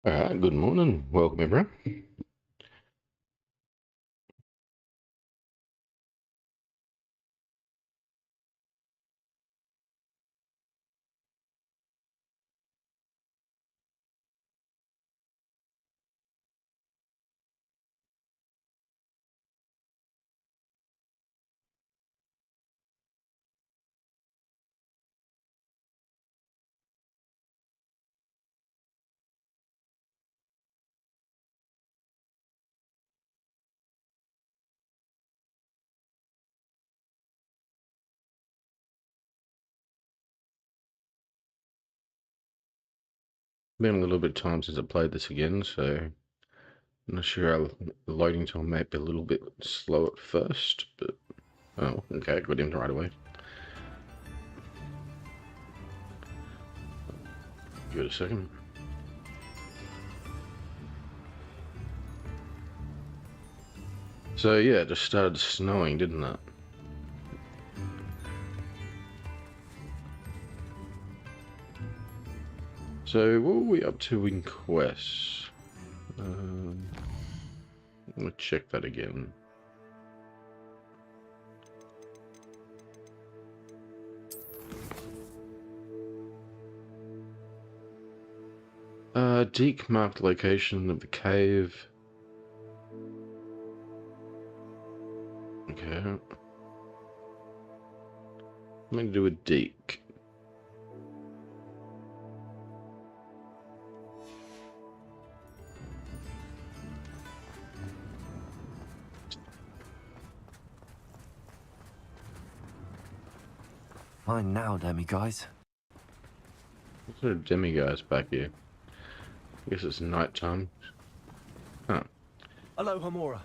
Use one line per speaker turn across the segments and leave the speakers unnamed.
Alright, good morning. Welcome everyone. Been a little bit of time since I played this again, so I'm not sure how the loading time might be a little bit slow at first, but oh, okay, got in right away. Give it a second. So yeah, it just started snowing, didn't it? So what were we up to in quests? Let me check that again. Deke marked location of the cave. Okay. I'm going to do a Deke.
Fine now, demi-guys.
What sort of demiguys back here? I guess it's night time. Huh.
Hello, Hamura.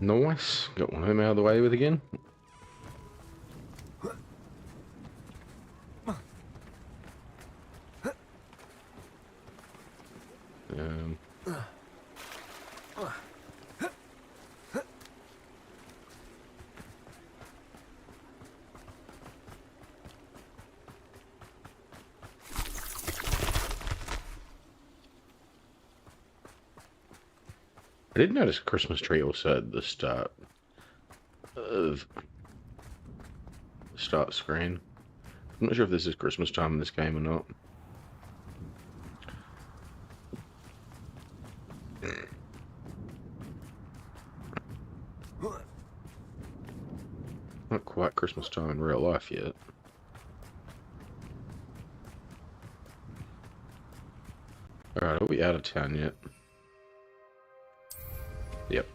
Nice. Got one of them out of the way with again. Um, I did notice a Christmas tree also at the start of the start screen. I'm not sure if this is Christmas time in this game or not. Not quite Christmas time in real life yet. Alright, are we out of town yet? Yep.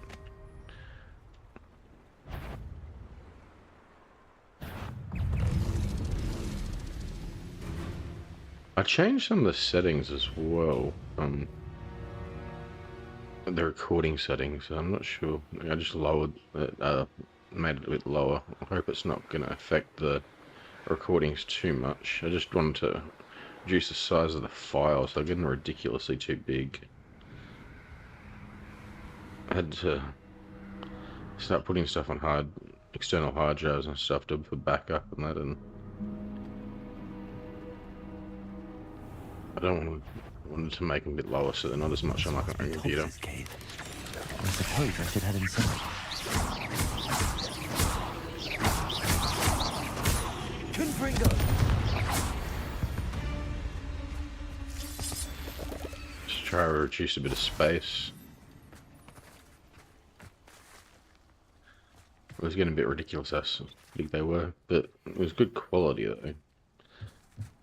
I changed some of the settings as well. The recording settings. I'm not sure. I just lowered it, made it a bit lower. I hope it's not going to affect the recordings too much. I just wanted to reduce the size of the files. They're getting ridiculously too big. I had to start putting stuff on external hard drives and stuff for backup and that, and I wanted to make them a bit lower so they're not as much on like my own computer.
I suppose I should head inside. Confringo!
Just try to reduce a bit of space. It was getting a bit ridiculous how big they were, but it was good quality though.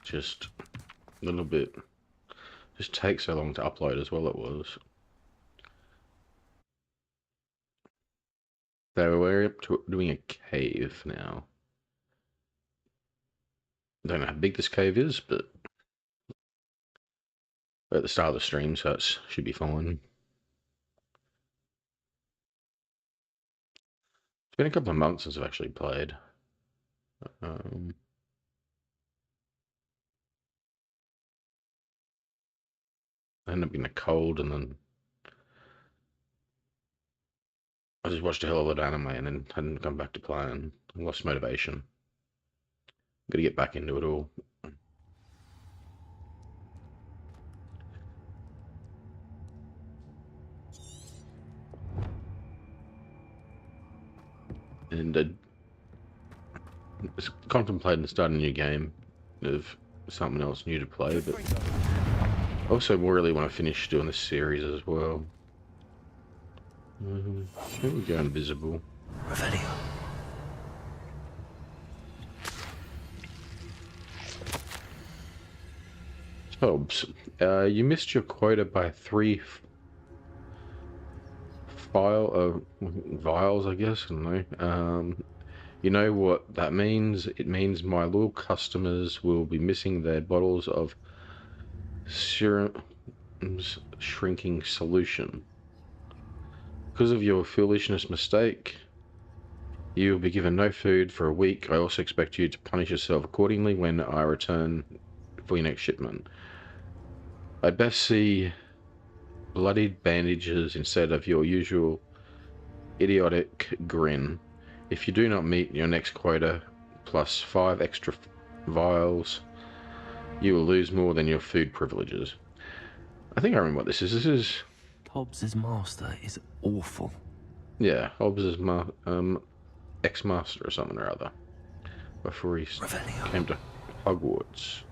Just a little bit. Just takes so long to upload as well. It was. They were up to doing a cave now. Don't know how big this cave is, but we're at the start of the stream, so it should be fine. It's been a couple of months since I've actually played. I ended up getting a cold, and then I just watched a hell of a lot of anime, and then hadn't come back to playing. I lost motivation. Got to get back into it all. And I was contemplating starting a new game of something else new to play, but I also really want to finish doing this series as well. Here we go, invisible.
Revelio.
Hobbs, you missed your quota by 3 vials, I guess. I don't know. You know what that means? It means my loyal customers will be missing their bottles of serum's shrinking solution. Because of your foolishness mistake, you will be given no food for a week. I also expect you to punish yourself accordingly when I return for your next shipment. I'd best see bloodied bandages instead of your usual idiotic grin. If you do not meet your next quota, plus 5 extra vials, you will lose more than your food privileges. I think I remember what this is. This is...
Hobbs's master is awful.
Yeah, Hobbs's ex-master or something or other. Before he came to Hogwarts.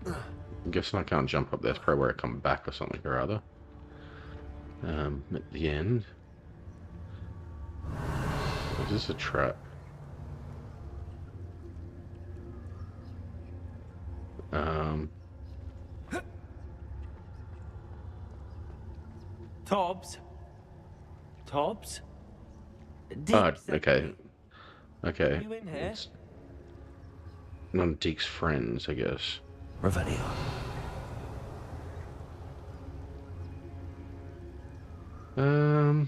I'm guessing I can't jump up there. That's probably where I come back or something or other. At the end. Is this a trap?
Tobbs? Tobbs?
Oh, okay. Okay.
Are you in here?
It's none of Deke's friends, I guess.
Revelio.
Don't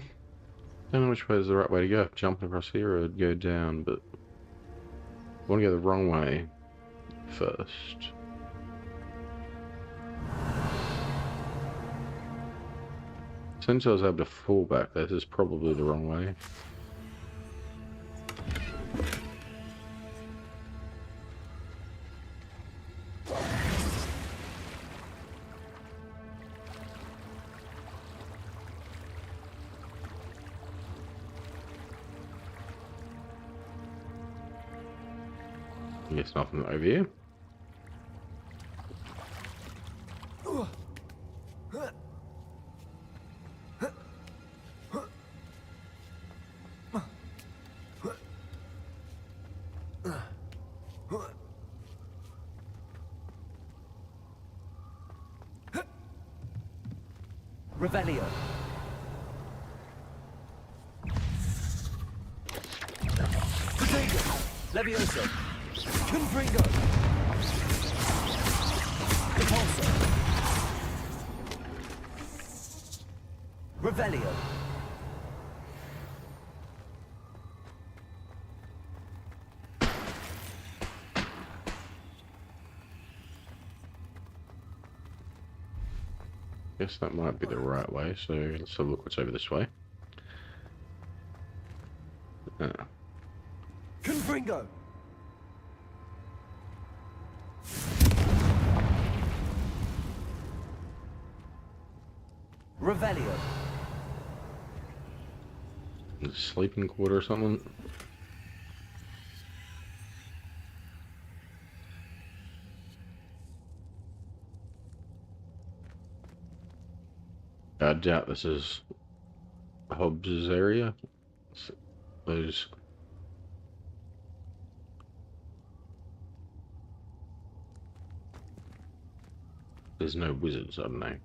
know which way is the right way to go. Jump across here or go down, but I want to go the wrong way first. Since I was able to fall back, this is probably the wrong way. I guess nothing over here.
Revelio. Potato. Levioso. Confringo. Repulsor. Revelio.
Guess that might be the right way, so let's have a look what's over this way.
Confringo. Revelio.
Sleeping quarter or something. I doubt this is Hobbs's area. There's no wizards, I don't know.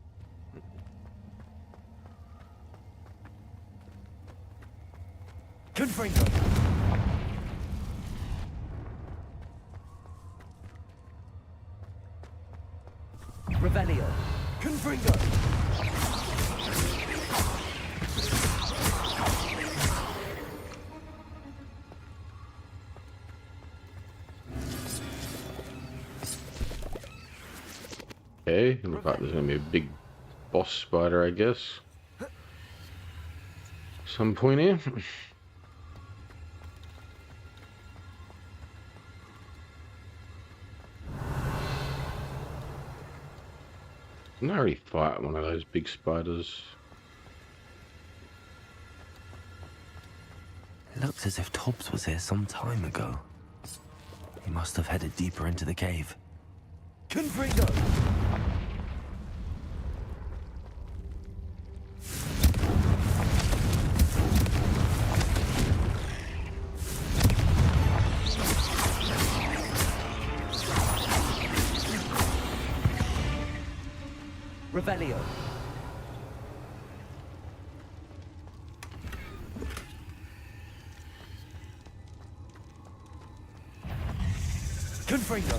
Confringo. Confringo.
Okay, looks like there's gonna be a big boss spider, I guess. Some point here. Can I already fight one of those big spiders?
It looks as if Tobbs was here some time ago. He must have headed deeper into the cave.
Confringo. Revelio. Confringo.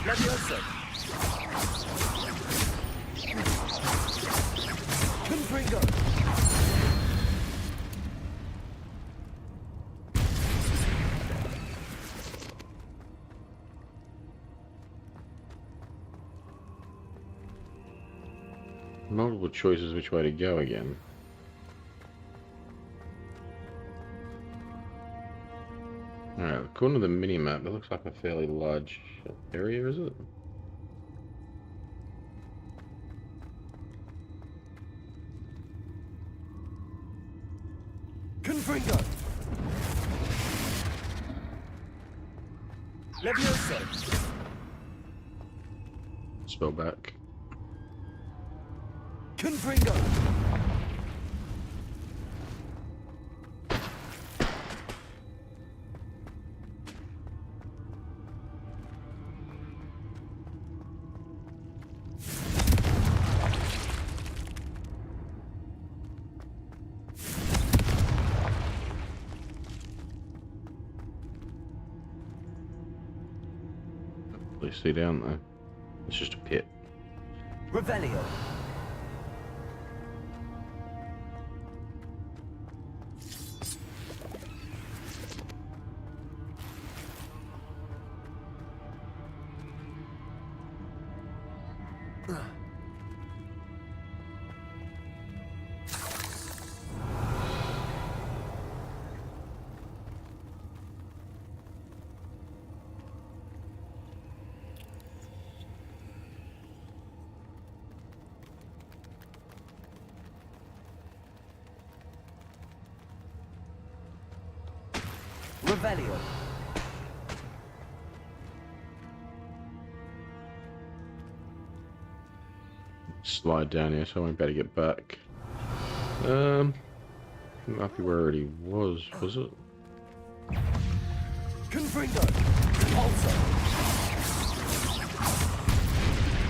Levioso. Confringo.
Multiple choices which way to go again. Alright, according to the mini-map, it looks like a fairly large area, is it?
Confringo. Levioso.
Spell back.
Confringo.
Please see down there. It's just a pit.
Revelio. Revelio.
Slide down here, so I won't be able to get back. Might be where it already was it?
Confringo. Pulso.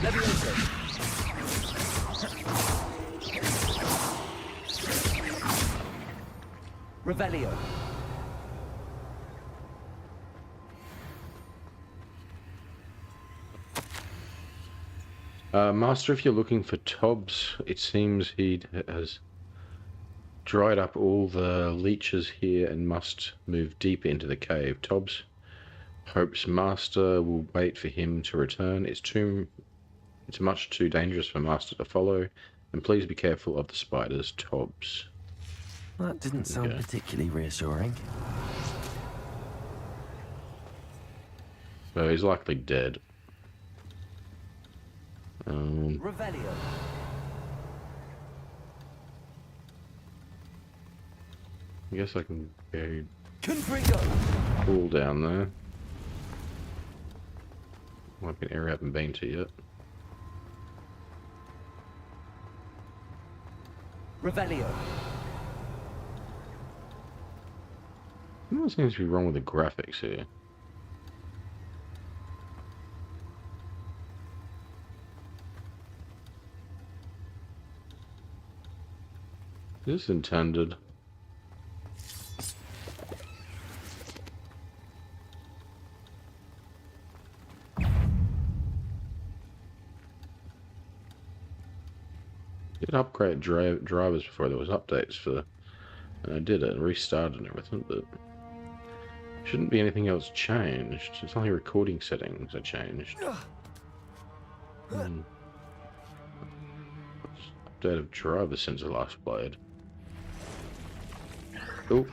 Levioso. Revelio.
Master, if you're looking for Tobbs, it seems he has dried up all the leeches here and must move deep into the cave. Tobbs hopes Master will wait for him to return. It's much too dangerous for Master to follow, and please be careful of the spiders, Tobbs.
That didn't sound
Okay.
particularly reassuring.
So he's likely dead.
Revelio.
I guess I can go
Confringo.
pull down there. Might be an area I haven't been to yet.
Revelio.
What seems to be wrong with the graphics here? Is this intended? did upgrade drivers before there was updates for, and I did it and restarted and everything, but shouldn't be anything else changed. It's only recording settings I changed. Update of drivers since I last played. Oh,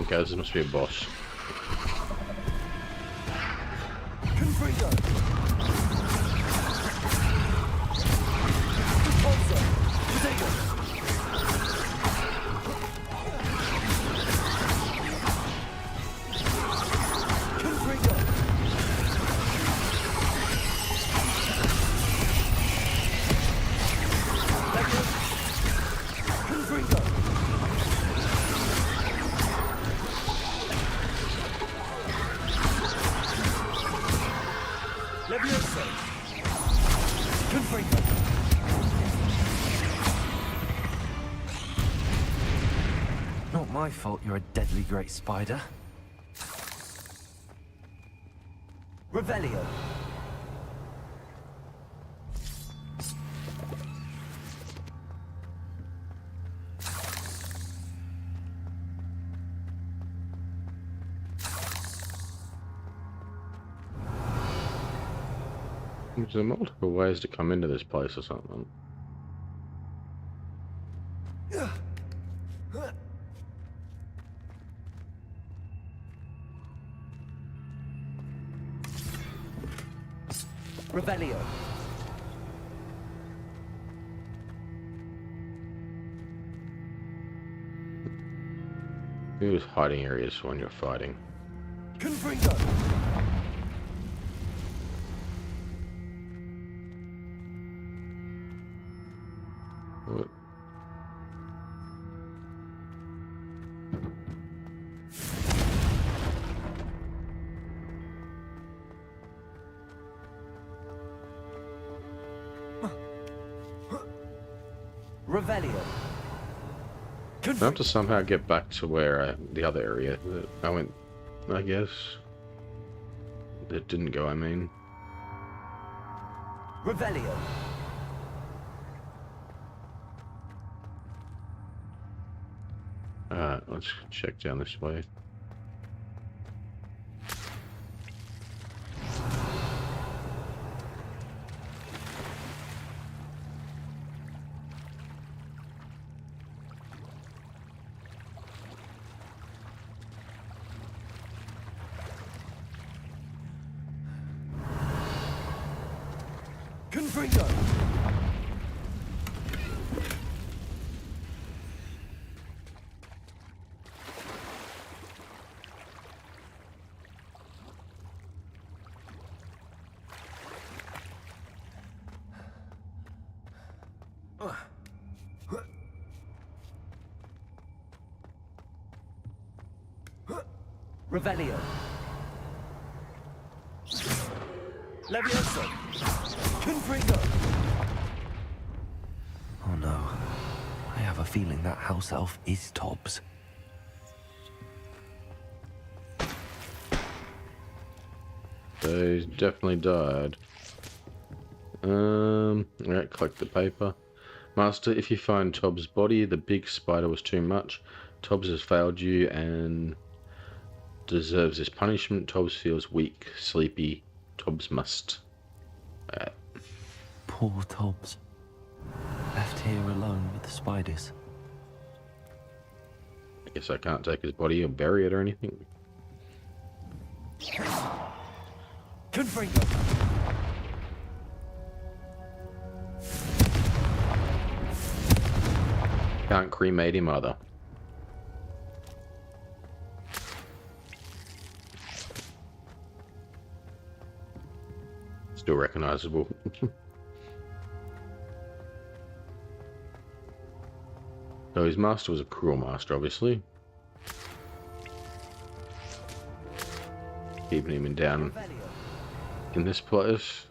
okay, this must be a boss.
Confringo. Repulsor. Potato. Confringo. Confringo. Levioso. Confringo.
Not my fault you're a deadly great spider.
Revelio.
There's multiple ways to come into this place or something.
Revelio.
There's hiding areas when you're fighting.
Confringo.
What?
Revelio.
I have to somehow get back to where the other area that I went, I guess. That didn't go, I mean.
Revelio.
Alright, let's check down this way.
Confringo. Revelio. Levioso. Confringo.
Oh no. I have a feeling that house elf is Tobbs.
So he's definitely died. Alright, collect the paper. Master, if you find Tobbs' body, the big spider was too much. Tobbs has failed you and deserves this punishment. Tobbs feels weak, sleepy. Tobbs must.
Poor Tobbs. Left here alone with the spiders.
I guess I can't take his body or bury it or anything.
Confringo.
Can't cremate him either. Still recognizable. So his master was a cruel master, obviously. Keeping him down
Revelio.
in this place.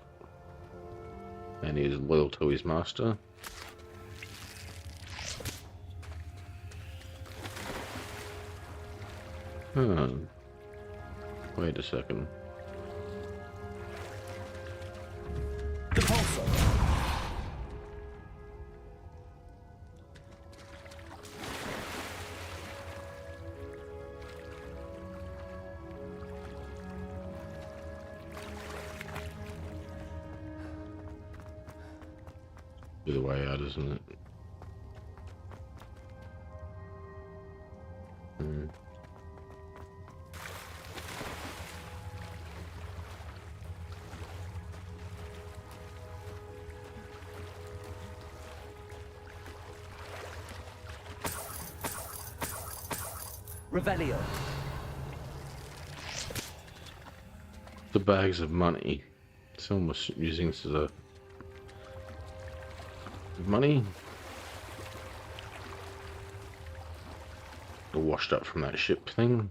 And he is loyal to his master. Wait a second.
Repulsor.
be the way out, isn't it? Hmm.
Revelio.
The bags of money. Someone was using this as a money. Washed up from that ship thing.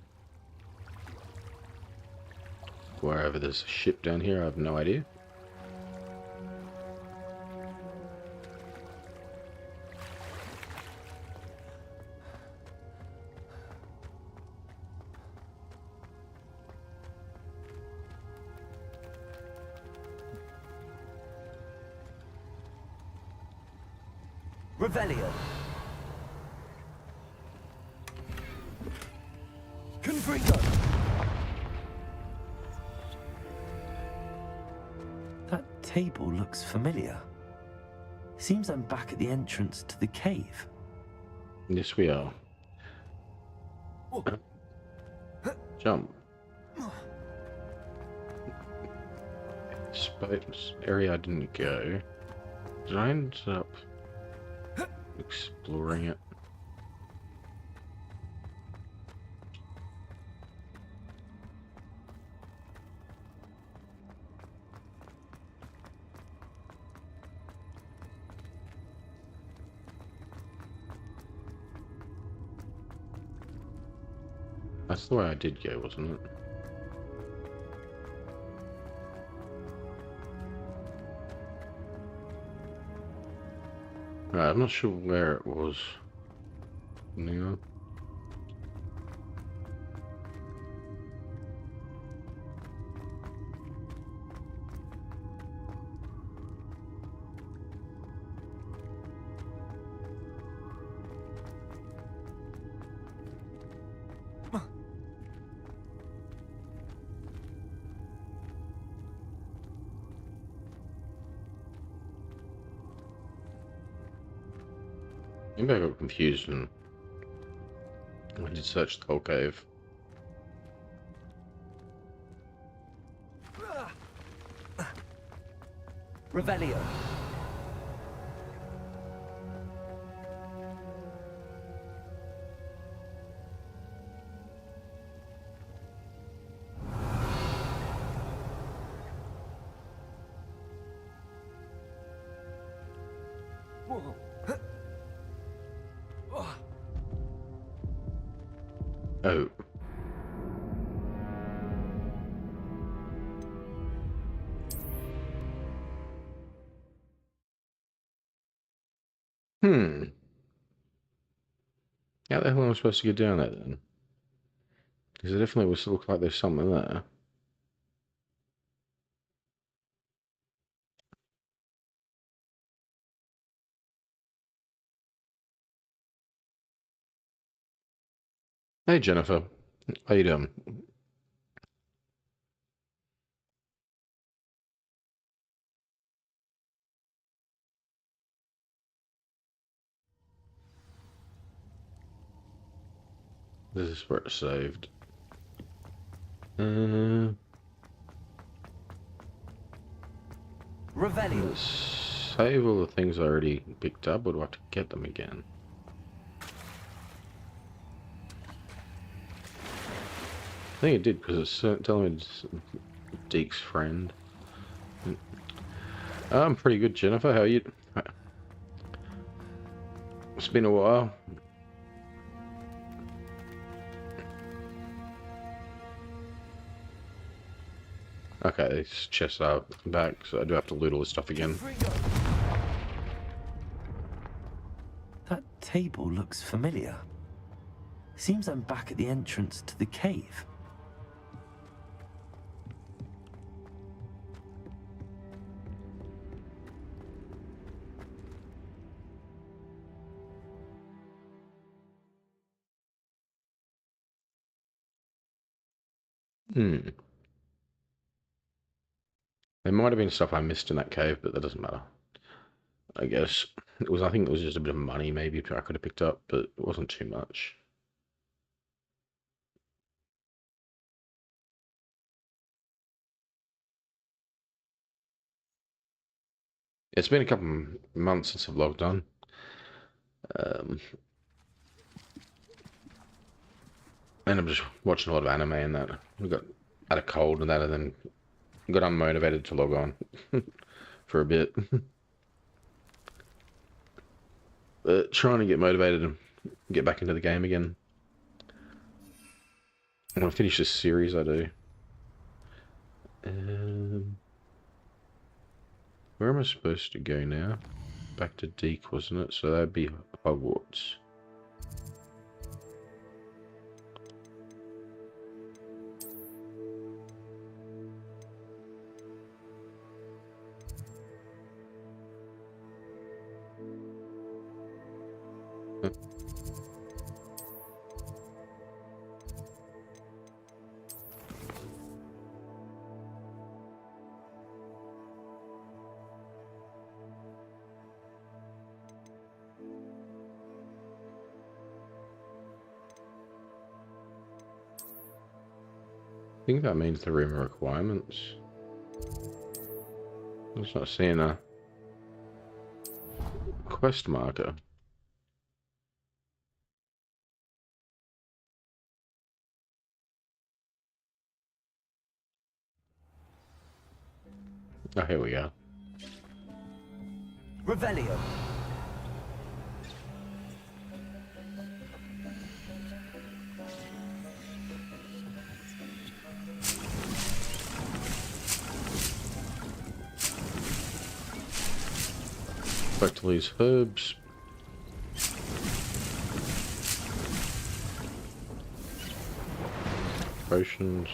Wherever there's a ship down here, I have no idea.
Revelio. Confringo.
That table looks familiar. Seems I'm back at the entrance to the cave.
Yes, we are. Jump. Space area I didn't go. Did I end up exploring it? That's the way I did go, wasn't it? Right, I'm not sure where it was. No. Maybe I got confused and I did search the whole cave.
Revelio.
Oh. Hmm. How the hell am I supposed to get down there then? Because it definitely was look like there's something there. Hey Jennifer, how you doing? This is where it's saved.
Revelio.
Let's save all the things I already picked up, or do I have to get them again? I think it did, because it's telling me it's Deke's friend. I'm pretty good, Jennifer. How are you? It's been a while. Okay, these chests are back, so I do have to loot all this stuff again.
That table looks familiar. Seems I'm back at the entrance to the cave.
Hmm. There might have been stuff I missed in that cave, but that doesn't matter. I guess it was. I think it was just a bit of money maybe I could have picked up, but it wasn't too much. It's been a couple months since I've logged on. Um, and I'm just watching a lot of anime and that. I got had a cold and that, and then got unmotivated to log on for a bit. But trying to get motivated and get back into the game again. I want to finish this series, I do. Where am I supposed to go now? Back to Deke, wasn't it? So that'd be Hogwarts. I think that means the room requirements. I'm just not seeing a quest marker. Oh, here we go.
Revelio.
Back to these herbs. Potions.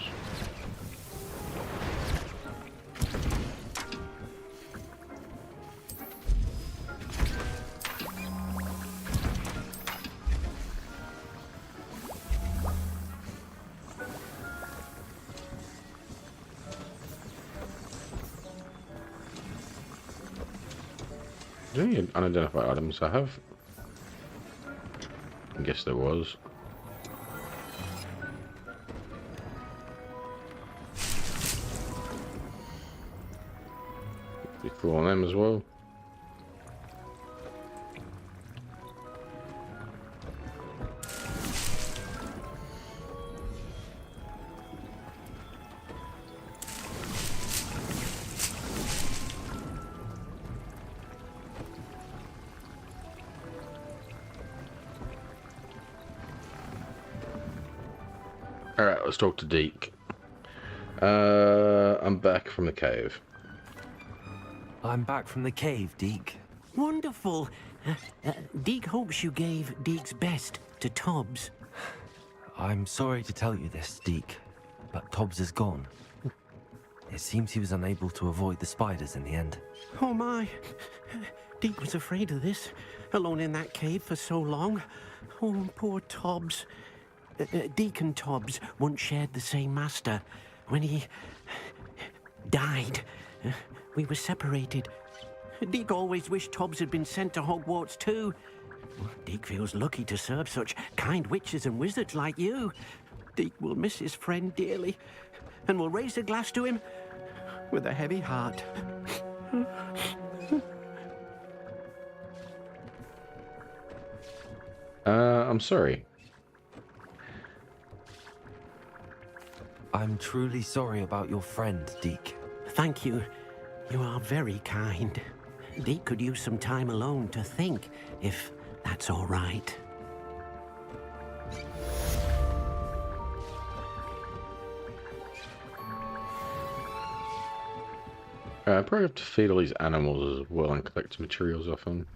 Are there any unidentified items I have? I guess there was. Be full on them as well. Alright, let's talk to Deke. I'm back from the cave.
I'm back from the cave, Deke.
Wonderful. Deke hopes you gave Deke's best to Tobbs.
I'm sorry to tell you this, Deke, but Tobbs is gone. It seems he was unable to avoid the spiders in the end.
Oh my. Deke was afraid of this, alone in that cave for so long. Oh, poor Tobbs. Deke and Tobbs once shared the same master. When he died, we were separated. Deke always wished Tobbs had been sent to Hogwarts too. Deke feels lucky to serve such kind witches and wizards like you. Deke will miss his friend dearly, and will raise a glass to him with a heavy heart.
I'm sorry.
I'm truly sorry about your friend, Deke.
Thank you. You are very kind. Deke could use some time alone to think, if that's all right.
I probably have to feed all these animals as well and collect materials off them.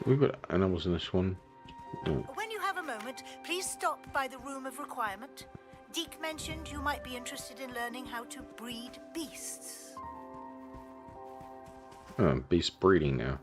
We've got animals in this one. Oh.
When you have a moment, please stop by the Room of Requirement. Deke mentioned you might be interested in learning how to breed beasts.
Oh, beast breeding now.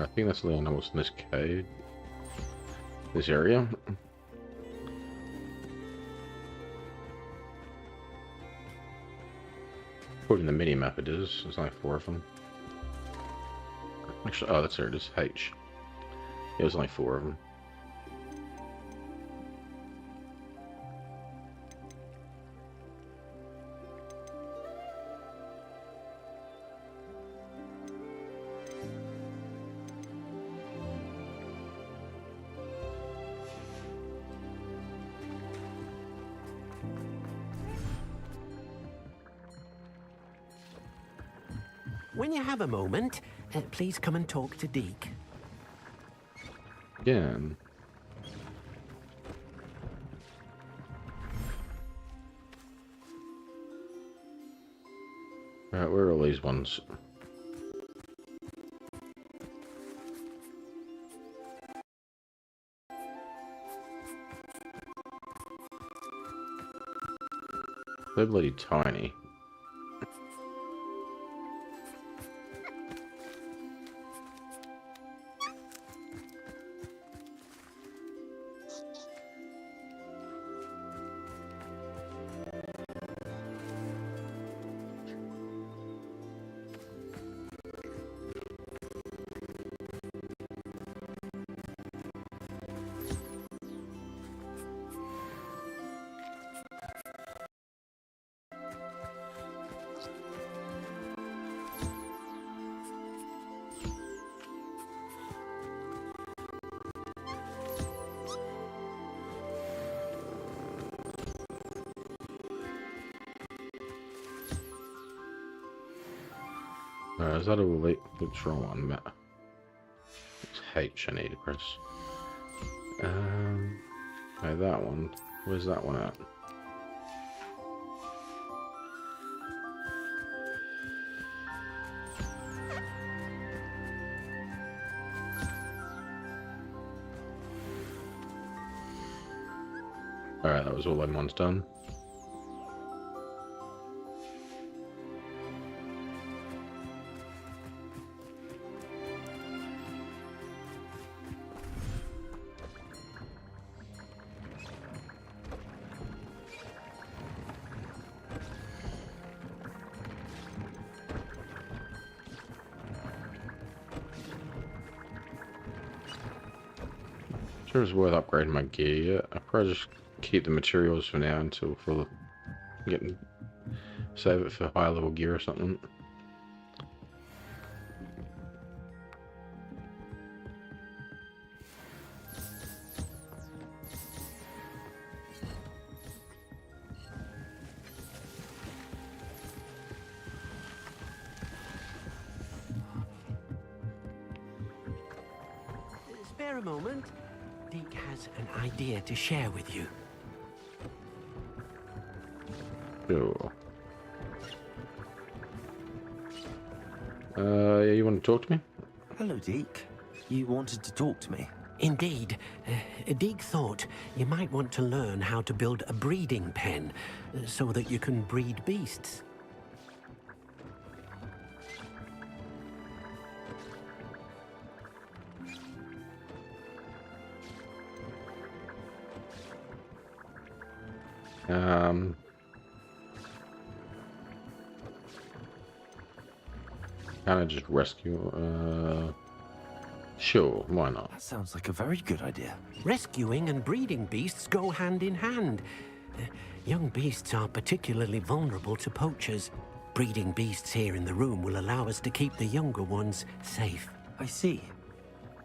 I think that's the only animals in this cave. This area. According to the mini-map it is. There's only 4 of them. Actually, oh, that's there it is. H. Yeah, there's only 4 of them.
When you have a moment, please come and talk to Deke.
Again. Right, where are all these ones? They're bloody tiny. Is that all the wrong one? It's H I need to press. No, that one. Where's that one at? Alright, that was all them ones done. Sure it's worth upgrading my gear yet. I'll probably just keep the materials for now until for getting save it for higher level gear or something.
Spare a moment. Deke has an idea to share with you.
Sure. Yeah, you want to talk to me?
Hello, Deke. You wanted to talk to me?
Indeed. Deke thought you might want to learn how to build a breeding pen so that you can breed beasts.
Can I just rescue? Sure, why not?
That sounds like a very good idea.
Rescuing and breeding beasts go hand in hand. Young beasts are particularly vulnerable to poachers. Breeding beasts here in the room will allow us to keep the younger ones safe.
I see.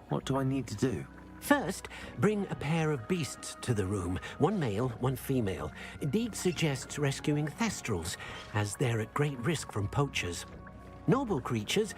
What do I need to do?
First, bring a pair of beasts to the room. One male, one female. Deke suggests rescuing thestrals, as they're at great risk from poachers. Noble creatures,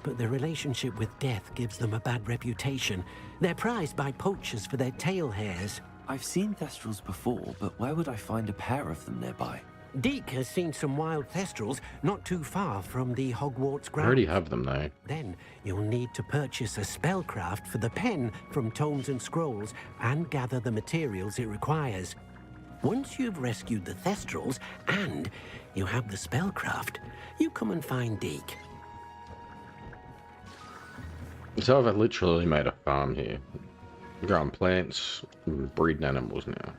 but their relationship with death gives them a bad reputation. They're prized by poachers for their tail hairs.
I've seen thestrals before, but where would I find a pair of them nearby?
Deke has seen some wild thestrals not too far from the Hogwarts
I
grounds.
already have them though.
Then you'll need to purchase a spellcraft for the pen from Tomes and Scrolls and gather the materials it requires. Once you've rescued the thestrals and you have the spellcraft, you come and find Deke.
So I've literally made a farm here. Growing plants, breeding animals now.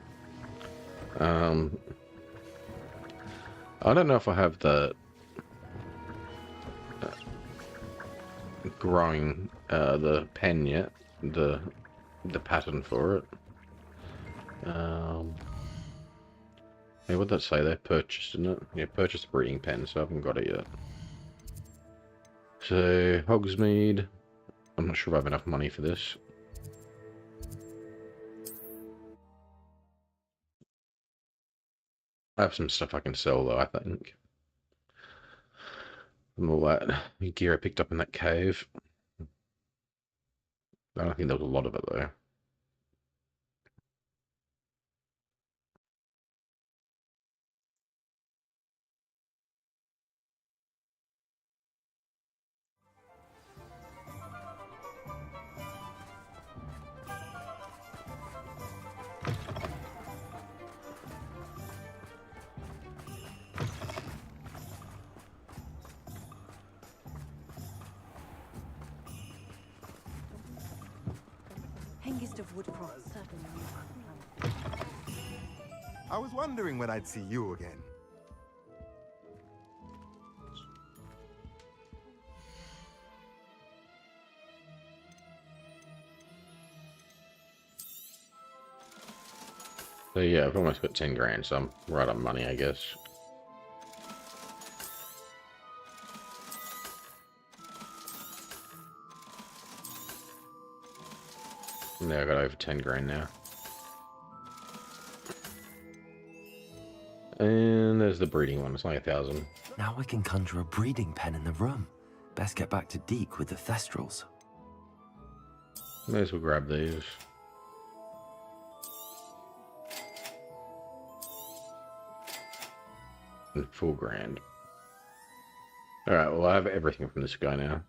I don't know if I have the growing the pen yet, the pattern for it. Hey, what did that say? They purchased, didn't it? Yeah, purchased a breeding pen, so I haven't got it yet. So Hogsmeade, I'm not sure if I have enough money for this. I have some stuff I can sell though, I think. From all that gear I picked up in that cave. I don't think there was a lot of it though.
Hengist of Woodcroft certainly.
I was wondering when I'd see you again.
So yeah, I've almost got 10 grand, so I'm right on money, I guess. Yeah, I got over 10 grand now. And there's the breeding one, it's like 1,000.
Now I can conjure a breeding pen in the room. Best get back to Deke with the Thestrals.
May as well grab these. And 4 grand. Alright, well I have everything from this guy now.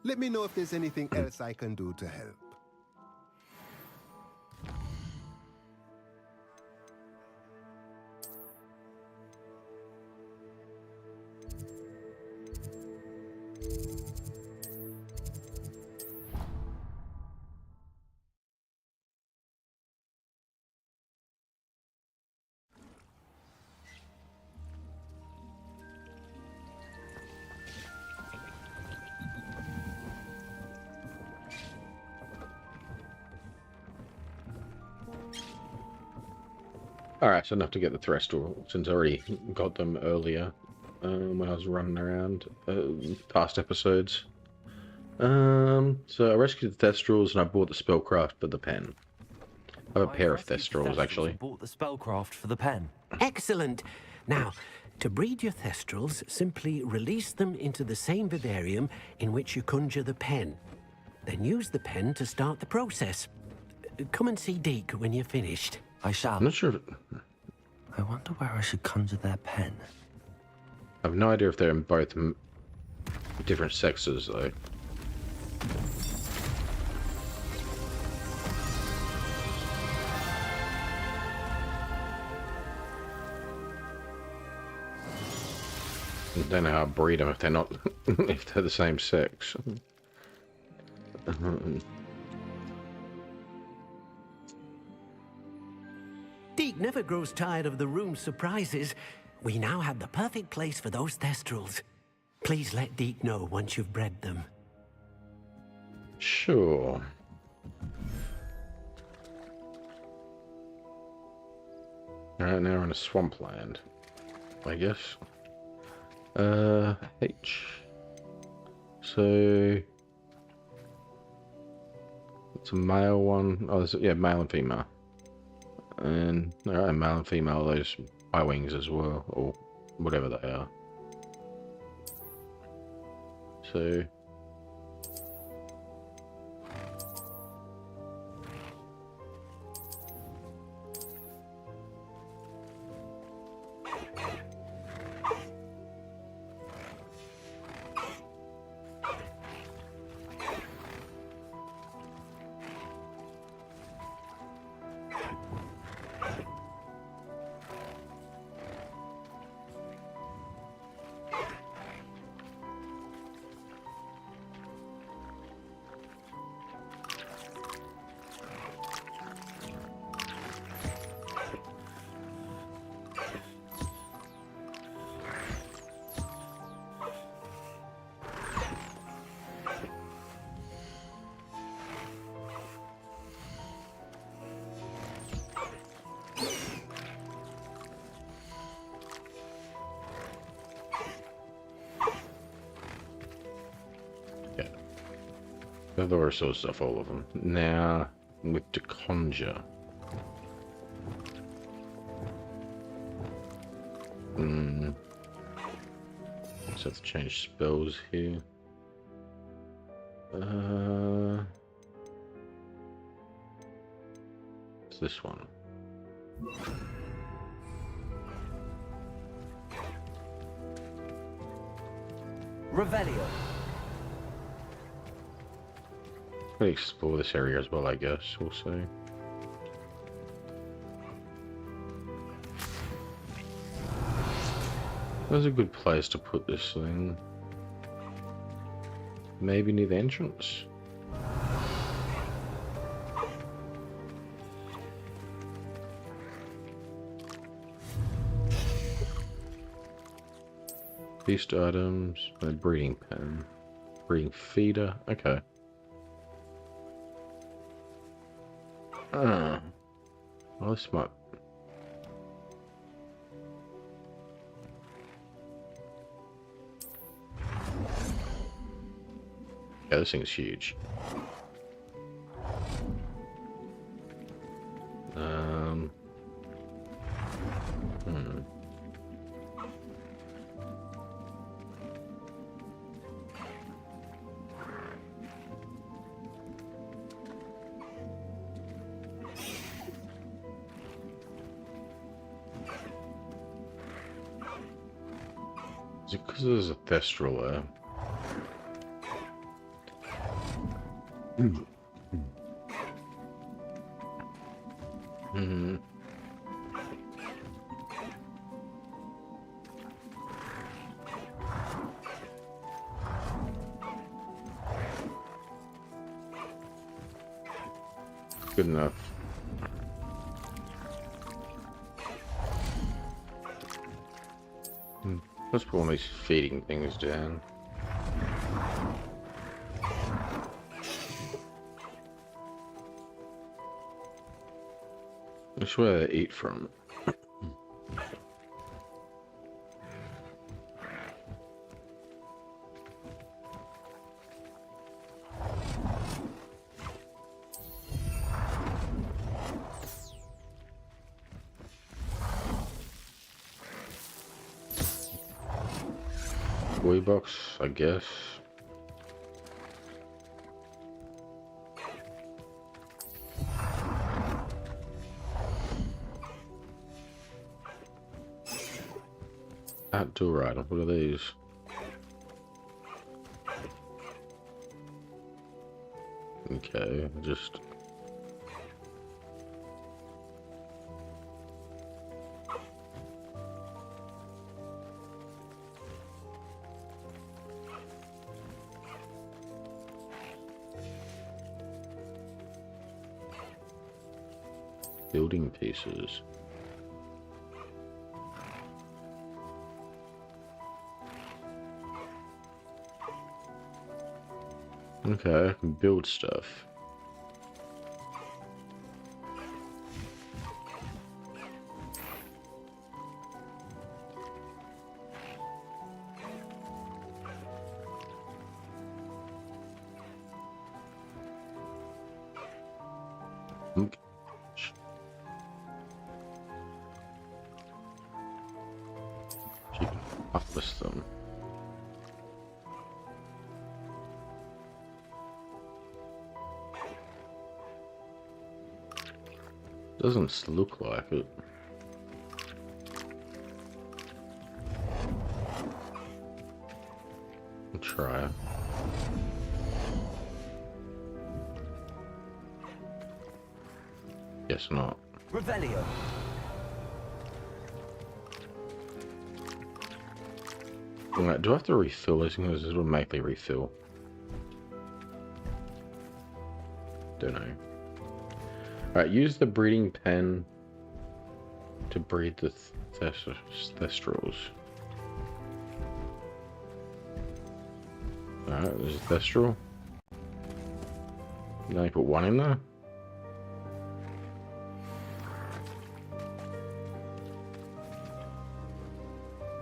Let me know if there's anything else I can do to help.
Alright, so enough to get the Threstal, since I already got them earlier when I was running around past episodes. So I rescued the Thestrals and I bought the Spellcraft for the pen. I have a pair of Thestrals, actually.
Bought the spellcraft for the pen.
Excellent. Now, to breed your Thestrals, simply release them into the same vivarium in which you conjure the pen. Then use the pen to start the process. Come and see Deke when you're finished.
I shall.
I'm not sure if...
I wonder where I should conjure their pen.
I have no idea if they're in both different sexes, though. I don't know how to breed them if they're not, if they're the same sex.
Deke never grows tired of the room's surprises. We now have the perfect place for those Thestrals. Please let Deke know once you've bred them.
Sure. Alright, now we're in a swampland, I guess. H. So it's a male one. Oh, yeah, male and female. And alright, male and female, those eye wings as well, or whatever they are. So I've already saw stuff, all of them. Now, with to conjure. So I have to change spells here. It's this one.
Revelio.
I'll explore this area as well, I guess, also. That's a good place to put this thing. Maybe near the entrance? Feast items, a breeding pen, breeding feeder, okay. Well, this might... Yeah, this thing's huge. Is it because there's a thestral there? Good enough. Let's put one of these feeding things down. That's where they eat from. Toy box, I guess. Outdoor item, what are these? Okay, just... building pieces. Okay, I can build stuff. Okay. You can harvest them. Doesn't look like it. I'll try it. Guess not.
Revelio.
Right, do I have to refill this? Because it will make me refill. Don't know. Alright, use the breeding pen to breed the thestrals. Alright, there's a thestral. Now you put one in there.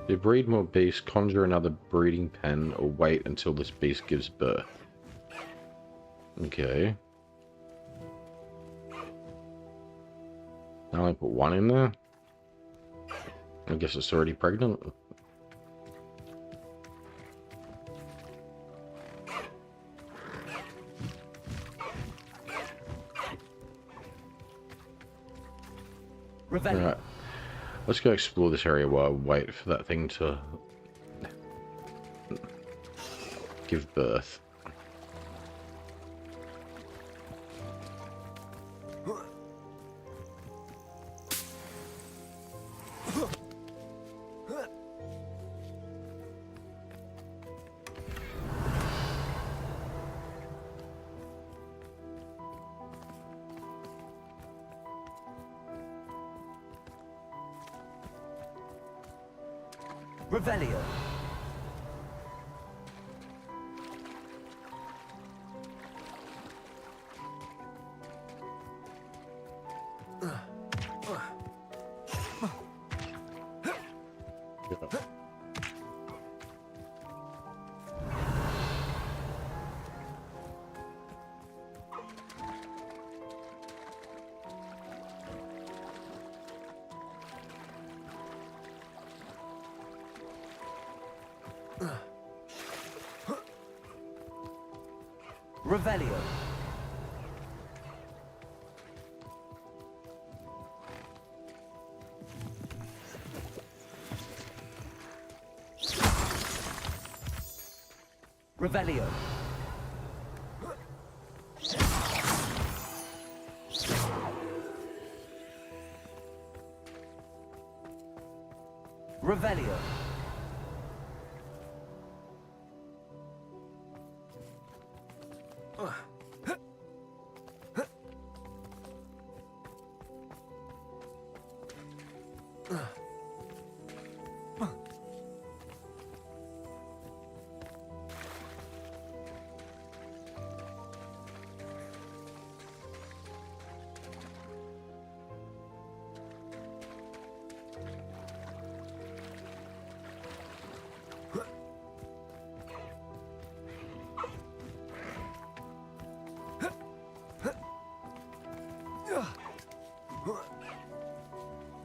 To breed more beasts, conjure another breeding pen or wait until this beast gives birth. Okay. I only put one in there. I guess it's already pregnant.
Revelio.
Alright. Let's go explore this area while I wait for that thing to give birth.
Revelio.
Yeah.
Revelio. Revelio. Revelio.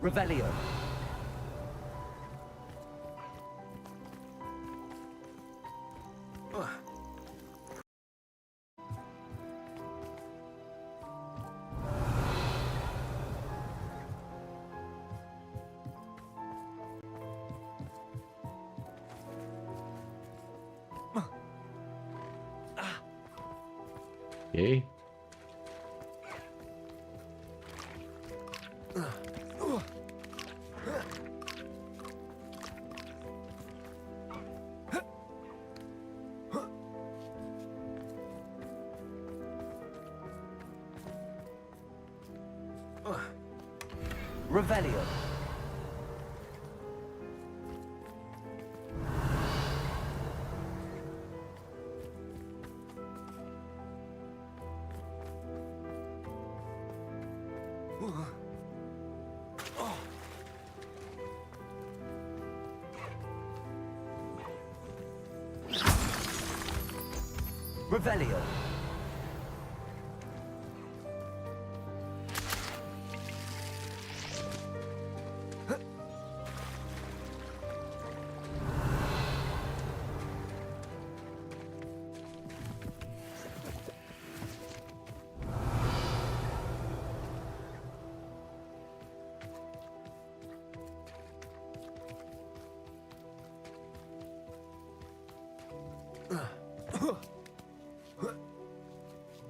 Revelio.
Yay.
Revelio. Revelio.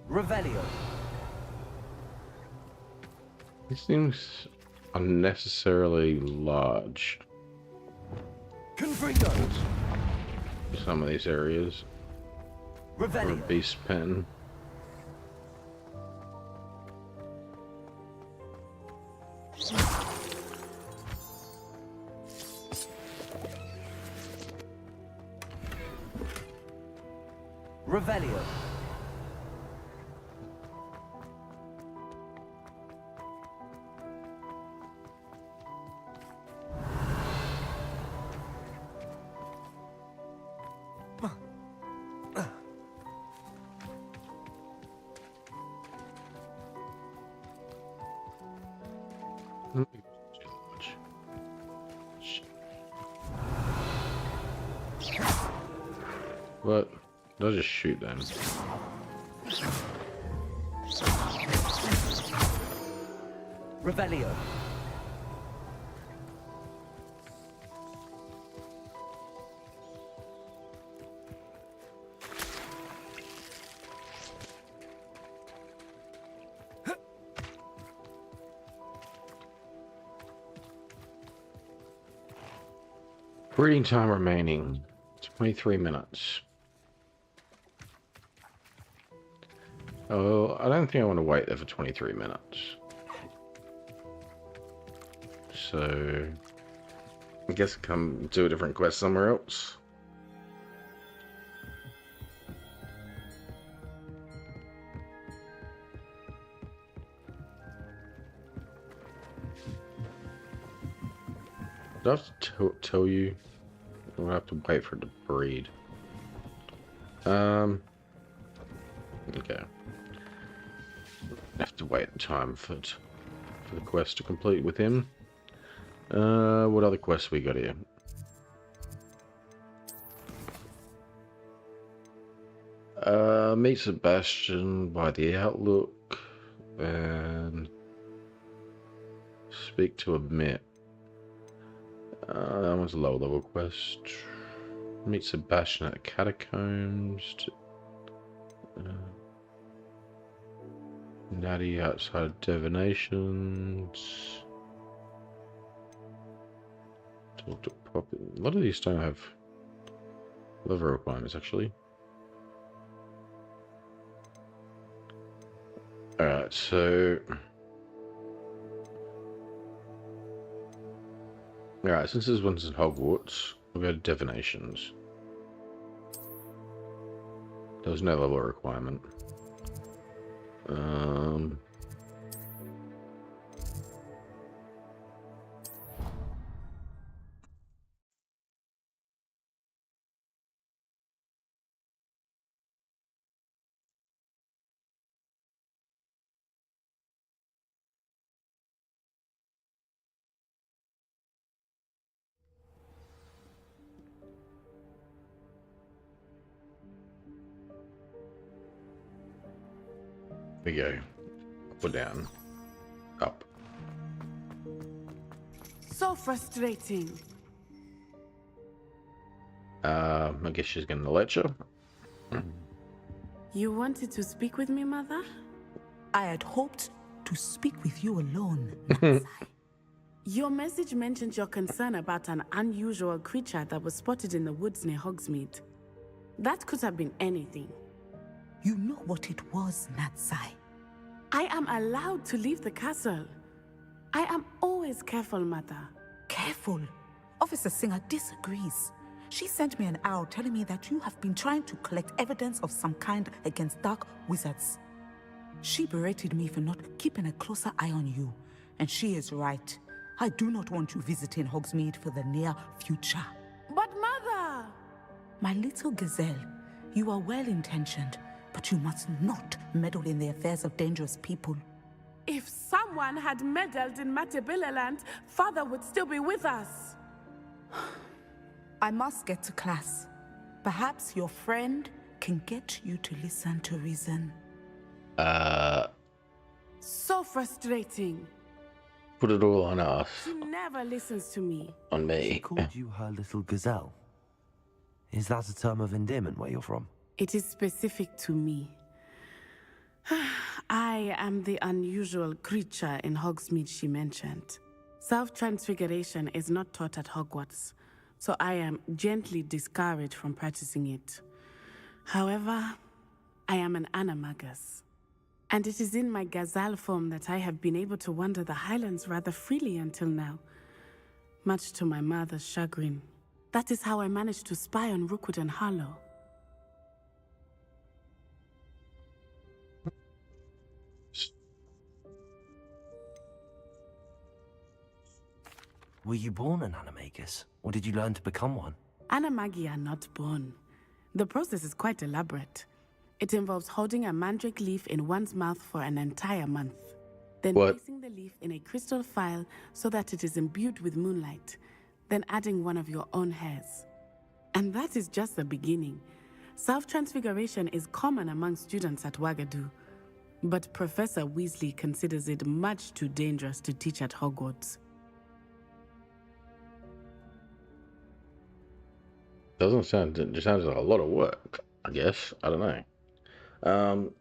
Revelio.
This seems unnecessarily large.
Confringo.
For some of these areas. For a
Revelio.
beast pen.
Revelio.
What? Did I just shoot them?
Revelio.
Breeding time remaining 23 minutes. Oh, I don't think I want to wait there for 23 minutes. So, I guess come do a different quest somewhere else. Do I have to tell you? We'll have to wait for it to breed. Okay. Have to wait time for the quest to complete with him. What other quests we got here? Meet Sebastian by the Outlook and speak to Amit. That one's a low level quest. Meet Sebastian at the catacombs. Natty outside of divinations. Talk to Poppy. A lot of these don't have level requirements actually. Alright, so alright, since this one's in Hogwarts, we'll go to divinations. There was no level requirement. There we go. Up or down? Up.
So frustrating.
I guess she's getting the lecture.
You wanted to speak with me, Mother?
I had hoped to speak with you alone.
Your message mentioned your concern about an unusual creature that was spotted in the woods near Hogsmeade. That could have been anything.
You know what it was, Natsai.
I am allowed to leave the castle. I am always careful, Mother.
Careful. Officer Singer disagrees. She sent me an owl telling me that you have been trying to collect evidence of some kind against dark wizards. She berated me for not keeping a closer eye on you, and she is right. I do not want you visiting Hogsmeade for the near future.
But Mother!
My little gazelle, you are well-intentioned, but you must not meddle in the affairs of dangerous people.
If someone had meddled in Matabeleland, Father would still be with us.
I must get to class. Perhaps your friend can get you to listen to reason.
So frustrating.
Put it all on us.
She never listens to me.
On
She
me.
called you her little gazelle. Is that a term of endearment where you're from?
It is specific to me. I am the unusual creature in Hogsmeade she mentioned. Self-transfiguration is not taught at Hogwarts, so I am gently discouraged from practicing it. However, I am an animagus, and it is in my gazelle form that I have been able to wander the Highlands rather freely until now, much to my mother's chagrin. That is how I managed to spy on Rookwood and Harlow.
Were you born an animagus, or did you learn to become one?
Animagi are not born. The process is quite elaborate. It involves holding a mandrake leaf in one's mouth for an entire month. Then placing the leaf in a crystal phial so that it is imbued with moonlight. Then adding one of your own hairs. And that is just the beginning. Self-transfiguration is common among students at Wagadu, but Professor Weasley considers it much too dangerous to teach at Hogwarts.
Doesn't sound. It just sounds like a lot of work. I guess. I don't know.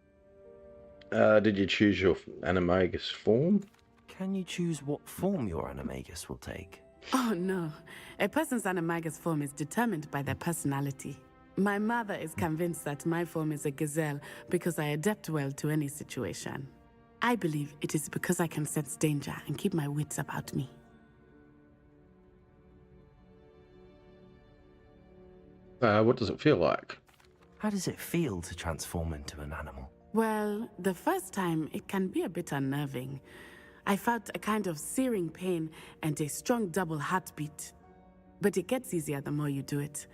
Did you choose your animagus form?
Can you choose what form your animagus will take?
Oh no, a person's animagus form is determined by their personality. My mother is convinced that my form is a gazelle because I adapt well to any situation. I believe it is because I can sense danger and keep my wits about me.
What does it feel like?
How does it feel to transform into an animal?
Well, the first time it can be a bit unnerving. I felt a kind of searing pain and a strong double heartbeat. But it gets easier the more you do it.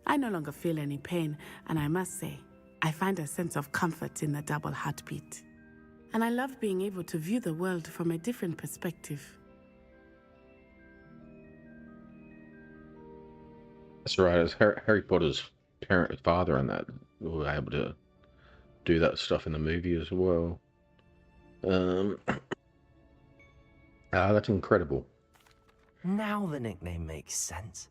I no longer feel any pain, and I must say, I find a sense of comfort in the double heartbeat. And I love being able to view the world from a different perspective.
That's right. It's Harry Potter's father, and that were able to do that stuff in the movie as well. That's incredible.
Now the nickname makes sense.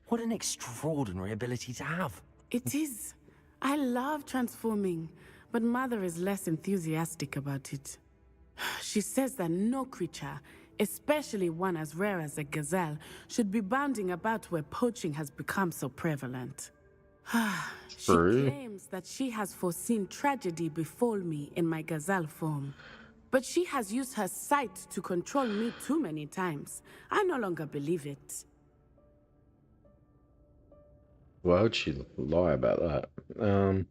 What an extraordinary ability to have.
It is. I love transforming, but Mother is less enthusiastic about it. She says that no creature, especially one as rare as a gazelle, should be bounding about where poaching has become so prevalent. She claims that she has foreseen tragedy befall me in my gazelle form. But she has used her sight to control me too many times. I no longer believe it.
Why would she lie about that?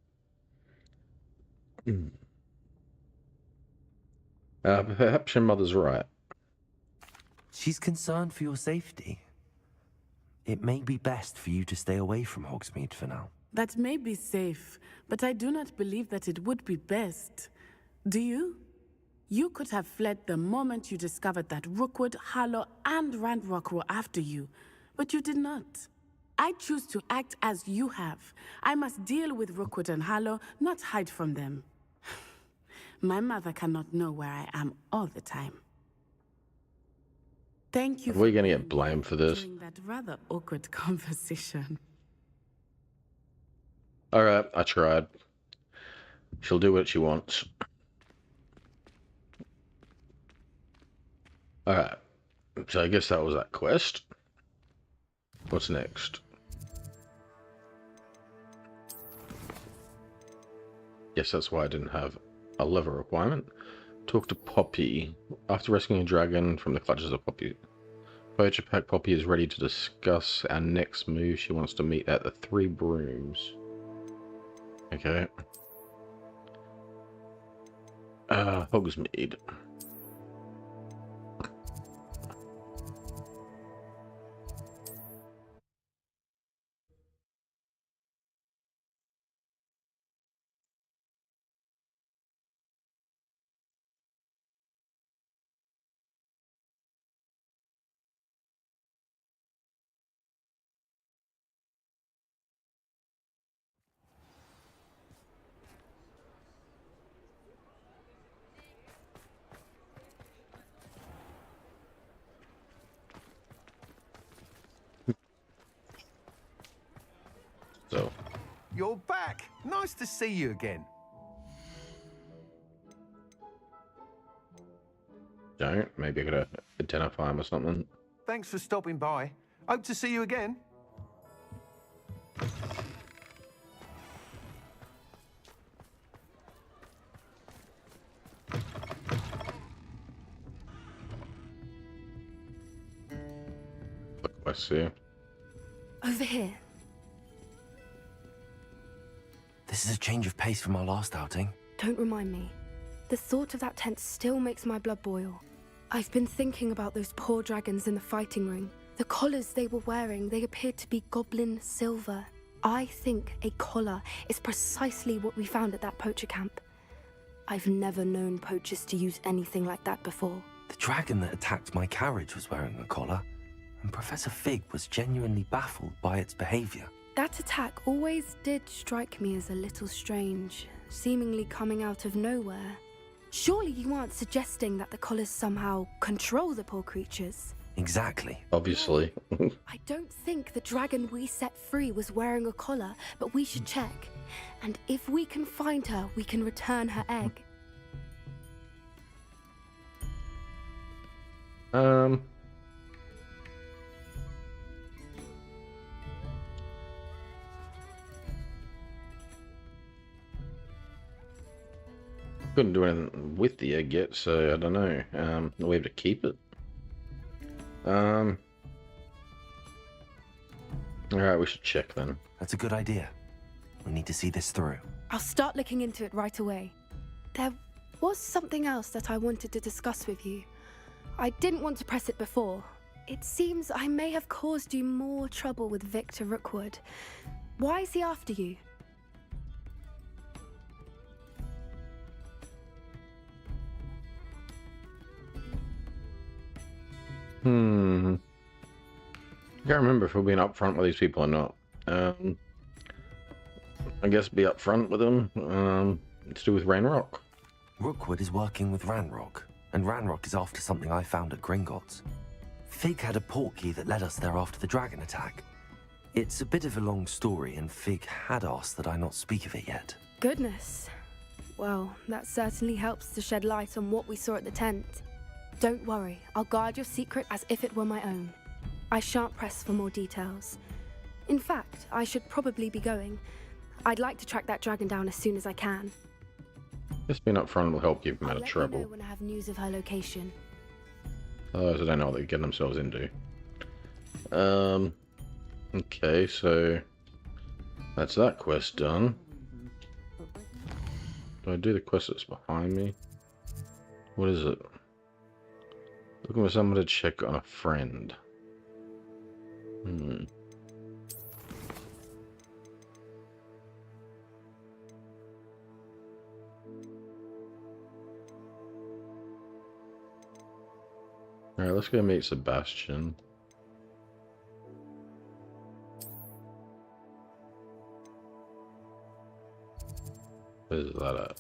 Perhaps your mother's right.
She's concerned for your safety. It may be best for you to stay away from Hogsmeade for now.
That may be safe, but I do not believe that it would be best. Do you? You could have fled the moment you discovered that Rookwood, Harlow, and Ranrock were after you, but you did not. I choose to act as you have. I must deal with Rookwood and Harlow, not hide from them. My mother cannot know where I am all the time. Thank you
Are we going to get blamed for this?
during that rather awkward conversation.
Alright, I tried. She'll do what she wants. Alright, so I guess that was that quest. What's next? Yes, that's why I didn't have a level requirement. Talk to Poppy. After rescuing a dragon from the clutches of Poppy, Poacher Pack Poppy is ready to discuss our next move. She wants to meet at the Three Brooms. Okay. Hogsmeade. So,
You're back. Nice to see you again.
don't. Maybe I gotta identify him or something.
Thanks for stopping by. Hope to see you again.
Look, I see.
Over here.
This is a change of pace from our last outing.
Don't remind me. The thought of that tent still makes my blood boil. I've been thinking about those poor dragons in the fighting ring. The collars they were wearing, they appeared to be goblin silver. I think a collar is precisely what we found at that poacher camp. I've never known poachers to use anything like that before.
The dragon that attacked my carriage was wearing a collar, and Professor Fig was genuinely baffled by its behavior.
That attack always did strike me as a little strange, seemingly coming out of nowhere. Surely you aren't suggesting that the collars somehow control the poor creatures?
Exactly.
Obviously.
I don't think the dragon we set free was wearing a collar, but we should check. And if we can find her, we can return her egg.
Couldn't do anything with the egg yet, so I don't know. Are we able to keep it? Alright, we should check then.
That's a good idea. We need to see this through.
I'll start looking into it right away. There was something else that I wanted to discuss with you. I didn't want to press it before. It seems I may have caused you more trouble with Victor Rookwood. Why is he after you?
I can't remember if we're being upfront with these people or not. I guess be upfront with them. It's to do with Ranrock.
Rookwood is working with Ranrock, and Ranrock is after something I found at Gringotts. Fig had a portkey that led us there after the dragon attack. It's a bit of a long story, and Fig had asked that I not speak of it yet.
Goodness. Well, that certainly helps to shed light on what we saw at the tent. Don't worry, I'll guard your secret as if it were my own. I shan't press for more details. In fact, I should probably be going. I'd like to track that dragon down as soon as I can.
Just being upfront will help keep them out of
I'll
trouble.
let you know when I have news of her location.
Otherwise, I don't know what they're getting themselves into. Okay, so that's that quest done. Do I do the quest that's behind me? What is it? Looking for someone to check on a friend. Alright, let's go meet Sebastian. Where's that at?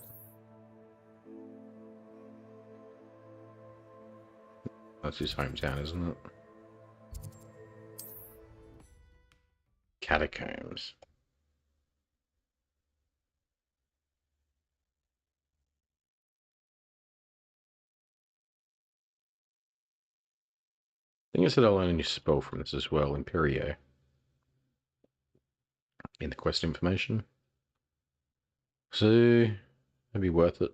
That's his hometown, isn't it? Catacombs. I think I said I'll learn a new spell from this as well, Imperio. In the quest information. So, it'd be worth it.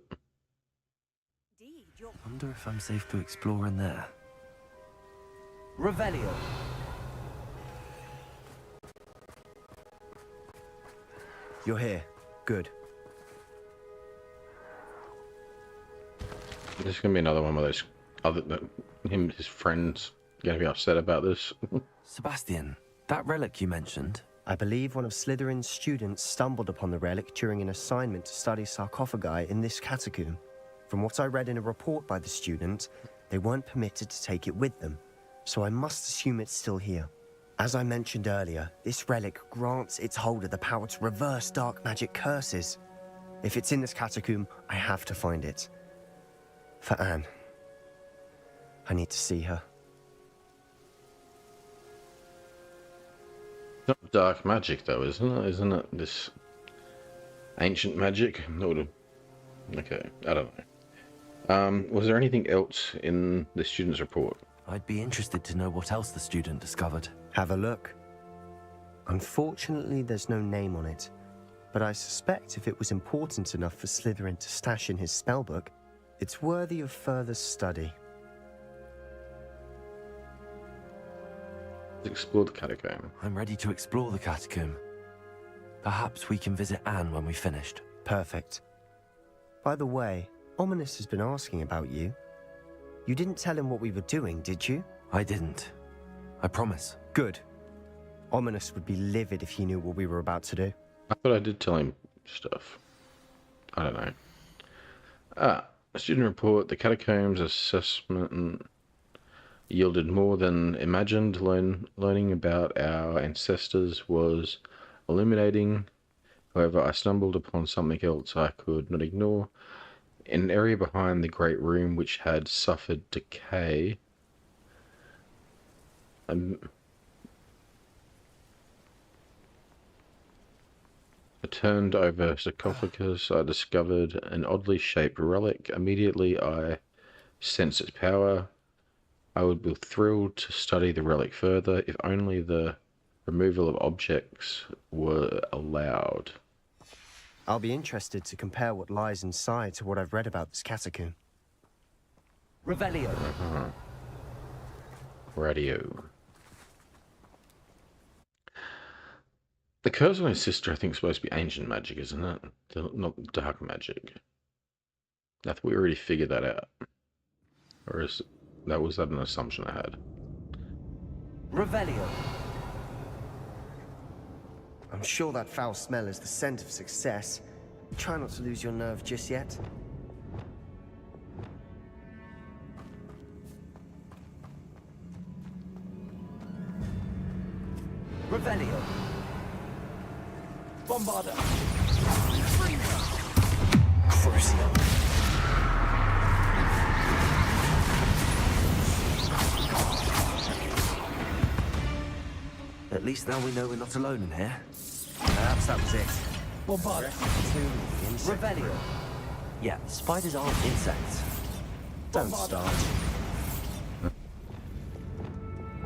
Wonder if I'm safe to explore in there.
Revelio.
You're here. Good.
This is gonna be another one of those his friends gonna be upset about this.
Sebastian, that relic you mentioned.
I believe one of Slytherin's students stumbled upon the relic during an assignment to study sarcophagi in this catacomb. From what I read in a report by the student, they weren't permitted to take it with them, so I must assume it's still here. As I mentioned earlier, this relic grants its holder the power to reverse dark magic curses. If it's in this catacomb, I have to find it. For Anne. I need to see her.
Not dark magic though, isn't it? Isn't it this ancient magic? Okay, I don't know. Was there anything else in the student's report?
I'd be interested to know what else the student discovered.
Have a look. Unfortunately, there's no name on it, but I suspect if it was important enough for Slytherin to stash in his spellbook, it's worthy of further study.
Explore the catacomb.
I'm ready to explore the catacomb. Perhaps we can visit Anne when we've finished.
Perfect. By the way, Ominous has been asking about you. You didn't tell him what we were doing, did you?
I didn't. I promise.
Good. Ominous would be livid if he knew what we were about to do.
I thought I did tell him stuff. I don't know. Student report, the catacombs assessment yielded more than imagined. Learning about our ancestors was illuminating. However, I stumbled upon something else I could not ignore. In an area behind the great room which had suffered decay, a turned over sarcophagus, I discovered an oddly shaped relic. Immediately I sensed its power. I would be thrilled to study the relic further if only the removal of objects were allowed.
I'll be interested to compare what lies inside to what I've read about this catacomb.
Revelio.
Radio. The curse on his sister, I think, is supposed to be ancient magic, isn't it? Not dark magic. I thought we already figured that out. Or is was that an assumption I had?
Revelio.
I'm sure that foul smell is the scent of success. Try not to lose your nerve just yet.
Revelio. Bombarda.
At least now we know we're not alone in here. Perhaps that was it.
Bombarda. Revelio.
Yeah, spiders aren't insects.
Don't start.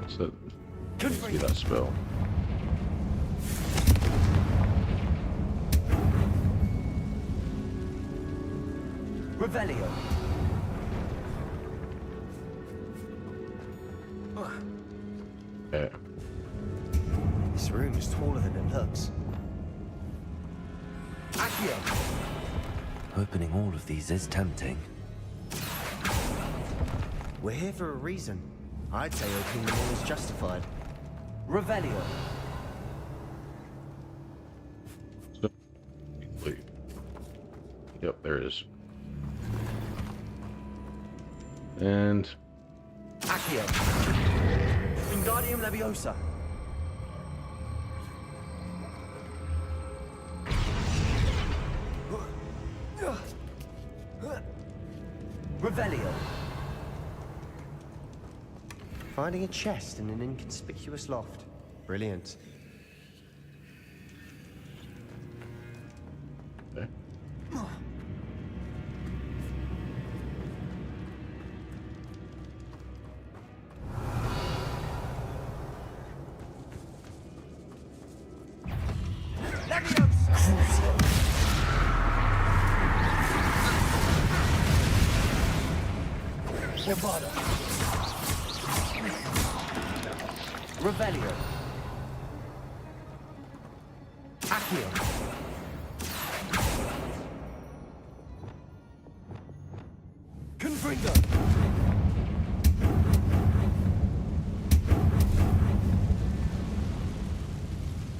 So, see that spell.
Revelio.
Yeah.
This room is taller than it looks.
Accio.
Opening all of these is tempting.
We're here for a reason. I'd say opening them all is justified.
Revelio.
Yep, there it is. And
Accio. Wingardium Leviosa. Revelio.
Finding a chest in an inconspicuous loft. Brilliant.
okay.
Bombarda. Revelio. Accio. Confringo.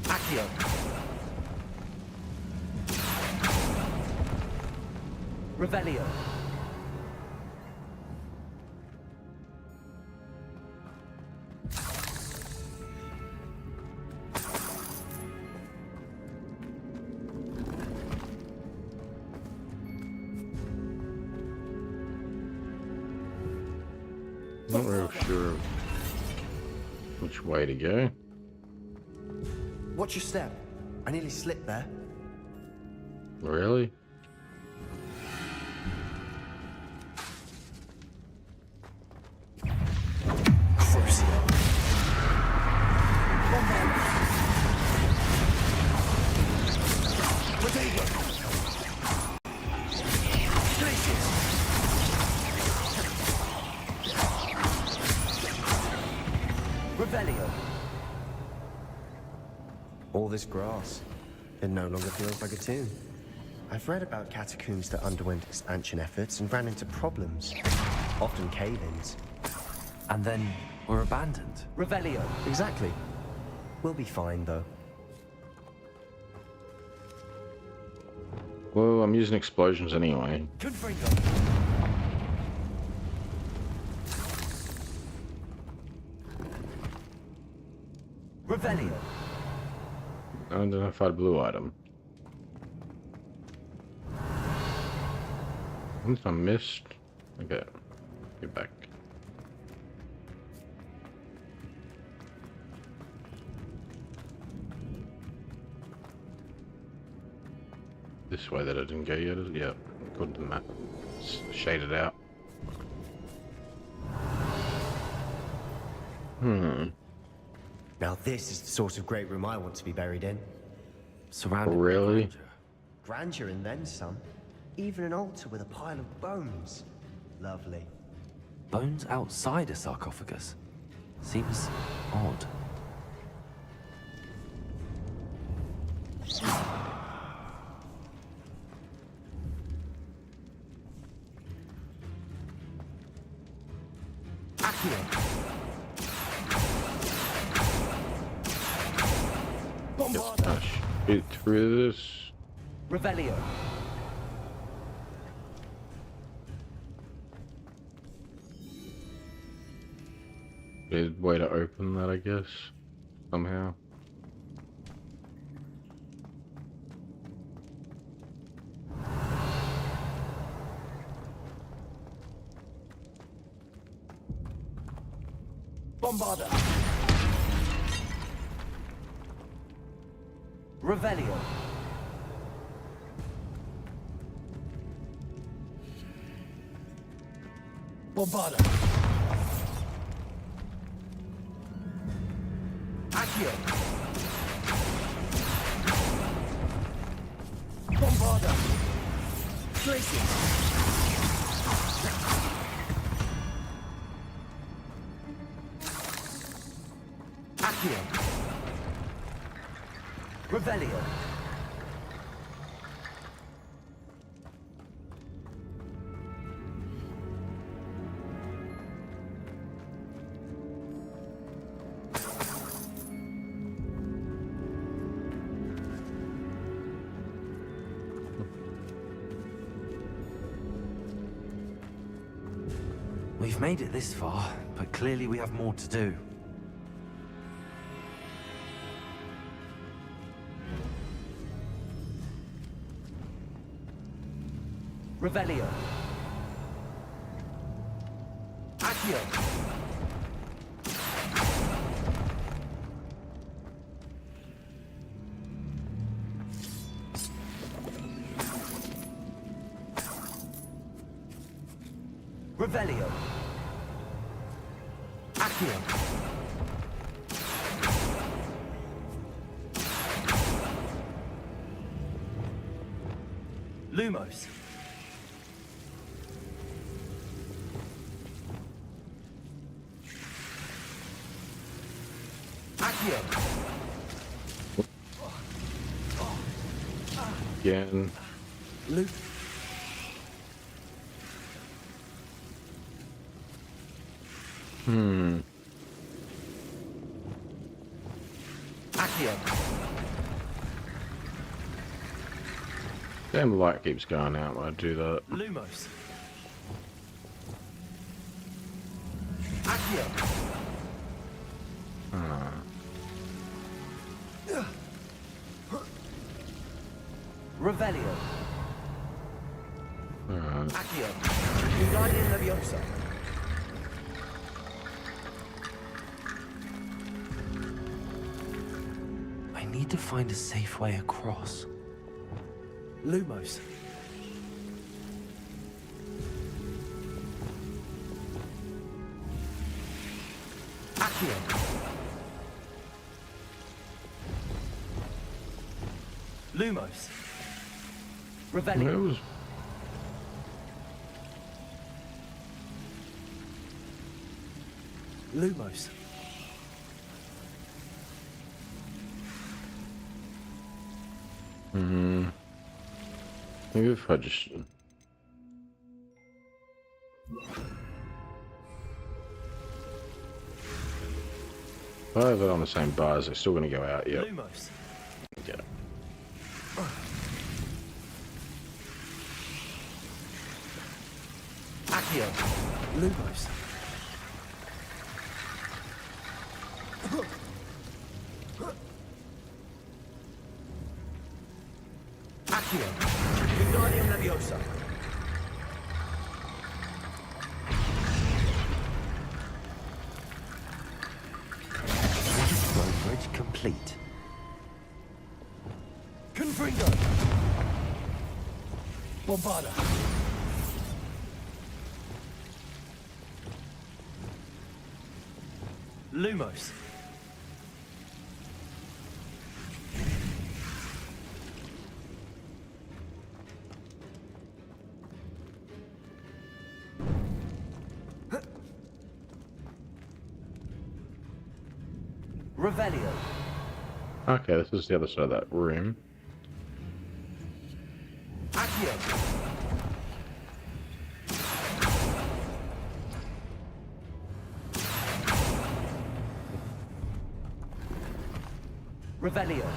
Accio. Revelio.
Not real sure which way to go.
Watch your step. I nearly slipped there.
Really?
Revelio.
All this grass. It no longer feels like a tomb. I've read about catacombs that underwent expansion efforts and ran into problems. Often cave-ins.
And then were abandoned.
Revelio.
Exactly. We'll be fine, though.
Well, I'm using explosions anyway.
Confringo. Revelio.
Unidentified blue item. Once I missed. Okay. Get back. This way that I didn't go yet, is it? Yeah, according to the map. It's shaded out.
Now this is the sort of great room I want to be buried in.
Surrounded
Really?
by grandeur.
Grandeur and then some. Even an altar with a pile of bones. Lovely.
Bones outside a sarcophagus. Seems odd.
Just shoot through this.
Revelio.
Good way to open that, I guess. Somehow.
Bombarda. Revelio. Bombarda. Accio. Bombarda. Tracy. Accio. Revelio.
We've made it this far, but clearly we have more to do.
Revelio. Accio. Revelio. Accio. Lumos. Accio.
Again.
Luke. Accio.
Damn light keeps going out when I do that.
Lumos. Accio. Revelio. Accio. Guardian Leviosa.
I need to find a safe way across.
Lumos. Accio. Lumos. Revelio. Lumos.
Maybe if I just... If I have it on the same bars, they're still going to go out, yep.
Lumos.
Yeah.
Accio. Lumos. Accio. Wingardium Leviosa.
Road bridge complete.
Confringo. Bombarda. Lumos. Revelio.
Okay, this is the other side of that room.
Accio. Revelio.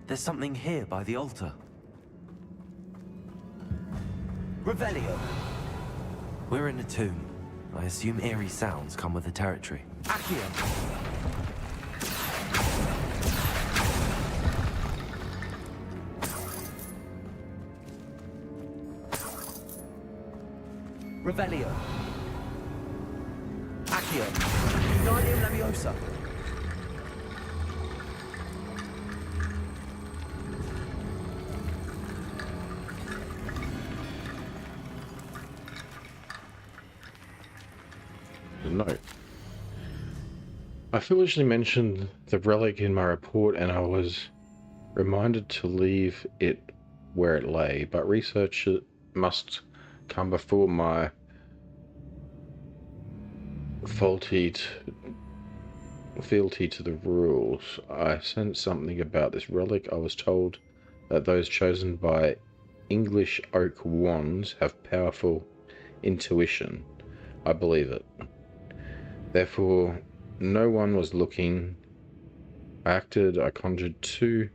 There's something here by the altar.
Revelio.
We're in a tomb. I assume eerie sounds come with the territory.
Accio. Revelio. Accio. Wingardium Leviosa.
Note. I foolishly mentioned the relic in my report and I was reminded to leave it where it lay, but research must come before my fealty to the rules. I sensed something about this relic. I was told that those chosen by English oak wands have powerful intuition. I believe it. Therefore, no one was looking. I acted, I conjured 2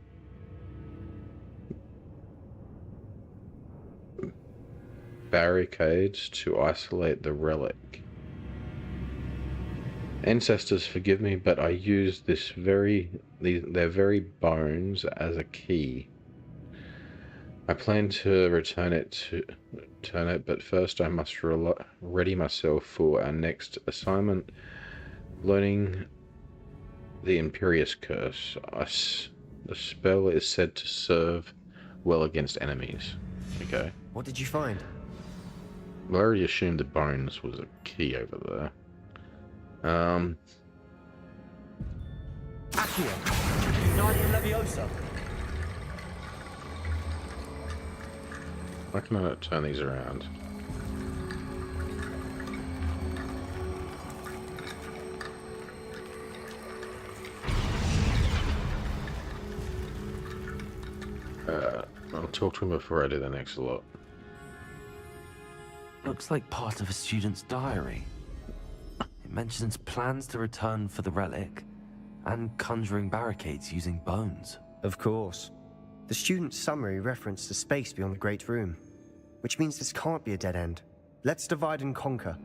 barricades to isolate the relic. Ancestors, forgive me, but I used their very bones as a key. I plan to return it, but first I must ready myself for our next assignment, learning the Imperious Curse. The spell is said to serve well against enemies. Okay.
What did you find?
Well, I already assumed the bones was a key over there.
Accio. Wingardium Leviosa.
Why can I turn these around? I'll talk to him before I do the next lot.
Looks like part of a student's diary. It mentions plans to return for the relic and conjuring barricades using bones.
Of course. The student's summary referenced the space beyond the Great Room, which means this can't be a dead end. Let's divide and conquer.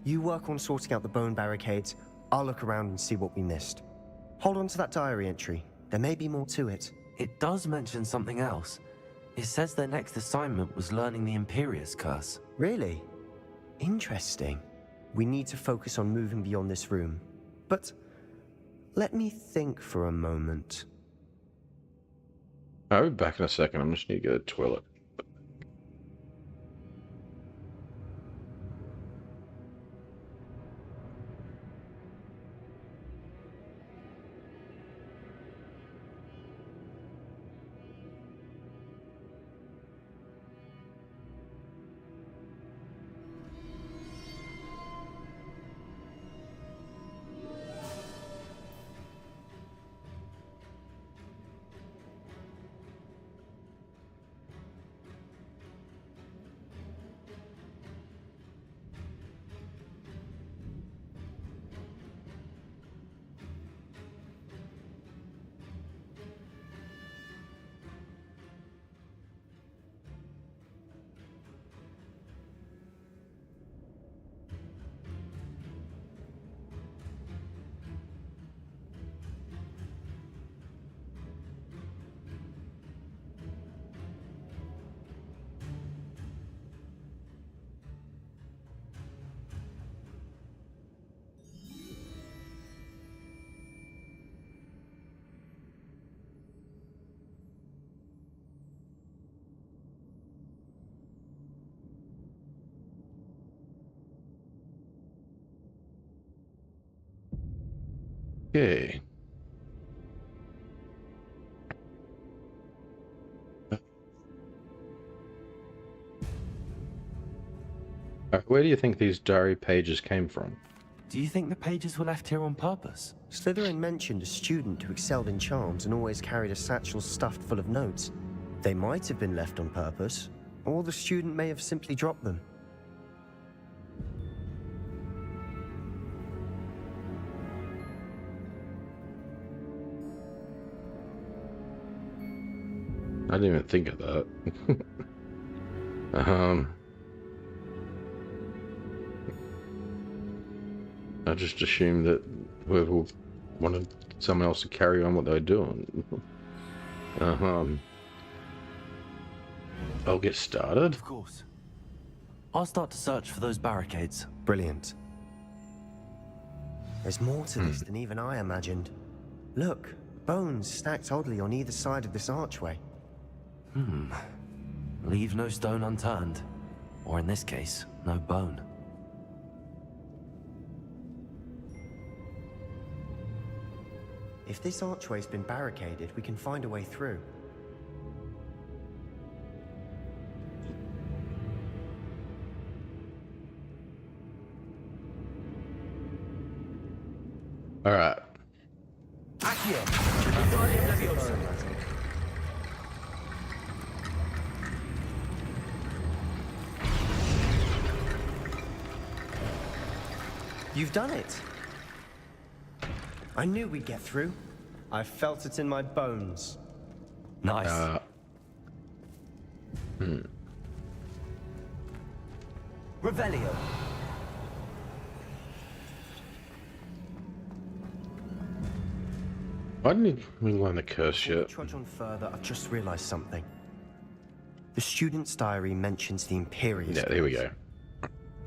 You work on sorting out the bone barricades, I'll look around and see what we missed. Hold on to that diary entry. There may be more to it.
It does mention something else. It says their next assignment was learning the Imperious Curse.
Really? Interesting. We need to focus on moving beyond this room. But let me think for a moment.
I'll be back in a second. I'm just need to go to the toilet. Okay. Where do you think these diary pages came from?
Do you think the pages were left here on purpose?
Slytherin mentioned a student who excelled in charms and always carried a satchel stuffed full of notes. They might have been left on purpose, or the student may have simply dropped them.
I didn't even think of that. I just assumed that whoever wanted someone else to carry on what they were doing. I'll get started.
Of course. I'll start to search for those barricades.
Brilliant. There's more to this than even I imagined. Look, bones stacked oddly on either side of this archway.
Leave no stone unturned. Or in this case, no bone.
If this archway's been barricaded, we can find a way through.
All right.
Accio. Wingardium Leviosa.
You've done it! I knew we'd get through. I felt it in my bones.
Nice.
Revelio.
Why didn't we learn the curse
Before we
yet?
trudge on further, I've just realized something. The student's diary mentions the Imperious.
Yeah, there we go.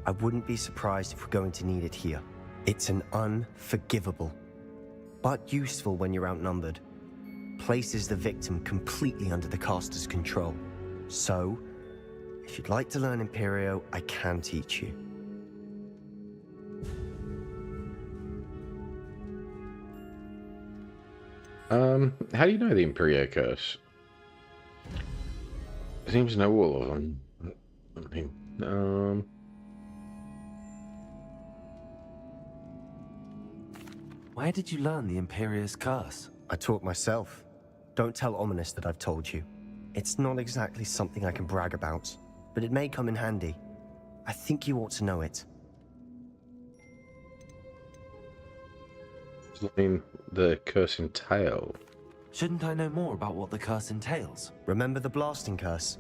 I wouldn't be surprised if we're going to need it here. It's an unforgivable, but useful when you're outnumbered. Places the victim completely under the caster's control. So, if you'd like to learn Imperio, I can teach you.
How do you know the Imperio curse? It seems to know all of them. I mean,
Where did you learn the Imperious curse?
I taught myself. Don't tell Ominous that I've told you. It's not exactly something I can brag about, but it may come in handy. I think you ought to know it.
does that mean the curse entail?
Shouldn't I know more about what the curse entails?
Remember the blasting curse?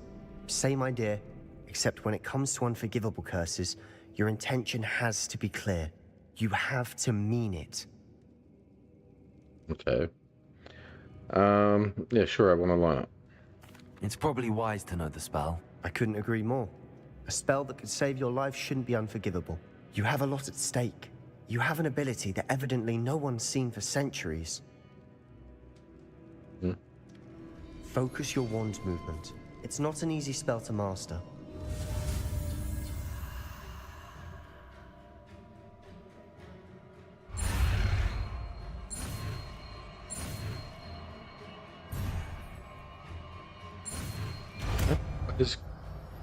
Same idea, except when it comes to unforgivable curses, your intention has to be clear. You have to mean it.
Okay. Yeah, sure, I want to learn it.
It's probably wise to know the spell.
I couldn't agree more. A spell that could save your life shouldn't be unforgivable. You have a lot at stake. You have an ability that evidently no one's seen for centuries. Focus your wand movement. It's not an easy spell to master.
This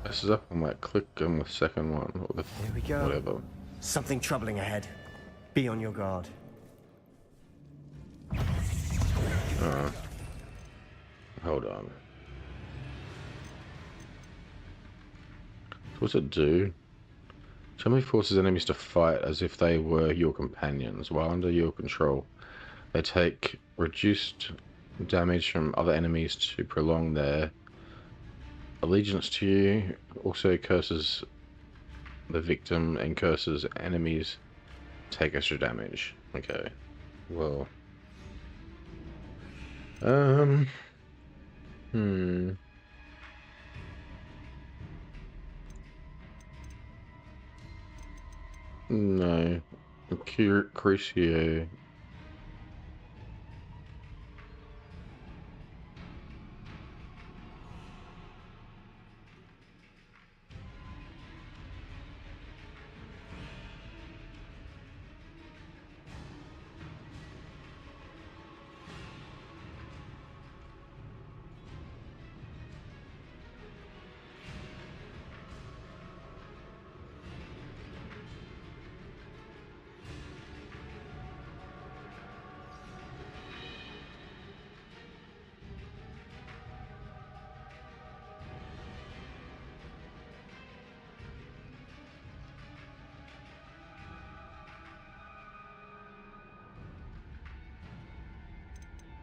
messes up. I might click on the second one or the
Here we go.
whatever.
Something troubling ahead. Be on your guard.
Hold on. What's it do? Generally forces enemies to fight as if they were your companions. While under your control, they take reduced damage from other enemies to prolong their allegiance to you. Also curses the victim and curses enemies take extra damage. Okay. Well. No. Crucio.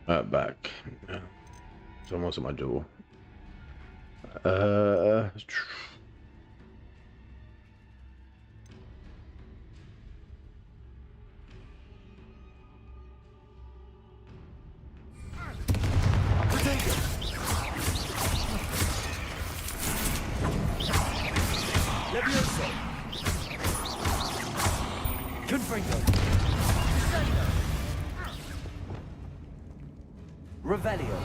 Back. Someone's at my door.
Levioso. Confringo. Revelio.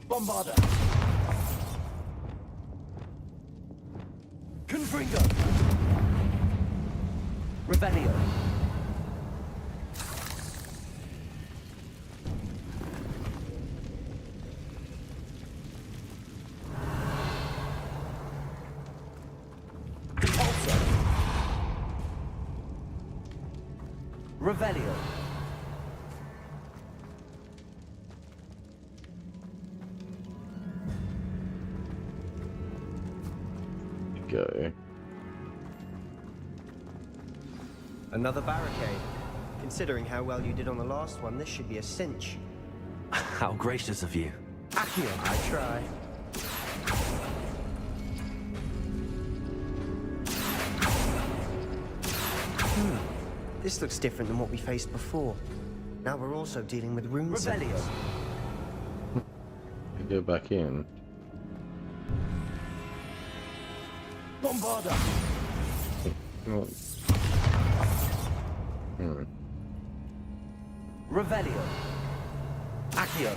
Bombarda. Confringo. Revelio. Repulsor. Revelio.
Go.
Another barricade. Considering how well you did on the last one, this should be a cinch.
How gracious of you.
Accio.
I try. This looks different than what we faced before. Now we're also dealing with rune
Revelio.
symbols.
Go back in.
Bombarda.
What?
Revelio. Accio.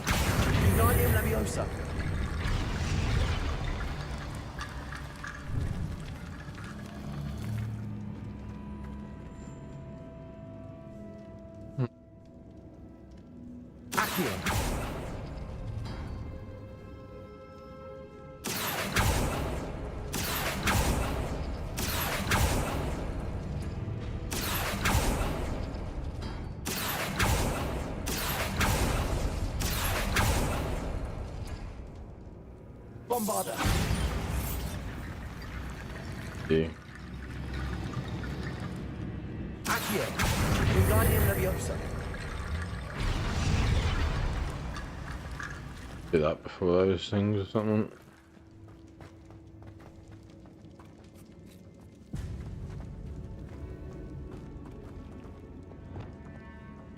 Wingardium Leviosa. Accio. Bombarda.
Yeah.
Accio. Wingardium Leviosa.
Do that before those things or something.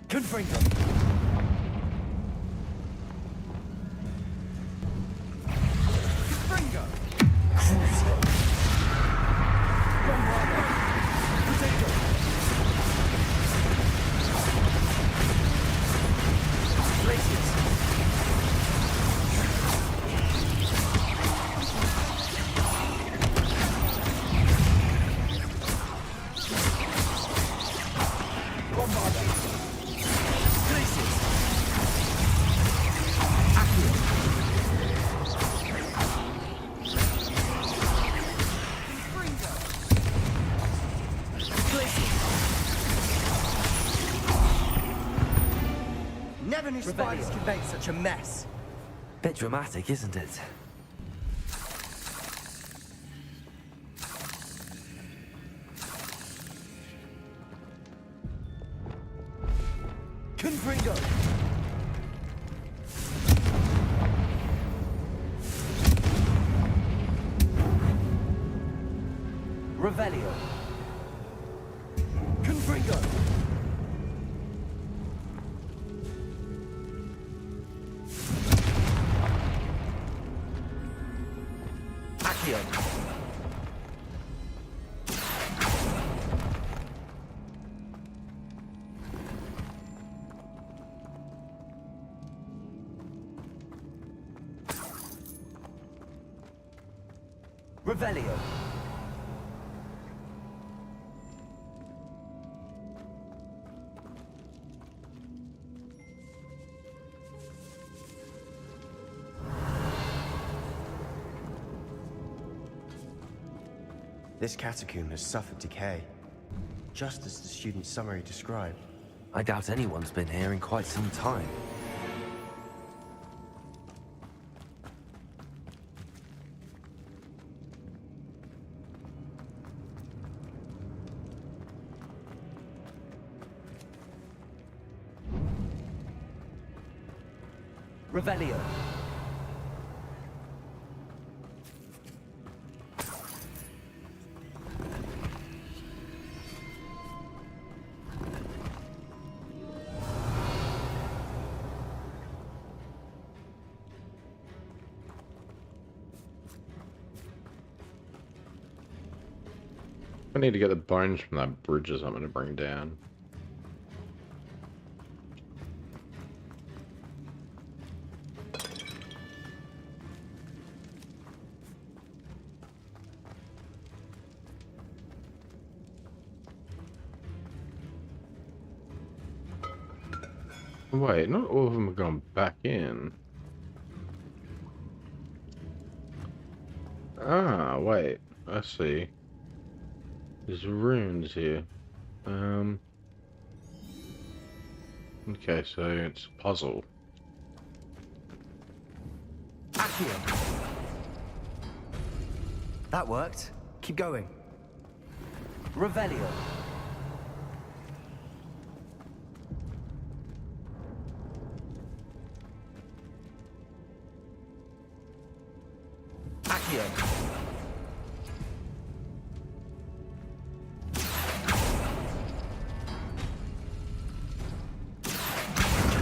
Confringo. Confringo. Bombarda. Potato. Places. Bombarda. Places. Accio. Confringo. Places.
Never knew spiders
Revelio.
could make such a mess.
Bit dramatic, isn't it?
Confringo. Revelio. Confringo. Accio. Revelio.
This catacomb has suffered decay, just as the student's summary described.
I doubt anyone's been here in quite some time.
Revelio.
I need to get the bones from that bridge or something to bring down. Wait, not all of them have gone back in. Ah, wait, I see. There's runes here. Okay, so it's a puzzle.
Accio.
That worked. Keep going.
Revelio. Accio.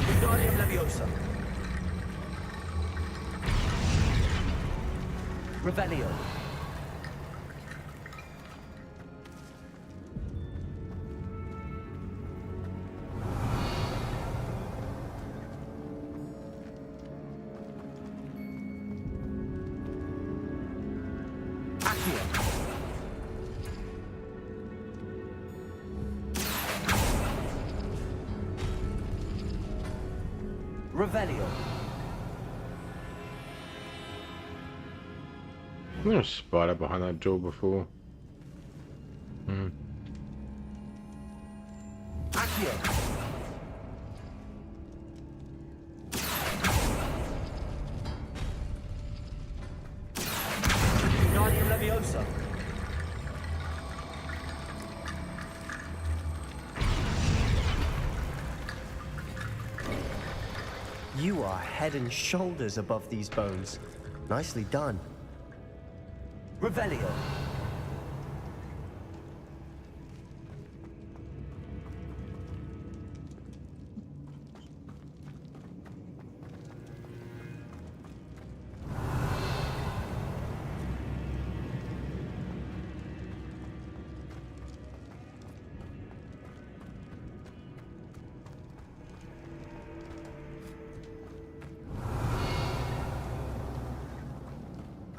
Wingardium Leviosa. Revelio. Accio. Revelio.
There's a spider behind that door before.
Accio. Wingardium Leviosa.
You are head and shoulders above these bones. Nicely done.
Revelio.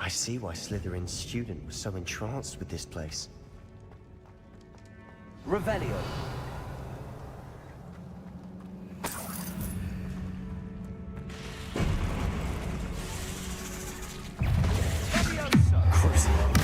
I see why Slytherin's student was so entranced with this place.
Revelio.
Crucio.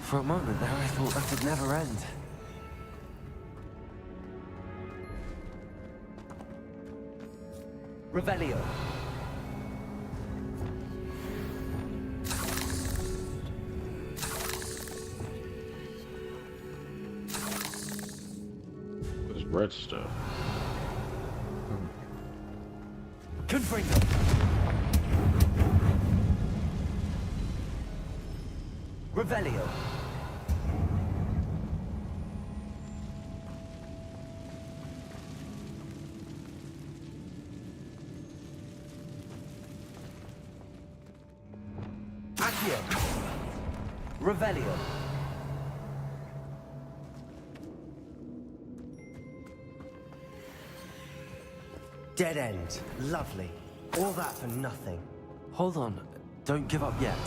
For a moment there, I thought that would never end.
Revelio.
There's red stuff.
Confringo. Revelio. Accio. Revelio.
Dead end. Lovely. All that for nothing.
Hold on. Don't give up yet.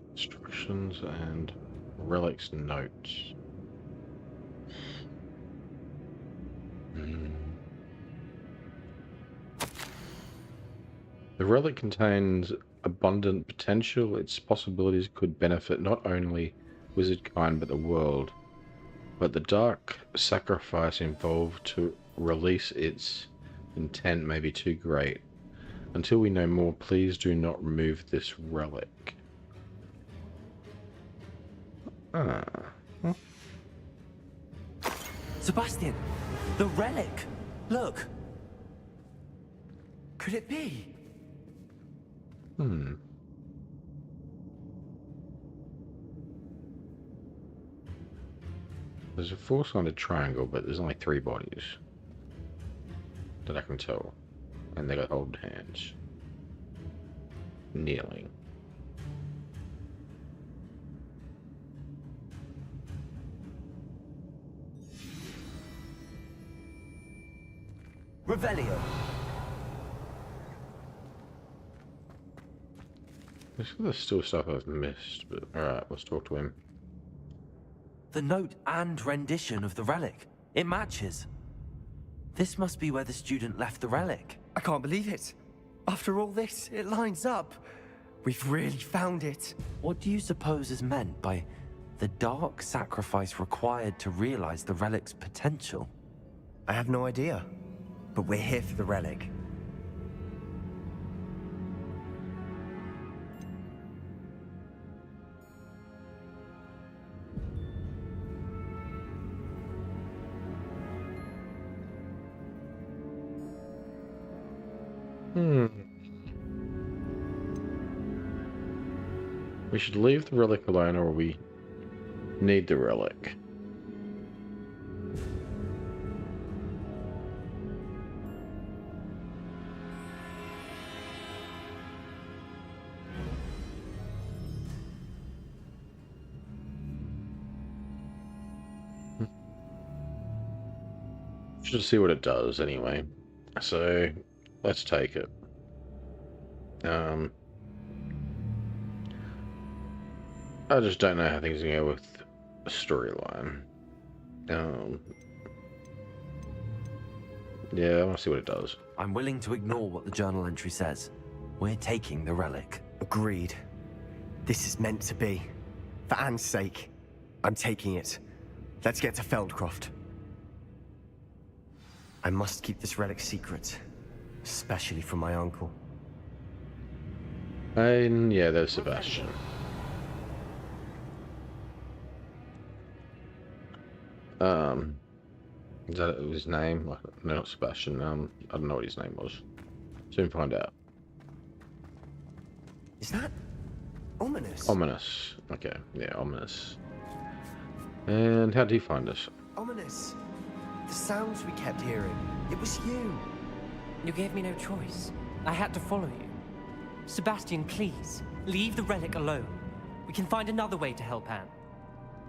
Instructions and relics notes. The relic contains abundant potential. Its possibilities could benefit not only wizardkind but the world. But the dark sacrifice involved to release its intent may be too great. Until we know more, please do not remove this relic.
Sebastian! The relic! Look! Could it be?
There's a four-sided triangle, but there's only 3 bodies that I can tell. And they got holding hands. Kneeling.
Revelio.
There's still stuff I've missed, but alright, let's talk to him.
The note and rendition of the relic. It matches. This must be where the student left the relic.
I can't believe it. After all this, it lines up. We've really found it.
What do you suppose is meant by the dark sacrifice required to realize the relic's potential?
I have no idea. But we're here for the relic.
We should leave the relic alone, or we need the relic. Should see what it does anyway. So let's take it. I just don't know how things are going to go with the storyline. Yeah, I want to see what it does.
I'm willing to ignore what the journal entry says. We're taking the relic.
Agreed. This is meant to be. For Anne's sake, I'm taking it. Let's get to Feldcroft. I must keep this relic secret, especially from my uncle.
And yeah, there's Sebastian. Is that his name? No, not Sebastian. I don't know what his name was. Soon find out.
Is that ominous?
Ominous. Okay, yeah, ominous. And how did he find us?
Ominous. The sounds we kept hearing. It was you.
You gave me no choice. I had to follow you. Sebastian, please, leave the relic alone. We can find another way to help Anne.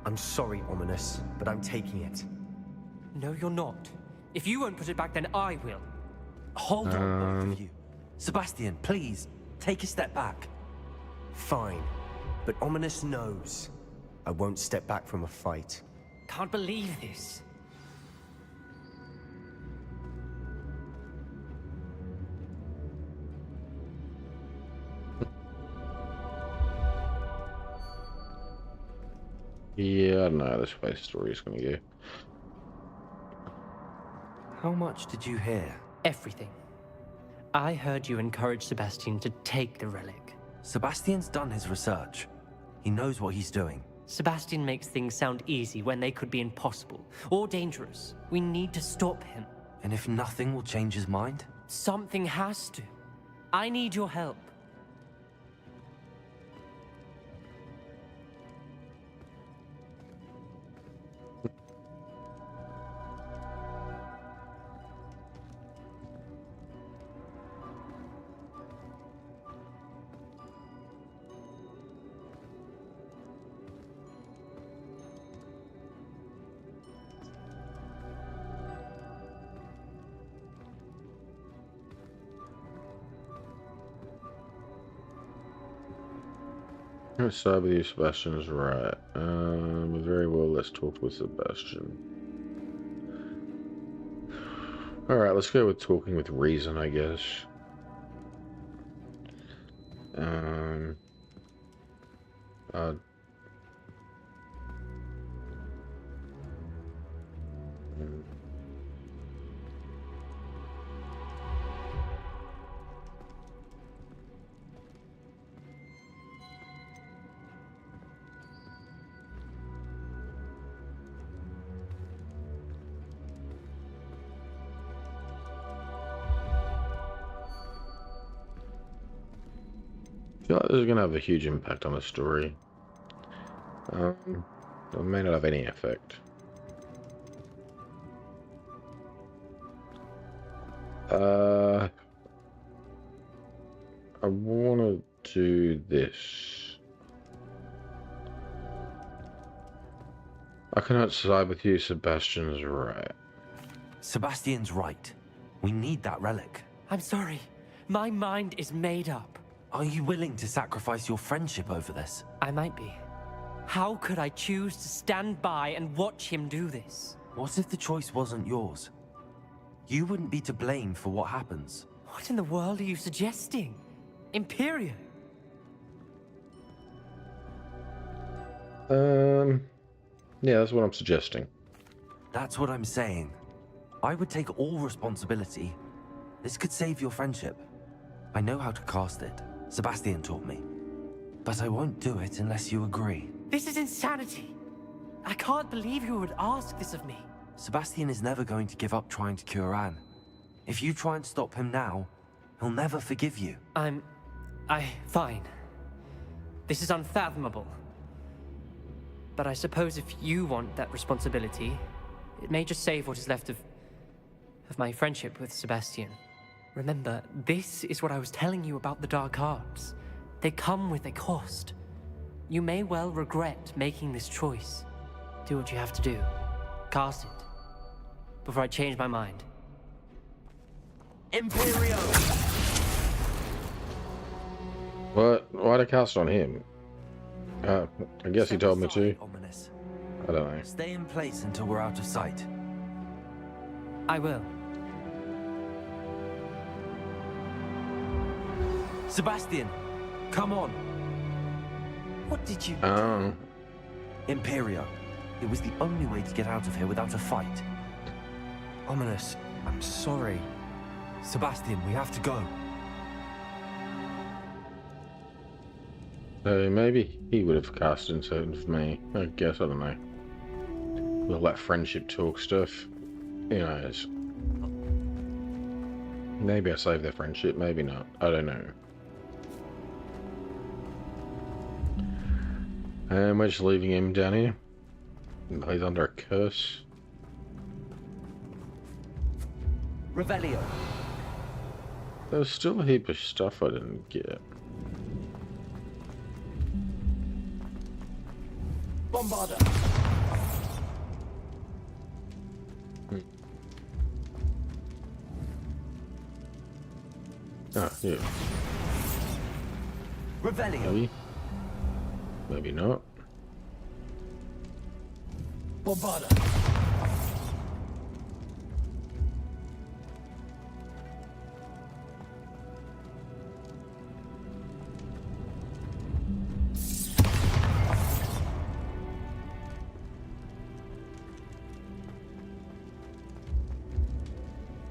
I'm sorry, Ominous, but I'm taking it.
No, you're not. If you won't put it back, then I will.
Hold on, both of you. Sebastian, please, take a step back.
Fine, but Ominous knows. I won't step back from a fight.
Can't believe this.
Yeah, I don't know how this way story is going to go.
How much did you hear?
Everything. I heard you encourage Sebastian to take the relic.
Sebastian's done his research. He knows what he's doing.
Sebastian makes things sound easy when they could be impossible or dangerous. We need to stop him.
And if nothing will change his mind?
Something has to. I need your help.
I'm side with you, Sebastian is right. Very well, let's talk with Sebastian. Alright, let's go with talking with reason, I guess. Uh, I feel like this is going to have a huge impact on the story. It may not have any effect. I want to do this. I cannot side with you, Sebastian is right.
Sebastian's right. We need that relic.
I'm sorry. My mind is made up.
Are you willing to sacrifice your friendship over this?
I might be. How could I choose to stand by and watch him do this?
What if the choice wasn't yours? You wouldn't be to blame for what happens.
What in the world are you suggesting? Imperium?
Yeah, that's what I'm suggesting.
That's what I'm saying. I would take all responsibility. This could save your friendship. I know how to cast it. Sebastian taught me. But I won't do it unless you agree.
This is insanity. I can't believe you would ask this of me.
Sebastian is never going to give up trying to cure Anne. If you try and stop him now, he'll never forgive you.
Fine. This is unfathomable. But I suppose if you want that responsibility, it may just save what is left of my friendship with Sebastian. Remember, this is what I was telling you about the dark arts. They come with a cost. You may well regret making this choice. Do what you have to do. Cast it. Before I change my mind.
Imperio!
What? Why'd I cast on him? I guess he told me to.
Ominous.
I don't know.
Stay in place until we're out of sight.
I will.
Sebastian, come on. What did you
Oh.
Imperio. It was the only way to get out of here without a fight.
Ominous, I'm sorry.
Sebastian, we have to go.
Maybe he would have cast instead of me. I guess, I don't know. With all that friendship talk stuff. Who knows? Maybe I saved their friendship, maybe not. I don't know. And we're just leaving him down here. He's under a curse.
Revelio.
There's still a heap of stuff I didn't get.
Bombarder.
Ah, yeah.
Revelio.
Maybe. Maybe not.
Bombarder.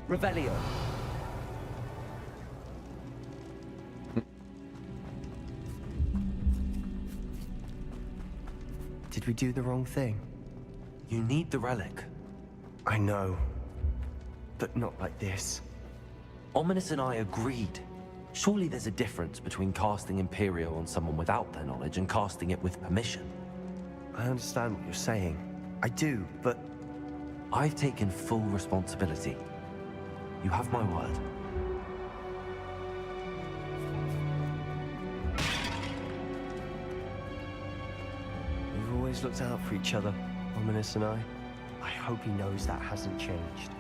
Revelio.
Did we do the wrong thing?
You need the relic.
I know. But not like this.
Ominous and I agreed. Surely there's a difference between casting Imperio on someone without their knowledge and casting it with permission.
I understand what you're saying. I do, but...
I've taken full responsibility. You have my word.
We've always looked out for each other, Ominous and I. I hope he knows that hasn't changed.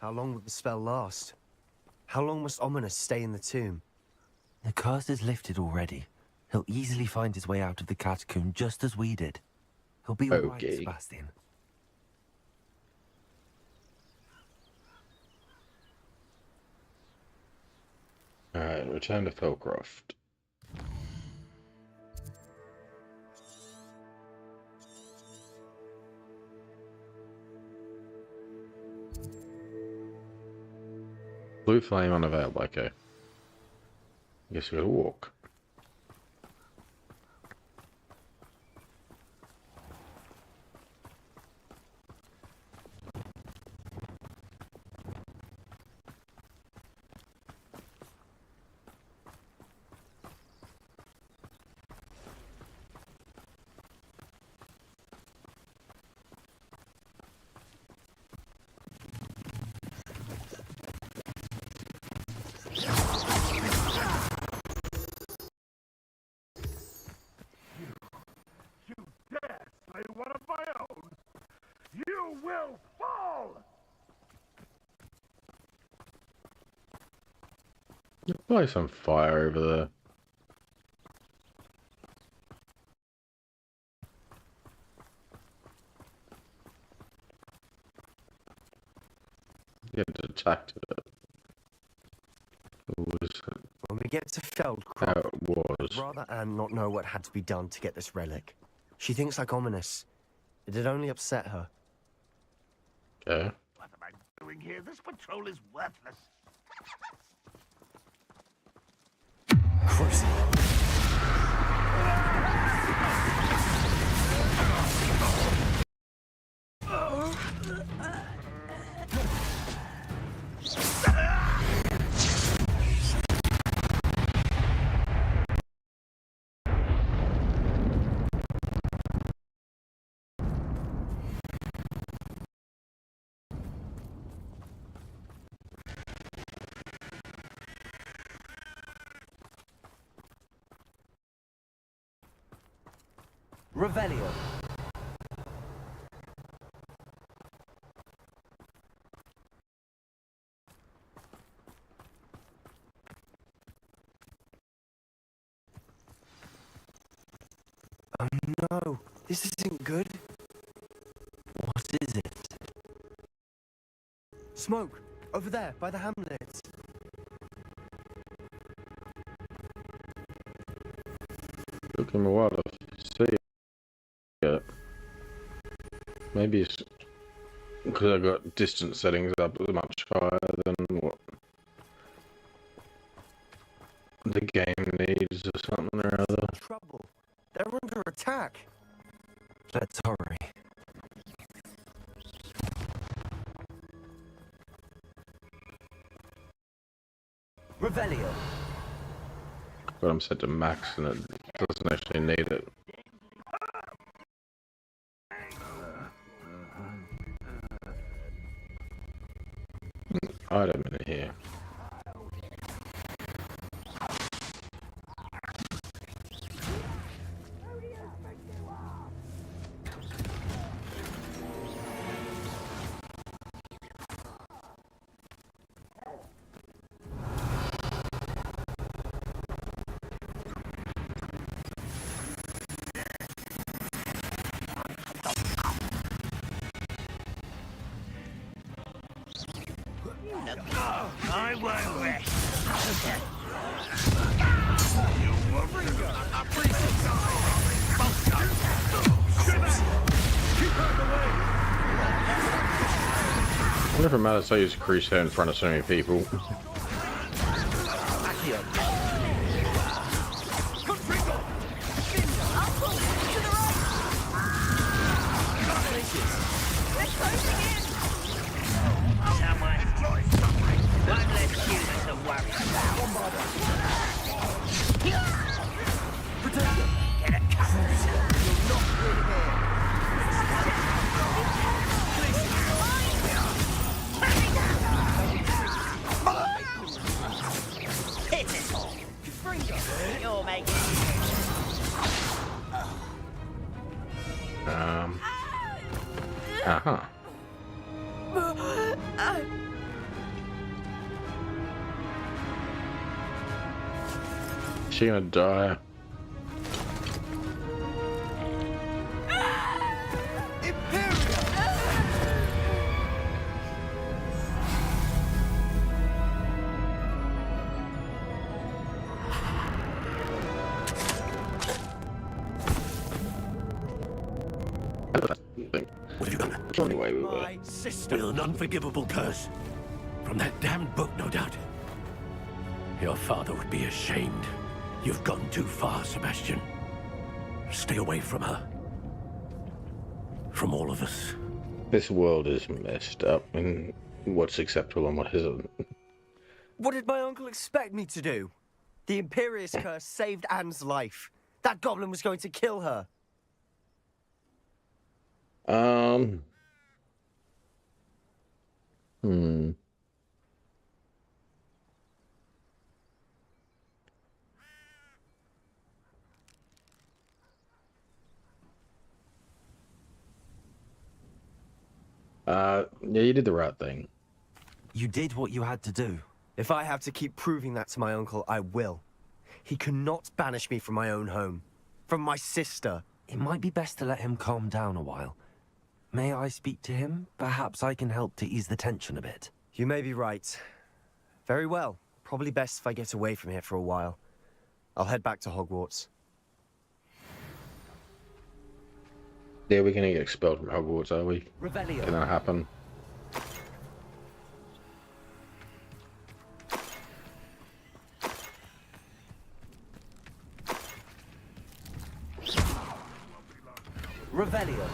How long will the spell last? How long must Ominous stay in the tomb?
The curse is lifted already. He'll easily find his way out of the catacomb just as we did. He'll be all right,
Okay.
Sebastian.
Alright, return to Felcroft. Blue flame unavailable, okay. Guess we gotta walk. There's probably some fire over there. Get attacked it.
When we get to Feldcroft,
How it was.
I'd rather Anne not know what had to be done to get this relic. She thinks like Ominous. It'd only upset her.
Okay.
What am I doing here? This patrol is worthless.
Cruising.
Revelio.
Oh no, this isn't good.
What is it?
Smoke, over there, by the hamlet.
Took him a while to see it. Maybe it's because I got distance settings up much higher than what the game needs or something or other.
Trouble. They're under attack.
Let's hurry.
Revelio.
But I'm set to max and it doesn't actually need it. Item in here.
I won't rest.
I wonder if it matters I use Crusader in front of so many people. she gonna die?
What have you done?
Anyway, we were.
My sister. With an unforgivable curse. From that damned book, no doubt. Your father would be ashamed. You've gone too far, Sebastian. Stay away from her. From all of us.
This world is messed up, and what's acceptable and what isn't.
What did my uncle expect me to do? The Imperious curse saved Anne's life. That goblin was going to kill her.
Hmm. Yeah, you did the right thing.
You did what you had to do.
If I have to keep proving that to my uncle, I will. He cannot banish me from my own home. From my sister.
It might be best to let him calm down a while. May I speak to him? Perhaps I can help to ease the tension a bit.
You may be right. Very well. Probably best if I get away from here for a while. I'll head back to Hogwarts.
Yeah, we're gonna get expelled from Hogwarts, are we?
Revelio.
Can that happen?
Revelio.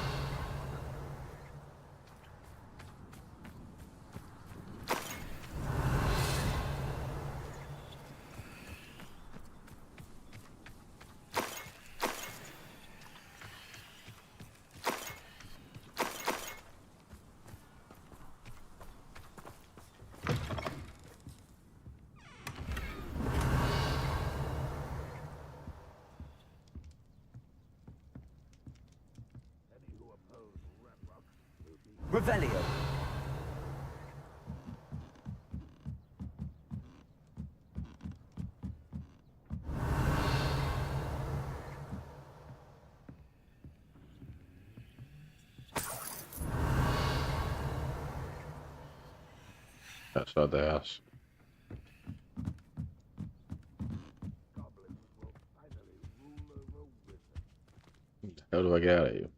Revelio.
Outside the house. How do I get out of here?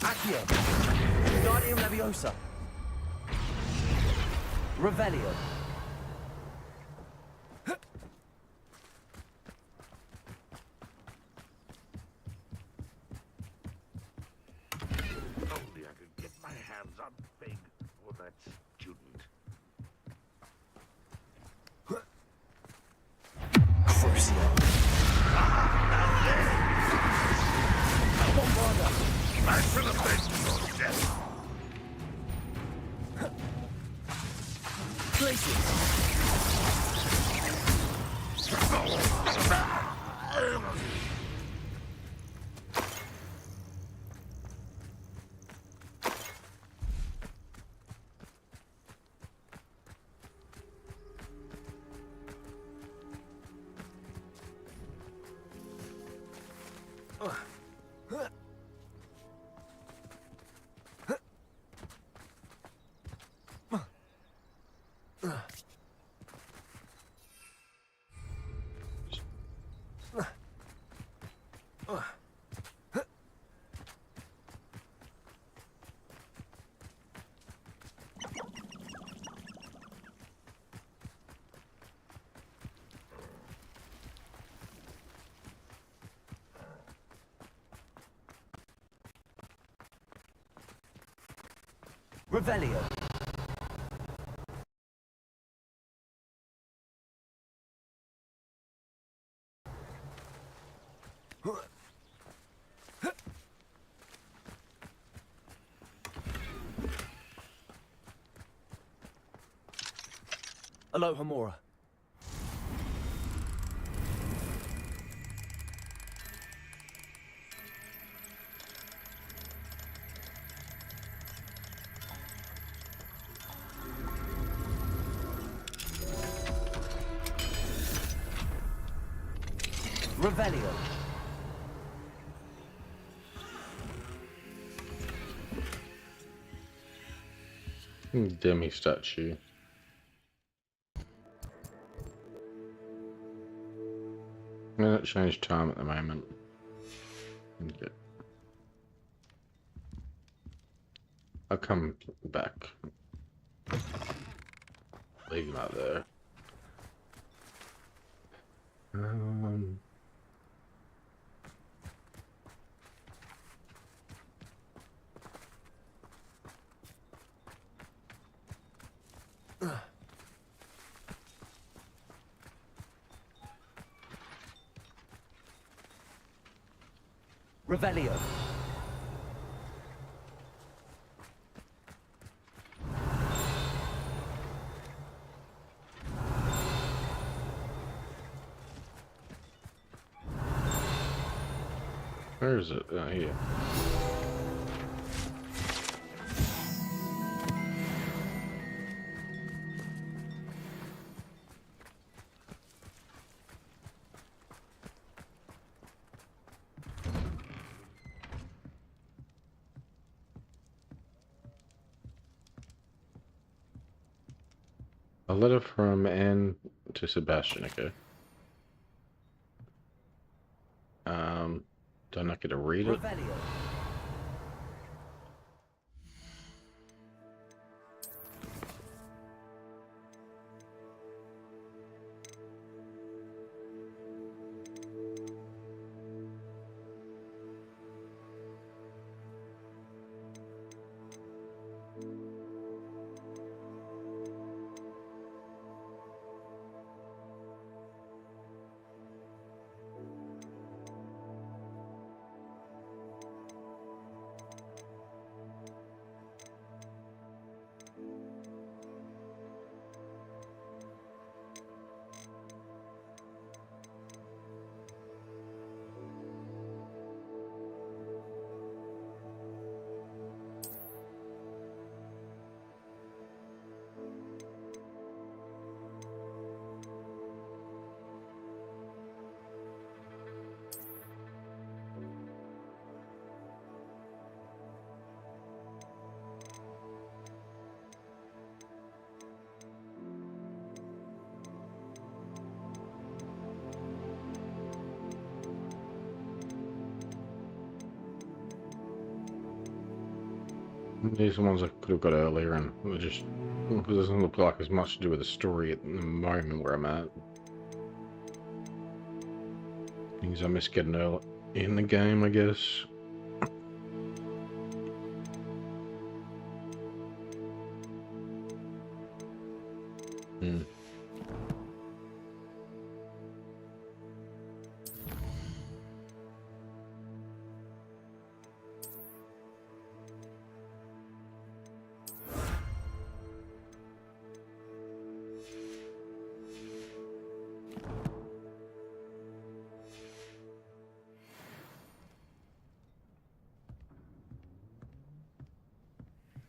Accio! Guardium Leviosa!
Revelio.
Only I could get my hands on Fig for that student.
Crucio!
Back to the bench, your death.
Revelio.
Aloha Mora.
Revelio.
Demi statue. I'm gonna change time at the moment. Okay. I'll come back. Leave that there.
Revelio.
Where is it? Here. A letter from Anne to Sebastian, okay. Don't I get to read it?
Revelio.
These are ones I could have got earlier, and it just it doesn't look like there's much to do with the story at the moment where I'm at. Things I miss getting early in the game, I guess.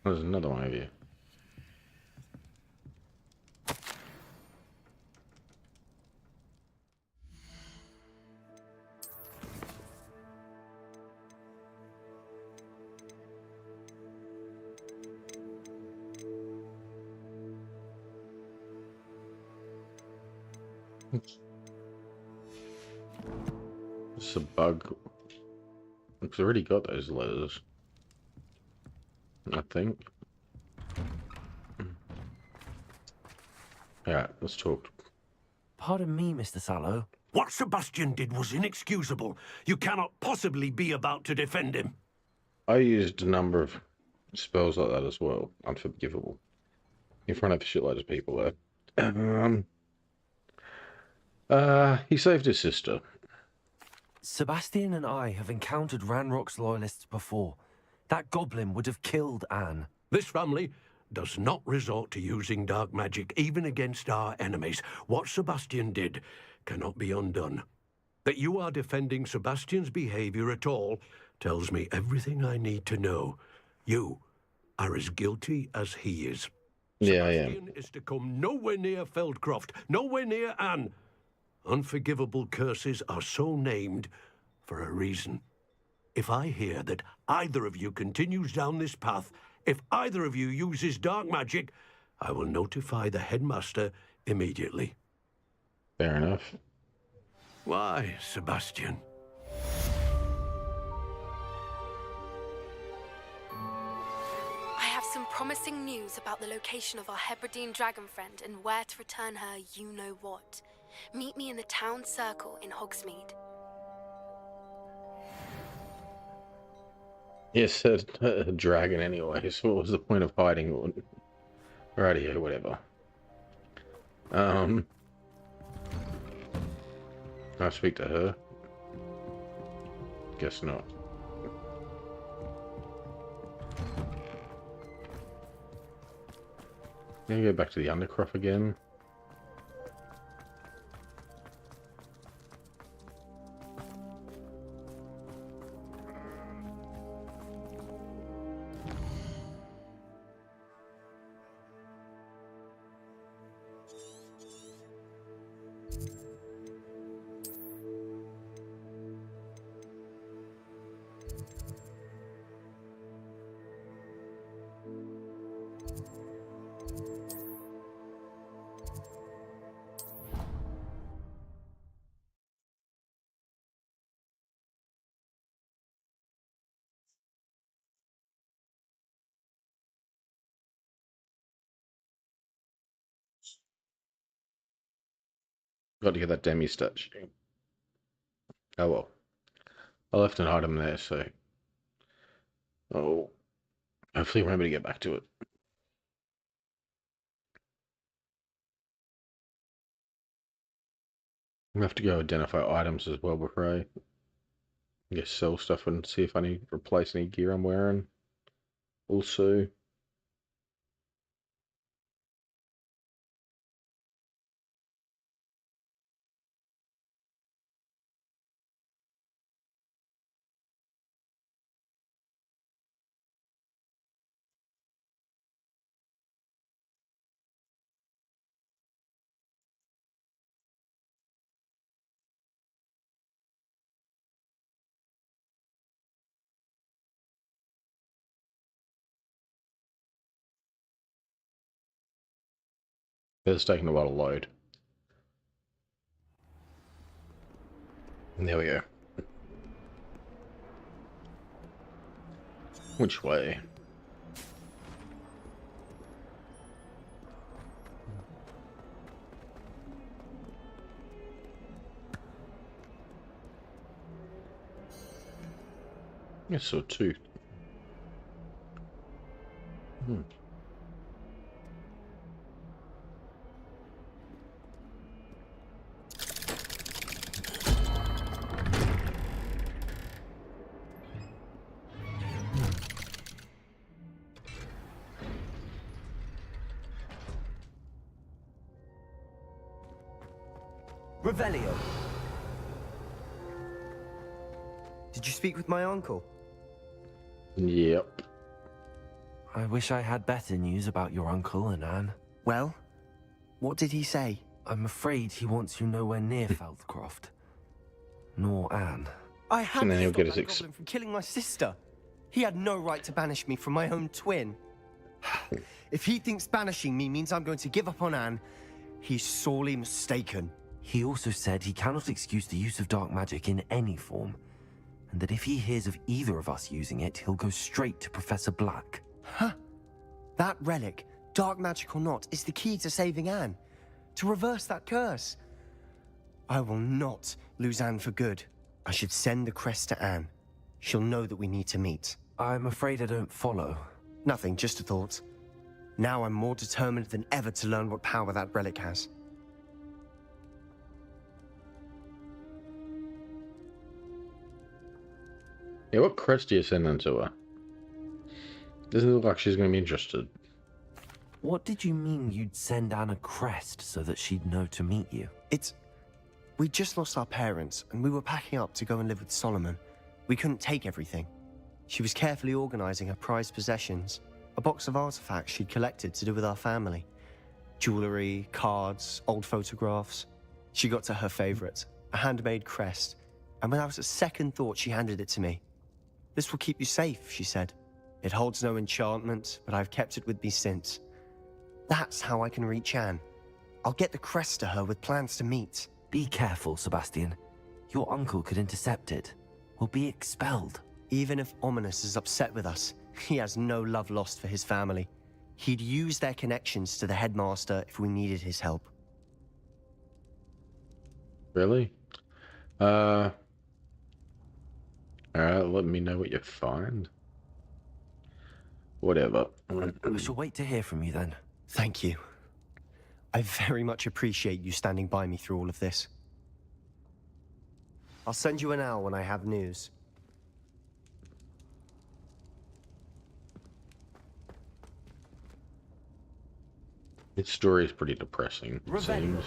There's another one over here. It's a bug. I've already got those letters, I think. Alright, let's talk.
Pardon me, Mr. Sallow.
What Sebastian did was inexcusable. You cannot possibly be about to defend him.
I used a number of spells like that as well. Unforgivable. In front of shitloads of people there. He saved his sister.
Sebastian and I have encountered Ranrock's loyalists before. That goblin would have killed Anne.
This family does not resort to using dark magic even against our enemies. What Sebastian did cannot be undone. That you are defending Sebastian's behavior at all tells me everything I need to know. You are as guilty as he is.
Yeah, I am.
Sebastian is to come nowhere near Feldcroft, nowhere near Anne.
Unforgivable curses are so named for a reason. If I hear that either of you continues down this path, if either of you uses dark magic, I will notify the headmaster immediately.
Fair enough.
Why, Sebastian?
I have some promising news about the location of our Hebridean dragon friend and where to return her you-know-what. Meet me in the town circle in Hogsmeade.
Yes, a dragon anyway, so what was the point of hiding? Rightio, whatever. Can I speak to her? Guess not. Gonna go back to the Undercroft again. Got to get that demi statue. Oh well. I left an item there, so... Oh. Hopefully remember to get back to it. I have to go identify items as well before I guess sell stuff and see if I need to replace any gear I'm wearing. Also... It's taking a while to load. And there we go. Which way? I saw two.
Revelio.
Did you speak with my uncle?
Yep.
I wish I had better news about your uncle and Anne.
Well, what did he say?
I'm afraid he wants you nowhere near Feldcroft. Nor Anne.
I had
And then
to
he'll
stop
get
that
his
goblin from killing my sister. He had no right to banish me from my own twin. If he thinks banishing me means I'm going to give up on Anne, he's sorely mistaken.
He also said he cannot excuse the use of dark magic in any form, and that if he hears of either of us using it, he'll go straight to Professor Black.
Huh? That relic, dark magic or not, is the key to saving Anne. To reverse that curse. I will not lose Anne for good. I should send the crest to Anne. She'll know that we need to meet.
I'm afraid I don't follow.
Nothing, just a thought. Now I'm more determined than ever to learn what power that relic has.
Yeah, what crest do you send into her? Doesn't look like she's going to be interested.
What did you mean you'd send Anne a crest so that she'd know to meet you?
We just lost our parents, and we were packing up to go and live with Solomon. We couldn't take everything. She was carefully organizing her prized possessions, a box of artifacts she'd collected to do with our family. Jewelry, cards, old photographs. She got to her favorite, a handmade crest, and without a second thought, she handed it to me. This will keep you safe, she said. It holds no enchantment, but I've kept it with me since. That's how I can reach Anne. I'll get the crest to her with plans to meet.
Be careful, Sebastian. Your uncle could intercept it. We'll be expelled.
Even if Ominous is upset with us, he has no love lost for his family. He'd use their connections to the headmaster if we needed his help.
Really? Let me know what you find. Whatever.
I shall wait to hear from you then.
Thank you. I very much appreciate you standing by me through all of this. I'll send you an owl when I have news.
Its story is pretty depressing, it seems.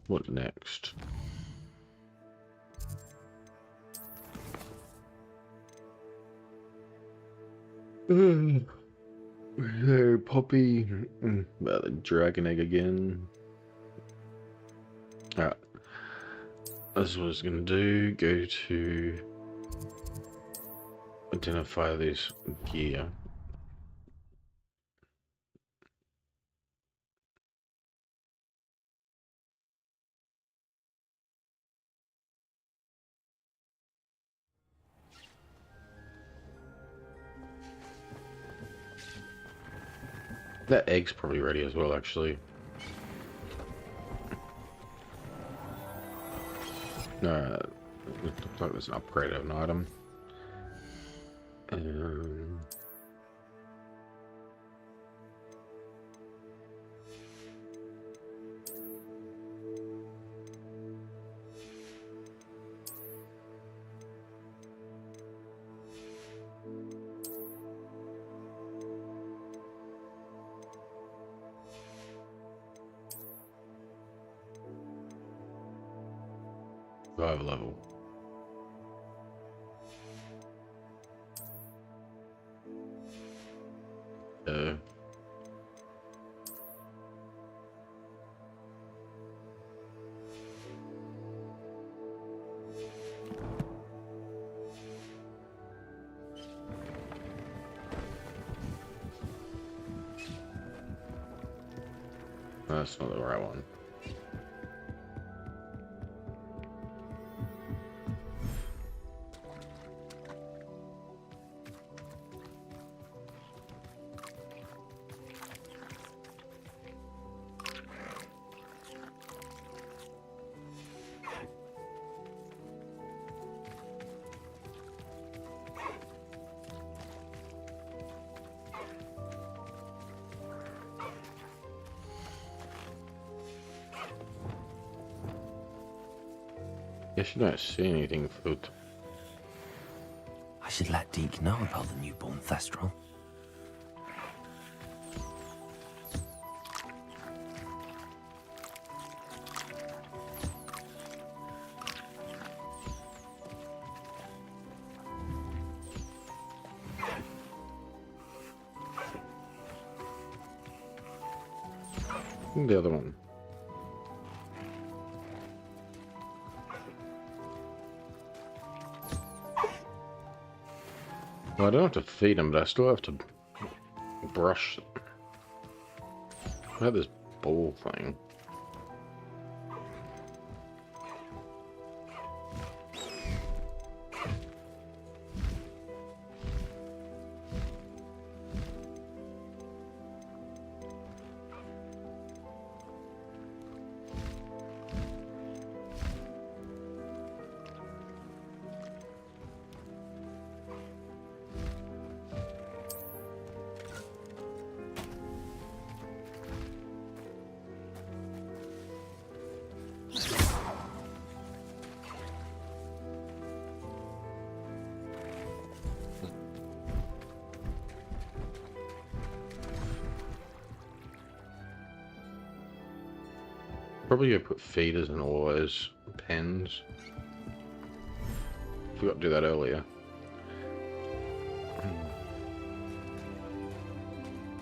What next? So, Poppy, about the dragon egg again. Alright. That's what I was gonna do. Go to identify this gear. That egg's probably ready as well, actually. It looks like there's an upgrade of an item. Survival level. That's not the right one. Guess you don't see anything food.
I should let Deke know about the newborn Thestral.
The other one. Well, I don't have to feed him, but I still have to brush. I have this bowl thing. Probably gonna put feeders in all those pens. Forgot to do that earlier.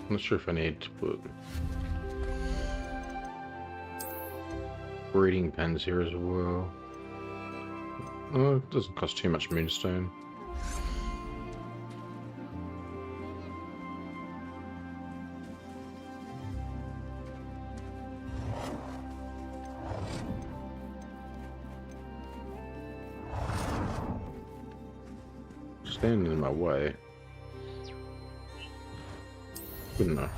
not sure if I need to put breeding pens here as well. Oh, it doesn't cost too much moonstone. Standing in my way. Good enough.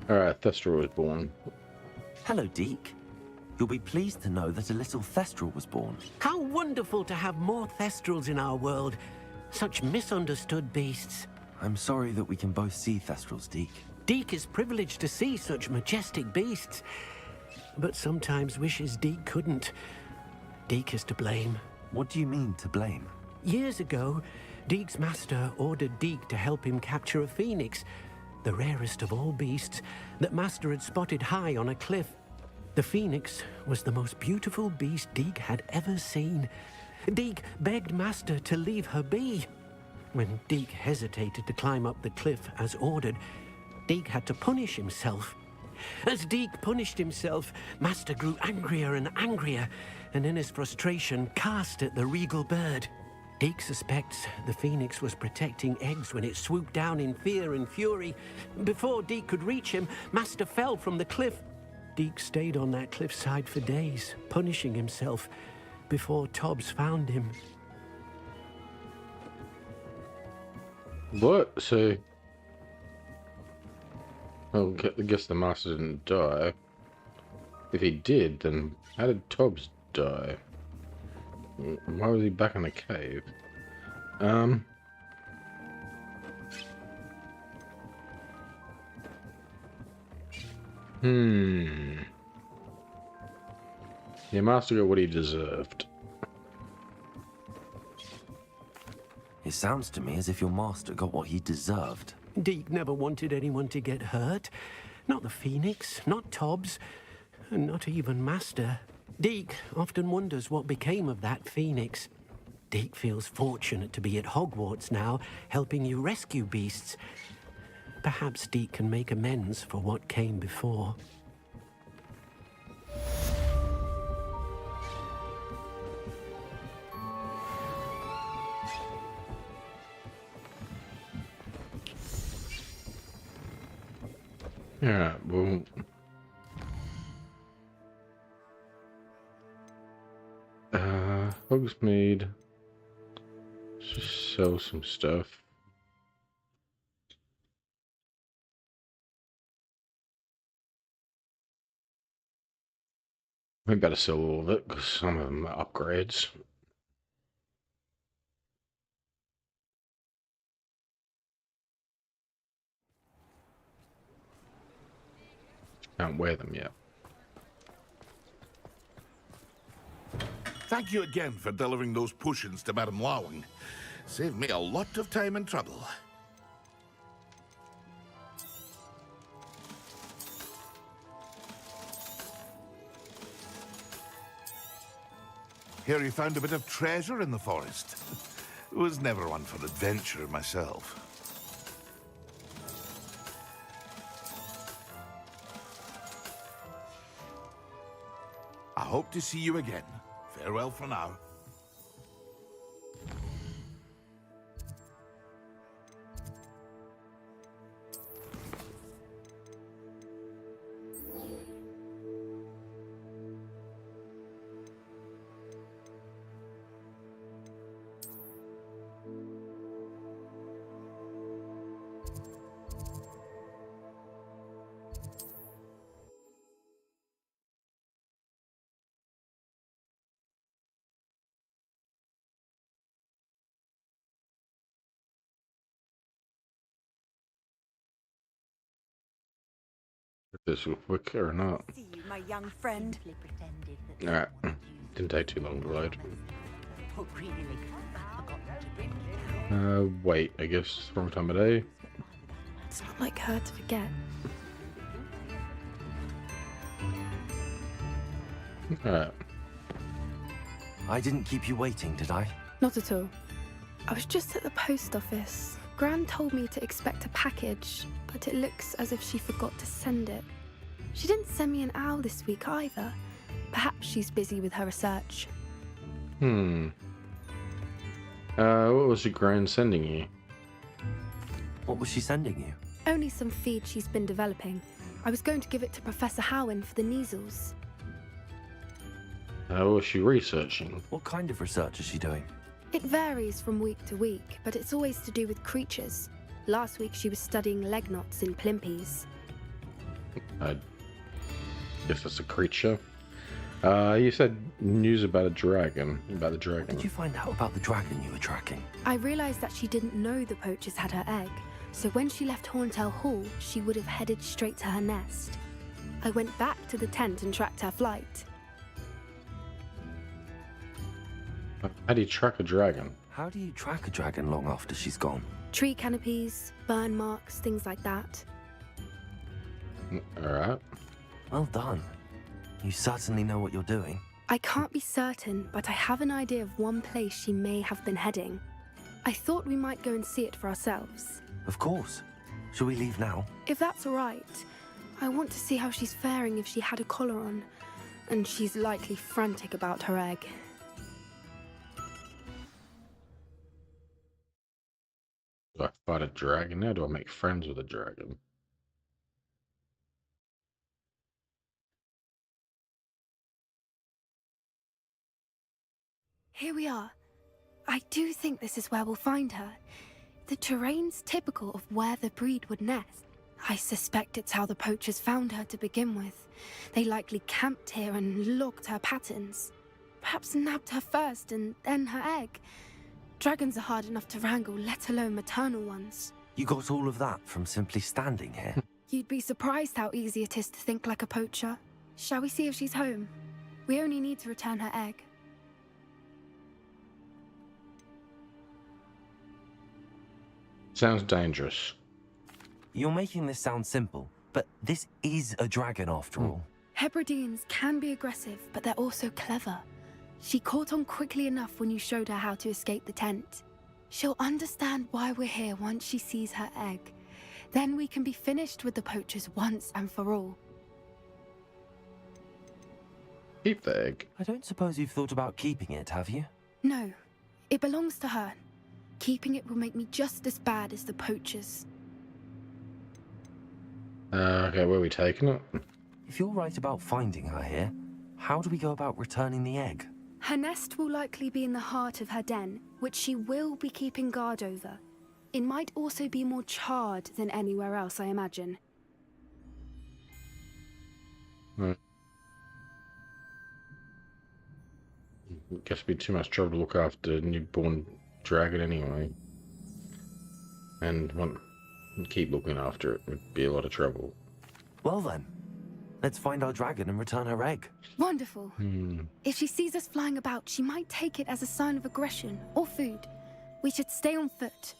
Alright, Thestral was born.
Hello, Deke. You'll be pleased to know that a little Thestral was born.
How wonderful to have more Thestrals in our world. Such misunderstood beasts.
I'm sorry that we can both see Thestrals, Deke.
Deke is privileged to see such majestic beasts, but sometimes wishes Deke couldn't. Deke is to blame.
What do you mean, to blame?
Years ago, Deke's master ordered Deke to help him capture a phoenix, the rarest of all beasts, that master had spotted high on a cliff. The phoenix was the most beautiful beast Deke had ever seen. Deke begged master to leave her be. When Deke hesitated to climb up the cliff as ordered, Deke had to punish himself. As Deke punished himself, master grew angrier and angrier, and in his frustration cast at the regal bird. Deke suspects the phoenix was protecting eggs when it swooped down in fear and fury. Before Deke could reach him, master fell from the cliff. Deke stayed on that cliffside for days, punishing himself, before Tobbs found him.
What? So... Well, I guess the master didn't die. If he did, then how did Tobbs die? Why was he back in the cave? The master got what he deserved.
It sounds to me as if your master got what he deserved.
Deke never wanted anyone to get hurt. Not the phoenix, not Tobbs, and not even master. Deke often wonders what became of that phoenix. Deke feels fortunate to be at Hogwarts now, helping you rescue beasts. Perhaps Deke can make amends for what came before.
Alright, well. Hogsmeade. Let's just sell some stuff. We better sell all of it because some of them are upgrades. Can't wear them yet.
Thank you again for delivering those potions to Madame Lawing. Saved me a lot of time and trouble. Hear you found a bit of treasure in the forest. Was never one for adventure myself. I hope to see you again. Farewell for now.
If this will quick or not.
See you, my young friend.
Alright. Didn't take too long to load. Wait, I guess wrong time of day.
It's not like her to forget.
Alright.
I didn't keep you waiting, did I?
Not at all. I was just at the post office. Gran told me to expect a package, but it looks as if she forgot to send it. She didn't send me an owl this week either. Perhaps she's busy with her research.
What was your Gran sending you?
What was she sending you?
Only some feed she's been developing. I was going to give it to Professor Howen for the measles.
What was she researching?
What kind of research is she doing?
It varies from week to week, but it's always to do with creatures. Last week she was studying leg knots in plimpies.
I guess that's a creature. You said news about a dragon. About the dragon.
How did you find out about the dragon you were tracking?
I realised that she didn't know the poachers had her egg, so when she left Horntail Hall, she would have headed straight to her nest. I went back to the tent and tracked her flight.
How do you track a dragon?
How do you track a dragon long after she's gone?
Tree canopies, burn marks, things like that.
Alright.
Well done. You certainly know what you're doing.
I can't be certain, but I have an idea of one place she may have been heading. I thought we might go and see it for ourselves.
Of course. Shall we leave now?
If that's all right. I want to see how she's faring if she had a collar on. And she's likely frantic about her egg.
Do I fight a dragon now? Do I make friends with a dragon?
Here we are. I do think this is where we'll find her. The terrain's typical of where the breed would nest. I suspect it's how the poachers found her to begin with. They likely camped here and logged her patterns. Perhaps nabbed her first and then her egg. Dragons are hard enough to wrangle, let alone maternal ones.
You got all of that from simply standing here?
You'd be surprised how easy it is to think like a poacher. Shall we see if she's home? We only need to return her egg.
Sounds dangerous.
You're making this sound simple, but this is a dragon after all.
Hebrideans can be aggressive, but they're also clever. She caught on quickly enough when you showed her how to escape the tent. She'll understand why we're here once she sees her egg. Then we can be finished with the poachers once and for all.
Keep the egg.
I don't suppose you've thought about keeping it, have you?
No, it belongs to her. Keeping it will make me just as bad as the poachers.
Okay, where are we taking it?
If you're right about finding her here, how do we go about returning the egg?
Her nest will likely be in the heart of her den, which she will be keeping guard over. It might also be more charred than anywhere else, I imagine.
Guess it'd be too much trouble to look after a newborn dragon anyway. And keep looking after it would be a lot of trouble.
Well then, let's find our dragon and return her egg.
Wonderful. If she sees us flying about, she might take it as a sign of aggression or food. We should stay on foot.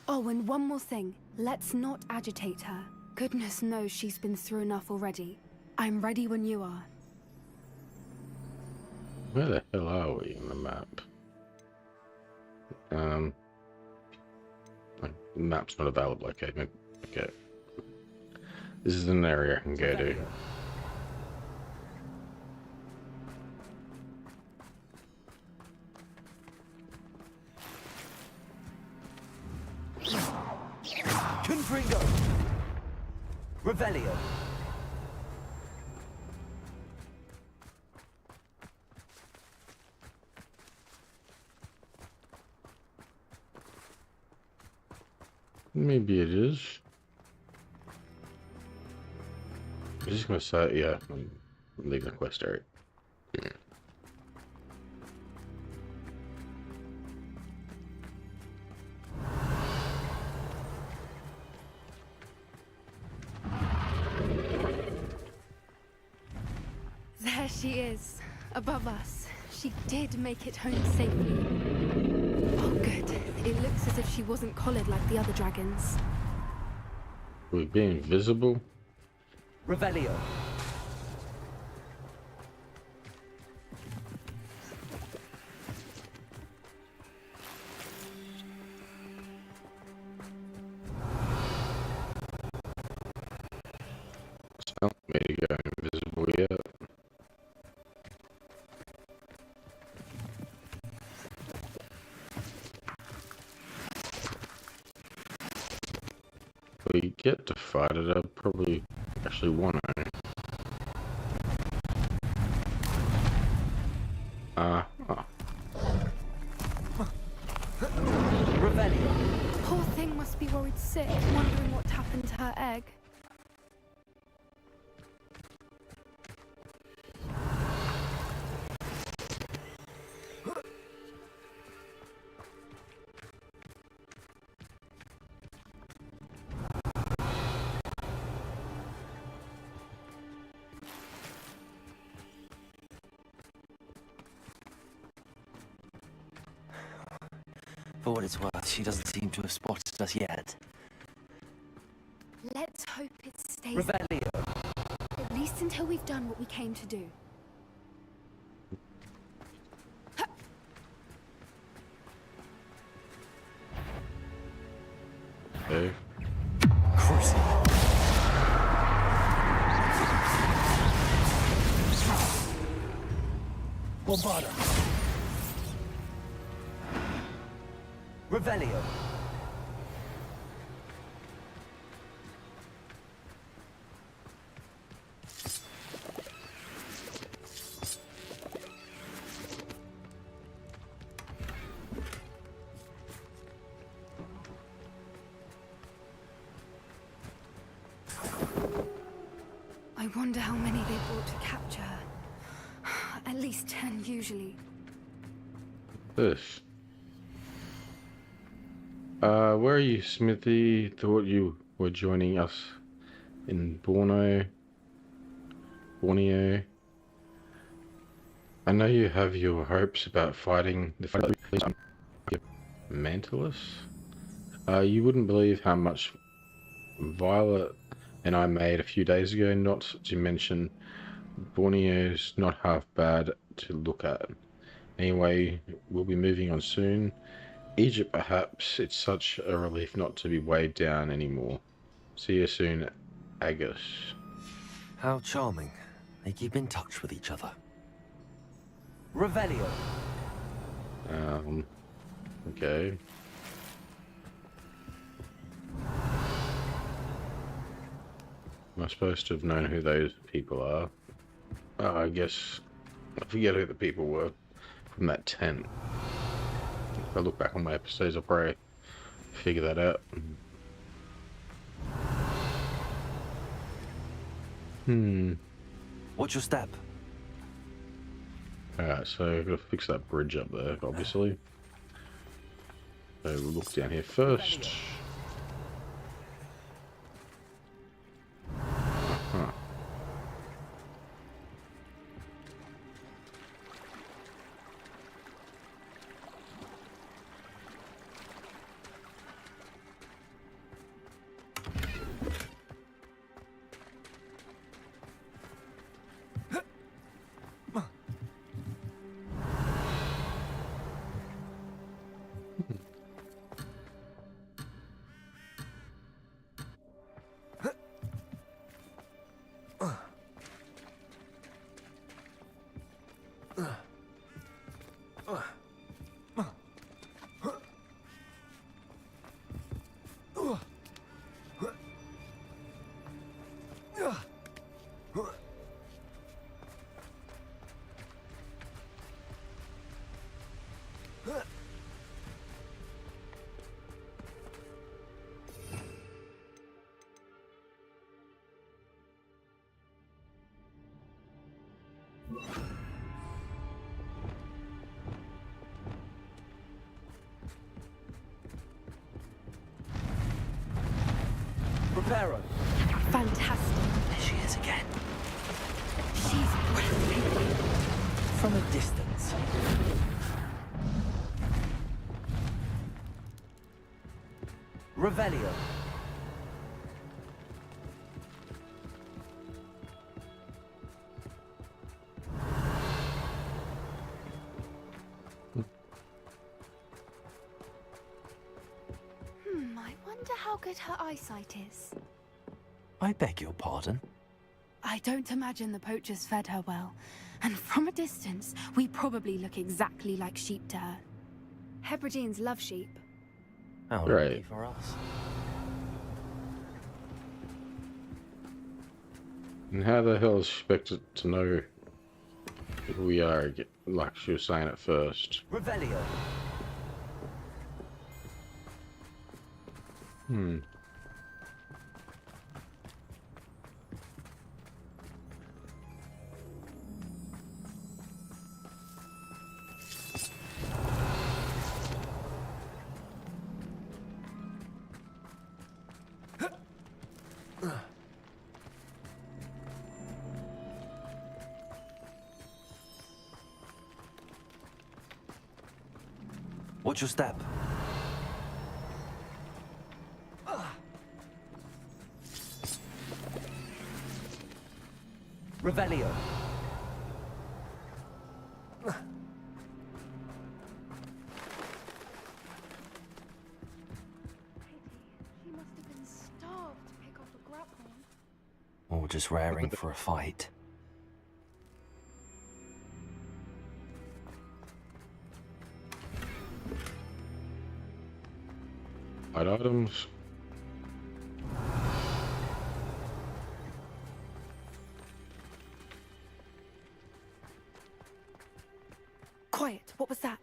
Oh, and one more thing. Let's not agitate her. Goodness knows she's been through enough already. I'm ready when you are.
Where the hell are we on the map? Like, the map's not available. Okay, okay. This is an area I can go to.
Confringo. Revelio.
Maybe it is. I'm just gonna say, yeah, I'm leaving the quest area.
There she is, above us. She did make it home safely. Oh, good. It looks as if she wasn't collared like the other dragons.
Will we be invisible?
Revelio.
It's not me to go invisible yet. If we get to fight it, I'd probably actually want to.
Revelio.
Poor thing must be worried sick, wondering what happened to her egg.
For what it's worth, she doesn't seem to have spotted us yet.
Let's hope it stays
Revelio.
at least until we've done what we came to do.
Okay.
Bombarda.
Revelio.
I wonder how many they brought to capture her. At least 10 usually.
This. Where are you, Smithy? Thought you were joining us in Borneo. I know you have your hopes about fighting the Mantless. You wouldn't believe how much Violet and I made a few days ago, not to mention Borneo's not half bad to look at. Anyway, we'll be moving on soon. Egypt, perhaps. It's such a relief not to be weighed down anymore. See you soon, Agus.
How charming. They keep in touch with each other.
Revelio.
Okay. Am I supposed to have known who those people are? Oh, I guess I forget who the people were from that tent. If I look back on my episodes, I'll probably figure that out.
What's your step?
Alright, so I've got to fix that bridge up there, obviously. So we'll look down here first. Uh-huh.
Preparo.
Fantastic.
There she is again.
She's breathtaking.
From a distance. Revelio.
I wonder how good her eyesight is.
I beg your pardon?
I don't imagine the poachers fed her well. And from a distance, we probably look exactly like sheep to her. Hebrideans love sheep.
How
Right.
lucky for us.
And how the hell is she expected to know who we are, like she was saying at first?
Revelio.
What's your step?
Revelio.
She must have been starved to pick up a grapple.
Or just raring for a fight?
Hide items.
Quiet, what was that?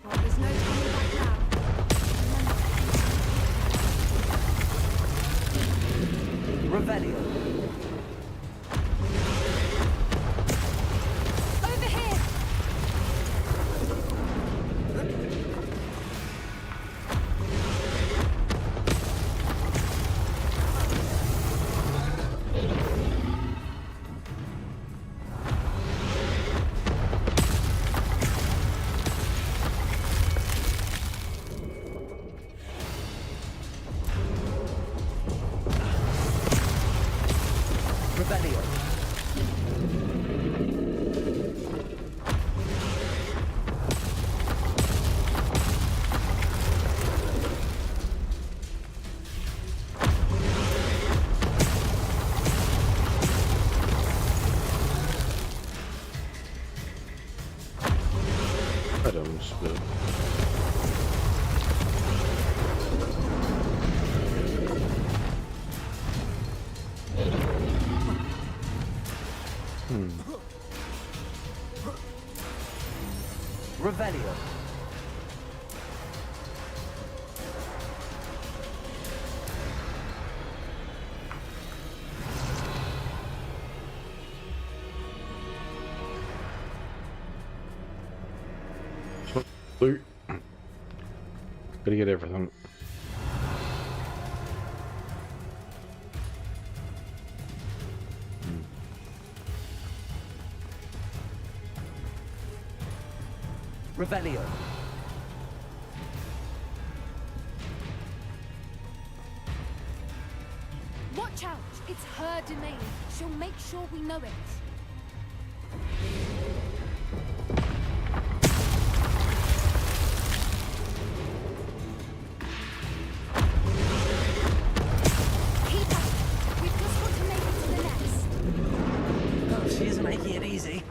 Well, there's no coming back now.
Revelio.
Over here!
Revelio.
bit.
Revelio.
Loot. Gotta get everything.
Revelio.
Watch out! It's her domain. She'll make sure we know it. Keep up. We've just got to make it to the nest.
Oh, she isn't making it easy.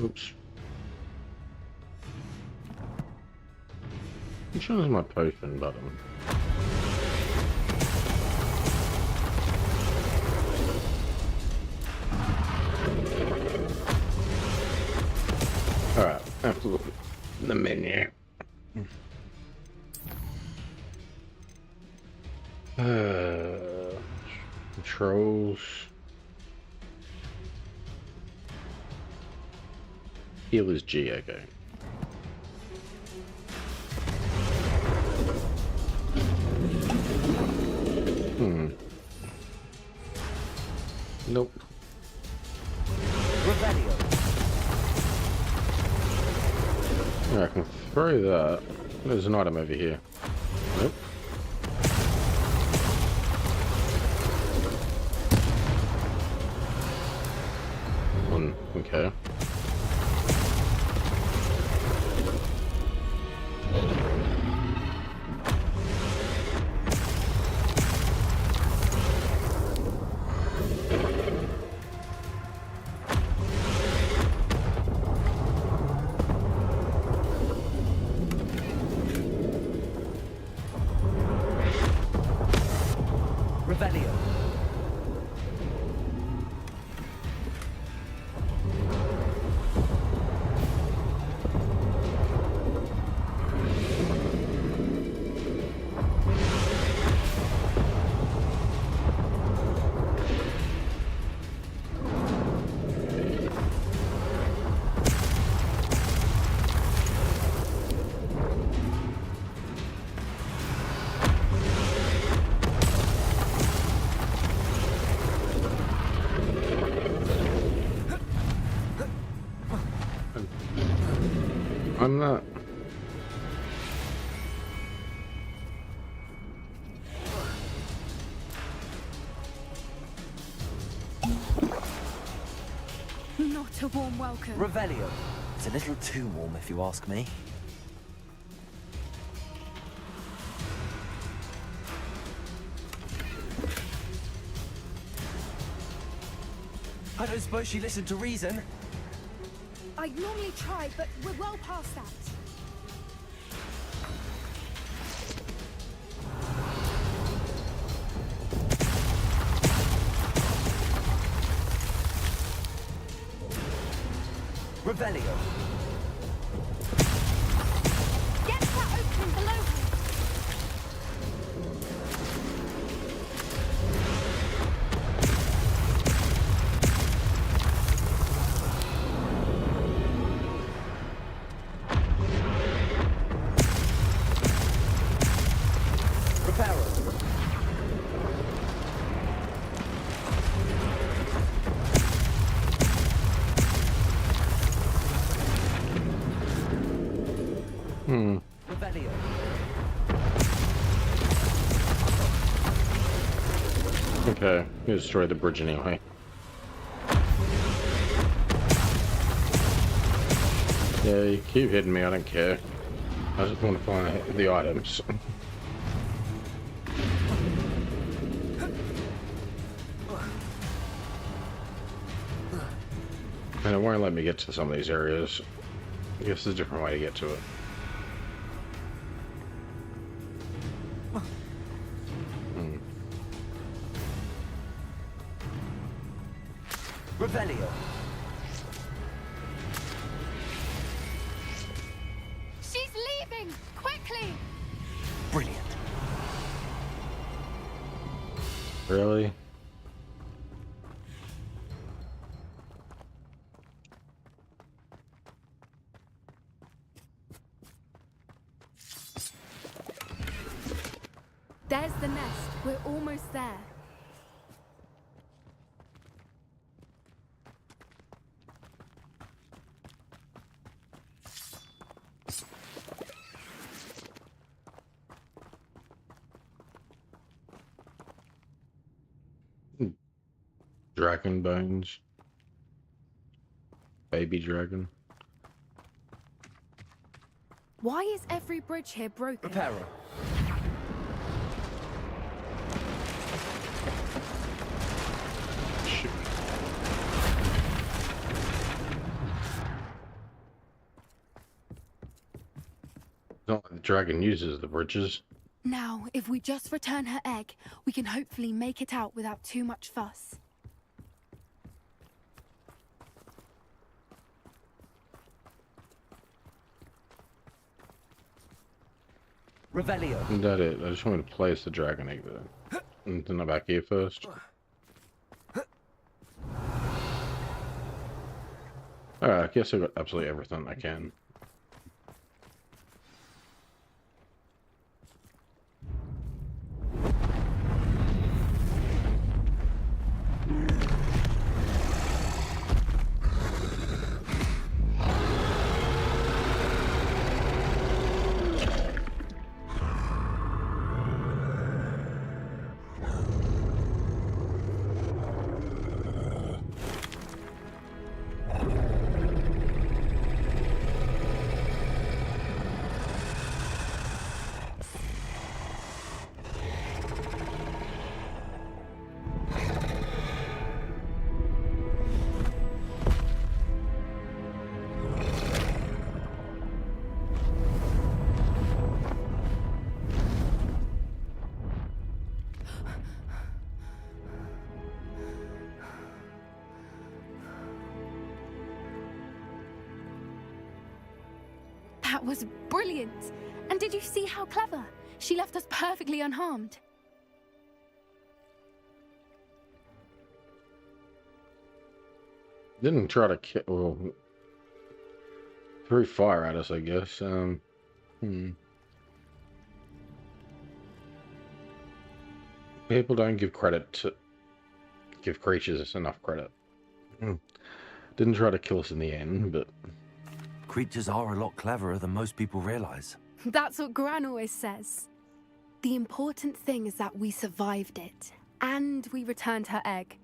Oops. Which one is my potion button? Alright, I have to look at the menu. Controls. Heal is G, okay. Nope.
Revelio.
Yeah, I can throw that. There's an item over here. Nope. Okay.
Revelio.
I'm not.
Not a warm welcome.
Revelio.
It's a little too warm, if you ask me. I don't suppose she listened to reason.
I'd normally try, but we're well past that.
Revelio.
Get that opening below her.
Revelio.
Okay, you destroy the bridge anyway. Yeah, you keep hitting me, I don't care. I just want to find the items. And it won't let me get to some of these areas. I guess there's a different way to get to it.
Revelio.
She's leaving! Quickly!
Brilliant.
Really?
There's the nest. We're almost there.
Dragon bones. Baby dragon.
Why is every bridge here broken?
Reparo.
Shoot. Not like the dragon uses the bridges.
Now, if we just return her egg, we can hopefully make it out without too much fuss.
Revelio.
Isn't that it? I just wanted to place the dragon egg there. And then I'm back here first. Alright, I guess I got absolutely everything I can.
That was brilliant! And did you see how clever? She left us perfectly unharmed.
Didn't try to kill. Well, threw fire at us, I guess. People don't give creatures enough credit. Didn't try to kill us in the end, but
Creatures are a lot cleverer than most people realize.
That's what Gran always says. The important thing is that we survived it, and we returned her egg.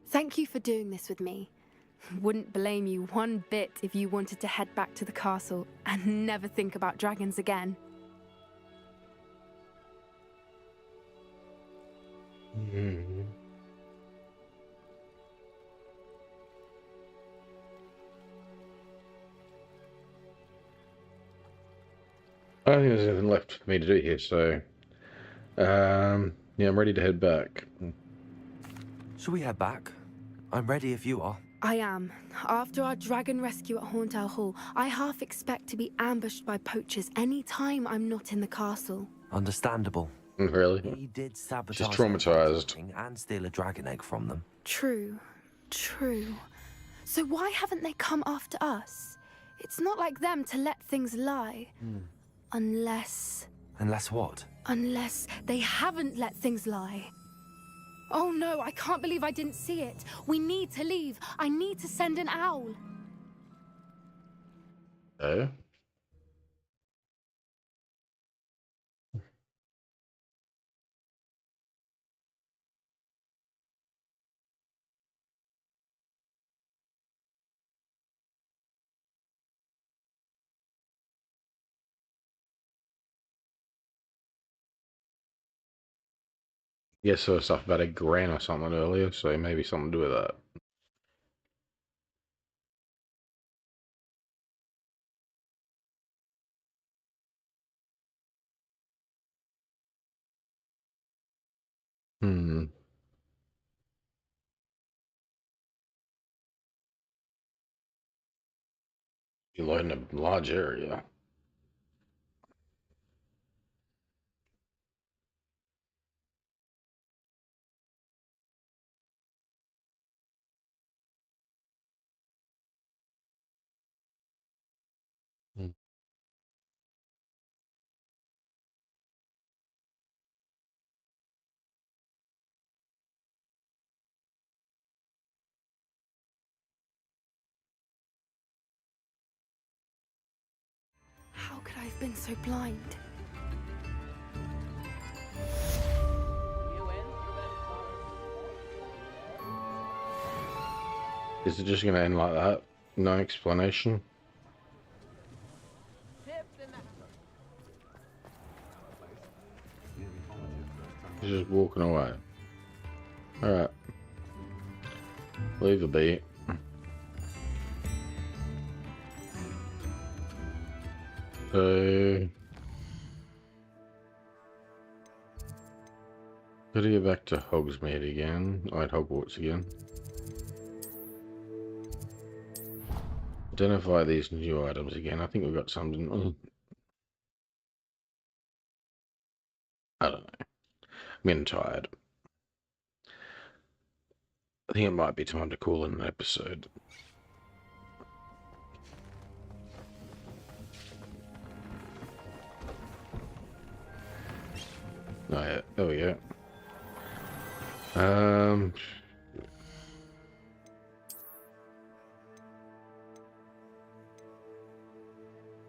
Thank you for doing this with me. Wouldn't blame you one bit if you wanted to head back to the castle and never think about dragons again.
I don't think there's anything left for me to do here, so yeah, I'm ready to head back.
Shall we head back? I'm ready if you are.
I am. After our dragon rescue at Hauntow Hall, I half expect to be ambushed by poachers any time I'm not in the castle.
Understandable.
Really?
He did sabotage
She's traumatized.
and steal a dragon egg from them.
True. So why haven't they come after us? It's not like them to let things lie. Unless
what?
Unless they haven't let things lie. Oh no, I can't believe I didn't see it. We need to leave. I need to send an owl.
Oh? Yeah, saw stuff about a Gran or something earlier, so maybe something to do with that. Hmm. You're loading a large area. Hmm.
How could I have been so blind?
Is it just gonna end like that? No explanation? He's just walking away. Alright. Leave the beat. So... Gotta get back to Hogsmeade again. At Hogwarts again. Identify these new items again. I think we've got some, didn't we? I don't know. I'm getting tired. I think it might be time to call in an episode. Oh yeah, there we go.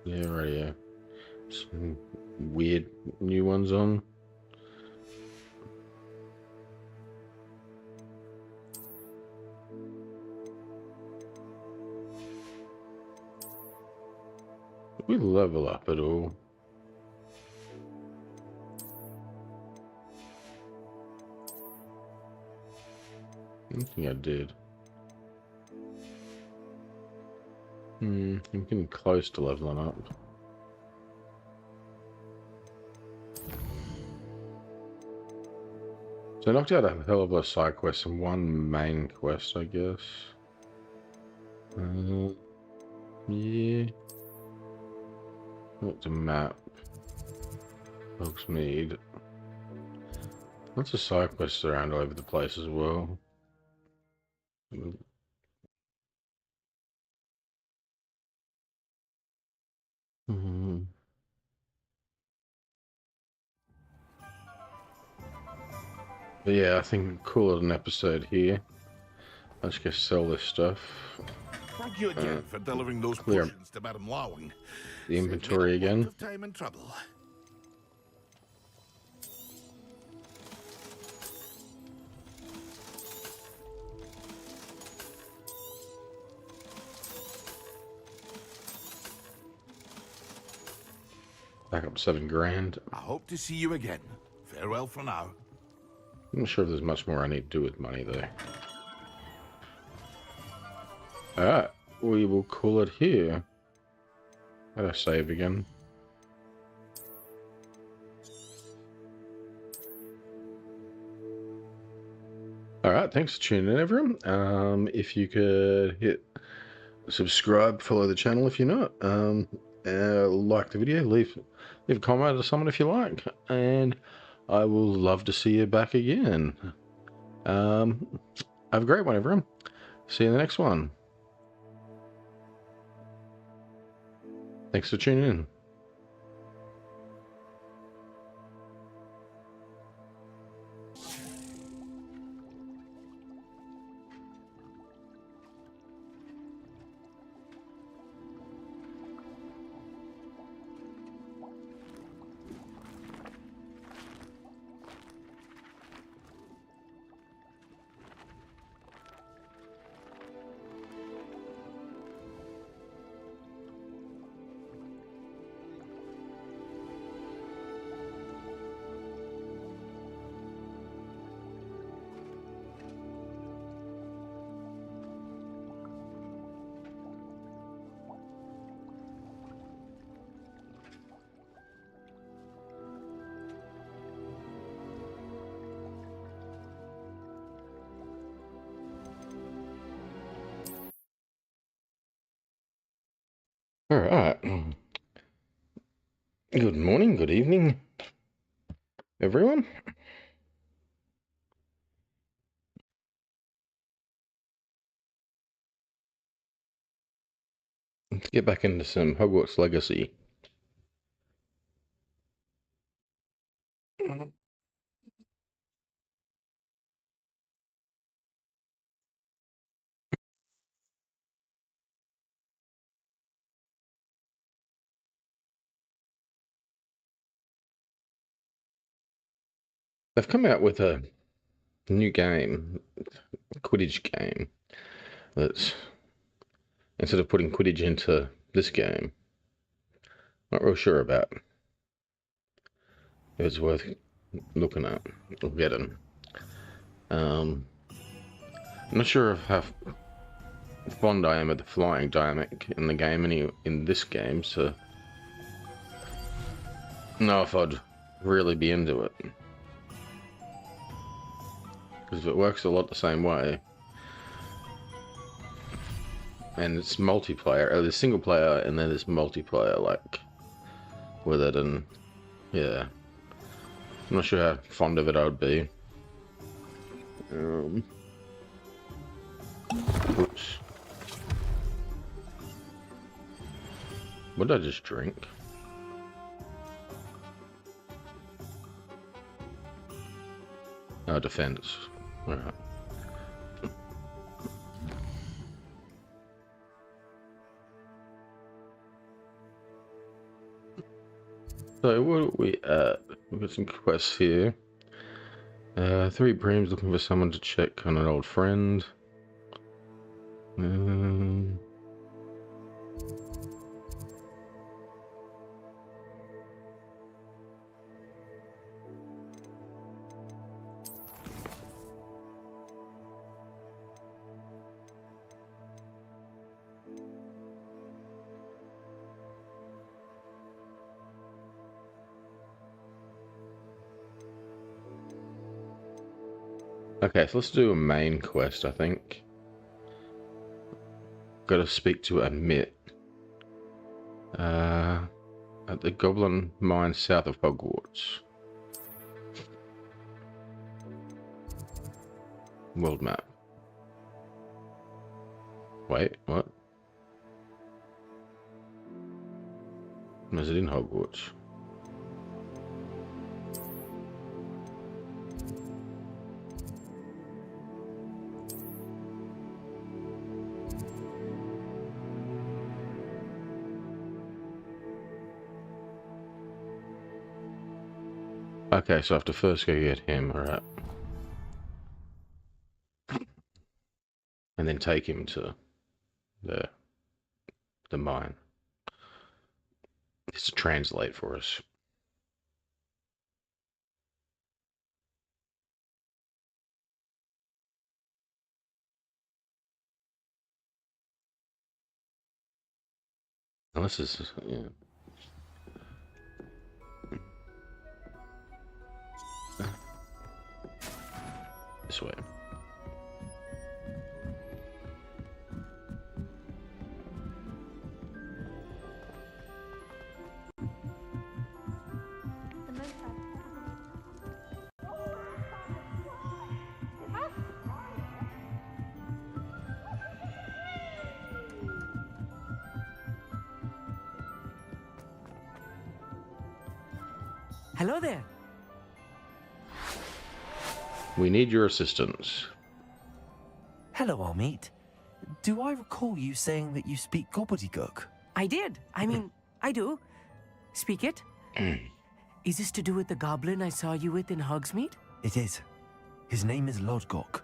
Yeah, right, yeah. Some weird new ones on. Did we level up at all? I don't think I did. I'm getting close to leveling up. So I knocked out a hell of a side quest and one main quest, I guess. Yeah. What's a map? Hogsmeade. Lots of side quests around all over the place as well. But yeah, I think we'll call it an episode here. Let's go sell this stuff.
Thank you again for delivering those
clear
potions to Madame Lowing.
the inventory again.
Of time and trouble.
Back up 7 grand.
I hope to see you again. Farewell for now.
I'm not sure if there's much more I need to do with money though. Alright, we will call it here. How do I save again? Alright, thanks for tuning in everyone. If you could hit subscribe, follow the channel if you're not. Like the video, leave a comment or something if you like. And I will love to see you back again. Have a great one everyone. See you in the next one. Thanks for tuning in. Alright. Good morning, good evening, everyone. Let's get back into some Hogwarts Legacy. They've come out with a new game, Quidditch game, that's, instead of putting Quidditch into this game, not real sure about if it's worth looking at or getting. I'm not sure of how fond I am of the flying dynamic in the game, in this game, so know if I'd really be into it. Because it works a lot the same way. And it's multiplayer. There's single player and then there's multiplayer, like, with it, and yeah. I'm not sure how fond of it I would be. Oops. What did I just drink? Oh, defense. Alright. So, what are we at? We've got some quests here. 3 Breams looking for someone to check on an old friend. Okay, so let's do a main quest, I think. Gotta speak to a Mitt. At the Goblin Mine south of Hogwarts. World map. Wait, what? Is it in Hogwarts? Okay, so I have to first go get him, alright. And then take him to the mine. It's to translate for us. Unless this is, yeah. This way.
Hello there.
We need your assistance.
Hello, Amit. Do I recall you saying that you speak gobbledygook?
I did. I mean, I do. Speak it. Is this to do with the goblin I saw you with in Hogsmeade?
It is. His name is Lodgok.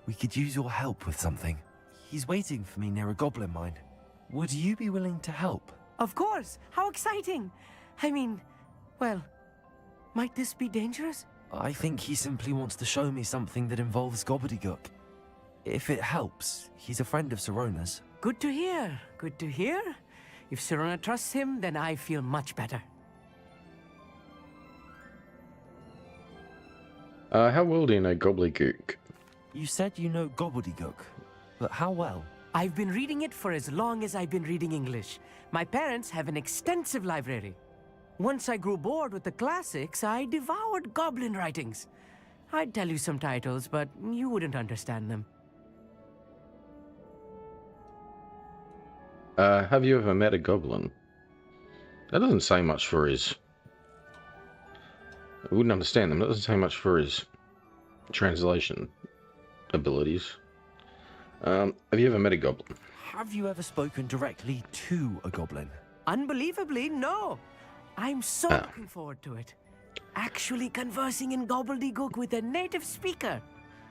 We could use your help with something. He's waiting for me near a goblin mine. Would you be willing to help?
Of course. How exciting. I mean, well, might this be dangerous?
I think he simply wants to show me something that involves gobbledygook. If it helps, he's a friend of Sirona's.
Good to hear. Good to hear. If Sirona trusts him, then I feel much better.
How well do you know gobbledygook?
You said you know gobbledygook, but how well?
I've been reading it for as long as I've been reading English. My parents have an extensive library. Once I grew bored with the classics, I devoured goblin writings. I'd tell you some titles, but you wouldn't understand them.
Have you ever met a goblin? That doesn't say much for his... I wouldn't understand them. That doesn't say much for his translation abilities. Have you ever met a goblin?
Have you ever spoken directly to a goblin?
Unbelievably, no. I'm so looking forward to it. Actually conversing in gobbledygook with a native speaker.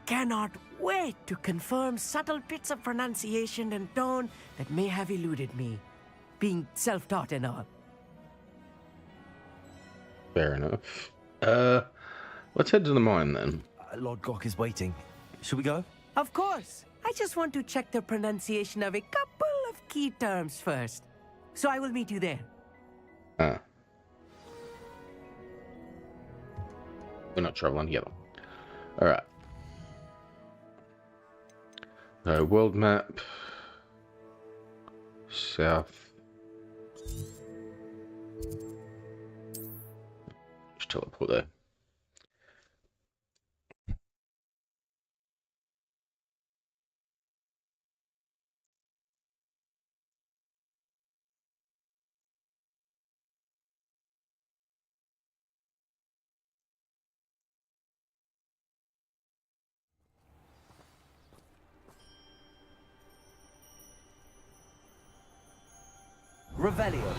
Cannot wait to confirm subtle bits of pronunciation and tone that may have eluded me, being self-taught and all.
Fair enough. Let's head to the mine then.
Lord Gok is waiting. Should we go?
Of course. I just want to check the pronunciation of a couple of key terms first. So I will meet you there.
We're not traveling together. Alright. World map. South. Just teleport there.
Revelio.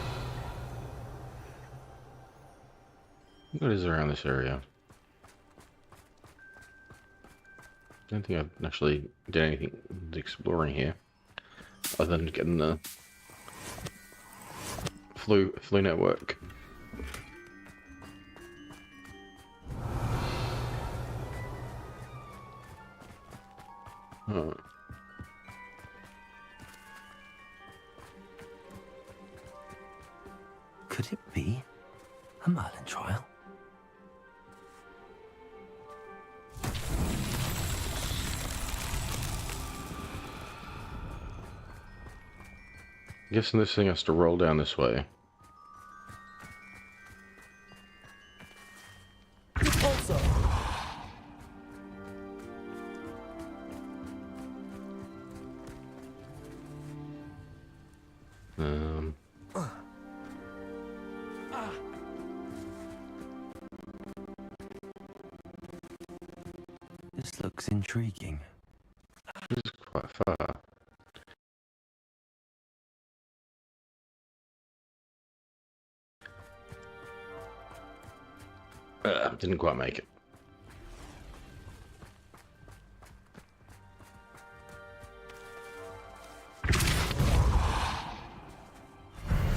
What is around this area? Don't think I've actually did anything exploring here, other than getting the flu network. Oh.
Could it be a Merlin trial?
Guessing this thing has to roll down this way.
Also.
This looks intriguing.
This is quite far. Didn't quite make it.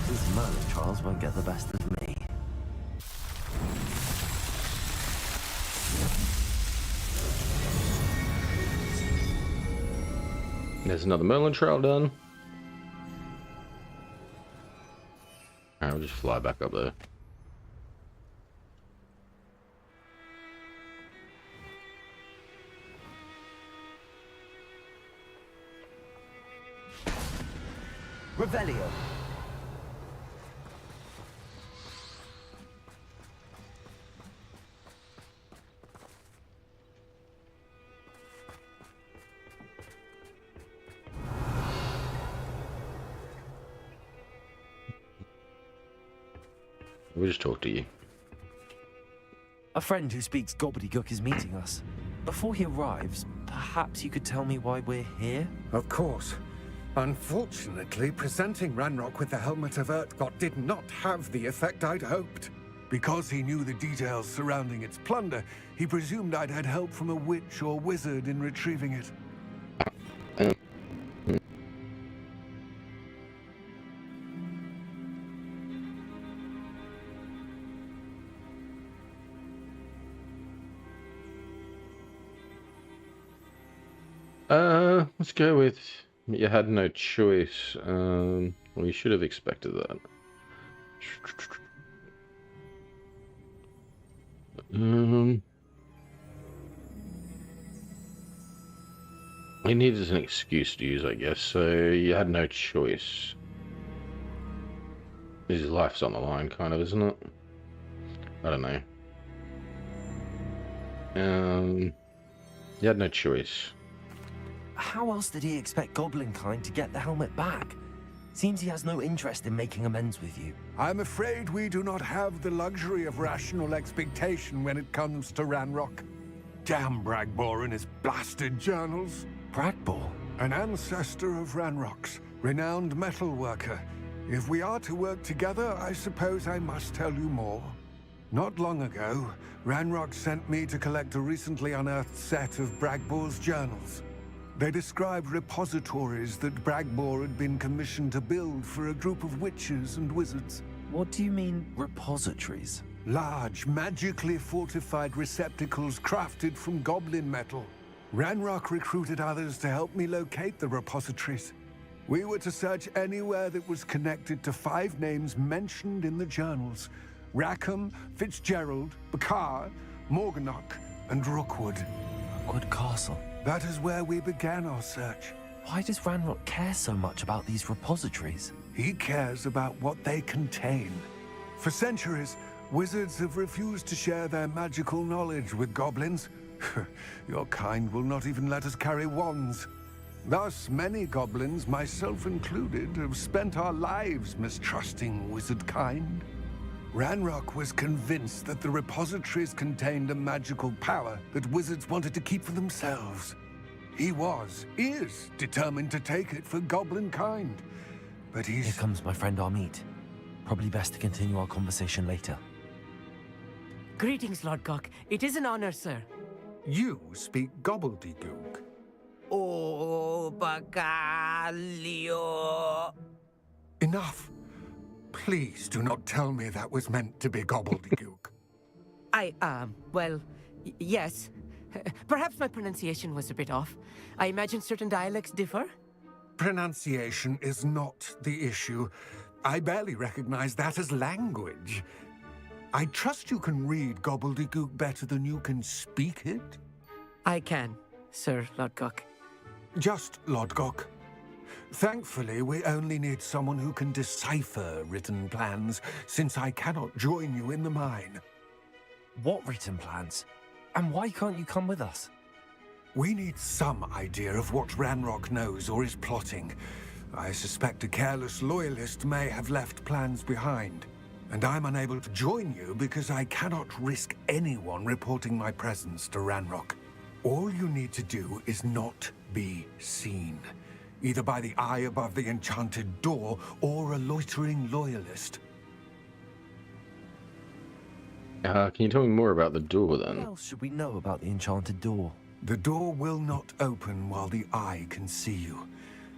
These Merlin trials won't get the best of me.
There's another Merlin trial done. Alright, we'll just fly back up there.
Revelio.
We'll just talk to you.
A friend who speaks gobbledygook is meeting us. Before he arrives, perhaps you could tell me why we're here?
Of course. Unfortunately, presenting Ranrock with the Helmet of Urtkot did not have the effect I'd hoped.
Because he knew the details surrounding its plunder, he presumed I'd had help from a witch or wizard in retrieving it.
Let's go with you had no choice. Well, you should have expected that. He needed an excuse to use, I guess, so you had no choice. His life's on the line, kind of, isn't it? I don't know. You had no choice.
How else did he expect Goblinkind to get the helmet back? Seems he has no interest in making amends with you.
I'm afraid we do not have the luxury of rational expectation when it comes to Ranrock. Damn Bragbor and his blasted journals.
Bragbor?
An ancestor of Ranrock's, renowned metal worker. If we are to work together, I suppose I must tell you more. Not long ago, Ranrock sent me to collect a recently unearthed set of Bragbor's journals. They described repositories that Bragbor had been commissioned to build for a group of witches and wizards.
What do you mean, repositories?
Large, magically fortified receptacles crafted from goblin metal. Ranrock recruited others to help me locate the repositories. We were to search anywhere that was connected to 5 names mentioned in the journals: Rackham, Fitzgerald, Bakar, Morganach, and Rookwood.
Rookwood Castle.
That is where we began our search.
Why does Ranrock care so much about these repositories?
He cares about what they contain. For centuries, wizards have refused to share their magical knowledge with goblins. Your kind will not even let us carry wands. Thus, many goblins, myself included, have spent our lives mistrusting wizard kind. Ranrock was convinced that the repositories contained a magical power that wizards wanted to keep for themselves. He is determined to take it for goblin kind. But
Here comes my friend Amit. Probably best to continue our conversation later.
Greetings, Lord Gok. It is an honor, sir.
You speak gobbledygook.
Oh, Bagalio.
Enough. Please do not tell me that was meant to be gobbledygook.
Well, yes. Perhaps my pronunciation was a bit off. I imagine certain dialects differ?
Pronunciation is not the issue. I barely recognize that as language. I trust you can read gobbledygook better than you can speak it?
I can, Sir Lodgok.
Just Lodgok. Thankfully, we only need someone who can decipher written plans, since I cannot join you in the mine.
What written plans? And why can't you come with us?
We need some idea of what Ranrock knows or is plotting. I suspect a careless loyalist may have left plans behind. And I'm unable to join you because I cannot risk anyone reporting my presence to Ranrock. All you need to do is not be seen. Either by the eye above the enchanted door, or a loitering loyalist.
Can you tell me more about the door, then?
What else should we know about the enchanted door?
The door will not open while the eye can see you.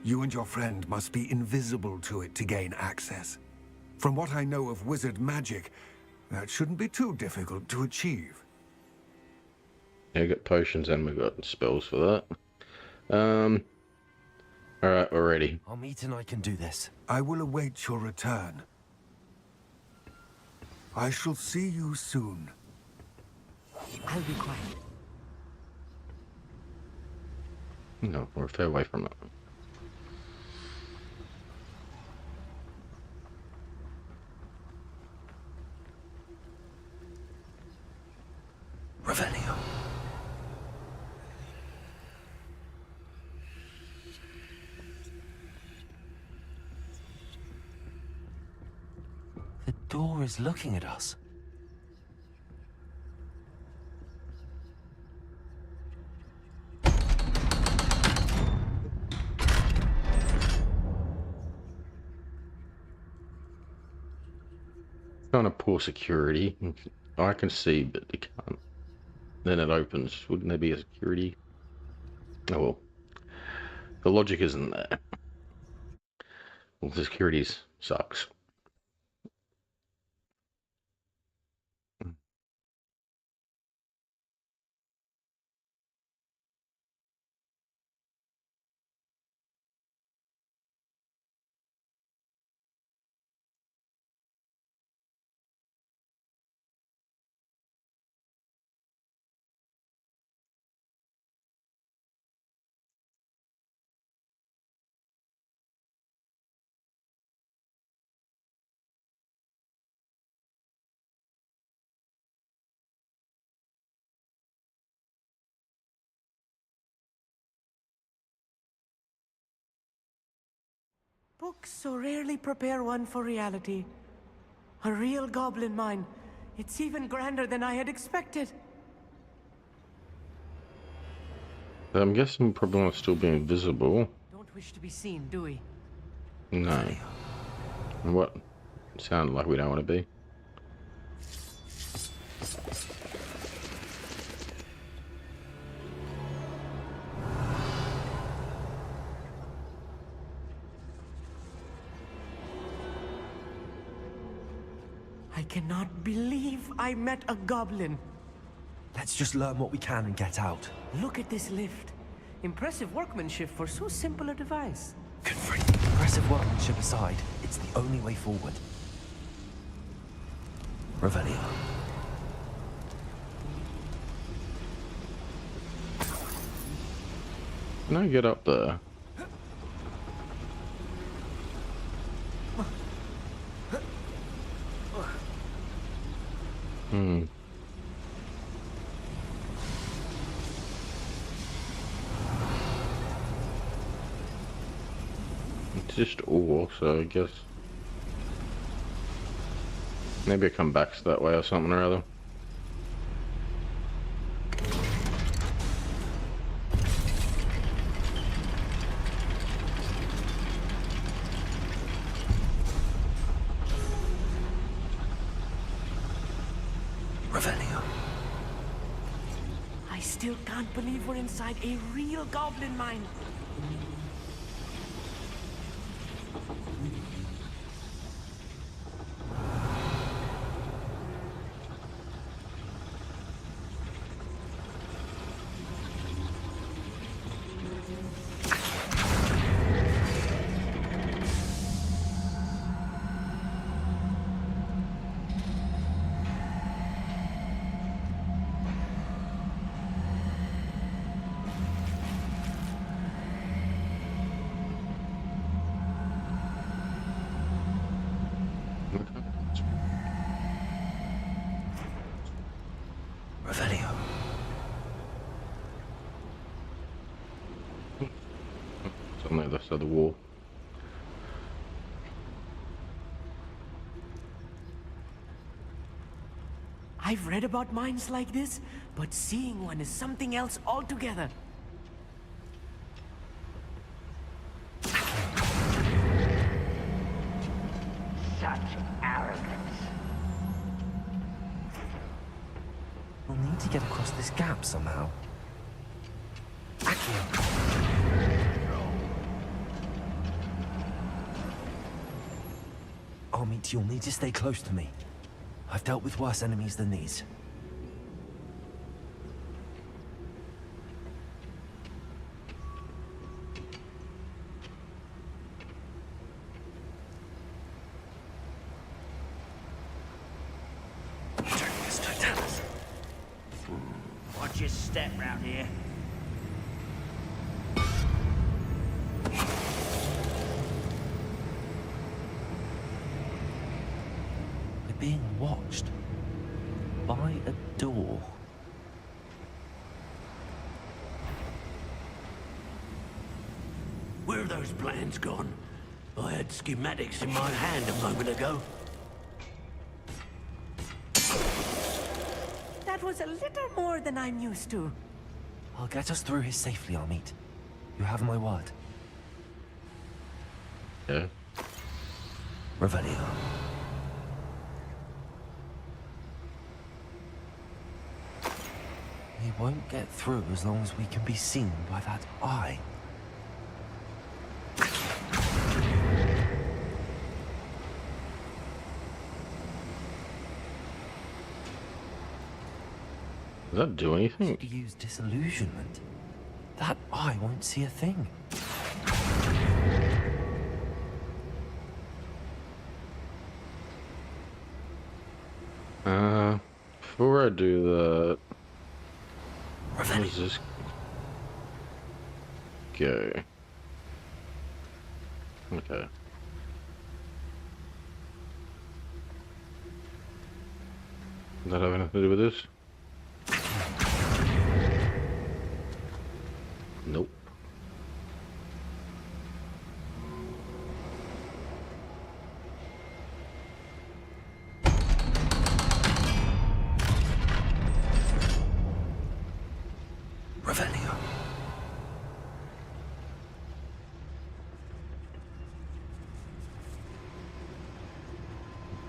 You and your friend must be invisible to it to gain access. From what I know of wizard magic, that shouldn't be too difficult to achieve.
Yeah, we got potions and we got spells for that. Alright, we're ready.
Amit and I can do this.
I will await your return. I shall see you soon.
I'll be quiet.
No, we're a fair way from it.
Revelio. The door is looking at us.
Kind of poor security. I can see, but you can't. Then it opens. Wouldn't there be a security? Oh well. The logic isn't there. Well, the security sucks.
Books so rarely prepare one for reality. A real goblin mine. It's even grander than I had expected.
I'm guessing we probably want to still be invisible.
Don't wish to be seen, do we?
No. And what? Sounded like we don't want to be.
I cannot believe I met a goblin.
Let's just learn what we can and get out.
Look at this lift. Impressive workmanship for so simple a device.
Impressive workmanship aside, it's the only way forward. Revelio.
Can I get up there? It's just ore, so I guess maybe I come back that way or something or other.
Revelio.
I still can't believe we're inside a real goblin mine.
Revelio.
It's on the other side of the wall.
I've read about mines like this, but seeing one is something else altogether.
Such arrogance.
We'll need to get across this gap somehow. Accio. Armit, you'll need to stay close to me. I've dealt with worse enemies than these.
Watch your step round here.
We're being watched by a door.
Where are those plans gone? I had schematics in my hand a moment ago.
That was a little more than I'm used to.
I'll get us through here safely, Armit. You have my word.
Yeah.
Revelio. We won't get through as long as we can be seen by that eye.
Does that do anything?
To use disillusionment. That eye won't see a thing.
Before I do that, where does this go? Okay. Does that have anything to do with this? Nope.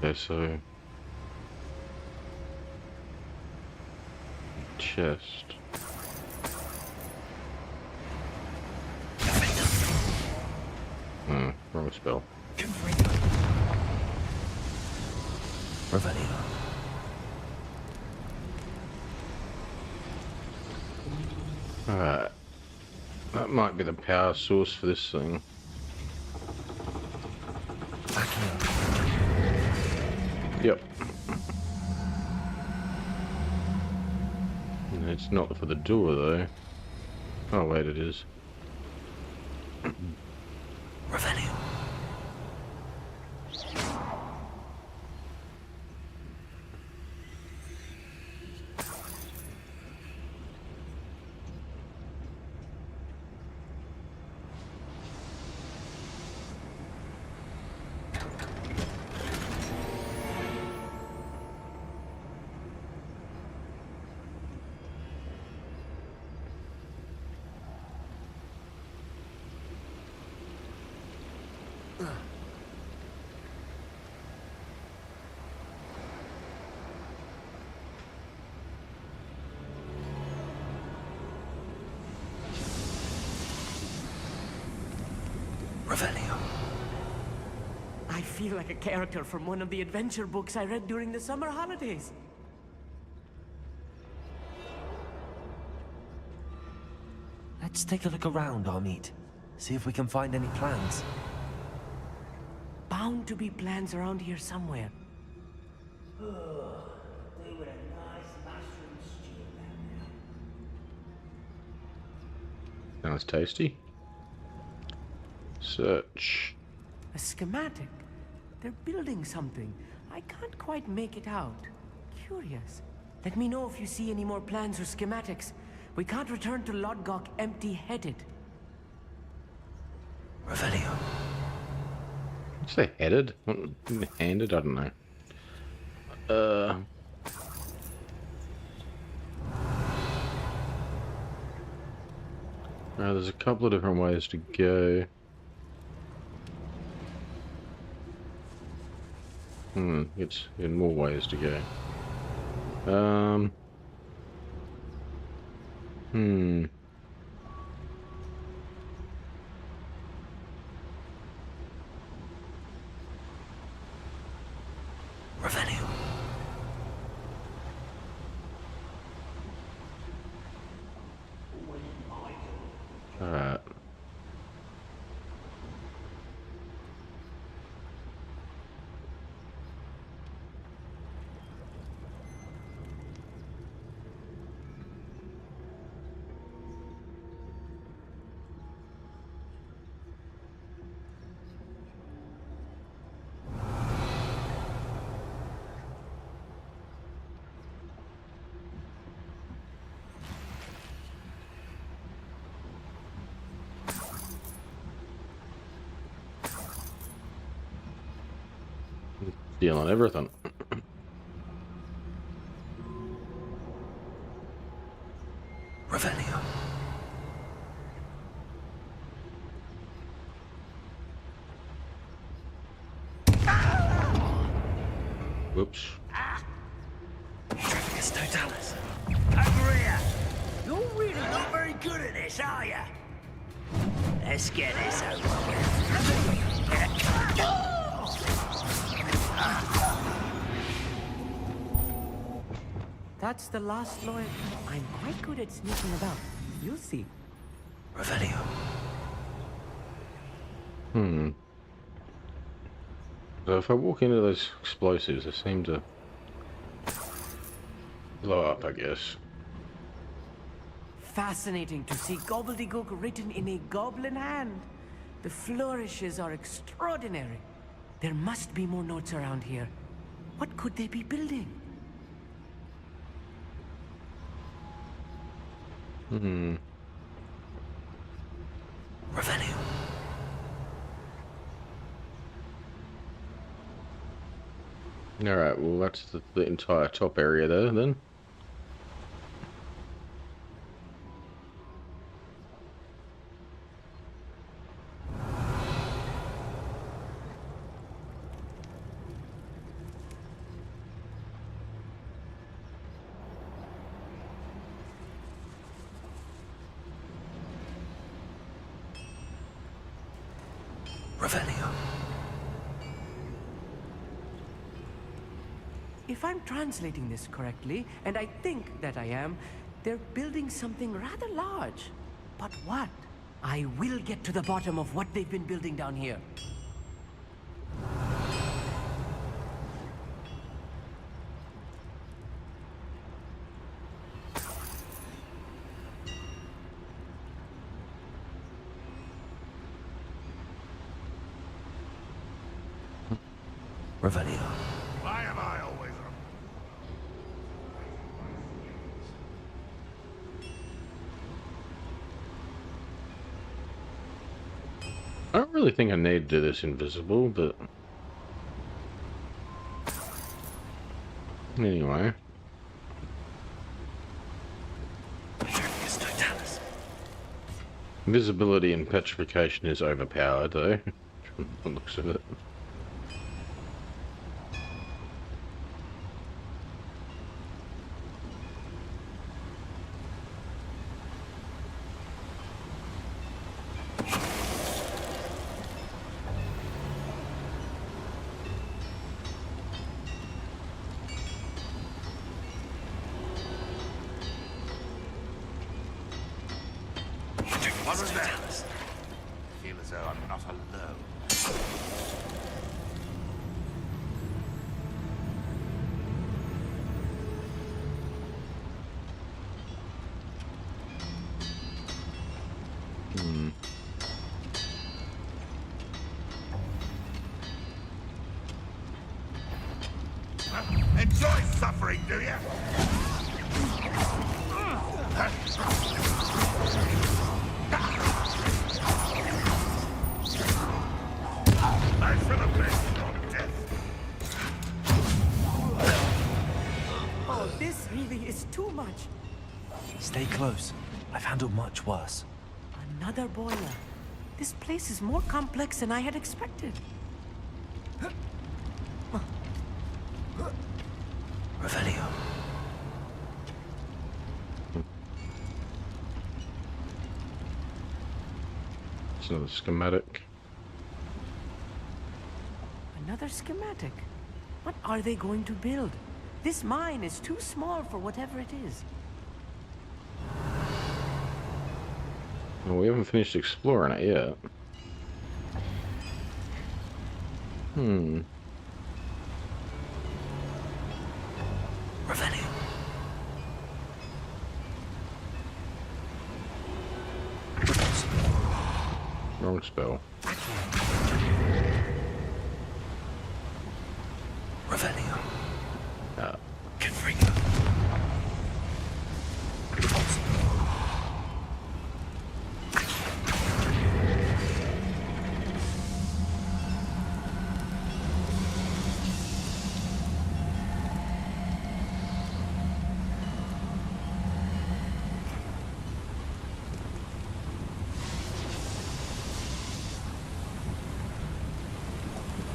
Okay, so chest. Wrong spell.
Revelio.
Alright. That might be the power source for this thing. Yep. It's not for the door though. Oh wait, it is.
Revelio. Revelio.
I feel like a character from one of the adventure books I read during the summer holidays.
Let's take a look around, Amit. See if we can find any plans.
Bound to be plans around here somewhere.
They were a nice mushroom stew back
Sounds tasty. Search.
A schematic. They're building something. I can't quite make it out. Curious. Let me know if you see any more plans or schematics. We can't return to Lodgok empty-headed.
Revelio.
Did you say headed? Handed? I don't know. There's a couple of different ways to go. It's in more ways to go.
Revelio.
Alright. Deal on everything.
Revelio.
Whoops.
It's Totalis.
Over here! You're really not very good at this, are you? Let's get this over with.
That's the last lawyer. I'm quite good at sneaking about. You'll see.
Revelio.
So if I walk into those explosives, they seem to blow up, I guess.
Fascinating to see gobbledygook written in a goblin hand. The flourishes are extraordinary. There must be more notes around here. What could they be building?
Revelio.
Alright, well that's the entire top area there then.
Revelio.
If I'm translating this correctly, and I think that I am, they're building something rather large. But what? I will get to the bottom of what they've been building down here.
Revelio.
Why am I always on?
I don't really think I need to do this invisible, but anyway. Invisibility and petrification is overpowered, though, from the looks of it.
What was that? I feel as though I'm not alone. Enjoy suffering, do you? I should have bet on death.
Oh, this really is too much.
Stay close. I've handled much worse.
Another boiler. This place is more complex than I had expected.
Revelio.
It's another schematic.
Another schematic. What are they going to build? This mine is too small for whatever it is.
Well, we haven't finished exploring it yet.
Revelio.
Wrong spell.
Revelio.
Ah.
Confringo.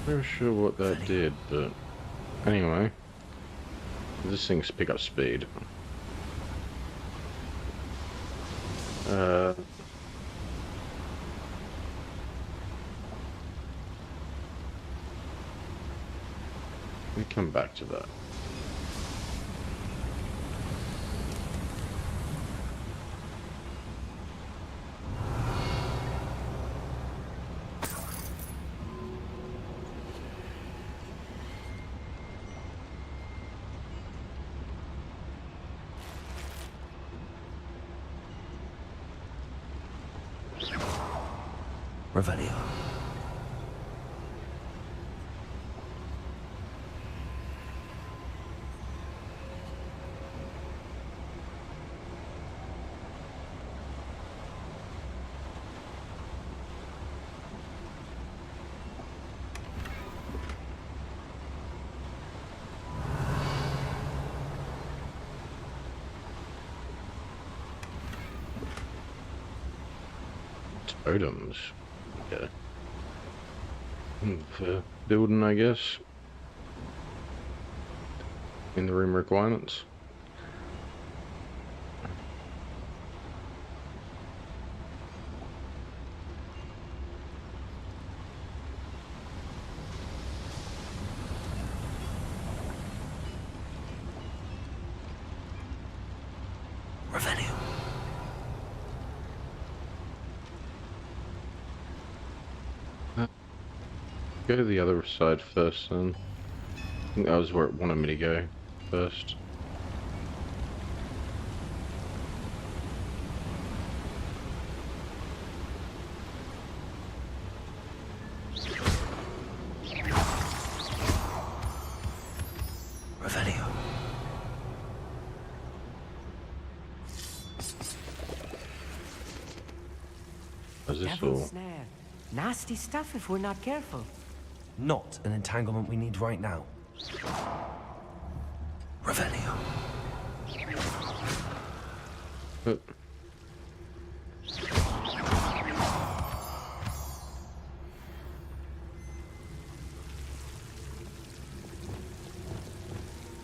Not sure what that did, but anyway, this thing's pick up speed. We come back to that.
Revelio.
Totems. Yeah. For building, I guess. In the room requirements.
Revelio.
Go to the other side first, then. I think that was where it wanted me to go first.
Revelio.
Is this
Devil's
all?
snare. Nasty stuff if we're not careful.
Not an entanglement we need right now. Revelio.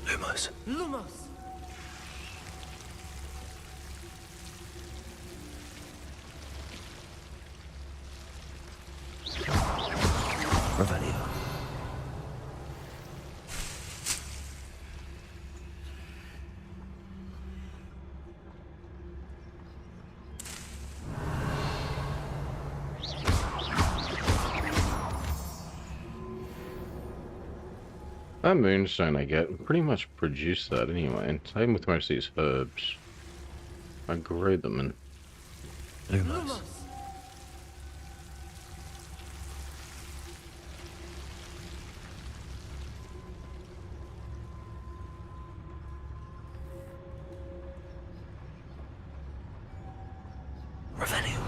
Lumos.
Lumos!
Revelio.
That moonstone I get pretty much produce that anyway, and same with most of these herbs. I grow them and
Lumos. Revelio.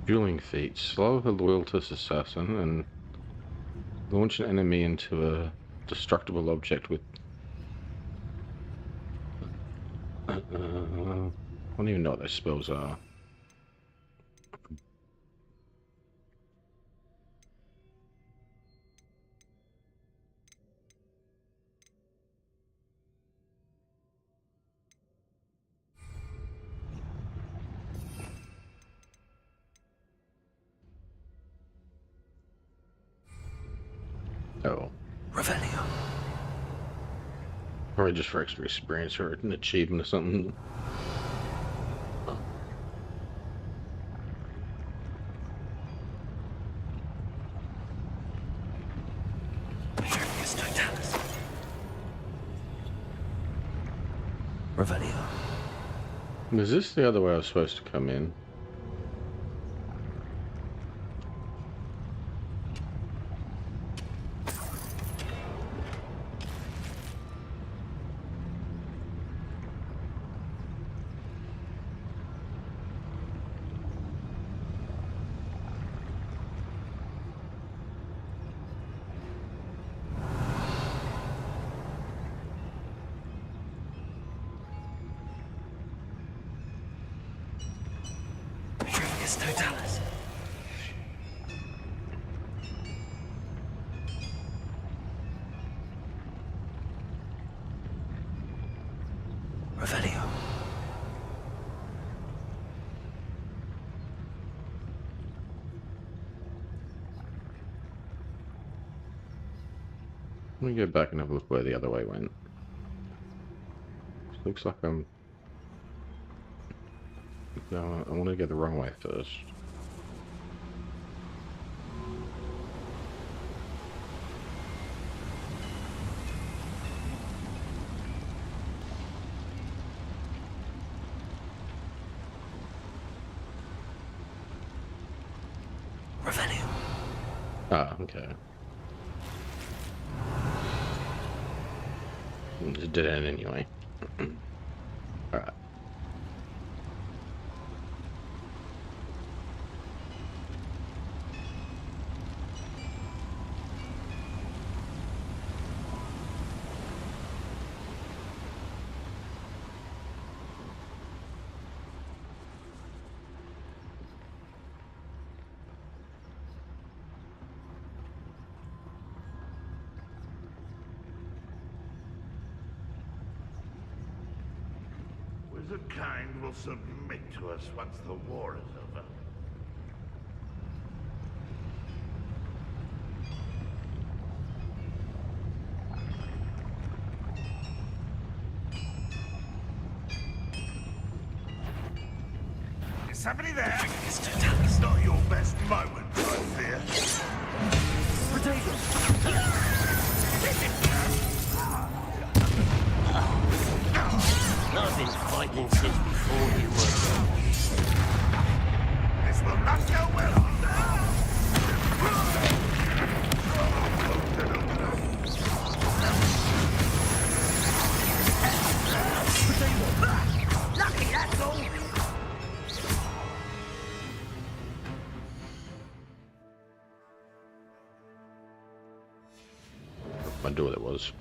dueling feat. Slow the loyalist assassin and launch an enemy into a destructible object with... I don't even know what those spells are. Oh.
Revelio.
Probably just for extra experience or an achievement or something.
Revelio.
Is this the other way I was supposed to come in?
Totalis. Revelio.
Let me go back and have a look where the other way went. Looks like I'm... No, I want to go the wrong way first.
Revelio.
Ah, okay. It's a dead end anyway. Alright.
wizard kind will submit to us once the war is over. Is somebody there? It's not your best moment, I fear.
I've been fighting since before you were.
This will not go well.
Lucky, that's all.
I knew what it was.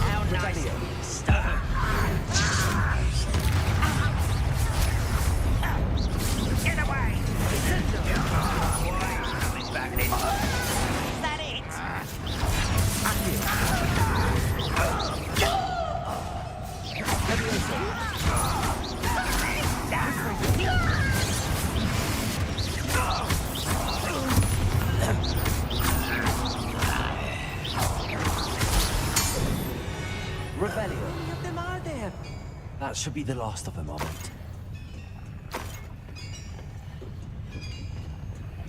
How nice of you, Star. Get away! Coming back this way. Is that it?
Revelio.
How many of them are there? That should be the last of them, I'll bet.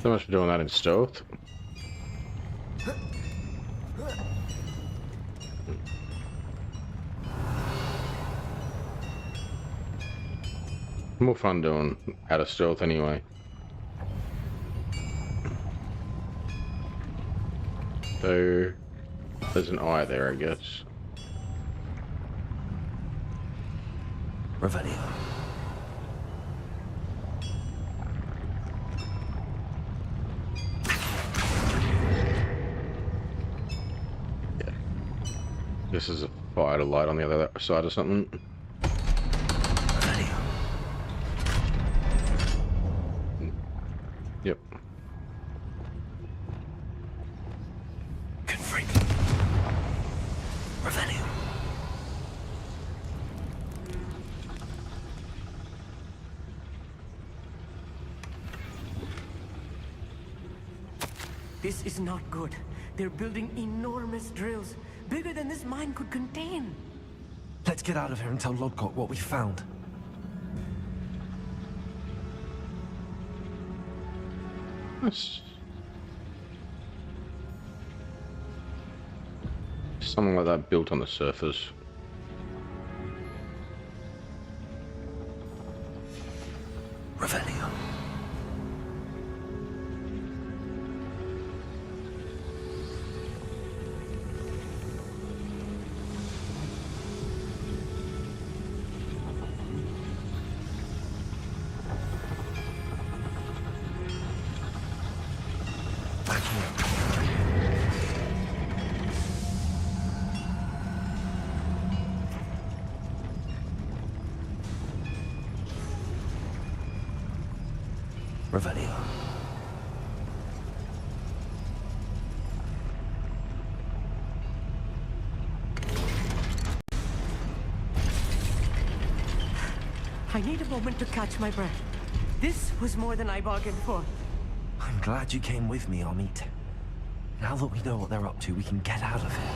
So much for doing that in stealth. More fun doing out of stealth anyway. So there's an eye there, I guess.
Revelio.
Yeah. This is a fire light on the other side or something. Yep.
Confront. Revelio.
This is not good. They're building enormous drills, bigger than this mine could contain.
Let's get out of here and tell Lodgok what we found.
Something like that built on the surface.
Revelio. Revelio.
I need a moment to catch my breath. This was more than I bargained for.
I'm glad you came with me, Amit. Now that we know what they're up to, we can get out of here.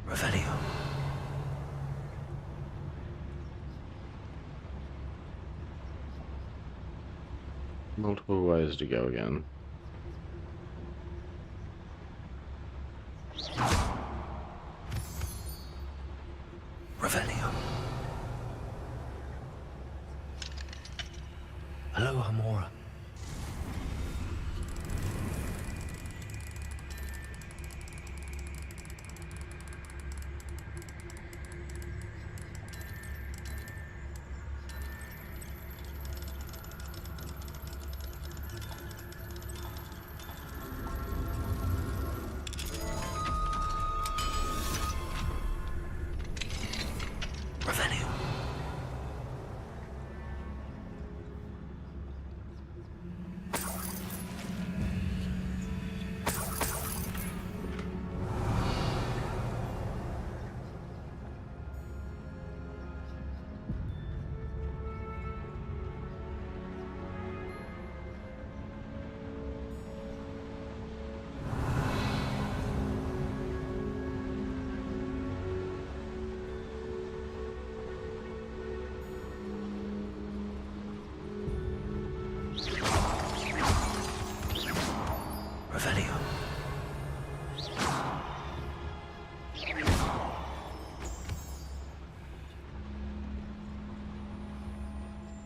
Revelio.
Multiple ways to go again.
Revelio. Hello, Amora.
Revelio.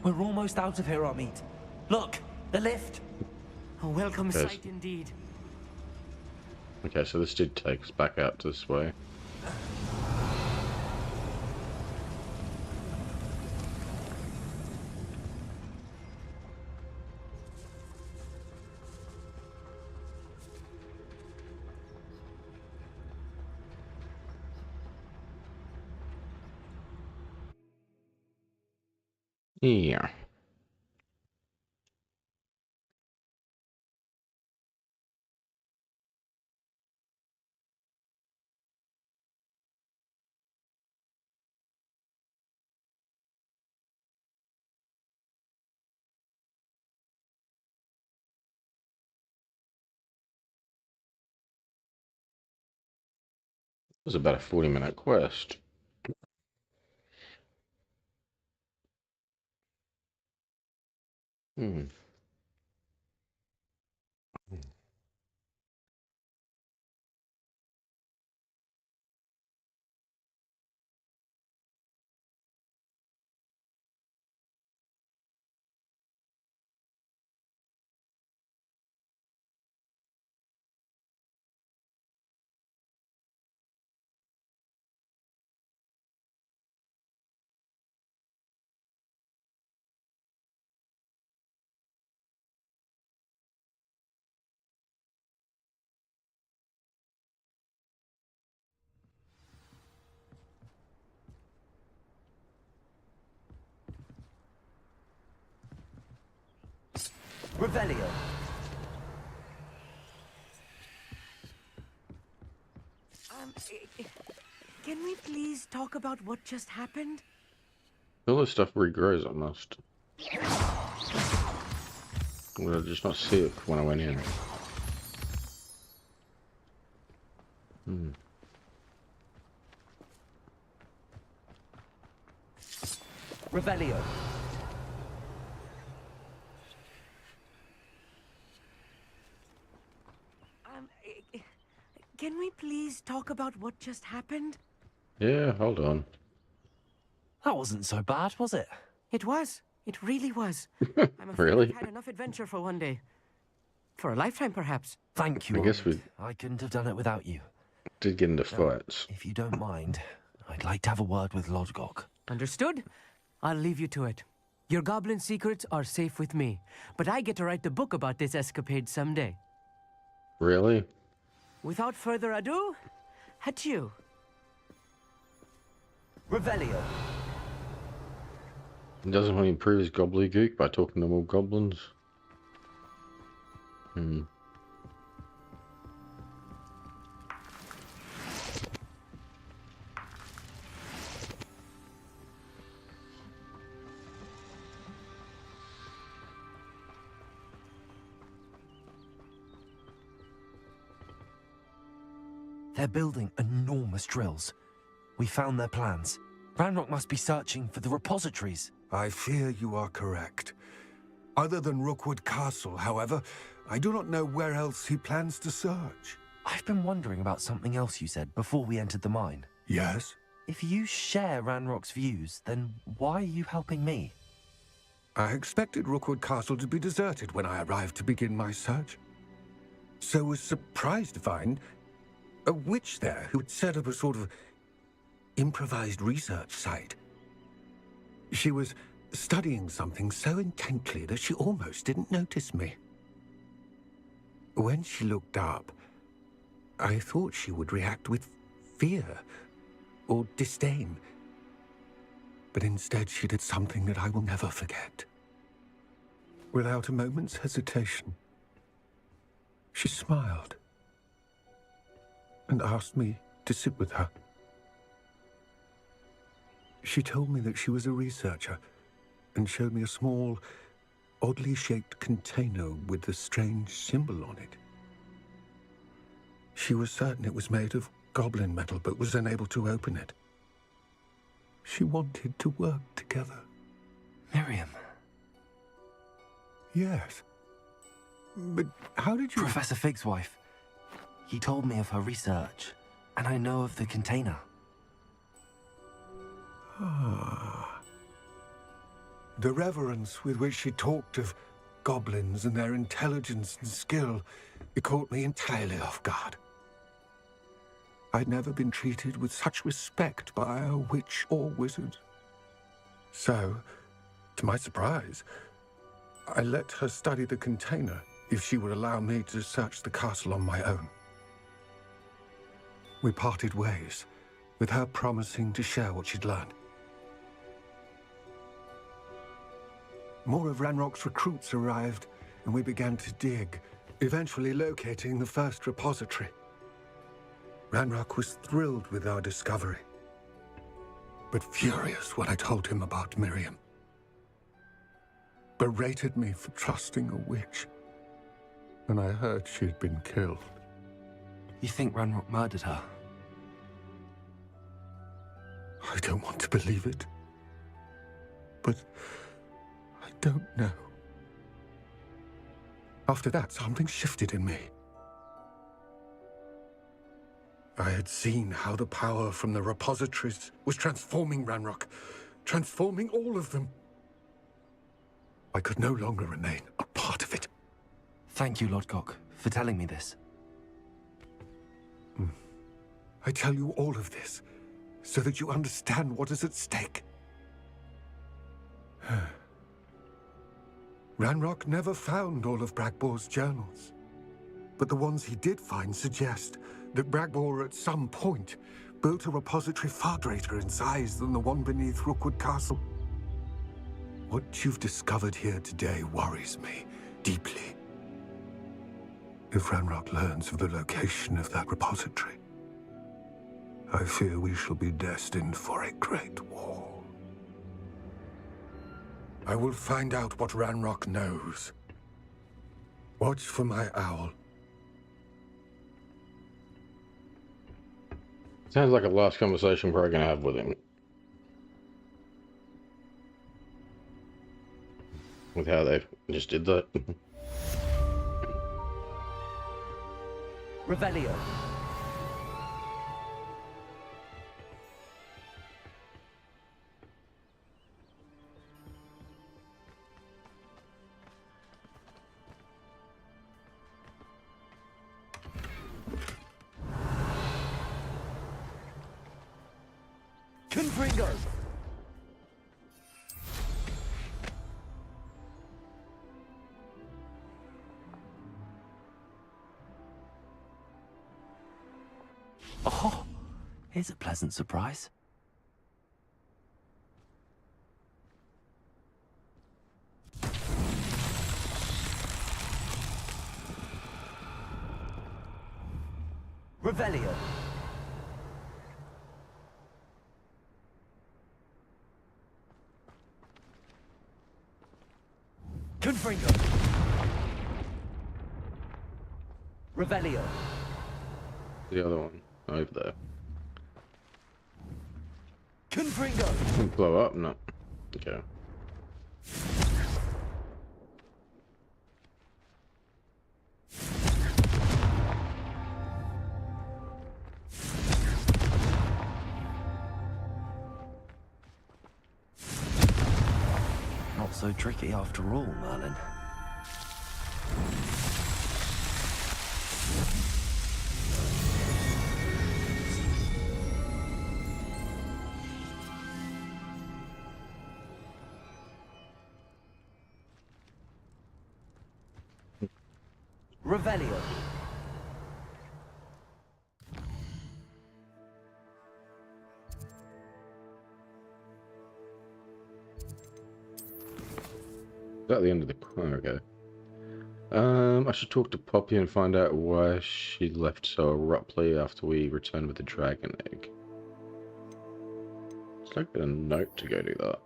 We're almost out of here, Amit. Look, the lift.
A welcome
Yes.
sight indeed.
Okay, so this did take us back out this way. Yeah. It was about a 40-minute quest. Hmm.
Revelio.
Can we please talk about what just happened?
All this stuff regrows almost. Well, I just not see it when I went in. Hmm.
Revelio.
Can we please talk about what just happened?
Yeah, hold on.
That wasn't so bad, was it?
It was. It really was. I'm afraid
Really?
I've had enough adventure for one day. For a lifetime, perhaps.
Thank you,
I guess
Amit. I couldn't have done it without you.
Did get into fights.
If you don't mind, I'd like to have a word with Lodgok.
Understood? I'll leave you to it. Your goblin secrets are safe with me, but I get to write the book about this escapade someday.
Really?
Without further ado, adieu.
Revelio.
Doesn't want to improve his gobbledygook by talking to more goblins? Hmm.
They're building enormous drills. We found their plans. Ranrock must be searching for the repositories.
I fear you are correct. Other than Rookwood Castle, however, I do not know where else he plans to search.
I've been wondering about something else you said before we entered the mine.
Yes?
If you share Ranrock's views, then why are you helping me?
I expected Rookwood Castle to be deserted when I arrived to begin my search. So was surprised to find a witch there who had set up a sort of improvised research site. She was studying something so intently that she almost didn't notice me. When she looked up, I thought she would react with fear or disdain. But instead she did something that I will never forget. Without a moment's hesitation, she smiled and asked me to sit with her. She told me that she was a researcher and showed me a small, oddly shaped container with a strange symbol on it. She was certain it was made of goblin metal, but was unable to open it. She wanted to work together.
Miriam.
Yes. But how did you...
Professor Fig's wife. He told me of her research, and I know of the container.
Ah. The reverence with which she talked of goblins and their intelligence and skill, it caught me entirely off guard. I'd never been treated with such respect by a witch or wizard. So, to my surprise, I let her study the container if she would allow me to search the castle on my own. We parted ways, with her promising to share what she'd learned. More of Ranrock's recruits arrived, and we began to dig, eventually locating the first repository. Ranrock was thrilled with our discovery, but furious when I told him about Miriam. Berated me for trusting a witch, and I heard she'd been killed.
You think Ranrock murdered her?
I don't want to believe it, but I don't know. After that, something shifted in me. I had seen how the power from the repositories was transforming Ranrock, transforming all of them. I could no longer remain a part of it.
Thank you, Lodgok, for telling me this.
I tell you all of this so that you understand what is at stake. Ranrock never found all of Bragbor's journals, but the ones he did find suggest that Bragbor at some point built a repository far greater in size than the one beneath Rookwood Castle. What you've discovered here today worries me deeply. If Ranrock learns of the location of that repository, I fear we shall be destined for a great war. I will find out what Ranrock knows. Watch for my owl.
Sounds like a last conversation we're going to have with him. With how they just did that.
Revelio. Confringo.
Oh, here's a pleasant surprise.
Revelio. Confringo. Revelio.
The other one over there.
Confringo.
Blow up? No. Okay.
Not so tricky after all, Merlin.
Revelio.
Is that the end of the corner? Okay. I should talk to Poppy and find out why she left so abruptly after we returned with the dragon egg. Let's like a note to go do that.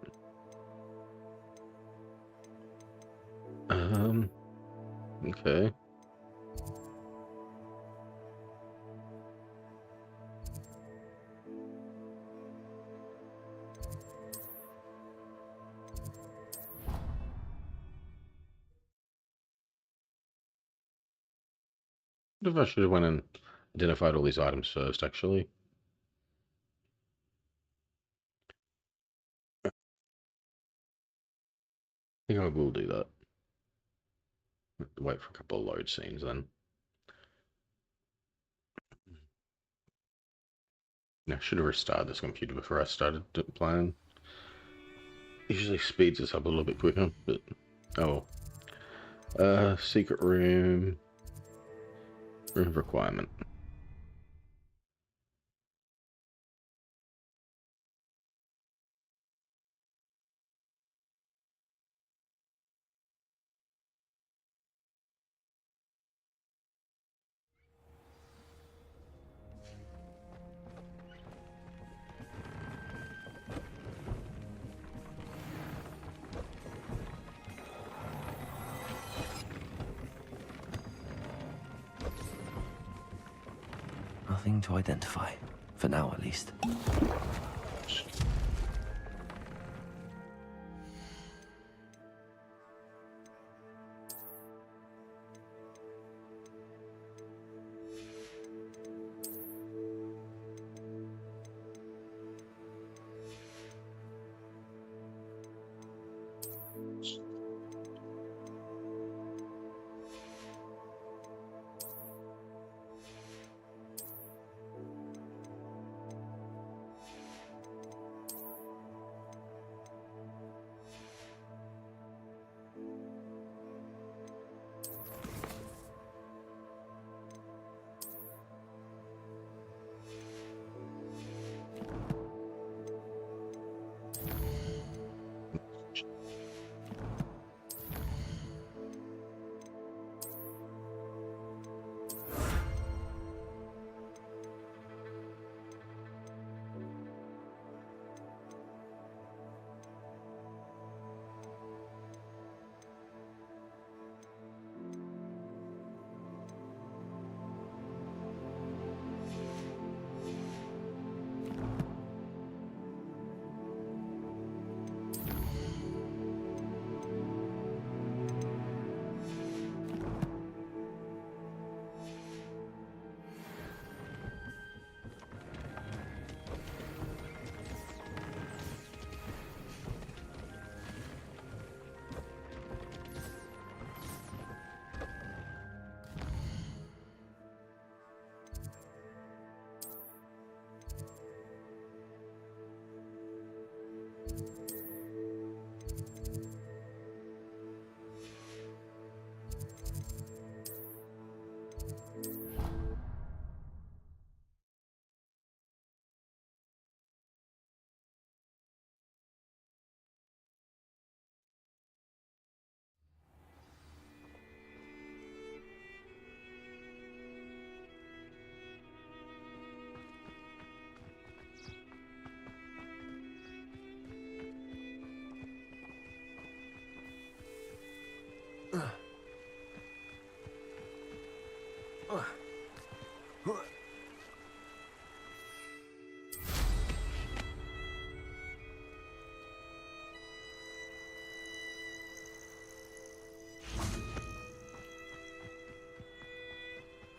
Okay. I should have went and identified all these items first, actually. I think I will do that. Wait for a couple of load scenes then. I should have restarted this computer before I started playing. Usually speeds us up a little bit quicker, but oh well. Secret room. Room of requirement.
Nothing to identify. For now, at least.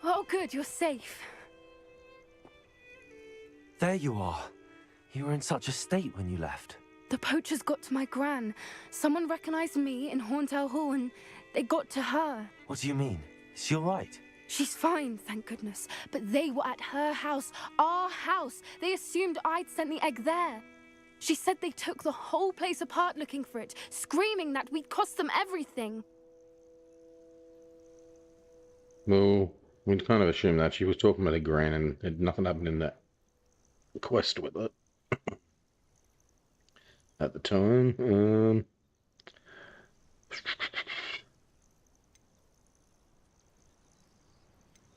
Oh, good, you're safe.
There you are. You were in such a state when you left.
The poachers got to my gran. Someone recognized me in Horntail Hall and they got to her.
What do you mean? Is she all right?
She's fine, thank goodness. But they were at her house, our house. They assumed I'd sent the egg there. She said they took the whole place apart looking for it, screaming that we'd cost them everything.
Well, we'd kind of assume that she was talking about a gran and nothing happened in that quest with it at the time.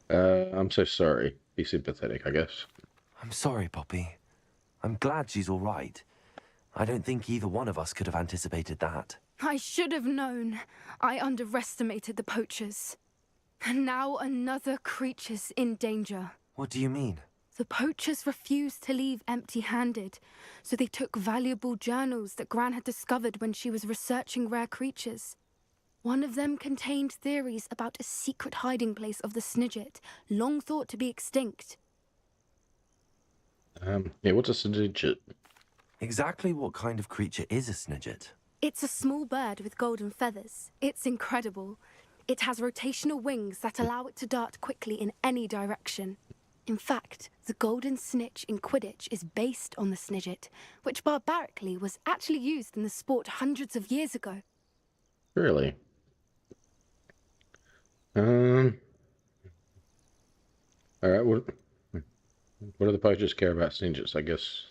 I'm so sorry. Be sympathetic, I guess.
I'm sorry, Poppy. I'm glad she's all right. I don't think either one of us could have anticipated that.
I should have known. I underestimated the poachers. And now another creature's in danger.
What do you mean?
The poachers refused to leave empty-handed, so they took valuable journals that Gran had discovered when she was researching rare creatures. One of them contained theories about a secret hiding place of the Snidget, long thought to be extinct.
Yeah, what's a Snidget?
Exactly what kind of creature is a Snidget?
It's a small bird with golden feathers. It's incredible. It has rotational wings that allow it to dart quickly in any direction. In fact, the golden snitch in Quidditch is based on the Snidget, which barbarically was actually used in the sport hundreds of years ago.
Really? Alright, what do the poachers care about Snidgets? I guess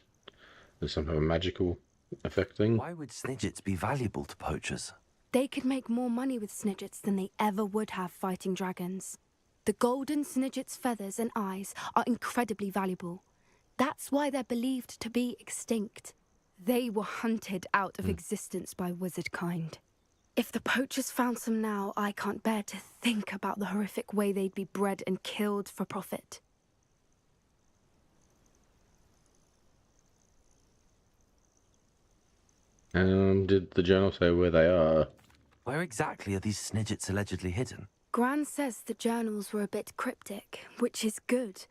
there's some kind of magical effect thing.
Why would Snidgets be valuable to poachers?
They could make more money with Snidgets than they ever would have fighting dragons. The golden Snidget's feathers and eyes are incredibly valuable. That's why they're believed to be extinct. They were hunted out of existence by wizard kind. If the poachers found some now, I can't bear to think about the horrific way they'd be bred and killed for profit.
Did the journal say where they are?
Where exactly are these Snidgets allegedly hidden?
Gran says the journals were a bit cryptic, which is good.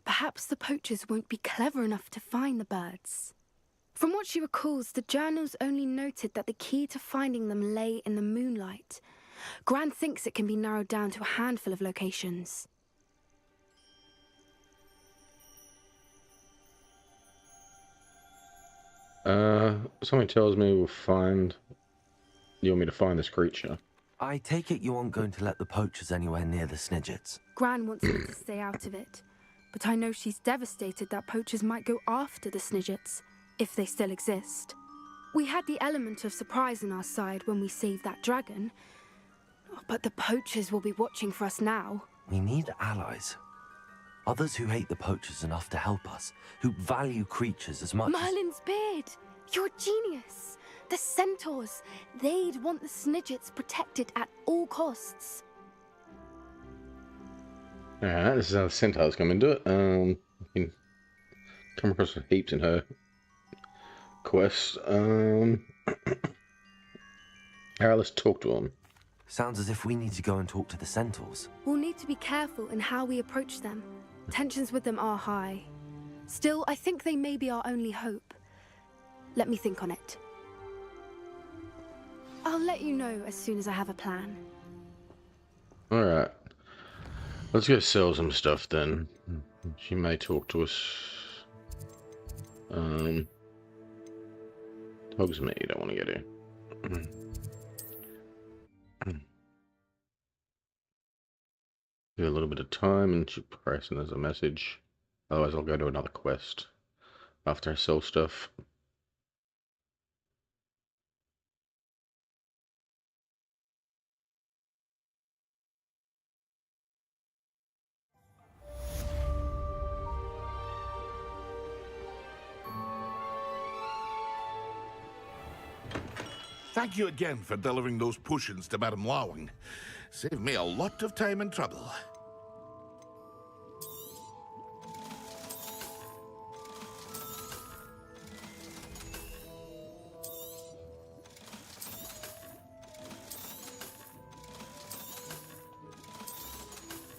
Perhaps the poachers won't be clever enough to find the birds. From what she recalls, the journals only noted that the key to finding them lay in the moonlight. Gran thinks it can be narrowed down to a handful of locations.
Something tells me we'll find... You want me to find this creature?
I take it you aren't going to let the poachers anywhere near the Snidgets.
Gran wants me to stay out of it, but I know she's devastated that poachers might go after the Snidgets, if they still exist. We had the element of surprise on our side when we saved that dragon, but the poachers will be watching for us now.
We need allies. Others who hate the poachers enough to help us, who value creatures as much
Merlin's beard! You're a genius! The centaurs! They'd want the Snidgets protected at all costs.
Alright, this is how the centaurs come into it. You can come across heaps in her quest. Alright, let's talk to them.
Sounds as if we need to go and talk to the centaurs.
We'll need to be careful in how we approach them. Tensions with them are high. Still, I think they may be our only hope. Let me think on it. I'll let you know as soon as I have a plan.
Alright. Let's go sell some stuff then. She may talk to us. Hogsmeade, I want to get here. Give a little bit of time and she'll press and there's a message. Otherwise I'll go to another quest after I sell stuff.
Thank you again for delivering those potions to Madame Lawing. Saved me a lot of time and trouble.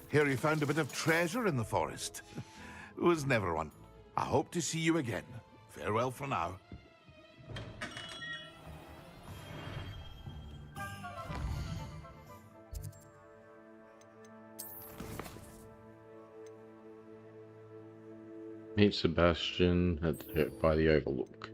Hear you found a bit of treasure in the forest. Was never one. I hope to see you again. Farewell for now.
Meet Sebastian by the Overlook.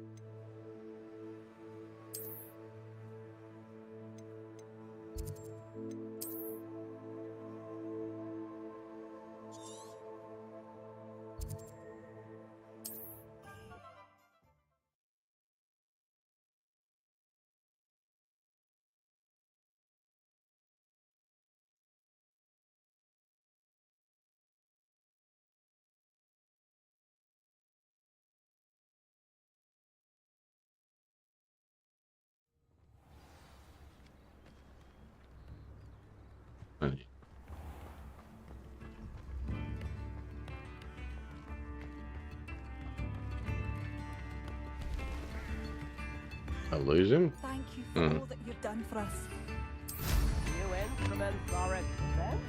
I lose him?
Thank you for all that you've done for us.
Ornaments are expensive.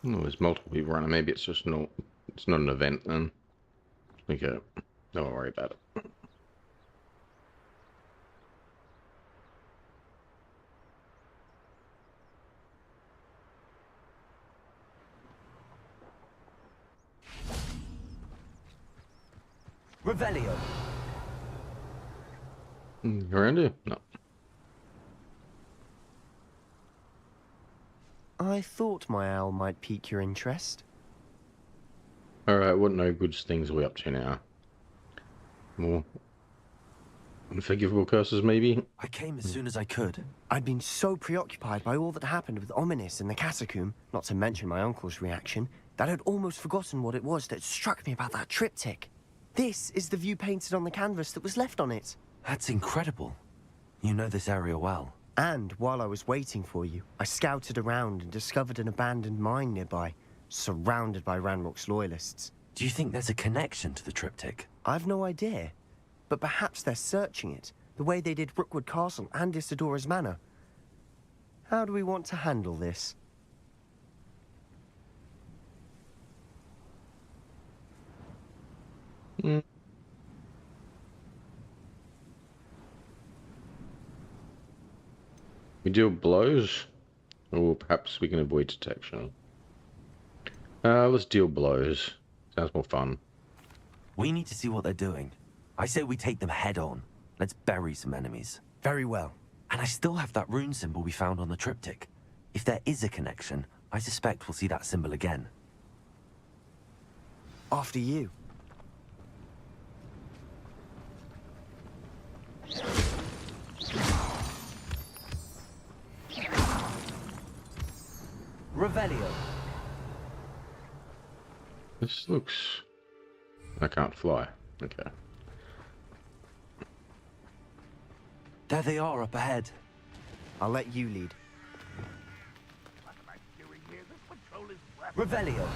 Oh, there's multiple people around. Maybe it's just not. It's not an event then. Okay, don't worry about it.
Revelio.
Around here? No.
I thought my owl might pique your interest.
Alright, what no good things are we up to now? More unforgivable curses, maybe?
I came as soon as I could.
I'd been so preoccupied by all that happened with Ominis in the catacomb, not to mention my uncle's reaction, that I'd almost forgotten what it was that struck me about that triptych. This is the view painted on the canvas that was left on it.
That's incredible. You know this area well.
And while I was waiting for you, I scouted around and discovered an abandoned mine nearby, surrounded by Ranrock's loyalists.
Do you think there's a connection to the triptych?
I've no idea, but perhaps they're searching it, the way they did Rookwood Castle and Isidora's Manor. How do we want to handle this?
We deal blows, or perhaps we can avoid detection. Let's deal blows. Sounds more fun.
We need to see what they're doing. I say we take them head on. Let's bury some enemies.
Very well.
And I still have that rune symbol we found on the triptych. If there is a connection, I suspect we'll see that symbol again.
After you.
Revelio.
This looks... I can't fly. Okay.
There they are up ahead.
I'll let you lead.
Revelio.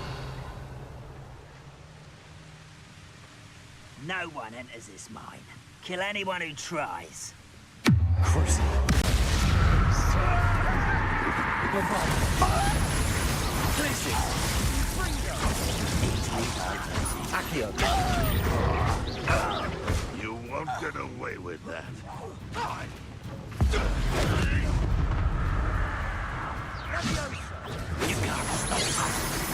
No one enters this mine. Kill anyone who tries.
You won't get away with that.
You can't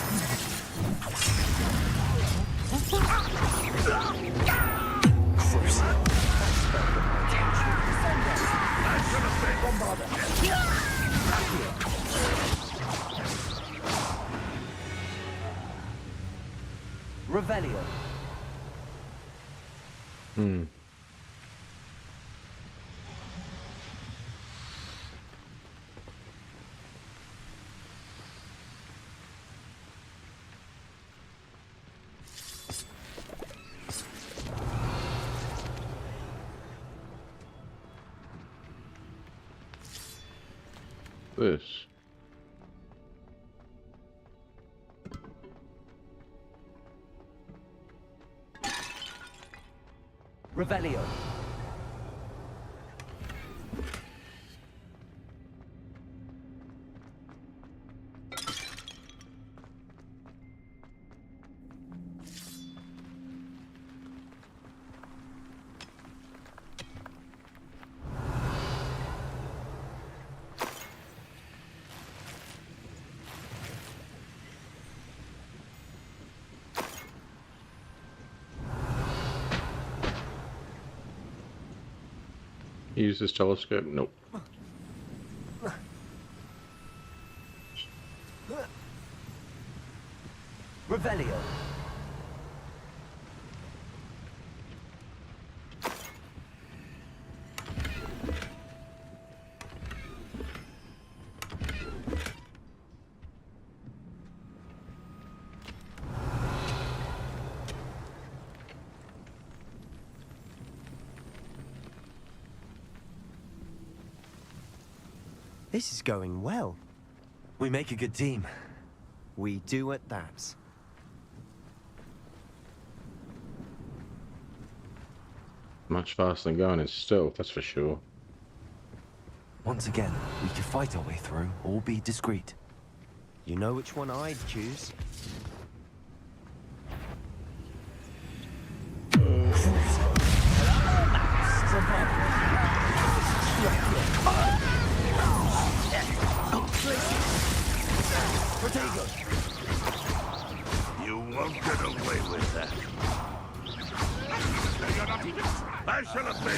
Revelio.
This.
Revelio.
Use this telescope? Nope.
Revelio.
This is going well.
We make a good team.
We do at that.
Much faster than going in stealth, that's for sure.
Once again, we could fight our way through or be discreet.
You know which one I'd choose.
You won't get away with that. I shall obey.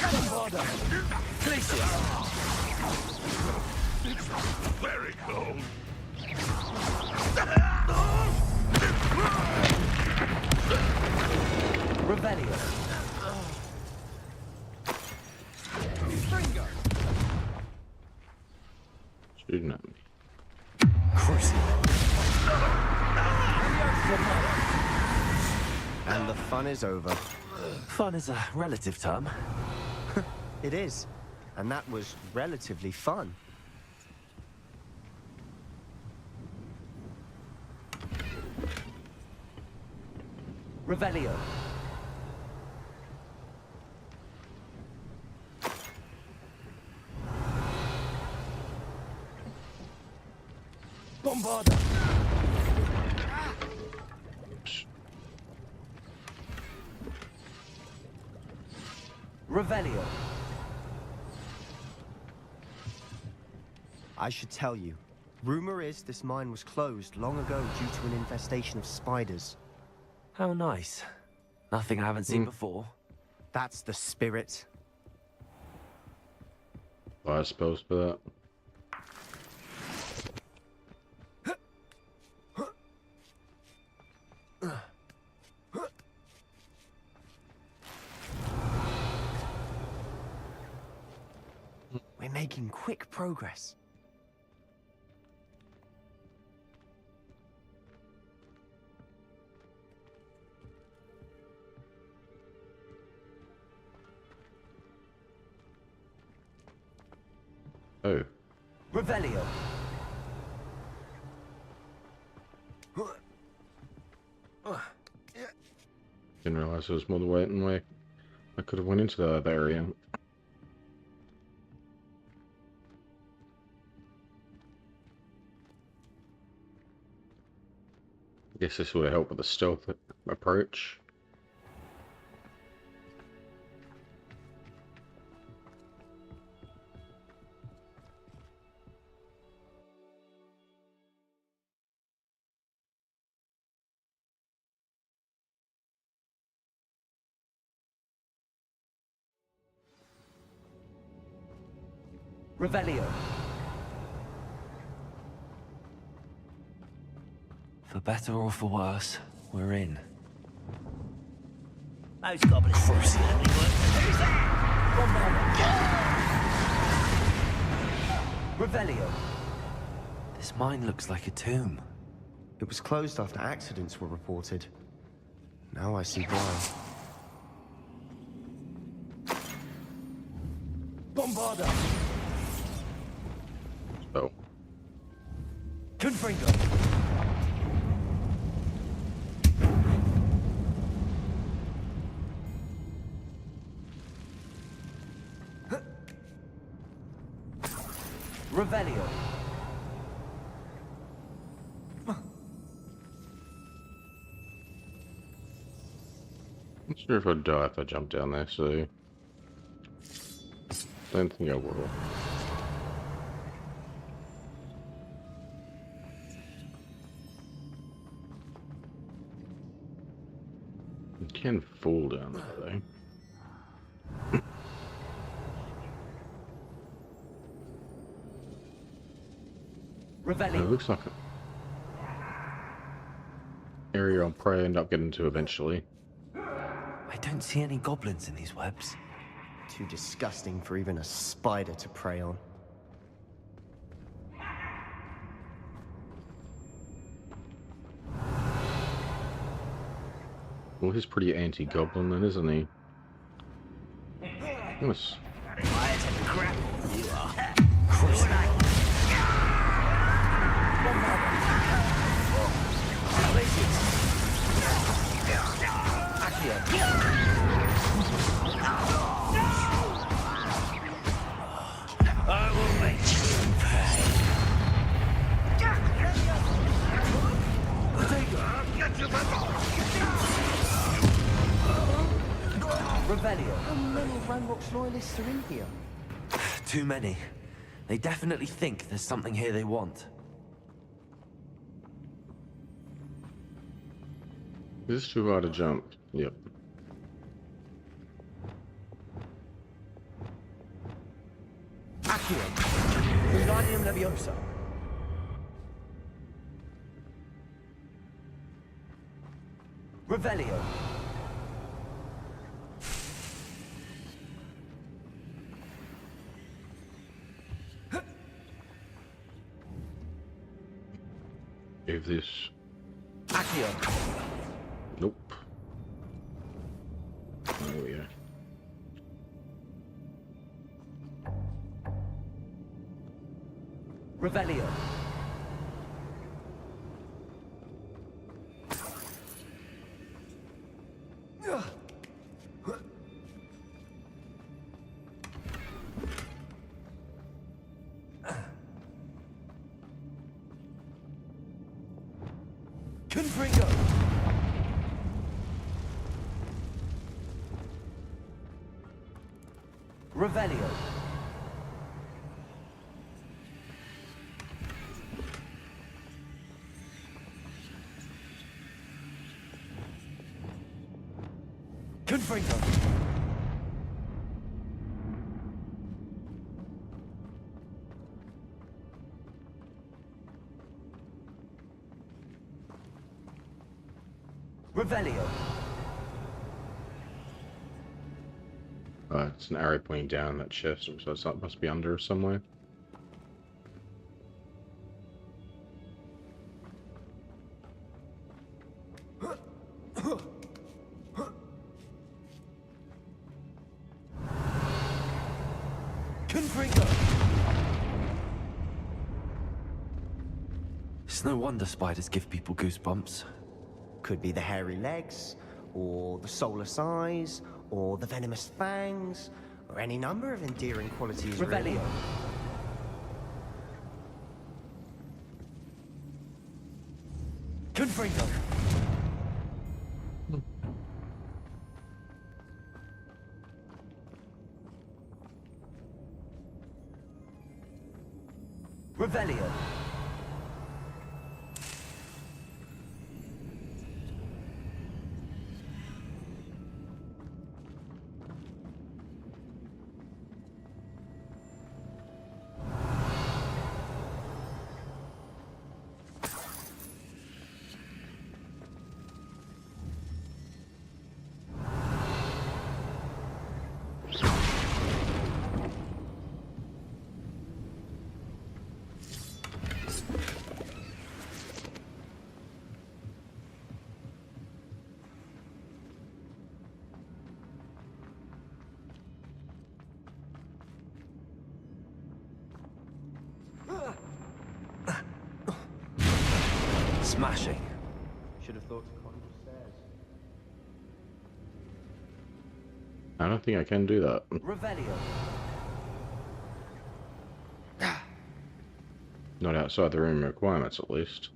It's very cold.
Revelio.
Shooting at me.
And the fun is over.
Fun is a relative term.
It is. And that was relatively fun.
Revelio.
Bombarda.
Revelio.
I should tell you. Rumor is this mine was closed long ago due to an infestation of spiders.
How nice. Nothing I haven't seen before.
That's the spirit.
I suppose for that.
We're making quick progress.
Oh.
Revelio.
Didn't realise there was more than way I could have went into that area. Guess this would help with the stealth approach.
Revelio.
For better or for worse, we're in.
Those goblins are certainly work. Who's that?
Revelio.
This mine looks like a tomb.
It was closed after accidents were reported. Now I see why.
Bombarda.
Oh.
Confringo.
Revelio.
Not sure if I'd die if I jump down there, so don't think I will. You can fall down there though.
Revelio.
It looks like an area I'll probably end up getting to eventually.
I don't see any goblins in these webs.
Too disgusting for even a spider to prey on.
Well, he's pretty anti-goblin then, isn't he? Yes.
Quiet and crap. You are.
How many Ranrock's loyalists are in here?
Too many. They definitely think there's something here they want.
This is too hard to jump. Yep.
Accio. Wingardium Leviosa. Revelio.
If this.
Accio.
Nope. There we go.
Revelio. Confringo. Revelio. Confringo. Revelio.
It's an arrow pointing down that chest, so it's not, must be under somewhere.
It's no wonder spiders give people goosebumps.
Could be the hairy legs, or the soulless eyes, or the venomous fangs, or any number of endearing qualities, really.
Confringo. Revelio.
Smashing.
Should have thought to climb the stairs.
I don't think I can do that.
Revelio.
Not outside the room requirements, at least.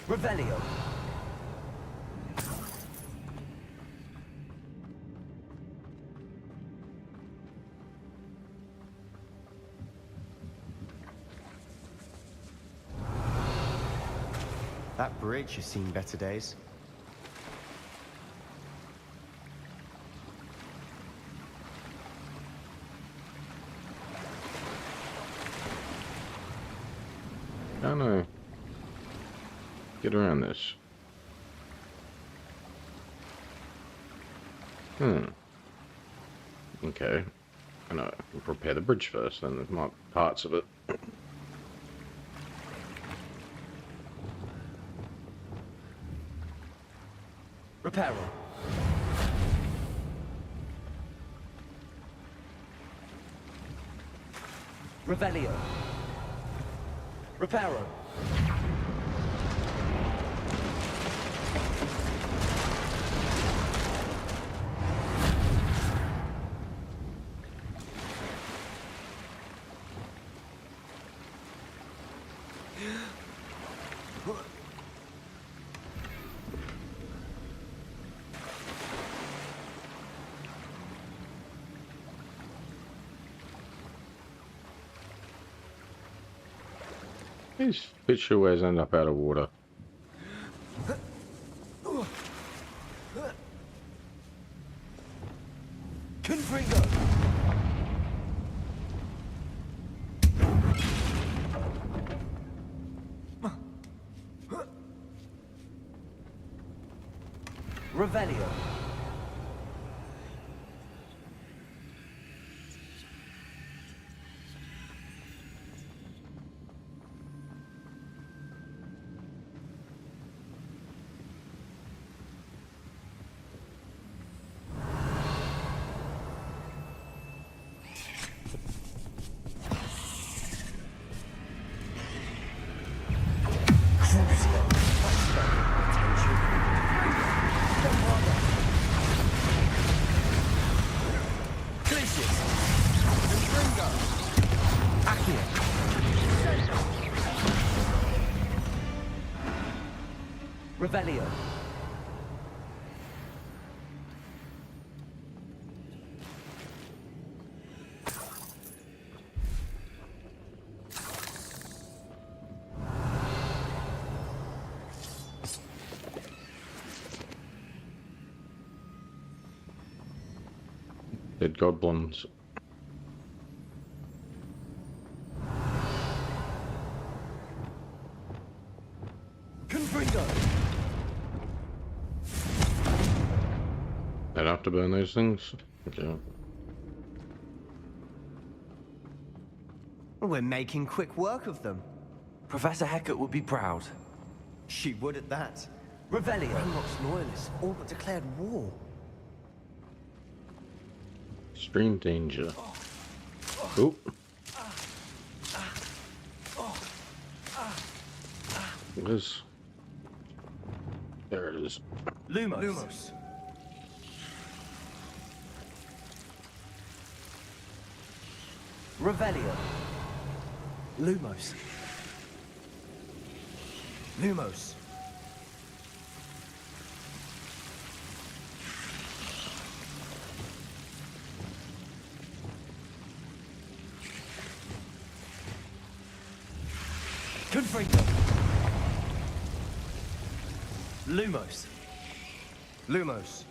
Revelio.
That bridge has seen better days.
I don't know. Get around this. Okay. I'm gonna prepare the bridge first, then there's parts of it.
Reparo. Revelio. Reparo.
These fish always end up out of water.
Confringo. Revelio. Revelio.
Dead goblins.
Confringo.
I'd have to burn those things. Okay.
We're making quick work of them.
Professor Hecat would be proud.
She would at that.
Revelio.
Ranrock's loyalists all but declared war.
Extreme danger. Oh. Where's... There it is.
Lumos. Revelio.
Lumos. Lumos.
Confringo.
Lumos. Lumos.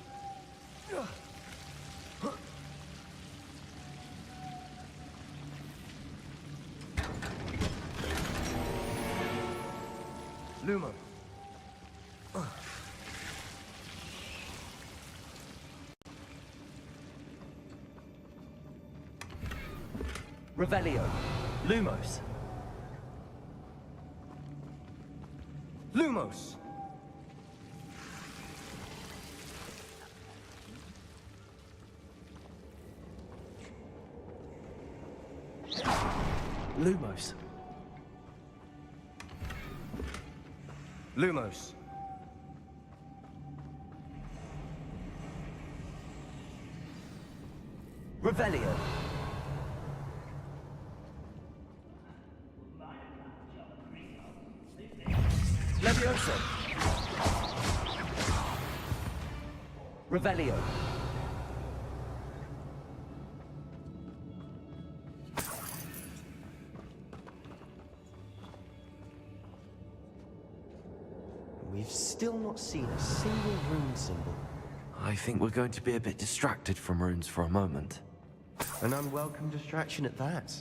Lumo.
Revelio.
Lumos. Lumos. Lumos. Lumos.
Revelio. Levioso. Revelio.
We've still not seen a single rune symbol.
I think we're going to be a bit distracted from runes for a moment.
An unwelcome distraction at that.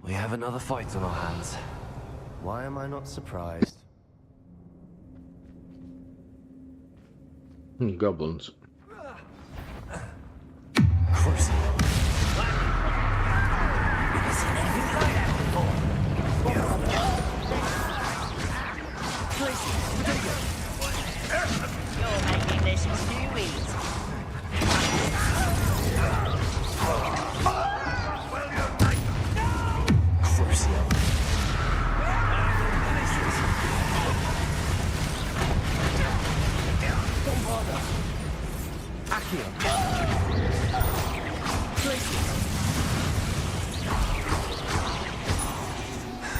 We have another fight on our hands.
Why am I not surprised?
Goblins.
You're making this too easy.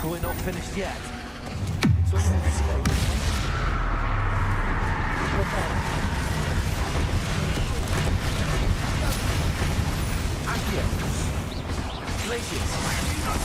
We're not finished yet.
It's almost Accio. Glacius.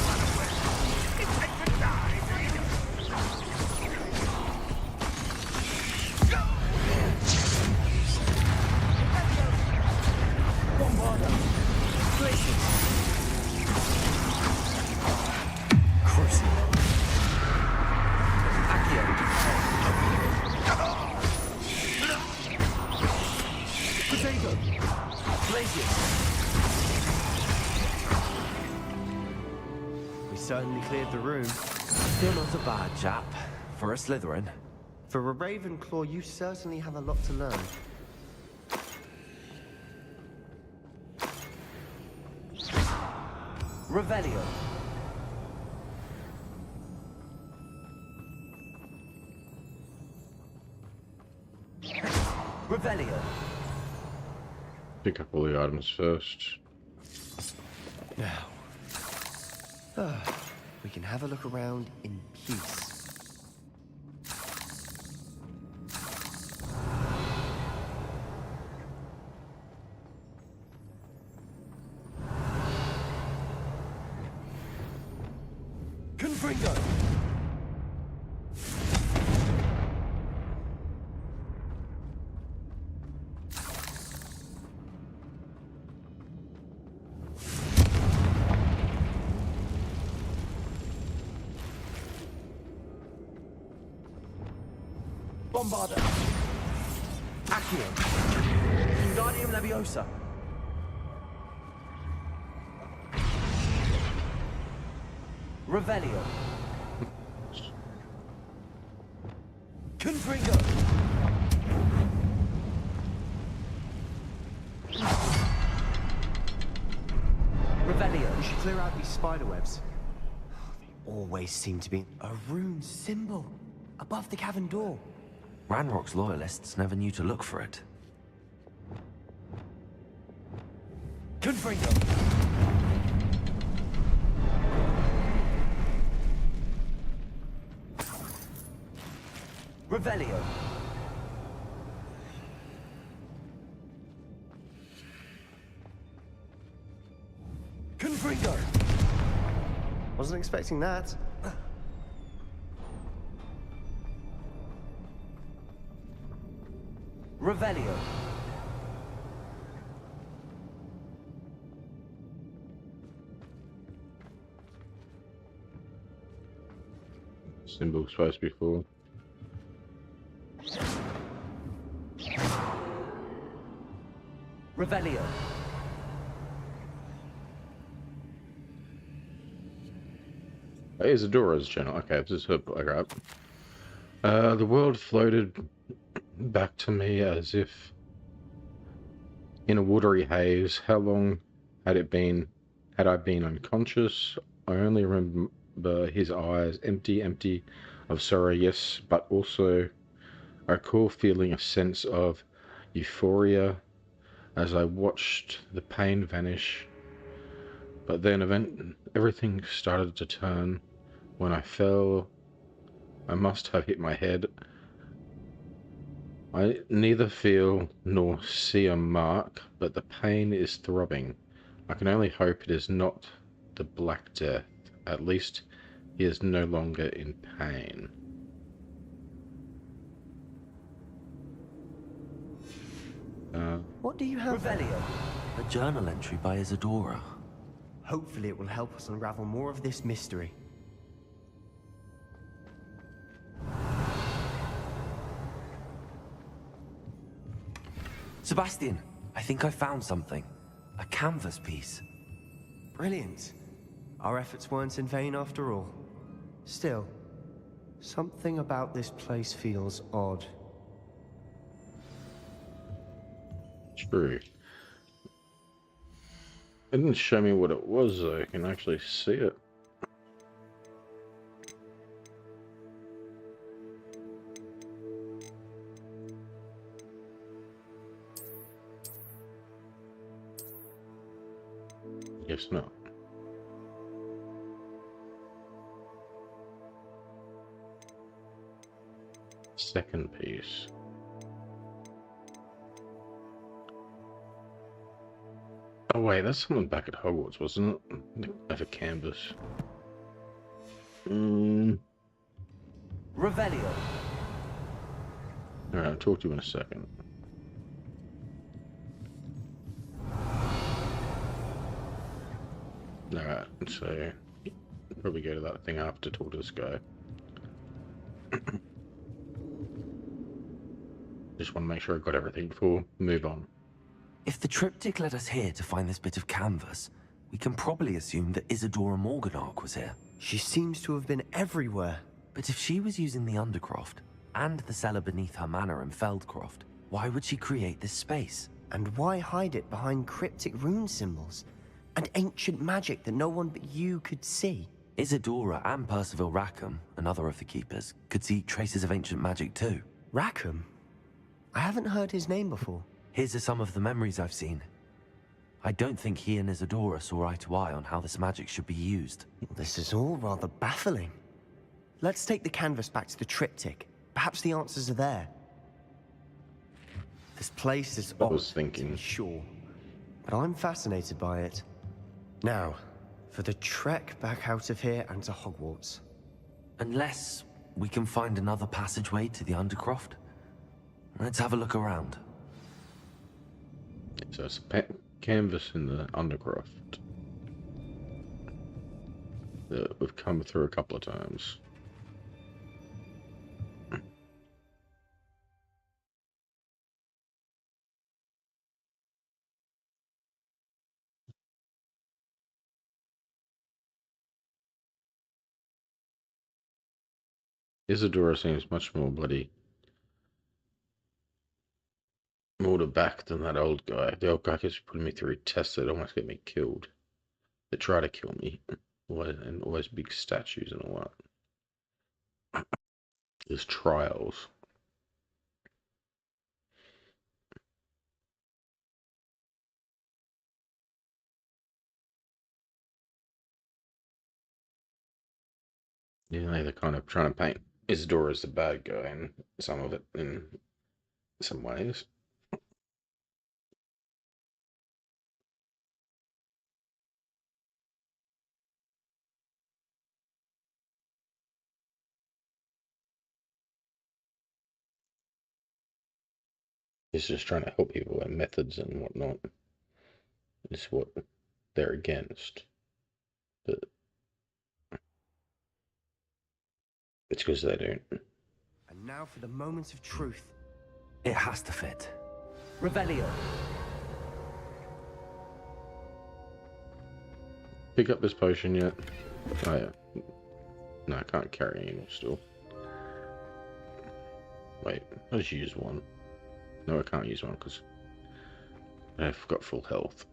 Sago. Glacius.
We certainly cleared the room.
Still not a bad chap. For a Slytherin.
For a Ravenclaw, you certainly have a lot to learn.
Revelio. Revelio.
Pick up all the items first.
Now, we can have a look around in peace.
Confringo. Bombarda. Accio. Wingardium Leviosa. Revelio. Confringo. Revelio.
We should clear out these spiderwebs. They always seem to be a rune symbol above the cavern door.
Ranrock's loyalists never knew to look for it.
Confringo. Revelio. Confringo.
Wasn't expecting that.
Revelio.
Symbol's supposed to be full.
Revelio.
Hey, Isadora's channel. Okay, this is her blackout. The world floated back to me as if in a watery haze. How long had it been? Had I been unconscious? I only remember his eyes, empty of sorrow, yes, but also I recall feeling a sense of euphoria as I watched the pain vanish. But then everything started to turn. When I fell, I must have hit my head. I neither feel nor see a mark, but the pain is throbbing. I can only hope it is not the Black Death. At least he is no longer in pain.
What do you have?
Revelio.
A journal entry by Isadora.
Hopefully it will help us unravel more of this mystery.
Sebastian, I think I found something. A canvas piece.
Brilliant. Our efforts weren't in vain after all. Still, something about this place feels odd.
True. It didn't show me what it was though. I can actually see it. Guess not. Second piece. Oh wait, that's someone back at Hogwarts, wasn't it? Over canvas.
Revelio.
Alright, I'll talk to you in a second. Alright, so probably go to that thing after talk to this guy. Just want to make sure I got everything before we move on.
If the triptych led us here to find this bit of canvas, we can probably assume that Isadora Morganark was here.
She seems to have been everywhere.
But if she was using the Undercroft, and the cellar beneath her manor in Feldcroft, why would she create this space?
And why hide it behind cryptic rune symbols? And ancient magic that no one but you could see?
Isadora and Percival Rackham, another of the Keepers, could see traces of ancient magic too.
Rackham? I haven't heard his name before.
His are some of the memories I've seen. I don't think he and Isadora saw eye to eye on how this magic should be used.
This is all rather baffling. Let's take the canvas back to the triptych. Perhaps the answers are there. This place is odd, to be sure, but I'm fascinated by it. Now, for the trek back out of here and to Hogwarts.
Unless we can find another passageway to the Undercroft. Let's have a look around.
So it's a canvas in the Undercroft that we've come through a couple of times. Isadora seems much more bloody, more to back than that old guy. The old guy keeps putting me through tests that almost get me killed. They try to kill me, and all those big statues and all that. There's trials. Yeah, they're kind of trying to paint Isadora as the bad guy, and some of it in some ways. It's just trying to help people with methods and whatnot. Is what they're against. But it's because they don't.
And now for the moment of truth.
It has to fit.
Revelio.
Pick up this potion yet? Oh yeah. No, I can't carry anymore still. Wait, I'll just use one. No, I can't use one because I've got full health.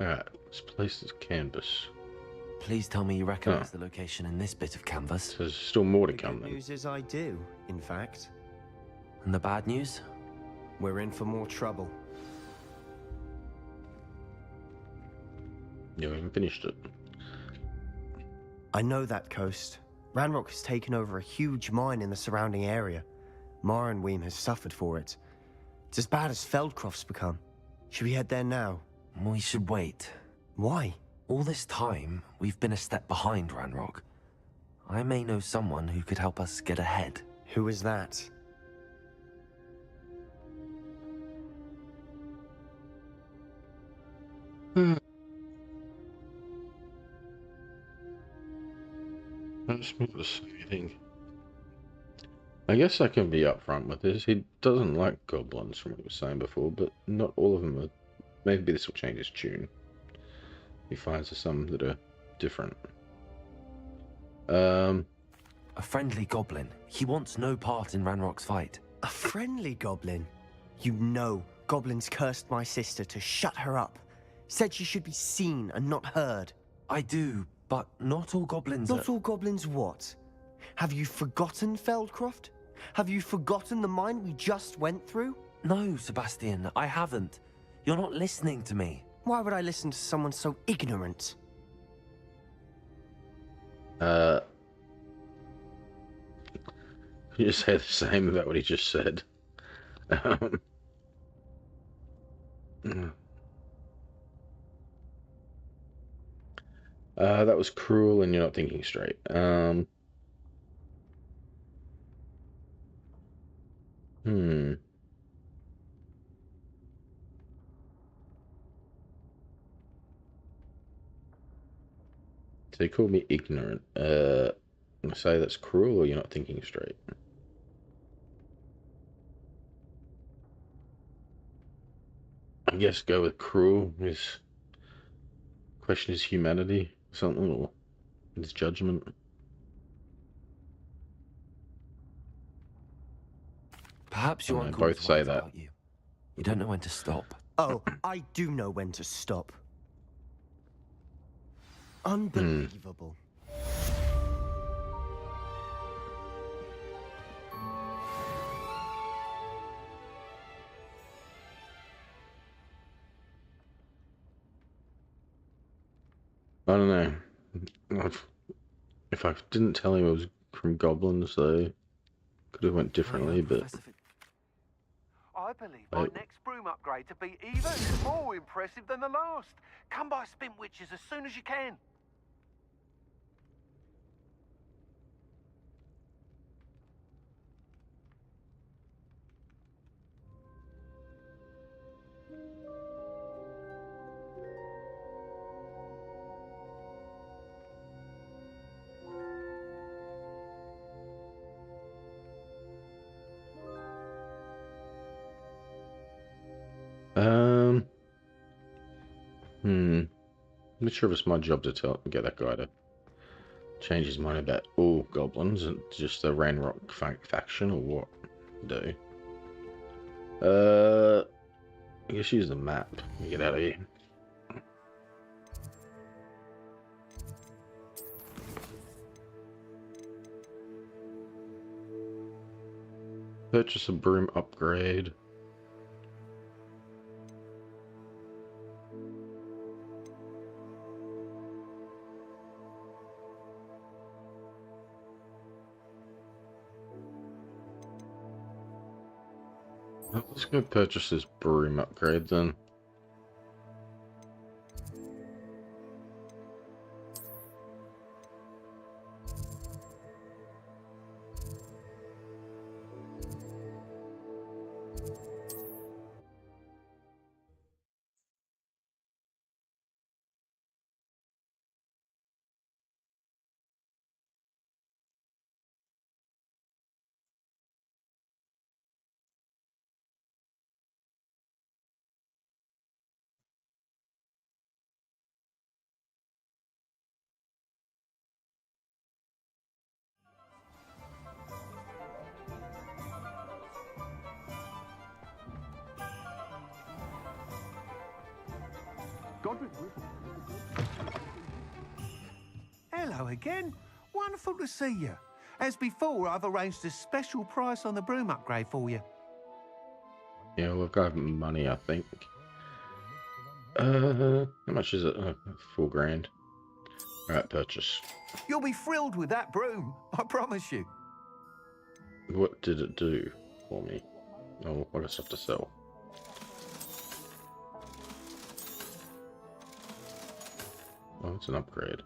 Alright, let's place this canvas.
Please tell me you recognize the location in this bit of canvas.
There's still more to
The
come
good
then.
news is I do, in fact.
And the bad news?
We're in for more trouble.
You haven't finished it.
I know that coast. Ranrock has taken over a huge mine in the surrounding area. Mornweem has suffered for it. It's as bad as Feldcroft's become. Should we head there now?
We should wait.
Why?
All this time, we've been a step behind Ranrock. I may know someone who could help us get ahead.
Who is that?
Let's move this thing. I guess I can be upfront with this. He doesn't like goblins, from what he was saying before, but not all of them are. Maybe this will change his tune. He finds some that are different.
A friendly goblin. He wants no part in Ranrock's fight.
A friendly goblin? You know, goblins cursed my sister to shut her up. Said she should be seen and not heard.
I do, but not all goblins
Not all goblins what? Have you forgotten Feldcroft? Have you forgotten the mine we just went through?
No, Sebastian, I haven't. You're not listening to me.
Why would I listen to someone so ignorant?
Can you just say the same about what he just said? That was cruel and you're not thinking straight. So you called me ignorant. I say that's cruel or you're not thinking straight? I guess go with cruel. His question is humanity, something, or his judgment.
Perhaps your
I
uncle
both
was
say
right
that.
about you. You don't know when to stop.
Oh, I do know when to stop. Unbelievable.
I don't know. If I didn't tell him it was from goblins, though, could have went differently. But
I believe
I,
my next broom upgrade to be even more impressive than the last. Come by Spin Witches as soon as you can.
um, I'm not sure if it's my job to get that guy to change his mind about all goblins and just the Ranrock faction, or what? Do. I guess use the map. Get out of here. Purchase a broom upgrade. Let's go purchase this broom upgrade then.
Hello again. Wonderful to see you. As before, I've arranged a special price on the broom upgrade for you.
Yeah, we've got money, I think. How much is it? Oh, $4,000. Alright, purchase.
You'll be thrilled with that broom, I promise you.
What did it do for me? Oh, I got stuff to sell. Oh, it's an upgrade.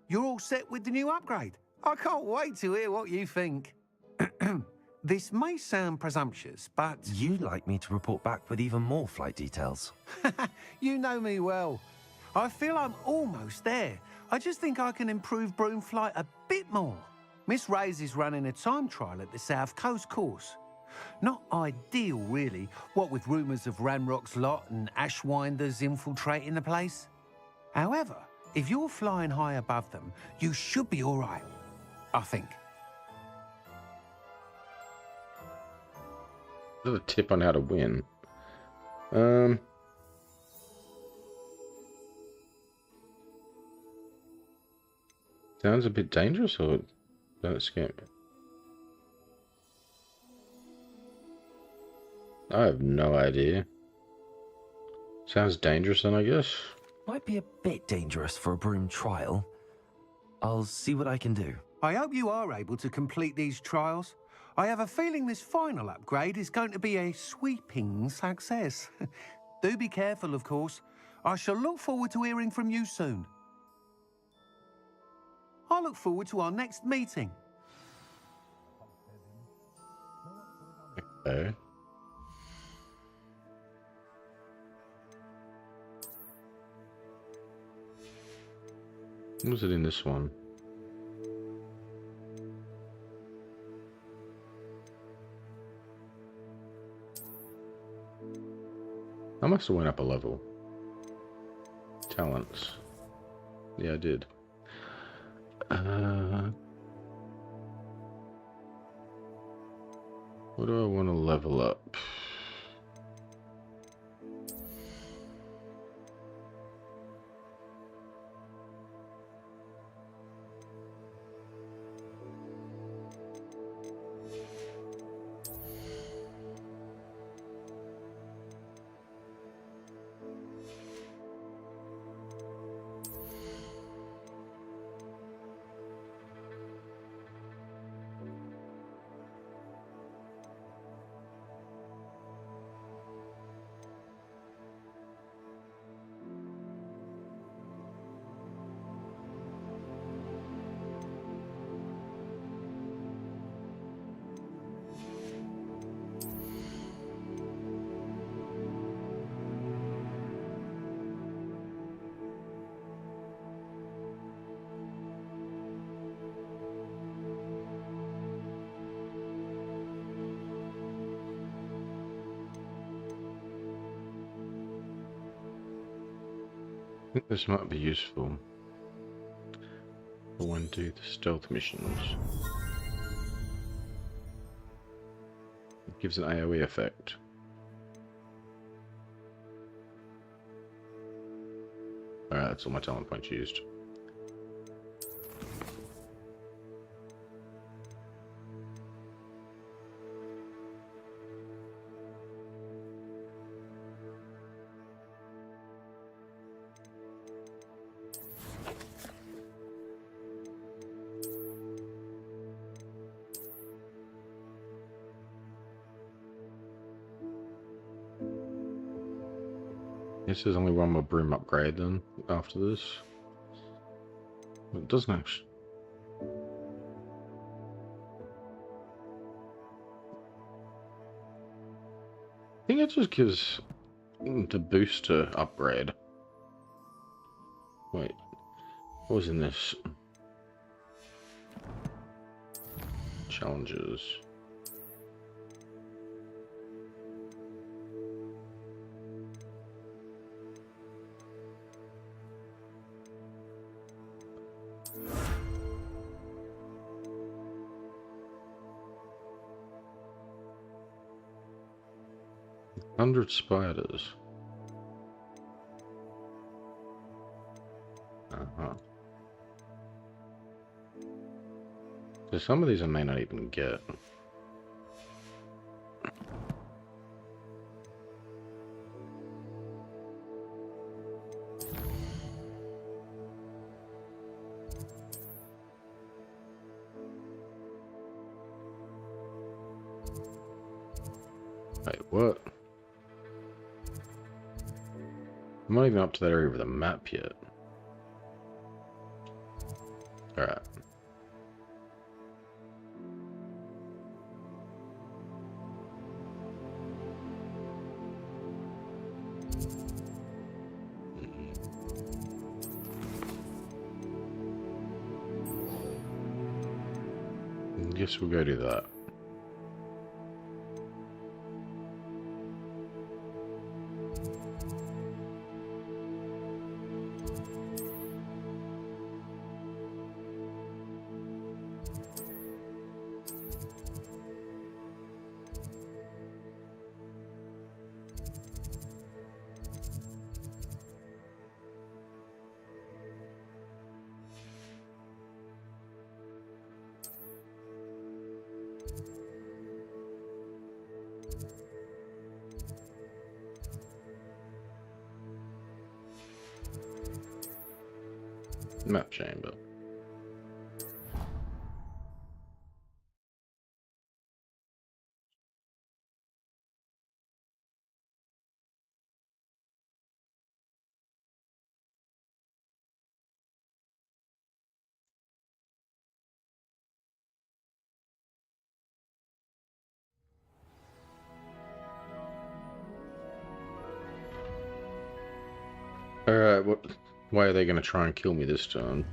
You're all set with the new upgrade. I can't wait to hear what you think. This may sound presumptuous, but...
You'd like me to report back with even more flight details.
You know me well. I feel I'm almost there. I just think I can improve broom flight a bit more. Miss Ray's is running a time trial at the South Coast course. Not ideal, really, what with rumours of Ranrock's lot and Ashwinders infiltrating the place. However, if you're flying high above them, you should be all right, I think.
Is that a tip on how to win? Sounds a bit dangerous, or don't scare me? I have no idea. Sounds dangerous then, I guess.
Might be a bit dangerous for a broom trial. I'll see what I can do.
I hope you are able to complete these trials. I have a feeling this final upgrade is going to be a sweeping success. Do be careful, of course. I shall look forward to hearing from you soon. I look forward to our next meeting.
Okay. What was it in this one? I must have went up a level. Talents. Yeah, I did. What do I want to level up? I think this might be useful for when do the stealth missions. It gives an AoE effect. Alright, that's all my talent points used. Guess there's only one more broom upgrade then after this. It doesn't actually. I think it just gives the booster upgrade. Wait, what was in this? Challenges. $100 spiders. So some of these I may not even get. Wait, what? I'm not even up to that area of the map yet. Alright. Guess we'll go do that. Map chamber. Alright, what? Why are they going to try and kill me this time?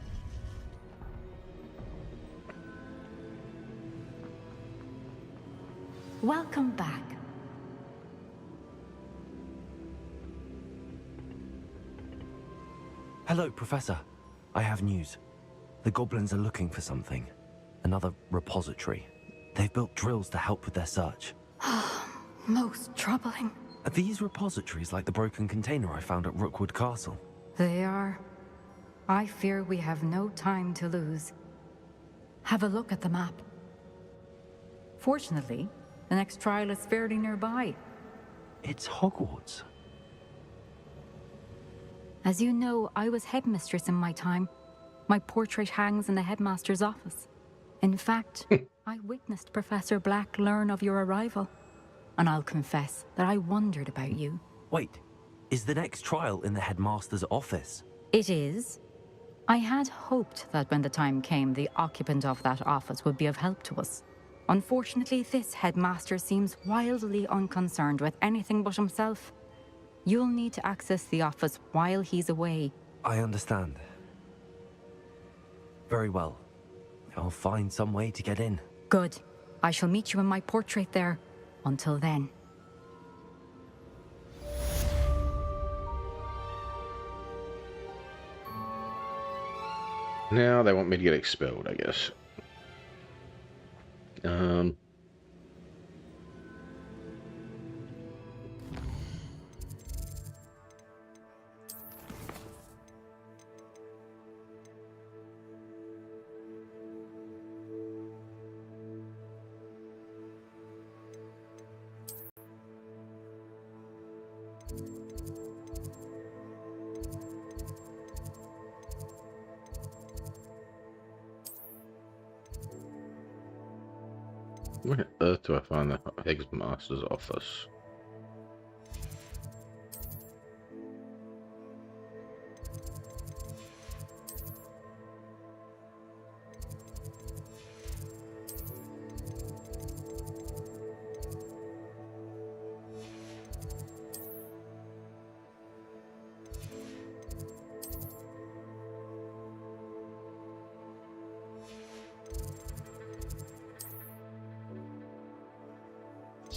Welcome back.
Hello, Professor. I have news. The goblins are looking for something. Another repository. They've built drills to help with their search.
Most troubling.
Are these repositories like the broken container I found at Rookwood Castle?
They are. I fear we have no time to lose. Have a look at the map. Fortunately, the next trial is fairly nearby.
It's Hogwarts.
As you know, I was headmistress in my time. My portrait hangs in the headmaster's office. In fact, I witnessed Professor Black learn of your arrival. And I'll confess that I wondered about you.
Wait, is the next trial in the headmaster's office?
It is. I had hoped that when the time came, the occupant of that office would be of help to us. Unfortunately, this headmaster seems wildly unconcerned with anything but himself. You'll need to access the office while he's away.
I understand. Very well. I'll find some way to get in.
Good. I shall meet you in my portrait there. Until then.
Now they want me to get expelled, I guess. Where on earth do I find the Headmaster's office?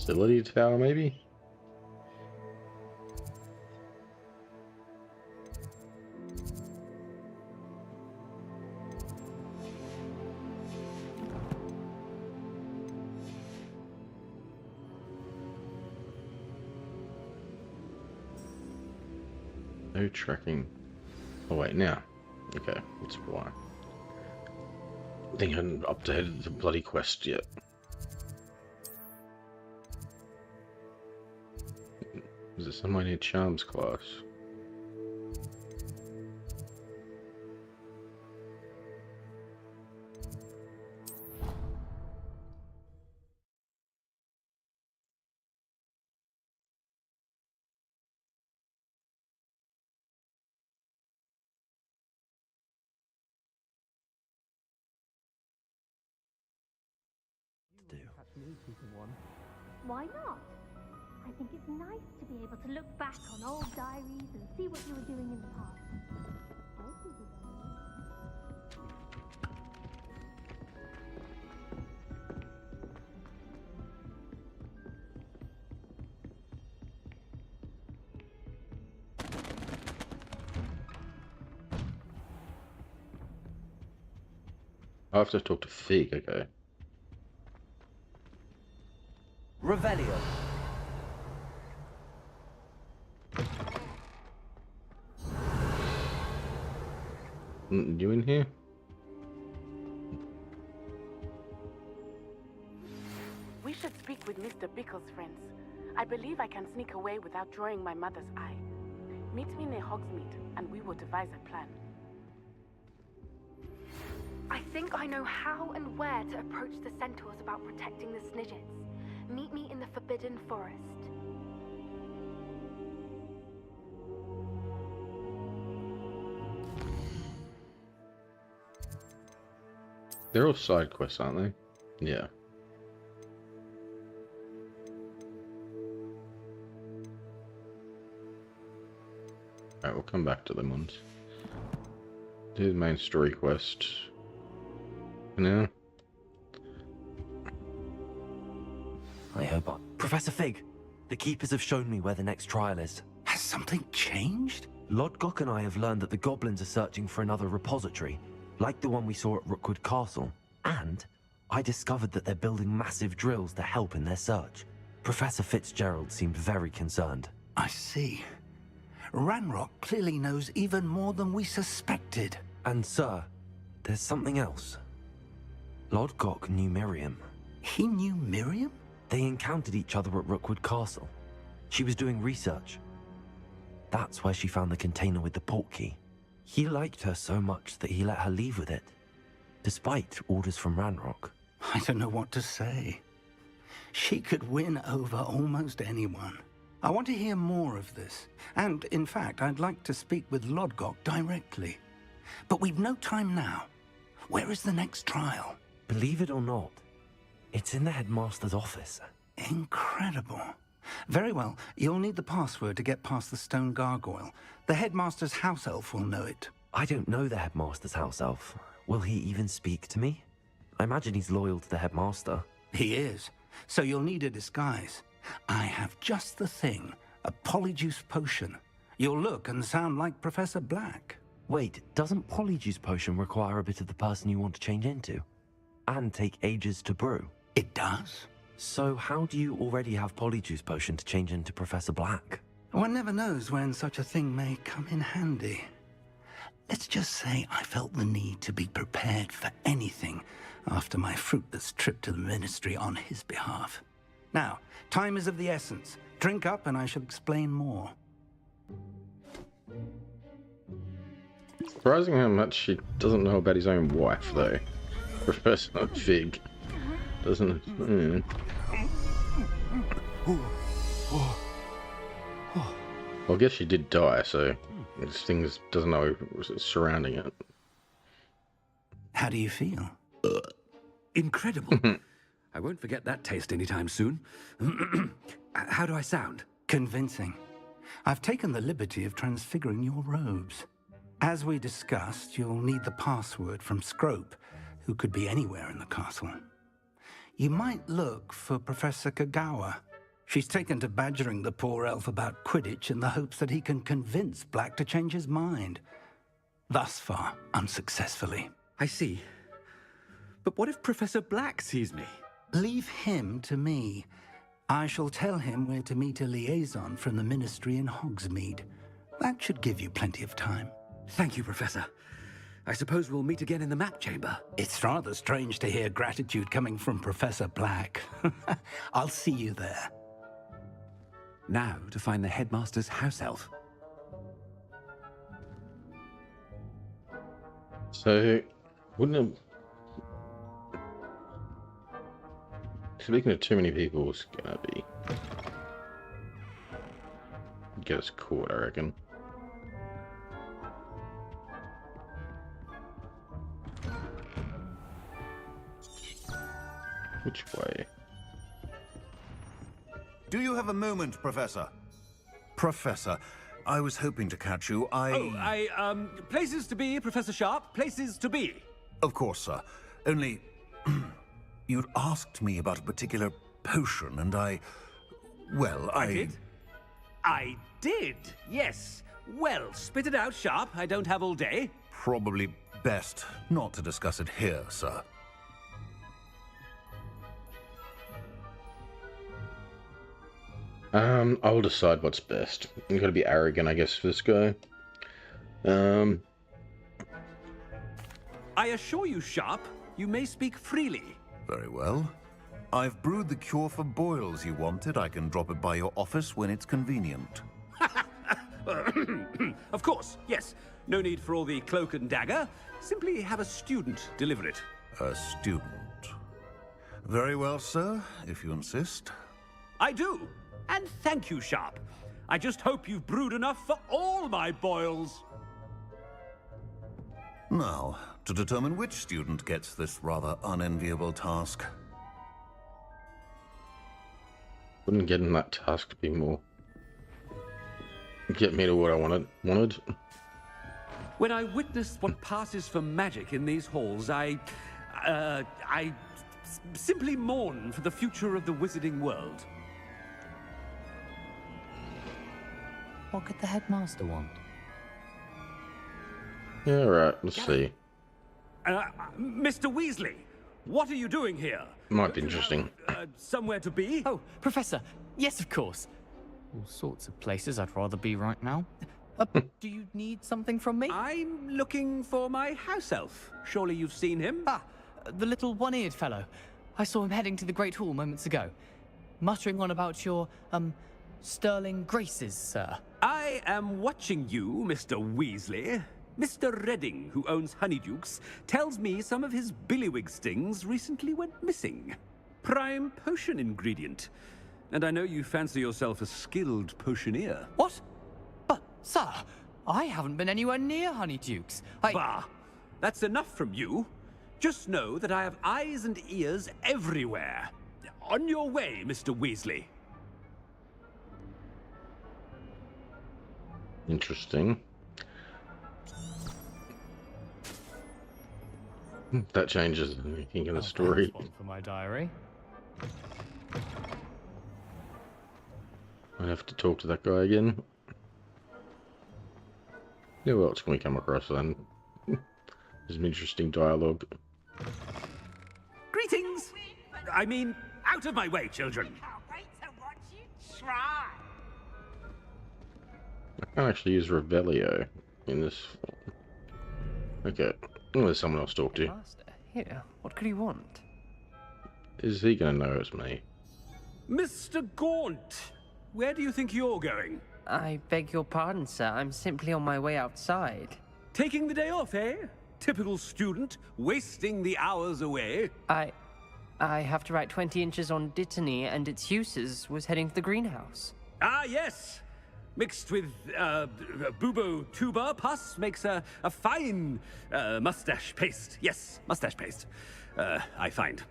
Facility tower, maybe? No tracking. Oh wait, now. Okay, that's why. I think I haven't updated the bloody quest yet. Is it somewhere near Charms class?
Why not? I think it's nice to be able to look back on old diaries and see what you were doing in the past. I think it's
I have to talk to Fig, okay.
Revelio.
You in here?
We should speak with Mr. Bickle's friends. I believe I can sneak away without drawing my mother's eye. Meet me near Hogsmeade, and we will devise a plan.
I think I know how and where to approach the centaurs about protecting the Snidgets. Meet me in the Forbidden Forest.
They're all side quests, aren't they? Yeah. Alright, we'll come back to them ones. Do the main story quest. For now.
I hope I... Professor Fig, the Keepers have shown me where the next trial is.
Has something changed?
Lodgok and I have learned that the goblins are searching for another repository, like the one we saw at Rookwood Castle. And I discovered that they're building massive drills to help in their search. Professor Fitzgerald seemed very concerned.
I see. Ranrock clearly knows even more than we suspected.
And sir, there's something else. Lodgok knew Miriam.
He knew Miriam?
They encountered each other at Rookwood Castle. She was doing research. That's where she found the container with the portkey. He liked her so much that he let her leave with it, despite orders from Ranrock.
I don't know what to say. She could win over almost anyone. I want to hear more of this. And, in fact, I'd like to speak with Lodgok directly. But we've no time now. Where is the next trial?
Believe it or not, it's in the headmaster's office.
Incredible. Very well. You'll need the password to get past the stone gargoyle. The headmaster's house elf will know it.
I don't know the headmaster's house elf. Will he even speak to me? I imagine he's loyal to the headmaster.
He is. So you'll need a disguise. I have just the thing. A polyjuice potion. You'll look and sound like Professor Black.
Wait, doesn't polyjuice potion require a bit of the person you want to change into? And take ages to brew?
It does.
So how do you already have polyjuice potion to change into Professor Black?
One never knows when such a thing may come in handy. Let's just say I felt the need to be prepared for anything after my fruitless trip to the Ministry on his behalf. Now, time is of the essence. Drink up and I shall explain more.
Surprising how much he doesn't know about his own wife, though. Professor Fig doesn't... Well, I guess she did die, so this thing doesn't know what's surrounding it.
How do you feel?
Incredible. I won't forget that taste anytime soon. How do I sound?
Convincing. I've taken the liberty of transfiguring your robes. As we discussed, you'll need the password from Scrope, who could be anywhere in the castle. You might look for Professor Kagawa. She's taken to badgering the poor elf about Quidditch in the hopes that he can convince Black to change his mind. Thus far, unsuccessfully.
I see. But what if Professor Black sees me?
Leave him to me. I shall tell him where to meet a liaison from the Ministry in Hogsmeade. That should give you plenty of time.
Thank you, Professor. I suppose we'll meet again in the map chamber.
It's rather strange to hear gratitude coming from Professor Black. I'll see you there.
Now to find the headmaster's house elf.
So, wouldn't it... Speaking of too many people, it's gonna be... get us caught, I reckon. Which way?
Do you have a moment, Professor? Professor, I was hoping to catch you.
Places to be, Professor Sharp. Places to be.
Of course, sir. Only... you'd asked me about a particular potion, and I
did? I did, yes. Well, spit it out, Sharp. I don't have all day.
Probably best not to discuss it here, sir.
I'll decide what's best. You gotta be arrogant, I guess, for this guy.
I assure you, Sharp, you may speak freely.
Very well. I've brewed the cure for boils you wanted. I can drop it by your office when it's convenient.
Of course, yes. No need for all the cloak and dagger. Simply have a student deliver it.
A student. Very well, sir, if you insist.
I do. And thank you, Sharp. I just hope you've brewed enough for all my boils.
Now, to determine which student gets this rather unenviable task.
Wouldn't getting that task be more Get me to what I wanted.
When I witness what passes for magic in these halls, I simply mourn for the future of the wizarding world.
What could the headmaster want?
Yeah, right. Let's see.
Mr. Weasley, what are you doing here?
Might be interesting.
Somewhere to be?
Oh, Professor. Yes, of course. All sorts of places I'd rather be right now. Do you need something from me?
I'm looking for my house elf. Surely you've seen him?
Ah, the little one-eared fellow. I saw him heading to the Great Hall moments ago, muttering on about your, sterling graces, sir.
I am watching you, Mr. Weasley. Mr. Redding, who owns Honeydukes, tells me some of his billywig stings recently went missing. Prime potion ingredient. And I know you fancy yourself a skilled potioneer.
What? But, sir, I haven't been anywhere near Honeydukes.
Bah! That's enough from you. Just know that I have eyes and ears everywhere. On your way, Mr. Weasley.
Interesting. That changes the making of the story.
One for my diary.
I have to talk to that guy again. Who else can we come across then? There's some interesting dialogue.
Greetings! I mean, out of my way, children.
I can't actually use Revelio in this. Okay. Well, there's someone else to talk to.
Master, here. What could he want?
Is he gonna know it's me?
Mr. Gaunt, where do you think you're going?
I beg your pardon, sir. I'm simply on my way outside.
Taking the day off, eh? Typical student, wasting the hours away.
I have to write 20 inches on Dittany and its uses. Was heading to the greenhouse.
Ah, yes. Mixed with bubo tuber pus makes a fine mustache paste. Yes, mustache paste. I find.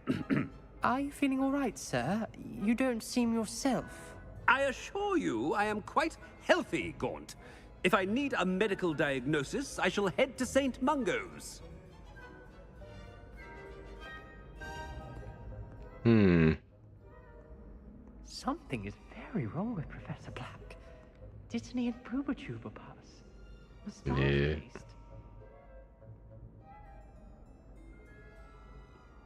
Are you feeling all right, sir? You don't seem yourself.
I assure you I am quite healthy, Gaunt. If I need a medical diagnosis, I shall head to St. Mungo's.
Something is very wrong with Professor Black. Dittany and Boobertuber Pass.
Yeah.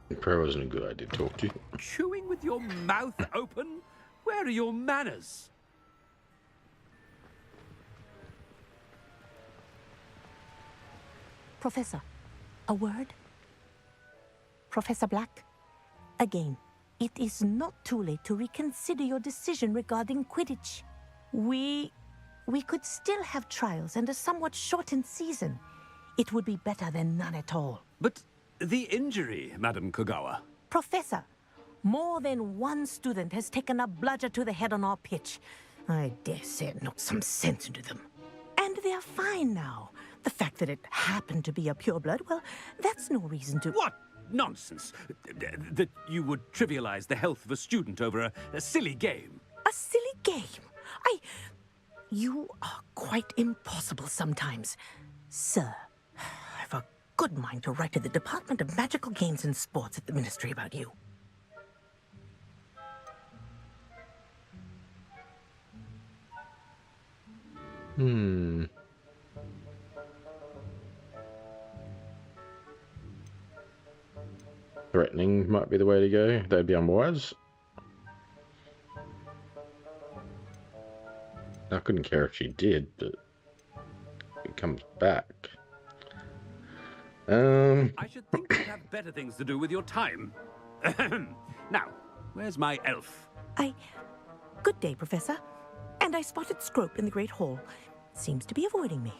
It probably wasn't a good idea to talk to you.
Chewing with your mouth open? Where are your manners?
Professor, a word? Professor Black, again, it is not too late to reconsider your decision regarding Quidditch. We could still have trials and a somewhat shortened season. It would be better than none at all.
But the injury, Madam Kogawa.
Professor, more than one student has taken a bludger to the head on our pitch. I dare say it knocked some sense into them. And they're fine now. The fact that it happened to be a pureblood, well, that's no reason to...
What nonsense! That you would trivialize the health of a student over a silly game.
A silly game? You are quite impossible sometimes. Sir, I've a good mind to write to the Department of Magical Games and Sports at the Ministry about you.
Threatening might be the way to go. That'd be unwise. I couldn't care if she did, but it comes back.
I should think you'd have better things to do with your time. Now, where's my elf?
Good day, Professor. And I spotted Scrope in the Great Hall. Seems to be avoiding me.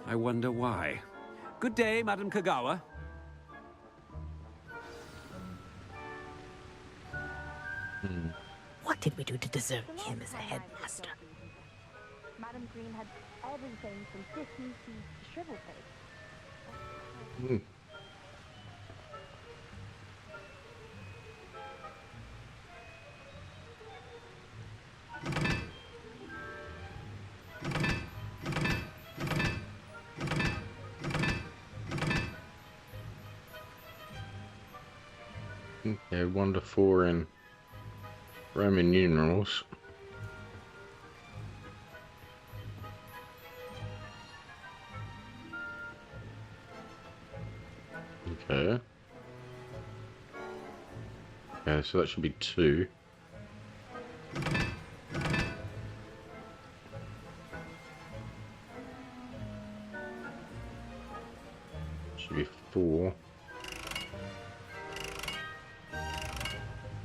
I wonder why. Good day, Madam Kogawa.
What did we do to deserve him as a headmaster?
Madam Green had everything from Disney to shrivel face.
Okay, 1 to 4 in Roman numerals. Okay. Okay, so that should be 2. Should be 4.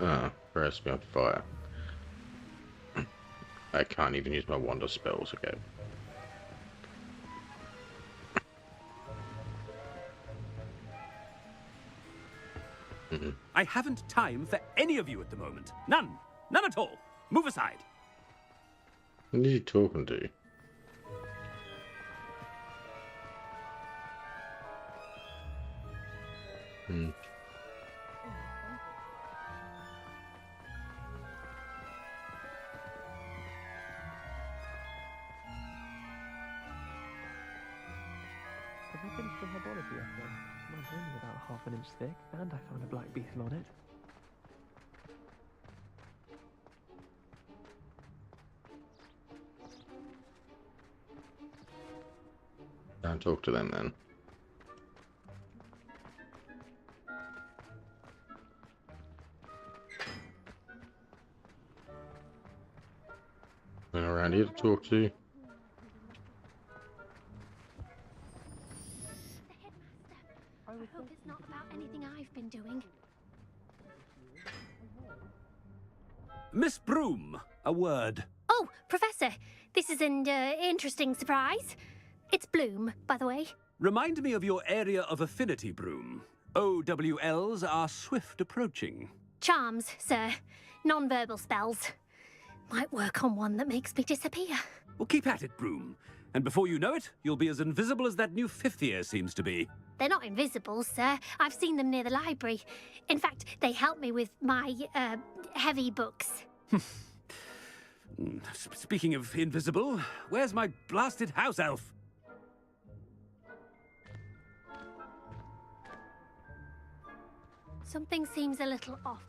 Ah, press me on fire. I can't even use my wonder spells, okay.
I haven't time for any of you at the moment. None. None at all. Move aside.
What are you talking to?
Have you finished your herbology essay? Mine's only about half an inch thick, and I found a black beetle on it.
Don't talk to them then. Nothing around here to talk to.
I hope it's not about anything I've been doing.
Miss Broom, a word.
Oh, Professor, this is an interesting surprise. It's Bloom, by the way.
Remind me of your area of affinity, Broom. OWLs are swift approaching.
Charms, sir. Non-verbal spells. Might work on one that makes me disappear.
Well, keep at it, Broom. And before you know it, you'll be as invisible as that new 5th year seems to be.
They're not invisible, sir. I've seen them near the library. In fact, they help me with my, heavy books.
Speaking of invisible, where's my blasted house elf?
Something seems a little off.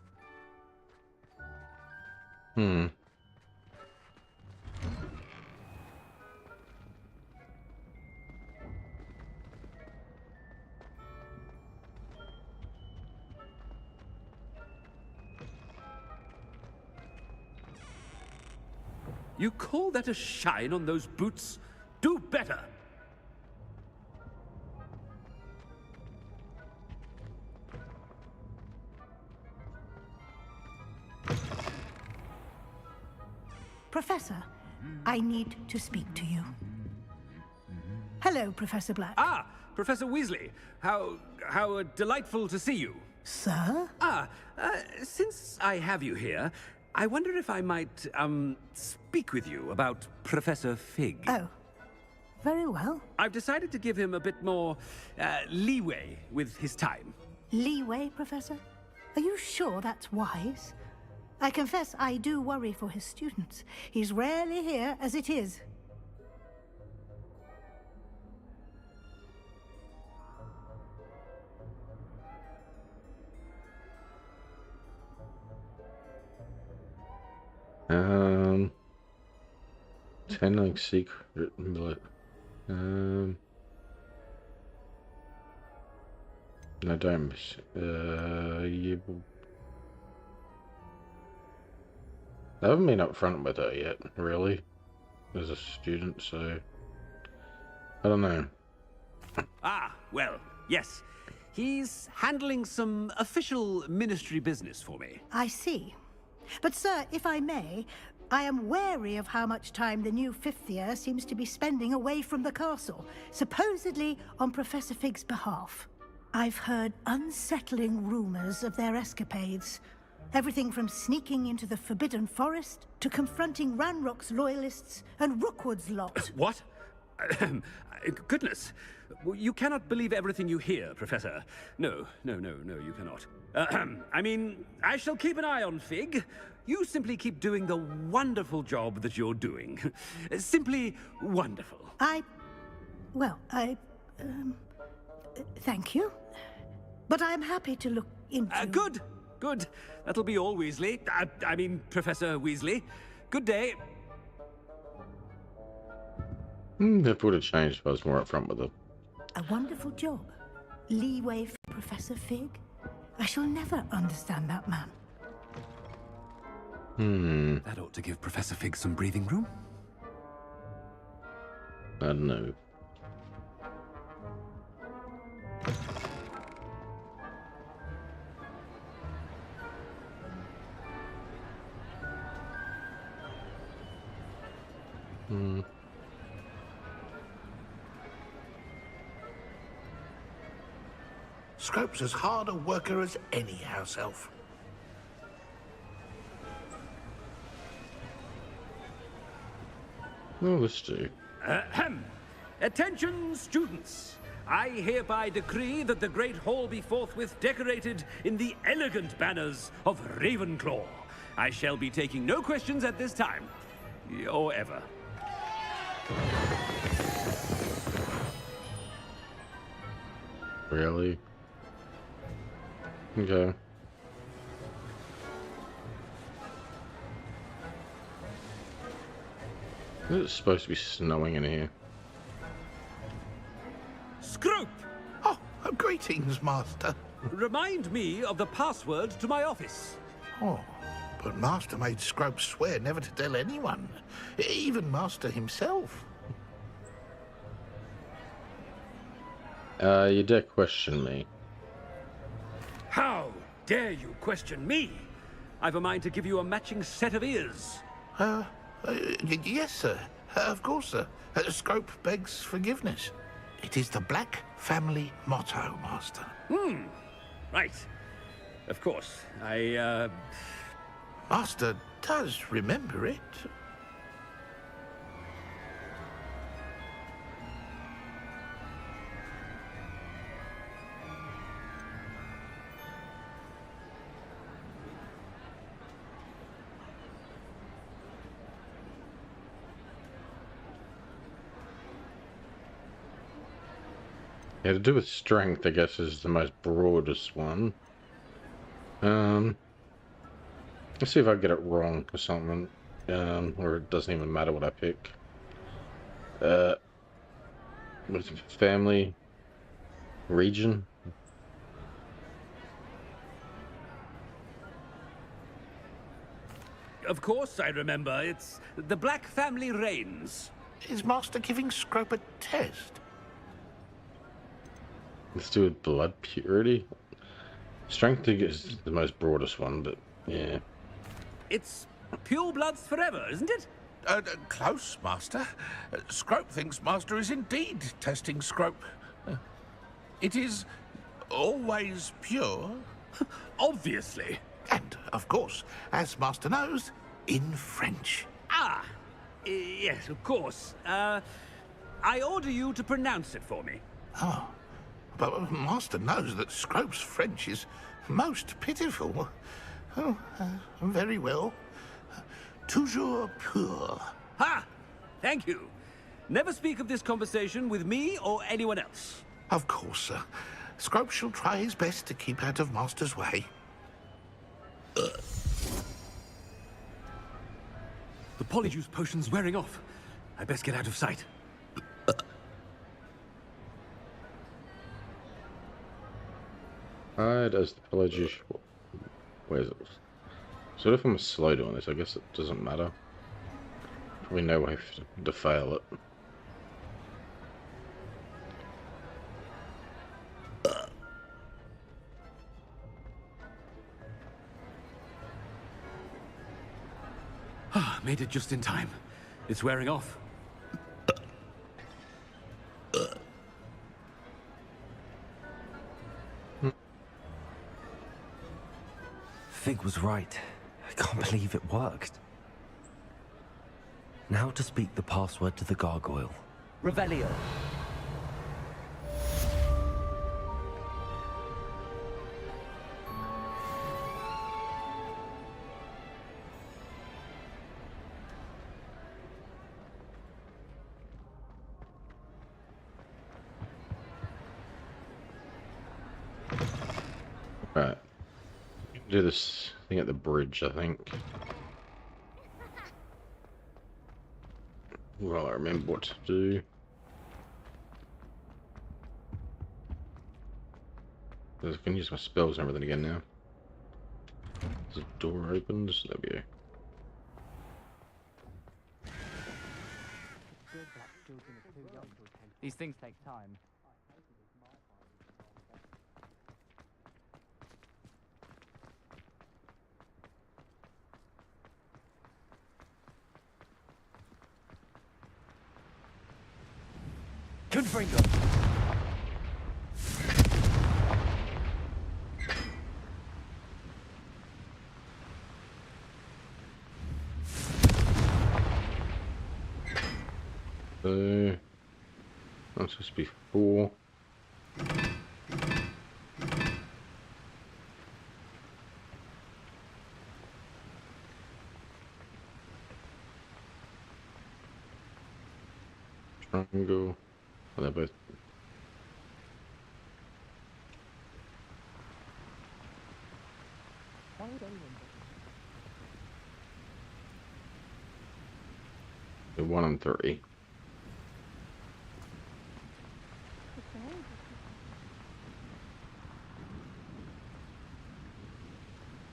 You call that a shine on those boots? Do better!
Professor, I need to speak to you. Hello, Professor Black.
Ah, Professor Weasley. How delightful to see you.
Sir?
Since I have you here, I wonder if I might, speak with you about Professor Fig.
Oh, very well.
I've decided to give him a bit more, leeway with his time.
Leeway, Professor? Are you sure that's wise? I confess I do worry for his students. He's rarely here as it is.
Handling secret millet. No, don't. You. I haven't been up front with her yet, really, as a student, so I don't know.
Ah, well, yes. He's handling some official ministry business for me.
I see. But, sir, if I may, I am wary of how much time the new 5th year seems to be spending away from the castle, supposedly on Professor Fig's behalf. I've heard unsettling rumors of their escapades. Everything from sneaking into the Forbidden Forest to confronting Ranrock's loyalists and Rookwood's lot.
What? Goodness. You cannot believe everything you hear, Professor. No, you cannot. I mean, I shall keep an eye on Fig. You simply keep doing the wonderful job that you're doing. Simply wonderful.
Thank you. But I'm happy to look into...
Good. Good. That'll be all, Weasley. I mean, Professor Weasley. Good day.
That would have changed if I was more upfront with her.
A wonderful job. Leeway for Professor Fig? I shall never understand that man.
That ought to give Professor Fig some breathing room.
I don't know.
Scrope's as hard a worker as any house elf.
Oh, let's do.
Ahem. Attention, students. I hereby decree that the Great Hall be forthwith decorated in the elegant banners of Ravenclaw. I shall be taking no questions at this time. Or ever.
Really? Okay. It's supposed to be snowing in here.
Scrope!
Oh, greetings, Master.
Remind me of the password to my office.
Oh, but Master made Scrope swear never to tell anyone, even Master himself.
You dare question me?
How dare you question me? I've a mind to give you a matching set of ears.
Yes, sir. Of course, sir. Scrope begs forgiveness. It is the Black family motto, Master.
Right. Of course.
Master does remember it.
Yeah, to do with strength, I guess, is the most broadest one. Let's see if I get it wrong or something. Or it doesn't even matter what I pick. What's it, family? Region?
Of course I remember. It's the Black family reigns.
Is Master giving Scrope a test?
Let's do with blood purity. Strength is the most broadest one, but yeah.
It's pure bloods forever, isn't it?
Close, Master. Scrope thinks Master is indeed testing Scrope. It is always pure.
Obviously.
And, of course, as Master knows, in French.
Ah, yes, of course. I order you to pronounce it for me.
Oh, but Master knows that Scrope's French is most pitiful. Oh, very well. Toujours pur.
Ha! Thank you. Never speak of this conversation with me or anyone else.
Of course, sir. Scrope shall try his best to keep out of Master's way.
The polyjuice potion's wearing off. I best get out of sight.
Hide as the polyjuice. Where is it? So if I'm slow doing this, I guess it doesn't matter. Probably no way to fail it.
Made it just in time. It's wearing off.
Fig was right. I can't believe it worked. Now to speak the password to the gargoyle.
Revelio.
Right. Do this thing at the bridge, I think. Well, I remember what to do. I can use my spells and everything again now. The door opens. There we go.
These things take time.
Confringo.
So that's supposed to be 4. Triangle. Oh, they're both. The 1 and 3.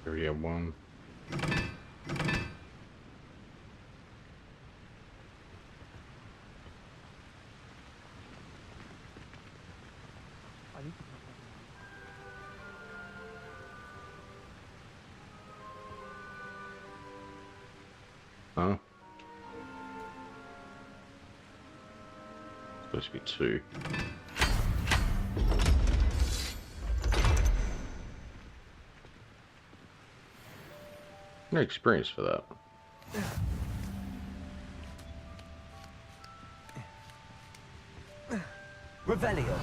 Area 1. Huh? Supposed to be 2. No experience for that.
Revelio.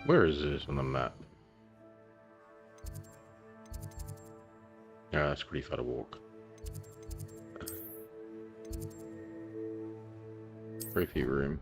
Where is this on the map? Yeah, that's pretty far to walk. Trophy room.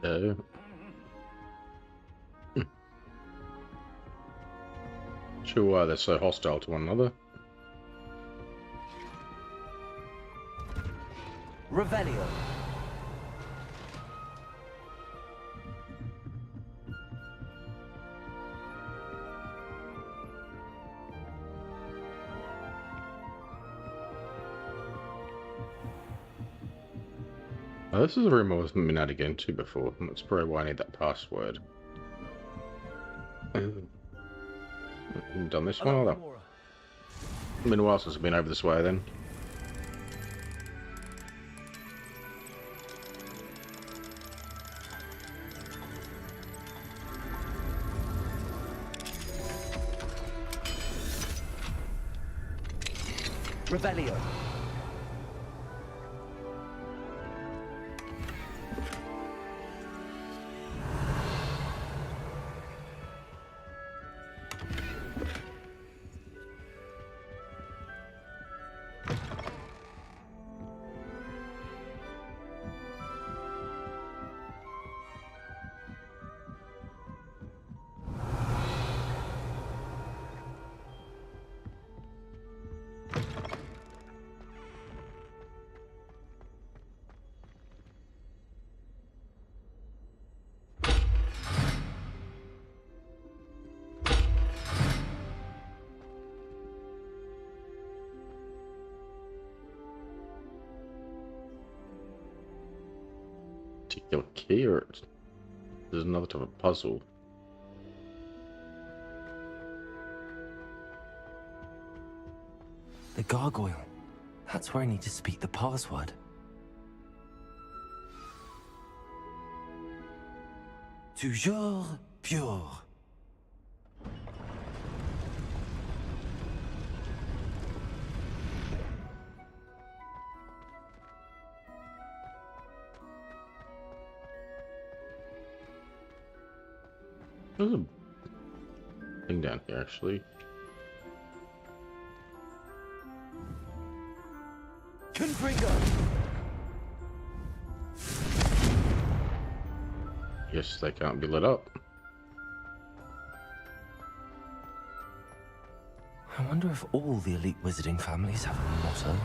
Oh. Sure why they're so hostile to one another.
Revelio.
Oh, this is a room I wasn't been able to get into before, and that's probably why I need that password. Done this one, either. It's been a while since I've been over this way then.
Revelio.
Particular key, or there's another type of puzzle.
The gargoyle. That's where I need to speak the password. Toujours pure.
There's a thing down here, actually.
Confringo.
Yes, they can't be lit up.
I wonder if all the elite wizarding families have a motto.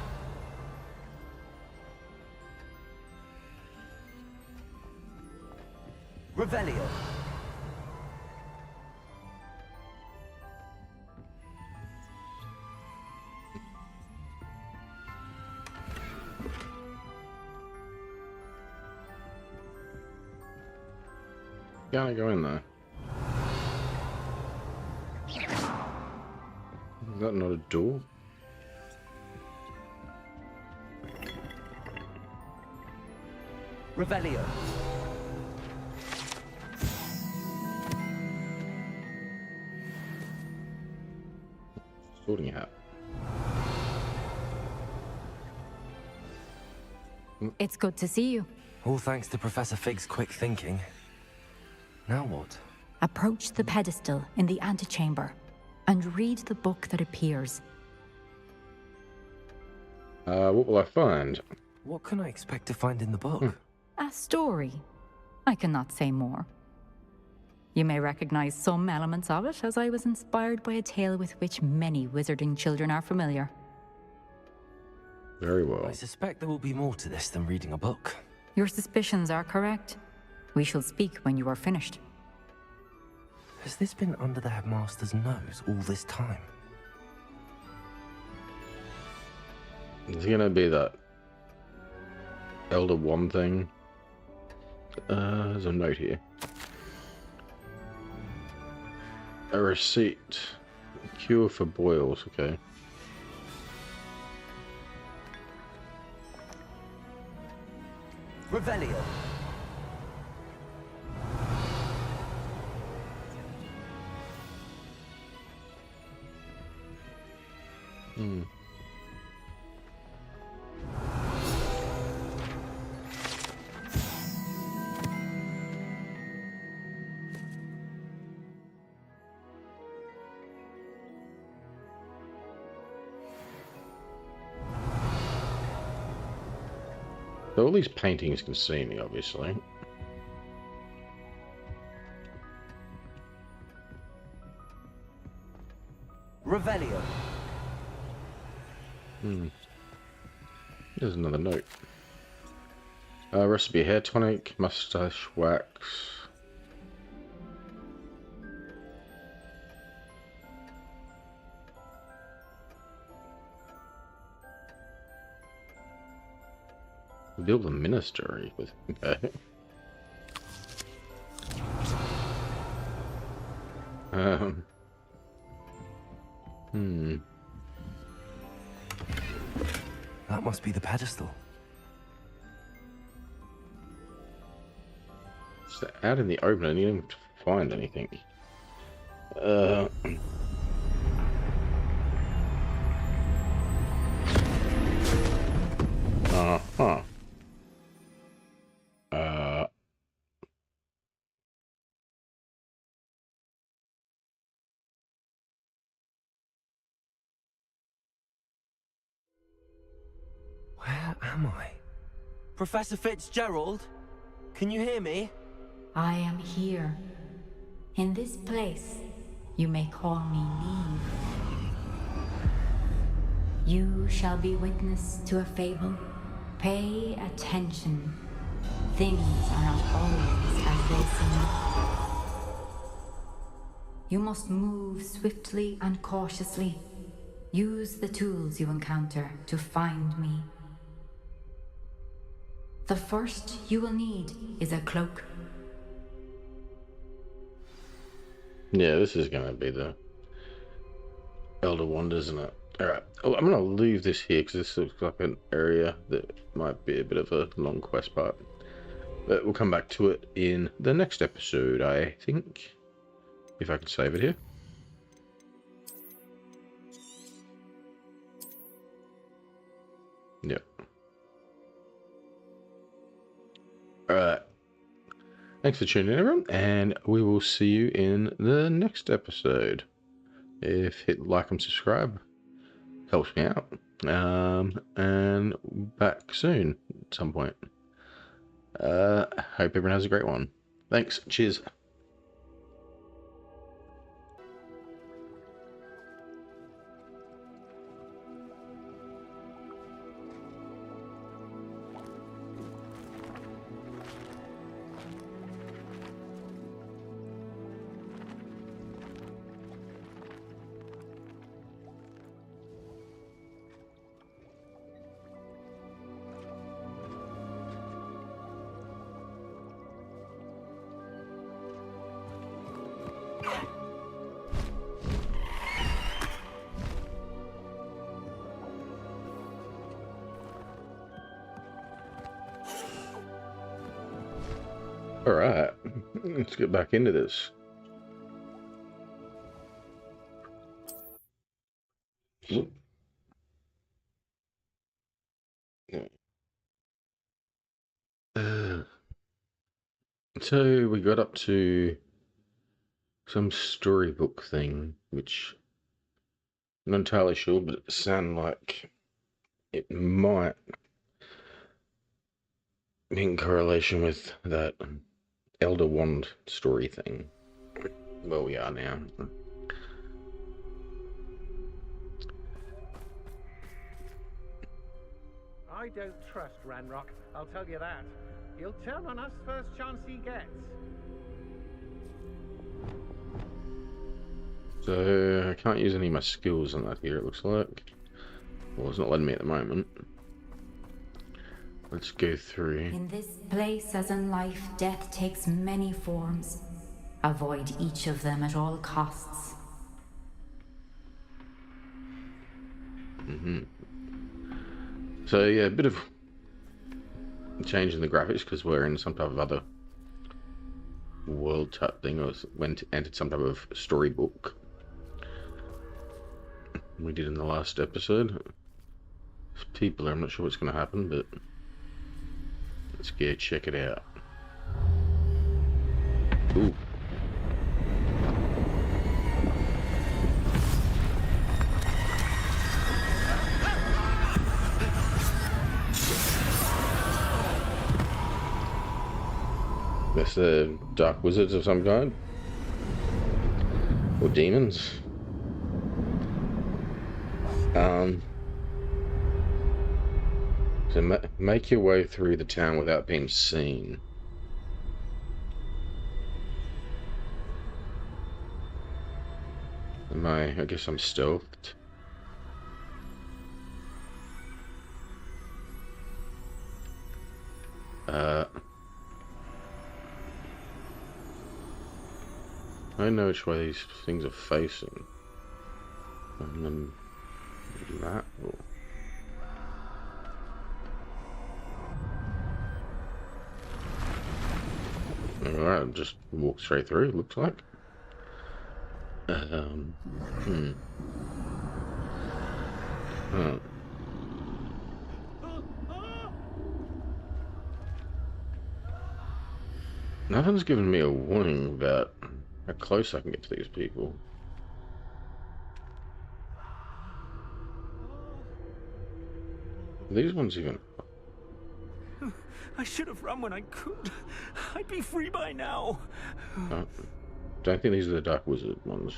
Revelio.
Gotta go in there. Is that not a door?
Revelio.
Sorting hat.
It's good to see you.
All thanks to Professor Fig's quick thinking. Now what?
Approach the pedestal in the antechamber and read the book that appears.
What will I find?
What can I expect to find in the book?
A story. I cannot say more. You may recognize some elements of it, as I was inspired by a tale with which many wizarding children are familiar.
Very well.
I suspect there will be more to this than reading a book.
Your suspicions are correct. We shall speak when you are finished.
Has this been under the headmaster's nose all this time?
Is it gonna be that Elder One thing? There's a note here. A receipt. Cure for boils, okay.
Revelio.
So all these paintings can see me, obviously.
Revelio.
There's another note. Recipe: hair tonic, mustache wax. Build a ministry with. Okay.
That must be the pedestal.
It's out in the open. I didn't even find anything. Uh-huh.
Where am I? Professor Fitzgerald? Can you hear me?
I am here. In this place, you may call me Neve. You shall be witness to a fable. Pay attention. Things are not always as they seem. You must move swiftly and cautiously. Use the tools you encounter to find me. The first you will need is a cloak.
Yeah, this is going to be the Elder Wand, isn't it? Alright, I'm going to leave this here because this looks like an area that might be a bit of a long quest part. But we'll come back to it in the next episode, I think. If I can save it here. Yep. Alright. Thanks for tuning in, everyone, and we will see you in the next episode. If hit like and subscribe, helps me out. And back soon at some point. Hope everyone has a great one. Thanks. Cheers. Alright, let's get back into this. So we got up to some storybook thing, which I'm not entirely sure, but it sounded like it might be in correlation with that Elder Wand story thing. Where we are now.
I don't trust Ranrock, I'll tell you that. He'll turn on us first chance he gets.
So I can't use any of my skills on that here, it looks like. Well, it's not letting me at the moment. Let's go through.
In this place, as in life, death takes many forms. Avoid each of them at all costs.
So yeah, a bit of change in the graphics because we're in some type of other world type thing, or entered some type of storybook. We did in the last episode. People, I'm not sure what's going to happen, but let's go check it out. Ooh. That's the dark wizards of some kind, or demons. So make your way through the town without being seen. I guess I'm stealthed. I know which way these things are facing. And then that. Alright, just walk straight through, looks like. Huh. Nothing's given me a warning about how close I can get to these people. These ones even...
I should have run when I could. I'd be free by now.
Don't think these are the Dark Wizard ones.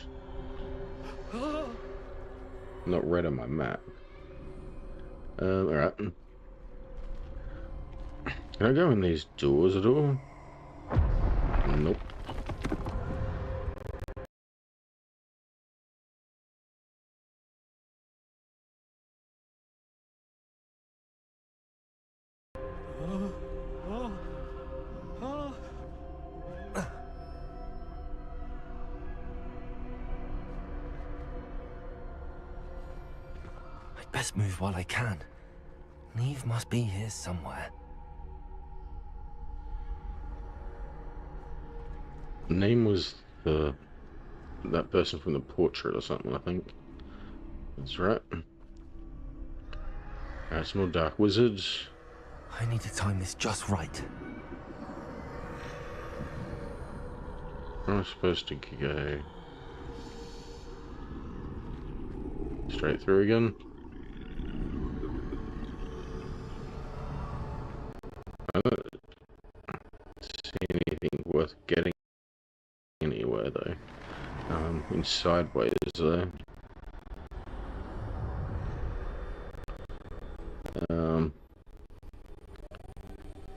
Not red on my map. Alright. Can I go in these doors at all? Nope.
I'd best move while I can. Neve must be here somewhere.
Name was that person from the portrait or something, I think. That's right. Alright, some more Dark Wizards.
I need to time this just right.
Where am I supposed to go? Straight through again? I don't see anything worth getting anywhere though. In sideways though.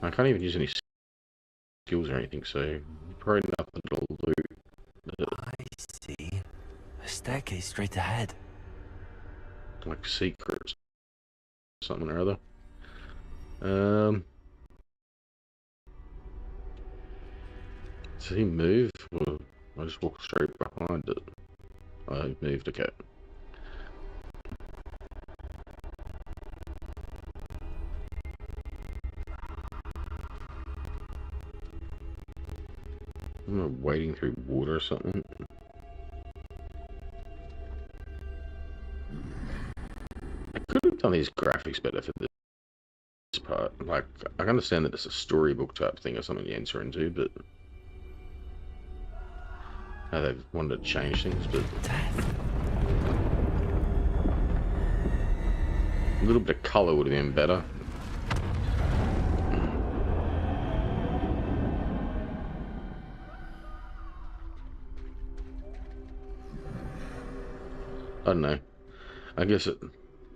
I can't even use any skills or anything, so probably nothing to loot.
I see. A staircase straight ahead.
Like secrets. Something or other. Does he move? Or I just walk straight behind it. I moved, okay. I'm wading through water or something. I could have done these graphics better for this part. Like, I understand that it's a storybook type thing or something you enter into, but how they've wanted to change things, but a little bit of colour would have been better. I don't know. I guess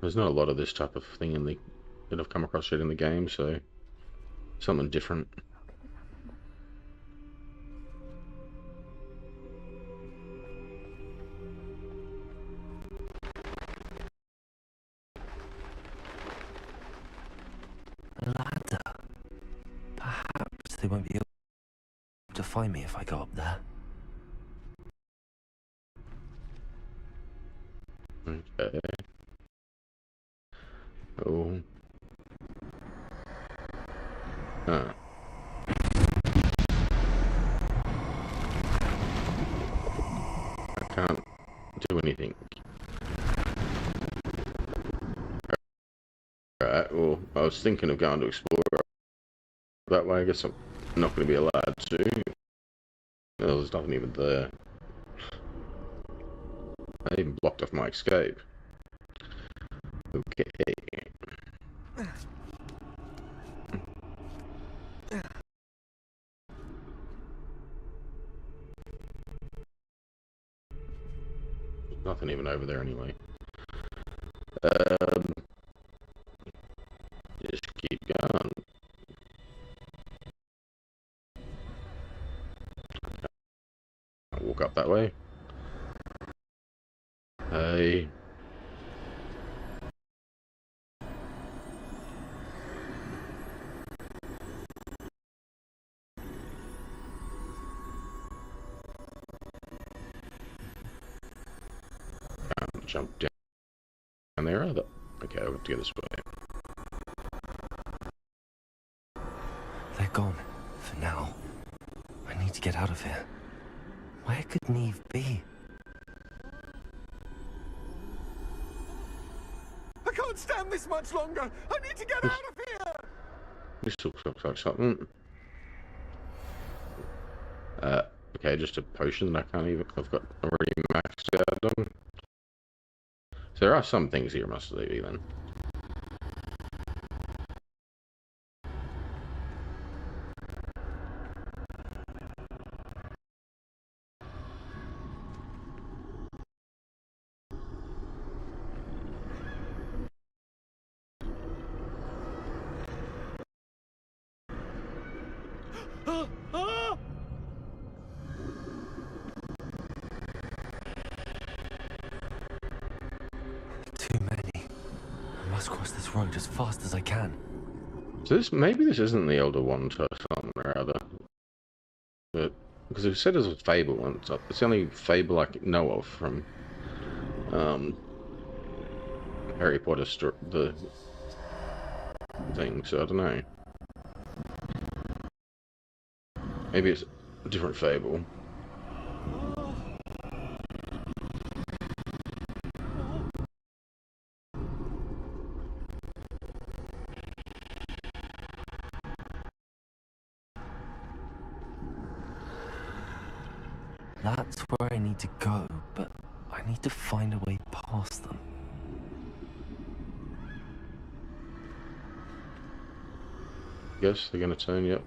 there's not a lot of this type of thing in the that I've come across yet in the game, so something different.
A ladder. Perhaps they won't be able to find me if I go up there.
Okay. Oh. Huh. I can't do anything. Alright, well, I was thinking of going to explore that way. I guess I'm not going to be allowed to. There's nothing even there. I even blocked off my escape. Okay. Nothing even over there anyway. Just keep going. I'll walk up that way. Hey. Can't jump down there either. Okay, I'll have to go this way.
They're gone. For now. I need to get out of here. Where could Neve be?
I can't stand this much longer. I need to get out of here.
This looks like something. Okay, just a potion that I can't even... I've got already maxed out on. So there are some things here, must be then.
Too many. I must cross this road as fast as I can.
So this, maybe this isn't the Elder Wand or something or other. But, because it said it was a fable, and it's the only fable I know of from Harry Potter the thing, so I don't know. Maybe it's a different fable.
That's where I need to go, but I need to find a way past them.
Guess they're gonna turn you up.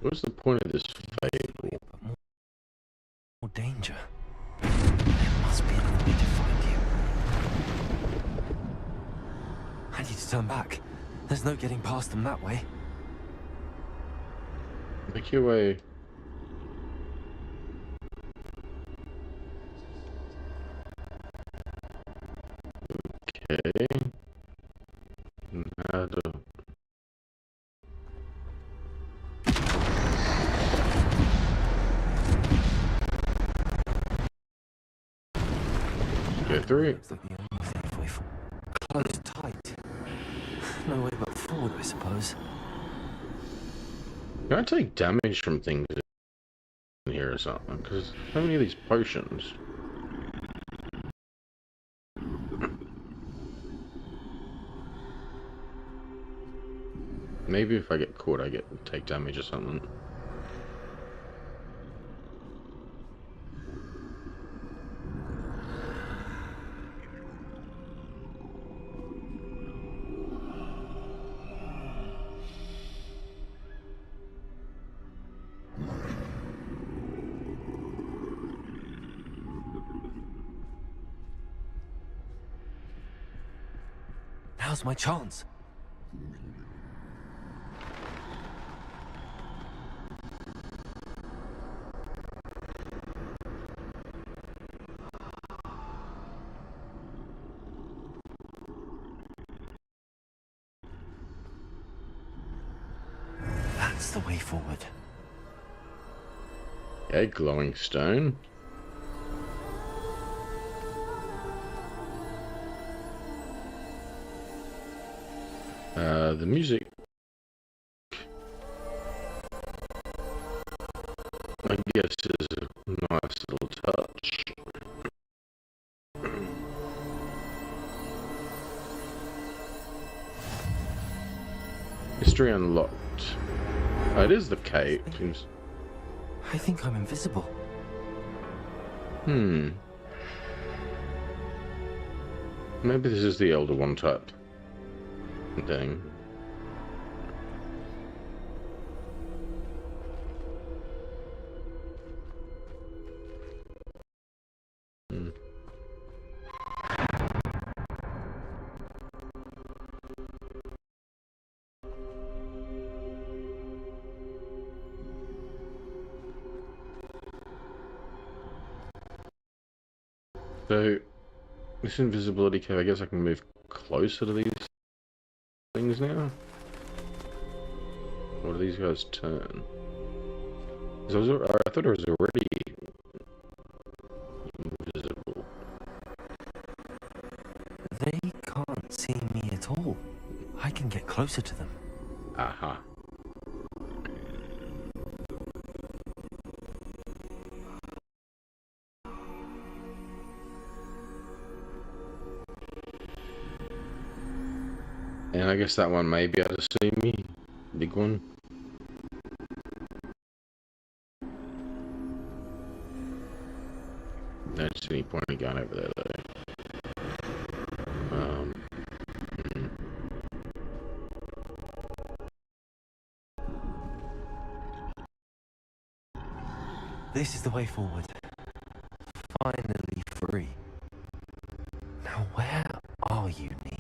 What's the point of this fable?
More danger. There must be another way to find you. I need to turn back. There's no getting past them that way.
Make your way. Okay. Nada. Go through.
Close tight. No way but forward, I suppose.
Can I take damage from things in here or something? Because how many of these potions? Maybe if I get caught, I take damage or something.
Now's my chance. That's the way forward.
Okay, glowing stone. The music, I guess, is a nice little touch. History unlocked. Oh, it is the cave.
I think I'm invisible.
Maybe this is the Elder One type thing. So, this invisibility cave, I guess I can move closer to these things now? Or do these guys turn? 'Cause I thought it was already invisible.
They can't see me at all. I can get closer to them.
Aha. And I guess that one may be able to see me. Big one. I don't see any point in going over there though.
This is the way forward. Finally free. Now where are you, Neve?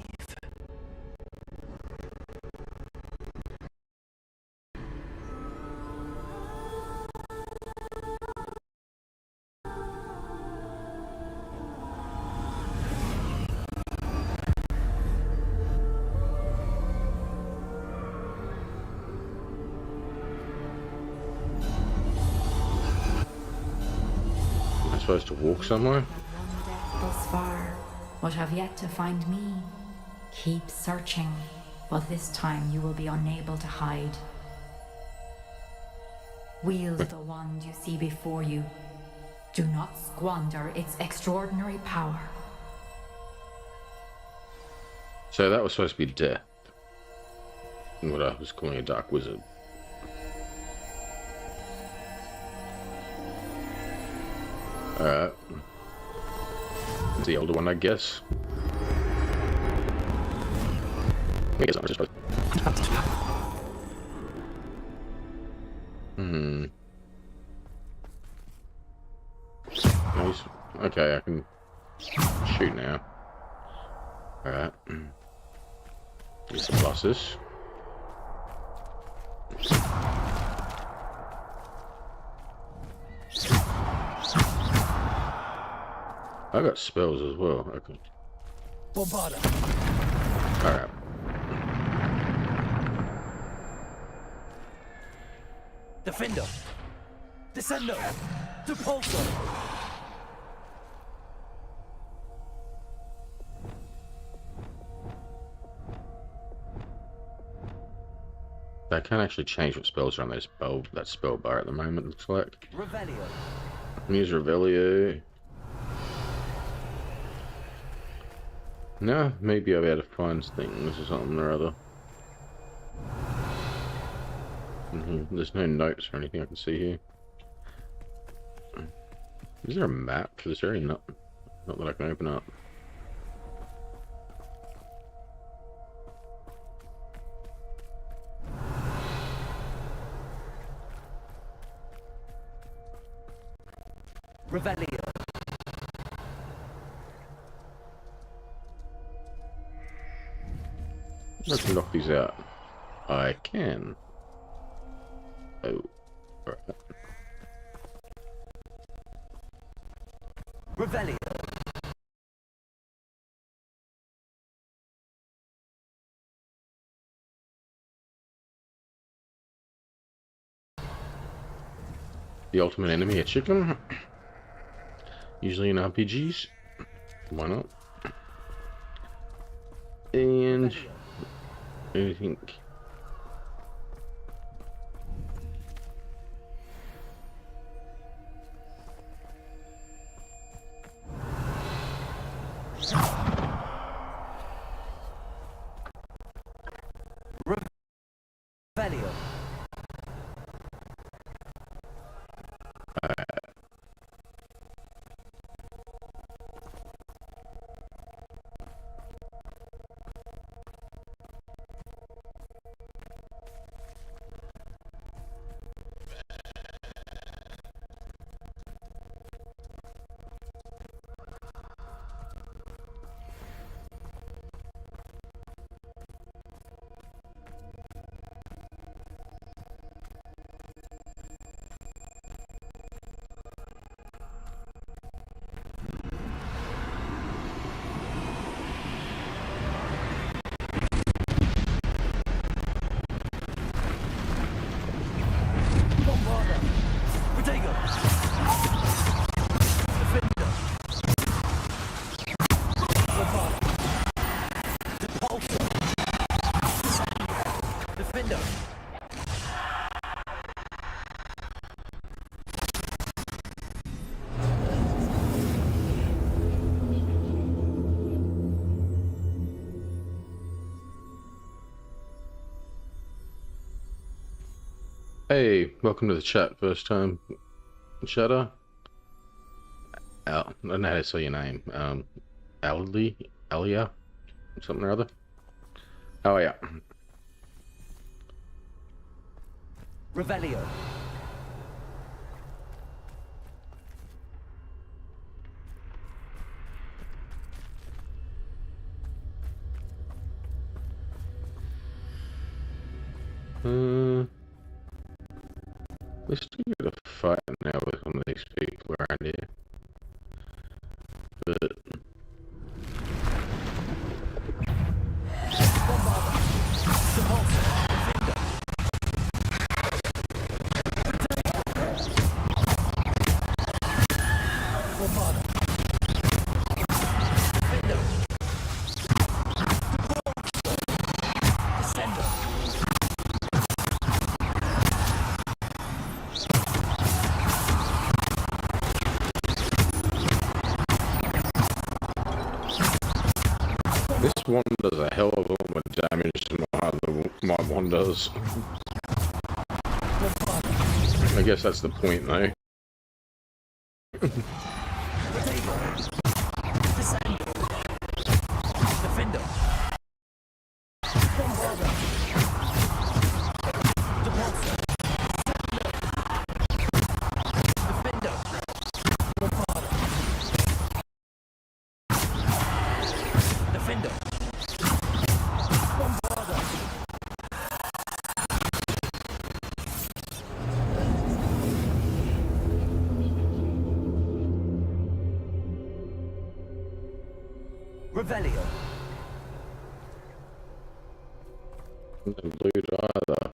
Am I supposed to walk somewhere?
Thus far, but have yet to find me. Keep searching, but this time you will be unable to hide. Wield the wand you see before you. Do not squander its extraordinary power.
So that was supposed to be death. What I was calling a dark wizard. Alright. It's the older one, I guess. I guess I'm just Nice. Okay, I can shoot now. Alright. Use the pluses. I got spells as well. Okay.
Bombarda.
Alright.
Defender. Descendo. Depulso.
I can actually change what spells are on that spell bar at the moment, looks like.
Revelio.
I can use Revelio. No, maybe I'll be able to find things or something or other. There's no notes or anything I can see here. Is there a map? Is there any not that I can open up?
Revelio.
I can knock these out. I can. Oh. Alright.
Revelio.
The ultimate enemy, a chicken. Usually in RPGs. Why not? And anything.
Revelio.
Hey, welcome to the chat. First time chatter. I don't know how to say your name. Alia, something or other. Oh yeah.
Revelio.
We still got a fight now with one of these people around here. But this one does a hell of a lot more damage than my one does. I guess that's the point, though.
Revelio.
Doesn't loot either.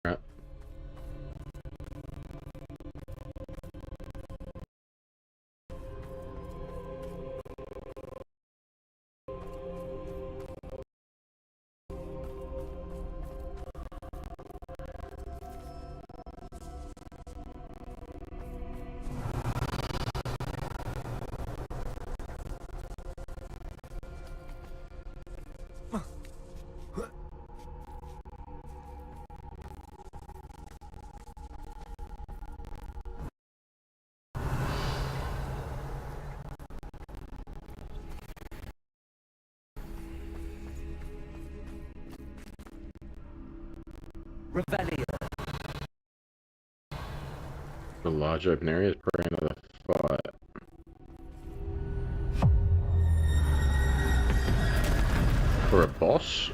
Right.
Revelio.
The large open area is probably another fight. For a boss?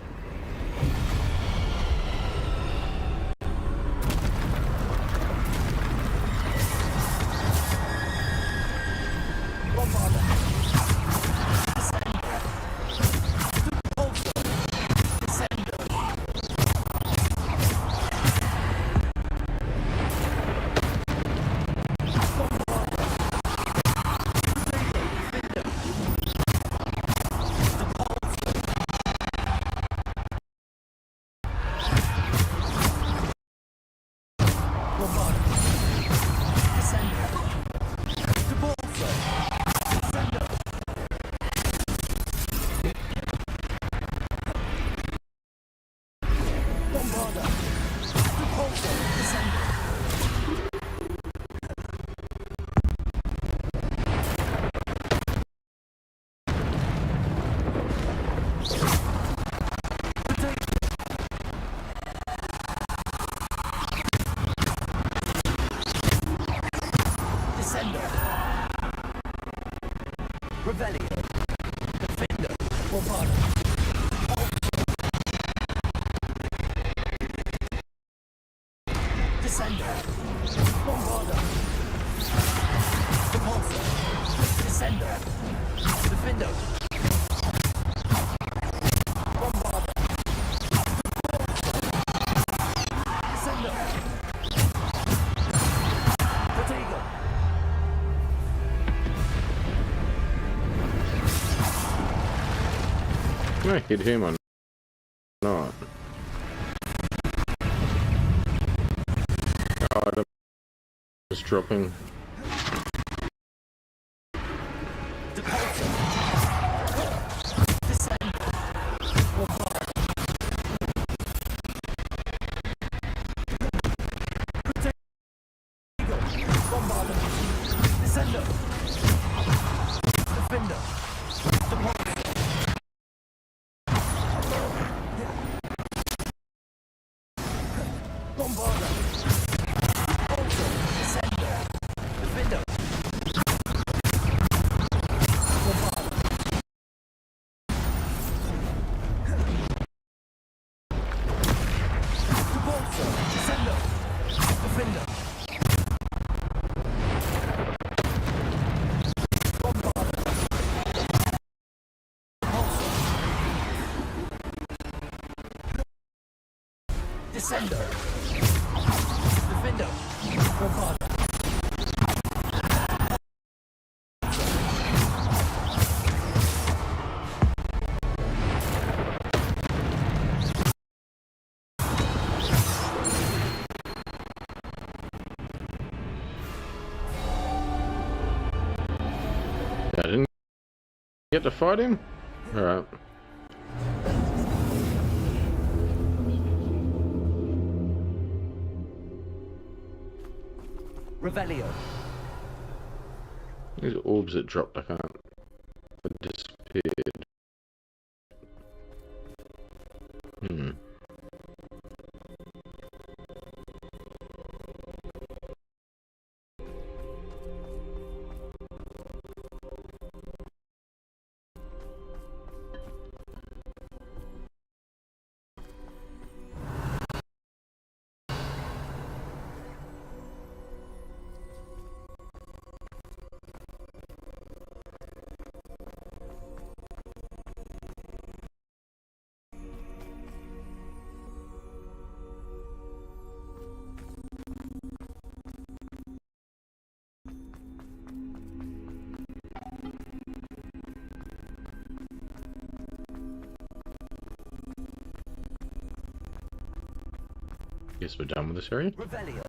Revelio. Defender. Bombarda. Descender. Bombarda. Repulsor. Descender. Defender. Bombarda. Descender. Protego.
Can I hit him or not? Item is dropping.
Bombarder. Also, Descender. Defender. Bombarder. Repulsor. Descender. Defender. Bombarder. Repulsor. Descender. Defender. Bombarder.
I didn't get to fight him? Alright.
Revelio.
These orbs that dropped, I can't. They disappeared. Hmm. Guess we're done with this area.
Revelio.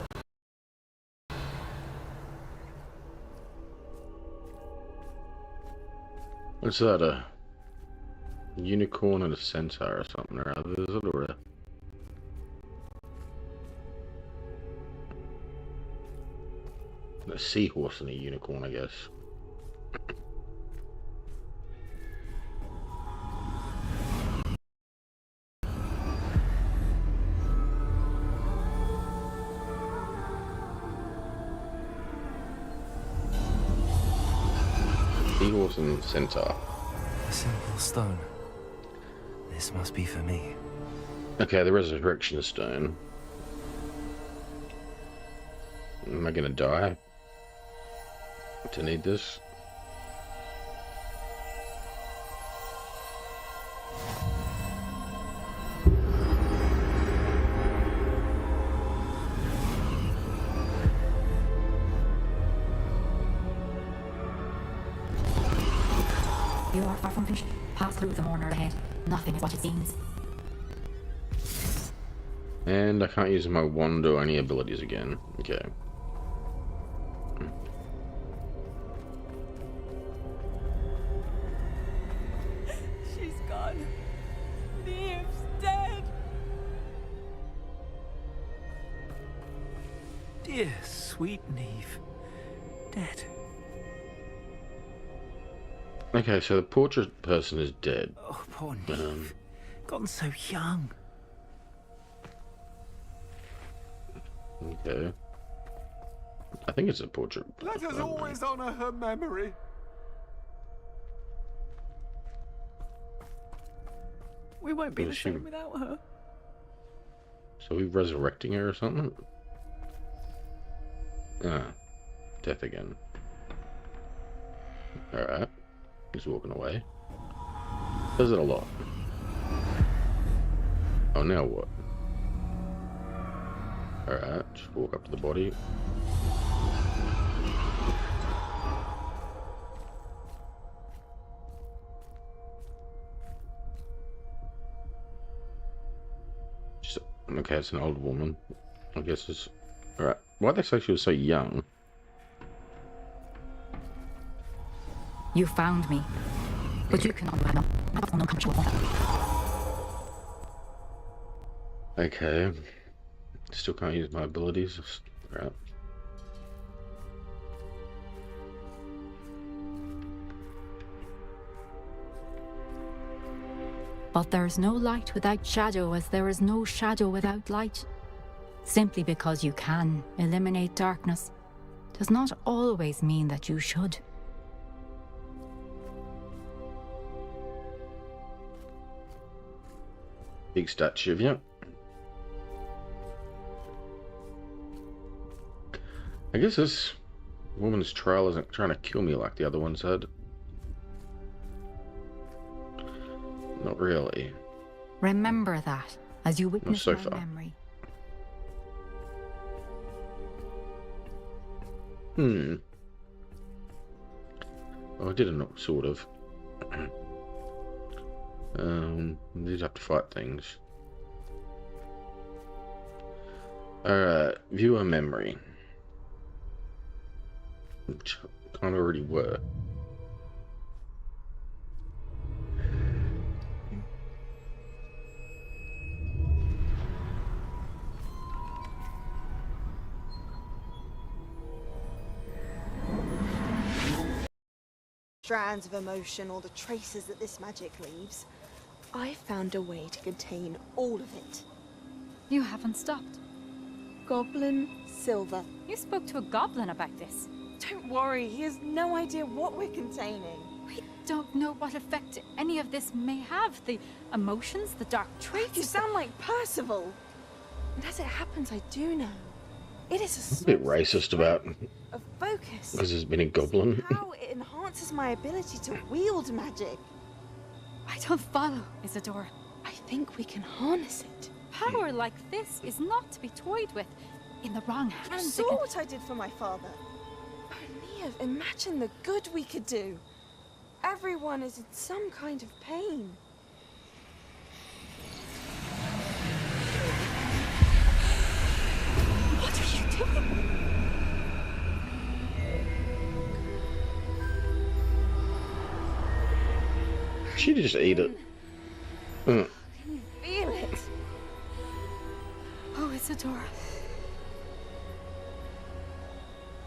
What's that, a unicorn and a centaur or something or other, is it, or a seahorse and a unicorn, I guess. Seahorse and centaur.
A simple stone. This must be for me.
Okay, the resurrection stone. Am I gonna die to need this?
You are far from finished. Pass through the mourner ahead. Nothing is what it seems.
And I can't use my wand or any abilities again. Okay.
She's gone. Neve's dead.
Dear sweet Neve. Dead.
Okay, so the portrait person is dead.
Oh, poor Neve. Gone so young.
Okay. I think it's a portrait.
Let us always honor her memory.
We won't be
Is
the
she-
same without her.
So we resurrecting her or something? Ah, death again. Alright. He's walking away. Does it a lot. Oh, now what? Alright, just walk up to the body. Just, okay, it's an old woman. I guess it's... Alright, why'd they say she was so young?
You found me, but you cannot run up. I have no control.
Okay. Still can't use my abilities. Right.
But there's no light without shadow, as there is no shadow without light. Simply because you can eliminate darkness does not always mean that you should.
Big statue of you. I guess this woman's trail isn't trying to kill me like the other ones had. Not really.
Remember that as you witness
so
my
far.
memory.
Oh, I didn't, sort of. I did have to fight things. Alright, viewer memory. Which kind of already were.
Strands of emotion or the traces that this magic leaves, I found a way to contain all of it.
You haven't stopped.
Goblin Silver.
You spoke to a goblin about this.
Don't worry, he has no idea what we're containing.
We don't know what effect any of this may have. The emotions, the dark traits.
You sound like Percival. And as it happens, I do know. It is
A bit racist about
a focus.
because there's been a goblin.
How it enhances my ability to wield magic.
I don't follow, Isadora.
I think we can harness it.
Power like this is not to be toyed with. In the wrong
You
hands, it
saw
can...
what I did for my father. Oh, Neve, imagine the good we could do. Everyone is in some kind of pain.
What are you doing?
She'd just eat it.
Can you feel it?
Oh, Isadora.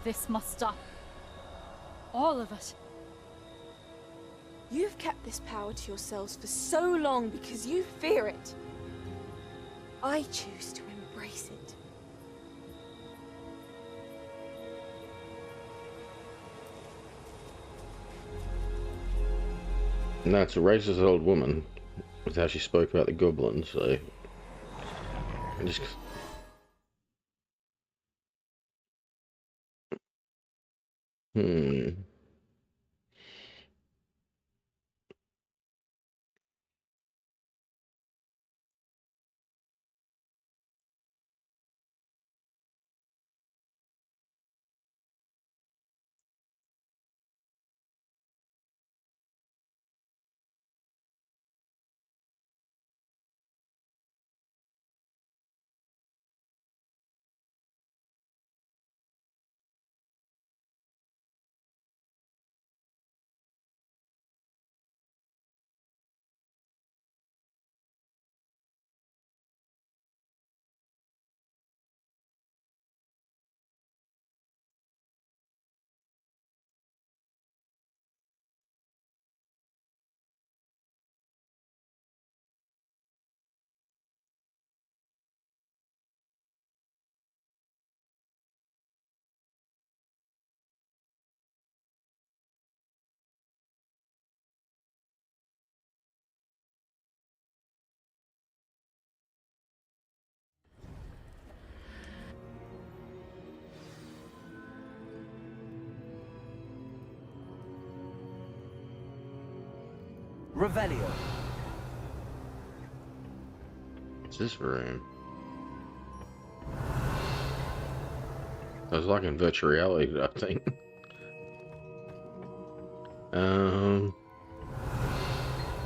This must stop. All of it.
You've kept this power to yourselves for so long because you fear it. I choose to embrace it.
And that's a racist old woman with how she spoke about the goblins, so I just
Revelio.
What's this room? I was like in virtual reality, I think.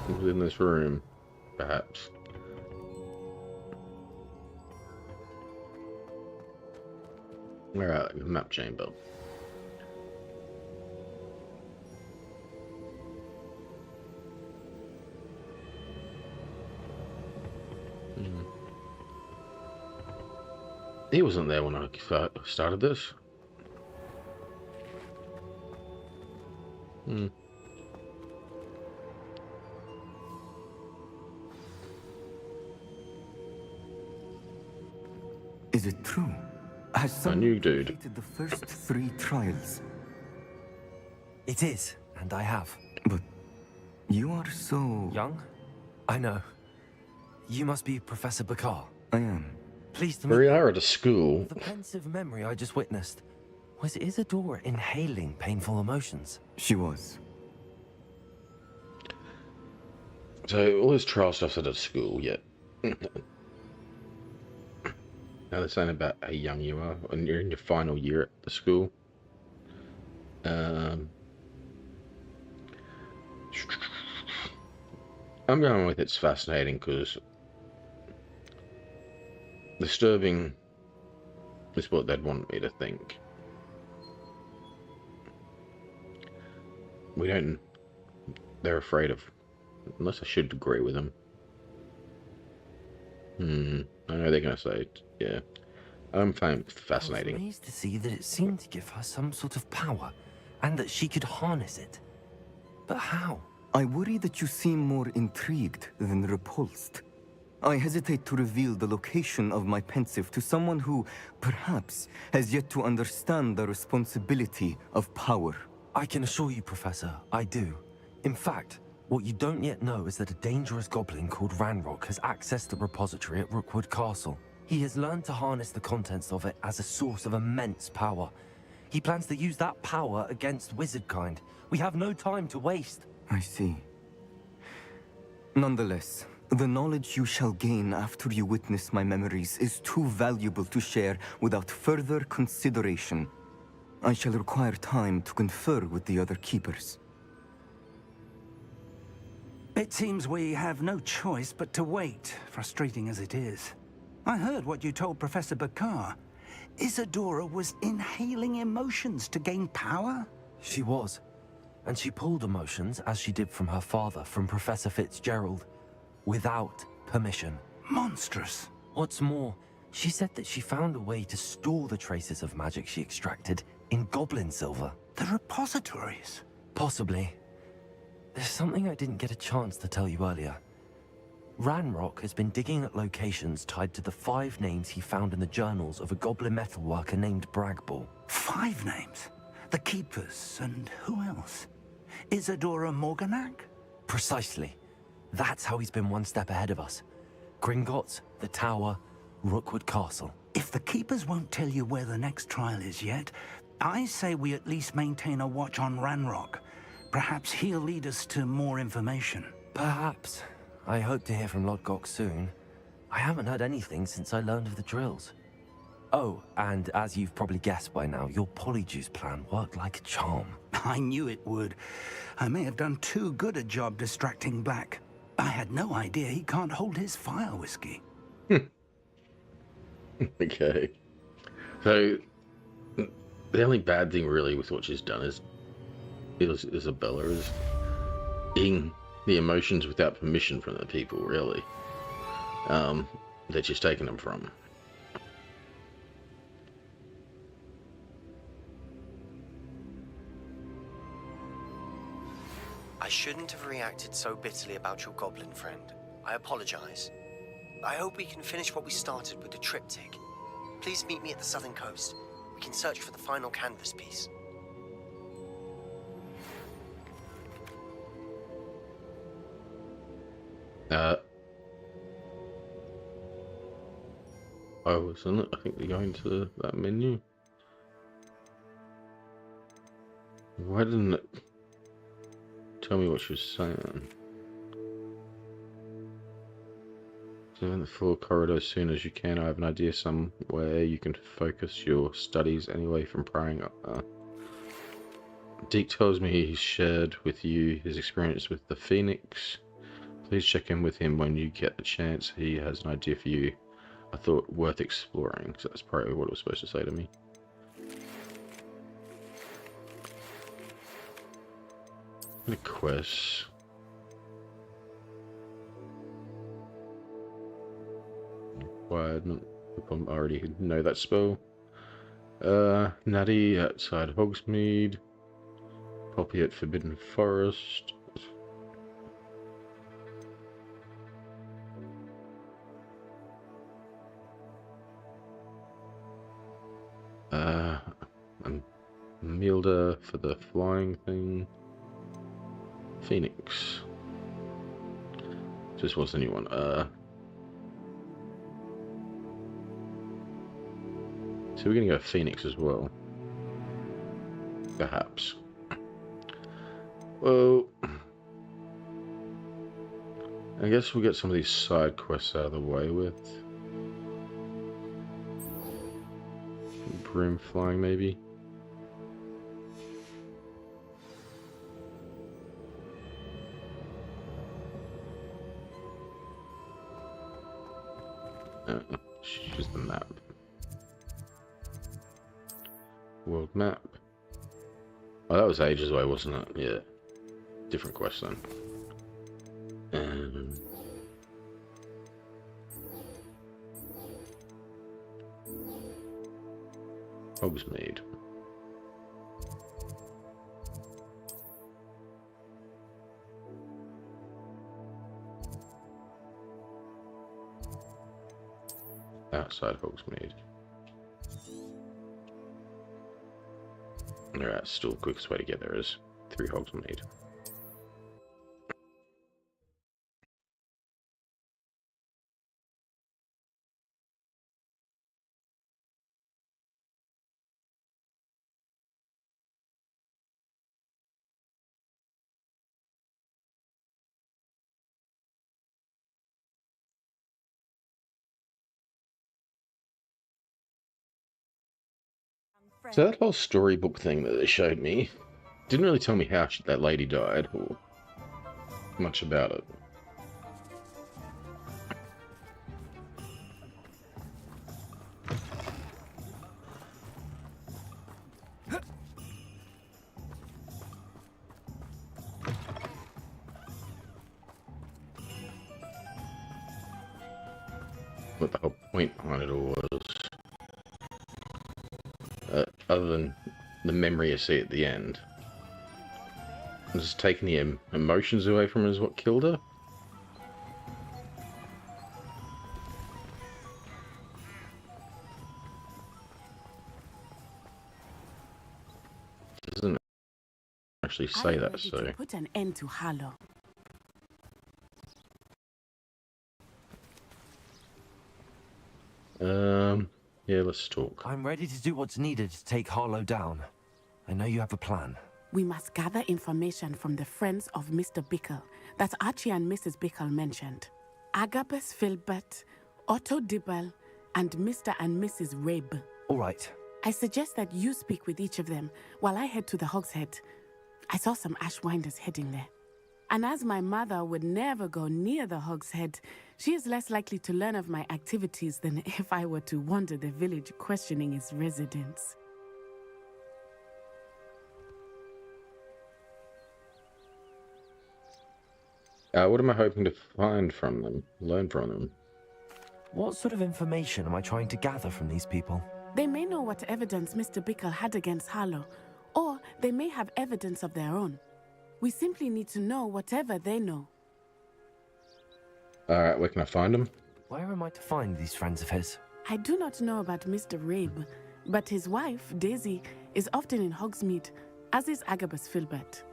Within this room, perhaps. Alright, map chamber. He wasn't there when I started this.
Is it true? Has
A
someone
new dude.
completed the first 3 trials?
It is, and I have.
But you are so...
Young? I know. You must be Professor Bakar.
I am.
Pleased to
We
meet
are at a school.
The pensive memory I just witnessed. Was Isadora inhaling painful emotions?
She was.
So all this trial stuff's at a school, yet. Now they're saying about how young you are, and you're in your final year at the school. I'm going with it's fascinating because disturbing is what they'd want me to think. We don't. They're afraid of. Unless I should agree with them. I know they're going to say, yeah. I'm fascinating.
I was amazed to see that it seemed to give her some sort of power, and that she could harness it. But how?
I worry that you seem more intrigued than repulsed. I hesitate to reveal the location of my pensive to someone who, perhaps, has yet to understand the responsibility of power.
I can assure you, Professor, I do. In fact, what you don't yet know is that a dangerous goblin called Ranrock has accessed the repository at Rookwood Castle. He has learned to harness the contents of it as a source of immense power. He plans to use that power against wizardkind. We have no time to waste.
I see. Nonetheless, the knowledge you shall gain after you witness my memories is too valuable to share without further consideration. I shall require time to confer with the other keepers.
It seems we have no choice but to wait, frustrating as it is. I heard what you told Professor Bakar. Isadora was inhaling emotions to gain power?
She was. And she pulled emotions, as she did from her father, from Professor Fitzgerald, without permission.
Monstrous.
What's more, she said that she found a way to store the traces of magic she extracted in goblin silver.
The repositories?
Possibly. There's something I didn't get a chance to tell you earlier. Ranrock has been digging at locations tied to the 5 names he found in the journals of a goblin metalworker named Bragball.
5 names? The Keepers, and who else? Isadora Morganac?
Precisely. That's how he's been one step ahead of us. Gringotts, the Tower, Rookwood Castle.
If the Keepers won't tell you where the next trial is yet, I say we at least maintain a watch on Ranrock. Perhaps he'll lead us to more information.
Perhaps. I hope to hear from Lodgok soon. I haven't heard anything since I learned of the drills. Oh, and as you've probably guessed by now, your polyjuice plan worked like a charm.
I knew it would. I may have done too good a job distracting Black. I had no idea he can't hold his fire whiskey.
Okay. So, the only bad thing really with what she's done is Isabella is eating the emotions without permission from the people, really, that she's taken them from.
I shouldn't have reacted so bitterly about your goblin friend. I apologize. I hope we can finish what we started with the triptych. Please meet me at the southern coast. We can search for the final canvas piece.
Oh, isn't it? I think they're going to that menu. Why didn't it tell me what she was saying? So in the full corridor as soon as you can. I have an idea somewhere you can focus your studies anyway from prying up. Deke tells me he shared with you his experience with the Phoenix. Please check in with him when you get the chance. He has an idea for you I thought worth exploring. So that's probably what it was supposed to say to me. The quest. Requirement. I already know that spell. Natty outside Hogsmeade. Poppy at Forbidden Forest. Milda for the flying thing. Phoenix. This was the new one. So we're gonna go Phoenix as well. Perhaps. Well, I guess we'll get some of these side quests out of the way with. Broom flying, maybe. Choose the map. World map. Oh, that was ages away, wasn't it? Yeah. Different quest then. Hogsmeade. Outside Hogsmeade. Alright, still the quickest way to get there is through Hogsmeade. So that whole storybook thing that they showed me didn't really tell me how that lady died or much about it. What the whole point behind it all was. Other than the memory you see at the end. Just taking the emotions away from her is what killed her? Doesn't actually say that, so...
To put an end to Harlow.
Yeah, let's talk.
I'm ready to do what's needed to take Harlow down. I know you have a plan.
We must gather information from the friends of Mr. Bickle that Archie and Mrs. Bickle mentioned. Agabus Filbert, Otto Dibble, and Mr. and Mrs. Rabe.
All right.
I suggest that you speak with each of them while I head to the Hogshead. I saw some Ashwinders heading there. And as my mother would never go near the Hogshead, she is less likely to learn of my activities than if I were to wander the village questioning its residents.
What am I hoping to find from them? Learn from them?
What sort of information am I trying to gather from these people?
They may know what evidence Mr. Bickle had against Harlow, or they may have evidence of their own. We simply need to know whatever they know.
Alright, where can I find them?
Where am I to find these friends of his?
I do not know about Mr. Rabe, but his wife, Daisy, is often in Hogsmeade, as is Agabus Filbert.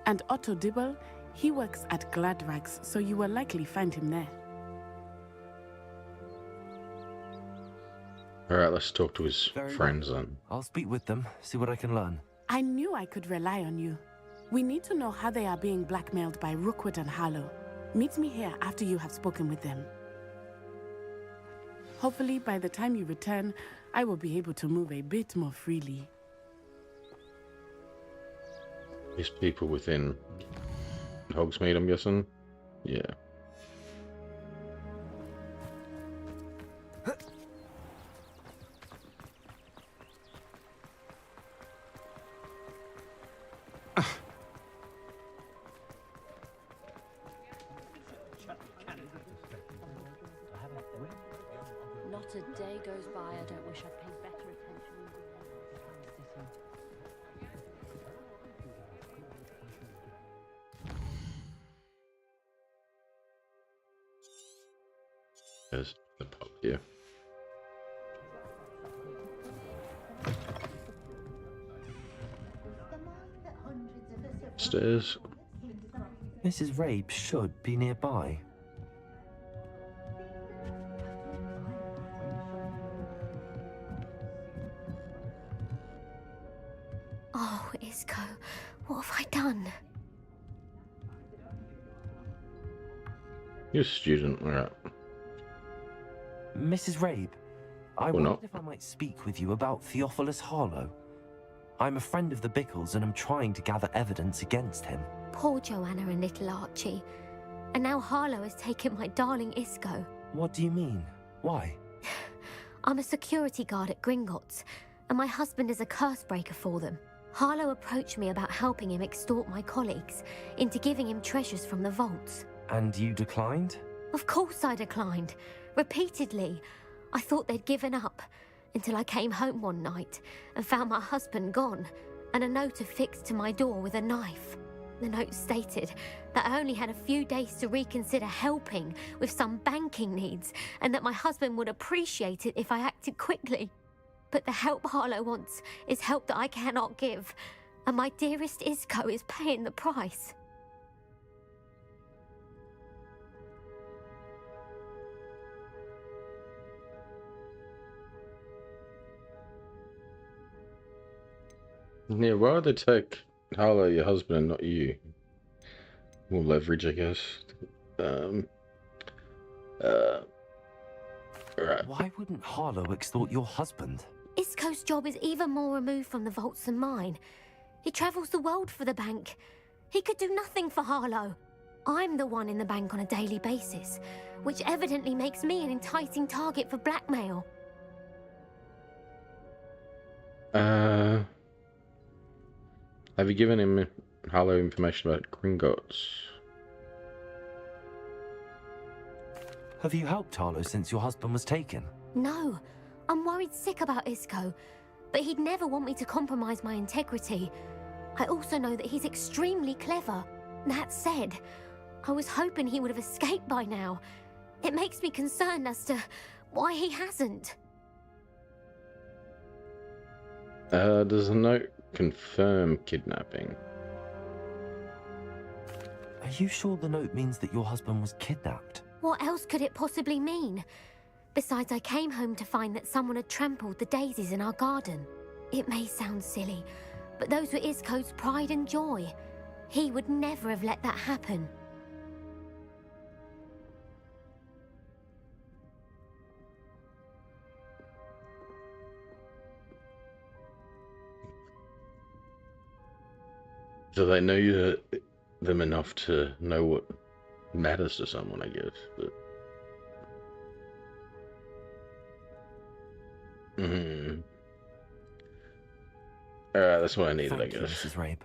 And Otto Dibble, he works at Gladrags, so you will likely find him there.
Alright, let's talk to his friends then.
I'll speak with them, see what I can learn.
I knew I could rely on you. We need to know how they are being blackmailed by Rookwood and Harlow. Meet me here after you have spoken with them. Hopefully, by the time you return, I will be able to move a bit more freely.
These people within Hogsmeade, I'm guessing? Yeah.
Not a day goes by I don't wish I'd paid better attention.
There's the pub here. stairs.
Mrs. Rabe should be nearby.
Oh, Isco, what have I done?
You're a student, alright.
Mrs. Rabe, I
Or
wondered
not.
if I might speak with you about Theophilus Harlow. I'm a friend of the Bickles and I'm trying to gather evidence against him.
Poor Joanna and little Archie. And now Harlow has taken my darling Isco.
What do you mean? Why?
I'm a security guard at Gringotts, and my husband is a curse breaker for them. Harlow approached me about helping him extort my colleagues into giving him treasures from the vaults.
And you declined?
Of course I declined. Repeatedly. I thought they'd given up, until I came home one night and found my husband gone, and a note affixed to my door with a knife. The note stated that I only had a few days to reconsider helping with some banking needs, and that my husband would appreciate it if I acted quickly. But the help Harlow wants is help that I cannot give, and my dearest Isco is paying the price.
Yeah, why would they take Harlow, your husband, and not you? More leverage, I guess. Right.
Why wouldn't Harlow extort your husband?
Isco's job is even more removed from the vaults than mine. He travels the world for the bank. He could do nothing for Harlow. I'm the one in the bank on a daily basis, which evidently makes me an enticing target for blackmail.
Have you given him Harlow information about Gringotts?
Have you helped Harlow since your husband was taken?
No, I'm worried sick about Isco, but he'd never want me to compromise my integrity. I also know that he's extremely clever. That said, I was hoping he would have escaped by now. It makes me concerned as to why he hasn't.
Does the note confirm kidnapping?
Are you sure the note means that your husband was kidnapped?
What else could it possibly mean? Besides, I came home to find that someone had trampled the daisies in our garden. It may sound silly, but those were Isco's pride and joy. He would never have let that happen.
Do they know them enough to know what matters to someone, I guess? But... that's what I needed,
Thank
I
you,
guess.
Mrs. Rabe.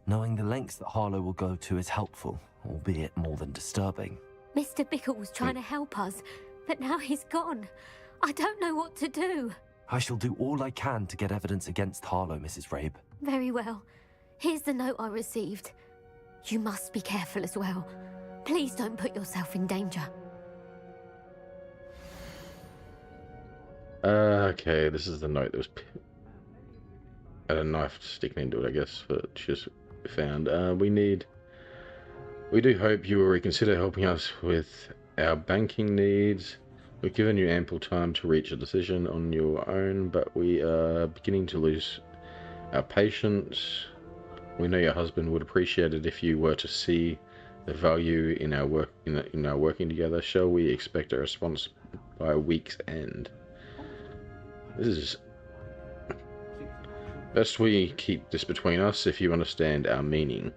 Knowing the lengths that Harlow will go to is helpful, albeit more than disturbing.
Mr. Bickle was trying to help us, but now he's gone. I don't know what to do.
I shall do all I can to get evidence against Harlow, Mrs. Rabe.
Very well. Here's the note I received. You must be careful as well. Please don't put yourself in danger.
Okay, this is the note that was... had a knife sticking into it, I guess, but just found. We do hope you will reconsider helping us with our banking needs. We've given you ample time to reach a decision on your own, but we are beginning to lose our patience. We know your husband would appreciate it if you were to see the value in our work in our working together. Shall we expect a response by a week's end? This is best we keep this between us if you understand our meaning.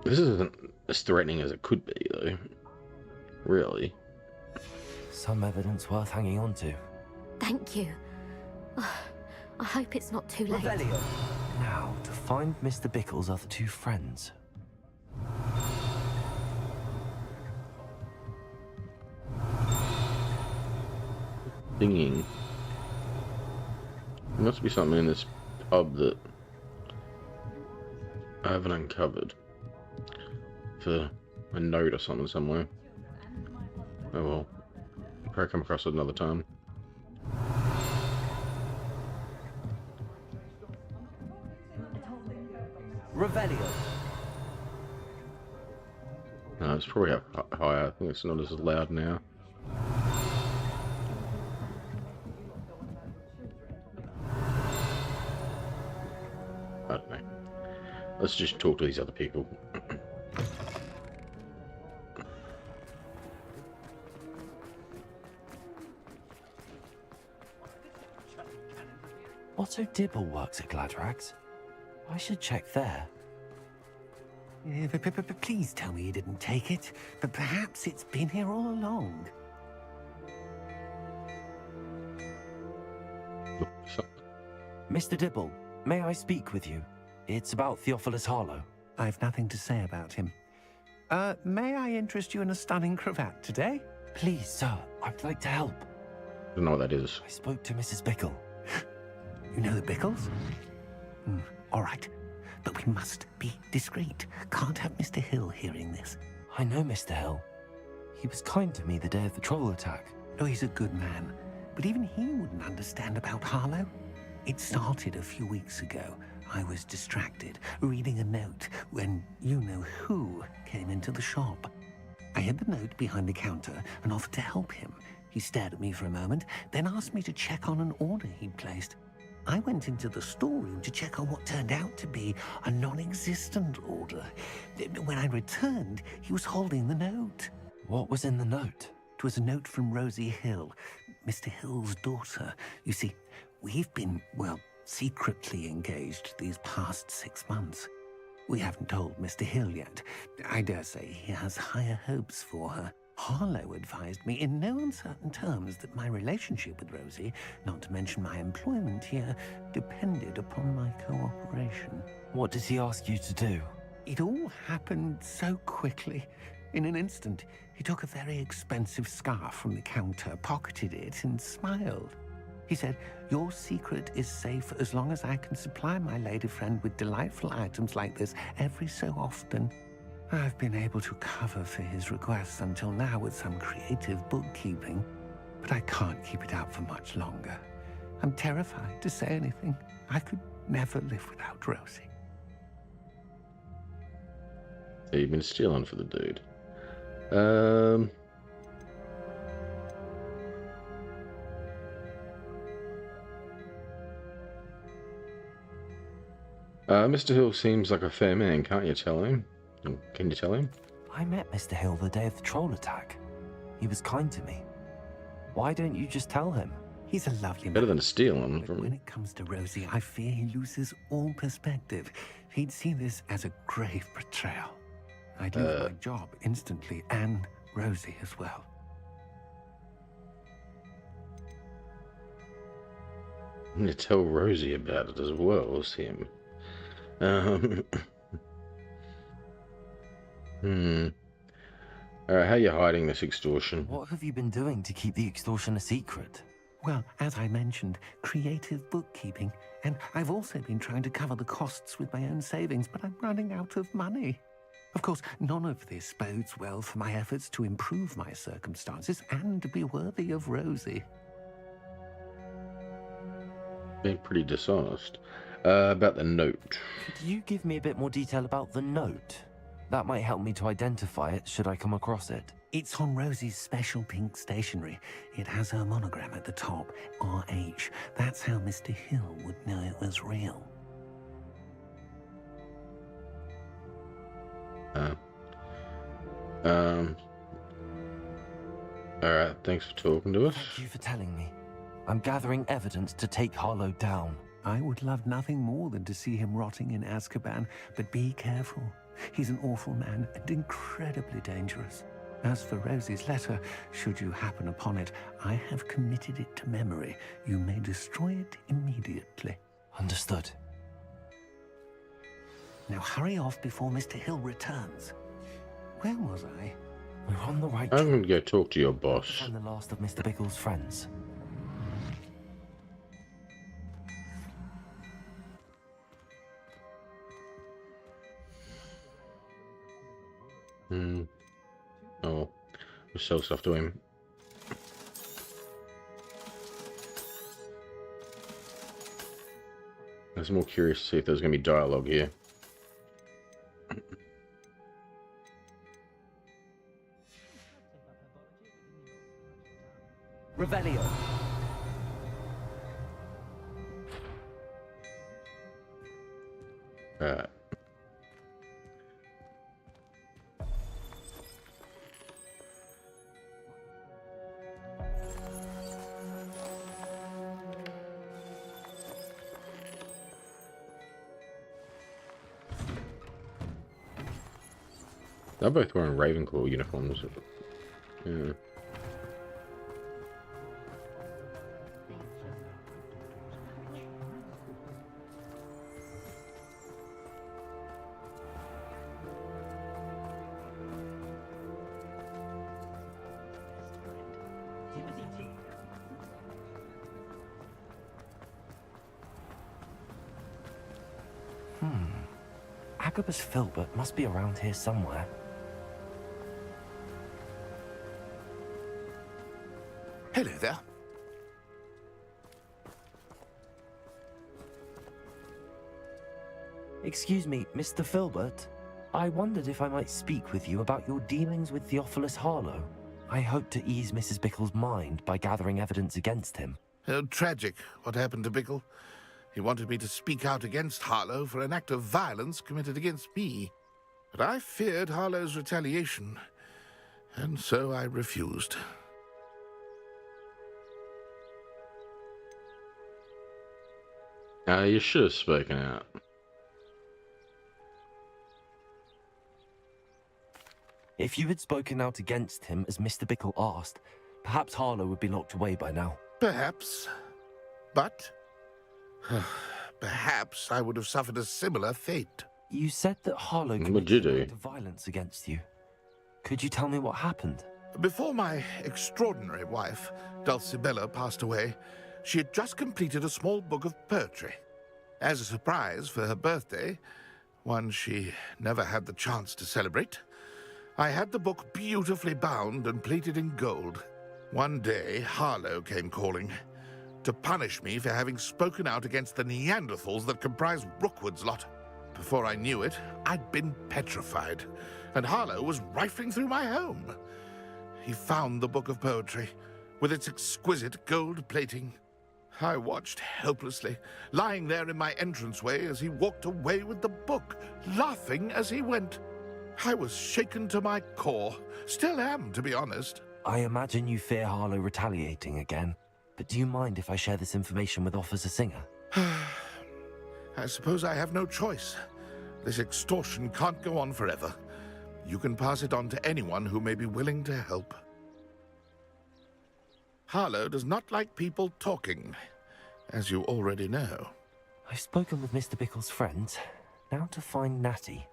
This isn't as threatening as it could be, though. Really.
Some evidence worth hanging on to.
Thank you. I hope it's not too late.
Now, to find Mr. Bickle's other two friends.
Dinging. There must be something in this pub that I haven't uncovered. For a note or something somewhere. Oh well. Probably come across it another time.
Revelio.
No, it's probably up higher. I think it's not as loud now. I don't know. Let's just talk to these other people.
Otto Dibble works at Gladrags. I should check there.
Please tell me you didn't take it, but perhaps it's been here all along.
Mr. Dibble, may I speak with you? It's about Theophilus Harlow.
I've nothing to say about him. May I interest you in a stunning cravat today?
Please, sir, I'd like to help.
I don't know what that is.
I spoke to Mrs. Bickle.
You know the Bickles? All right. But we must be discreet. Can't have Mr. Hill hearing this.
I know Mr. Hill. He was kind to me the day of the troll attack.
Oh, he's a good man. But even he wouldn't understand about Harlow. It started a few weeks ago. I was distracted, reading a note, when you-know-who came into the shop. I hid the note behind the counter and offered to help him. He stared at me for a moment, then asked me to check on an order he'd placed. I went into the storeroom to check on what turned out to be a non-existent order. When I returned, he was holding the note.
What was in the note?
It was a note from Rosie Hill, Mr. Hill's daughter. You see, we've been, well, secretly engaged these past 6 months. We haven't told Mr. Hill yet. I dare say he has higher hopes for her. Harlow advised me in no uncertain terms that my relationship with Rosie, not to mention my employment here, depended upon my cooperation.
What does he ask you to do?
It all happened so quickly. In an instant, he took a very expensive scarf from the counter, pocketed it, and smiled. He said, "Your secret is safe as long as I can supply my lady friend with delightful items like this every so often." I've been able to cover for his requests until now with some creative bookkeeping, but I can't keep it up for much longer. I'm terrified to say anything. I could never live without Rosie.
So you've been stealing for the dude. Mr. Hill seems like a fair man, can't you tell him? Can you tell him?
I met Mr. Hill the day of the troll attack. He was kind to me. Why don't you just tell him?
He's a lovely man.
Better than stealing
But
from
when it comes to Rosie, I fear he loses all perspective. He'd see this as a grave betrayal. I'd lose my job instantly, and Rosie as well.
I'm gonna tell Rosie about it as well as him. Alright, how are you hiding this extortion?
What have you been doing to keep the extortion a secret?
Well, as I mentioned, creative bookkeeping. And I've also been trying to cover the costs with my own savings, but I'm running out of money. Of course, none of this bodes well for my efforts to improve my circumstances and to be worthy of Rosie.
Being pretty dishonest. About the note.
Could you give me a bit more detail about the note? That might help me to identify it should I come across it.
It's on Rosie's special pink stationery. It has her monogram at the top, RH. That's how Mr. Hill would know it was real.
Alright, thanks for talking to us.
Thank you for telling me. I'm gathering evidence to take Harlow down.
I would love nothing more than to see him rotting in Azkaban, but be careful. He's an awful man and incredibly dangerous. As for Rosie's letter, should you happen upon it, I have committed it to memory. You may destroy it immediately.
Understood.
Now hurry off before Mr. Hill returns. Where was I?
We're on the right
I'm
track.
going to go talk to your boss.
And the last of Mr. Bickle's friends.
Oh, we'll sell stuff to him. I was more curious to see if there's going to be dialogue here.
Revelio.
Alright. They're both wearing Ravenclaw uniforms. Yeah.
Agabus Filbert must be around here somewhere.
Hello there.
Excuse me, Mr. Filbert. I wondered if I might speak with you about your dealings with Theophilus Harlow. I hope to ease Mrs. Bickle's mind by gathering evidence against him.
Tragic what happened to Bickle. He wanted me to speak out against Harlow for an act of violence committed against me. But I feared Harlow's retaliation, and so I refused.
You should have spoken out.
If you had spoken out against him as Mr. Bickle asked, perhaps Harlow would be locked away by now.
Perhaps. But perhaps I would have suffered a similar fate.
You said that Harlow committed an act of violence against you. Could you tell me what happened?
Before my extraordinary wife, Dulcibella, passed away, she had just completed a small book of poetry. As a surprise for her birthday, one she never had the chance to celebrate, I had the book beautifully bound and plated in gold. One day, Harlow came calling to punish me for having spoken out against the Neanderthals that comprise Rookwood's lot. Before I knew it, I'd been petrified, and Harlow was rifling through my home. He found the book of poetry, with its exquisite gold plating. I watched helplessly, lying there in my entranceway as he walked away with the book, laughing as he went. I was shaken to my core. Still am, to be honest.
I imagine you fear Harlow retaliating again, but do you mind if I share this information with Officer Singer?
I suppose I have no choice. This extortion can't go on forever. You can pass it on to anyone who may be willing to help. Harlow does not like people talking, as you already know.
I've spoken with Mr. Bickle's friends. Now to find Natty.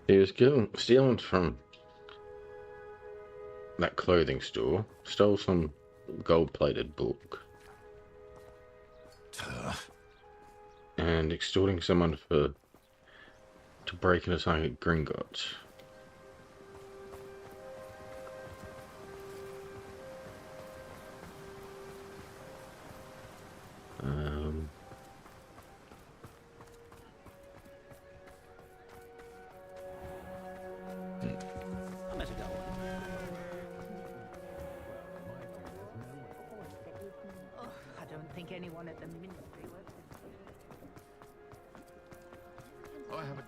He was stealing from that clothing store, stole some gold-plated book, and extorting someone to break into something at Gringotts.
I don't think anyone at the ministry works.
I have a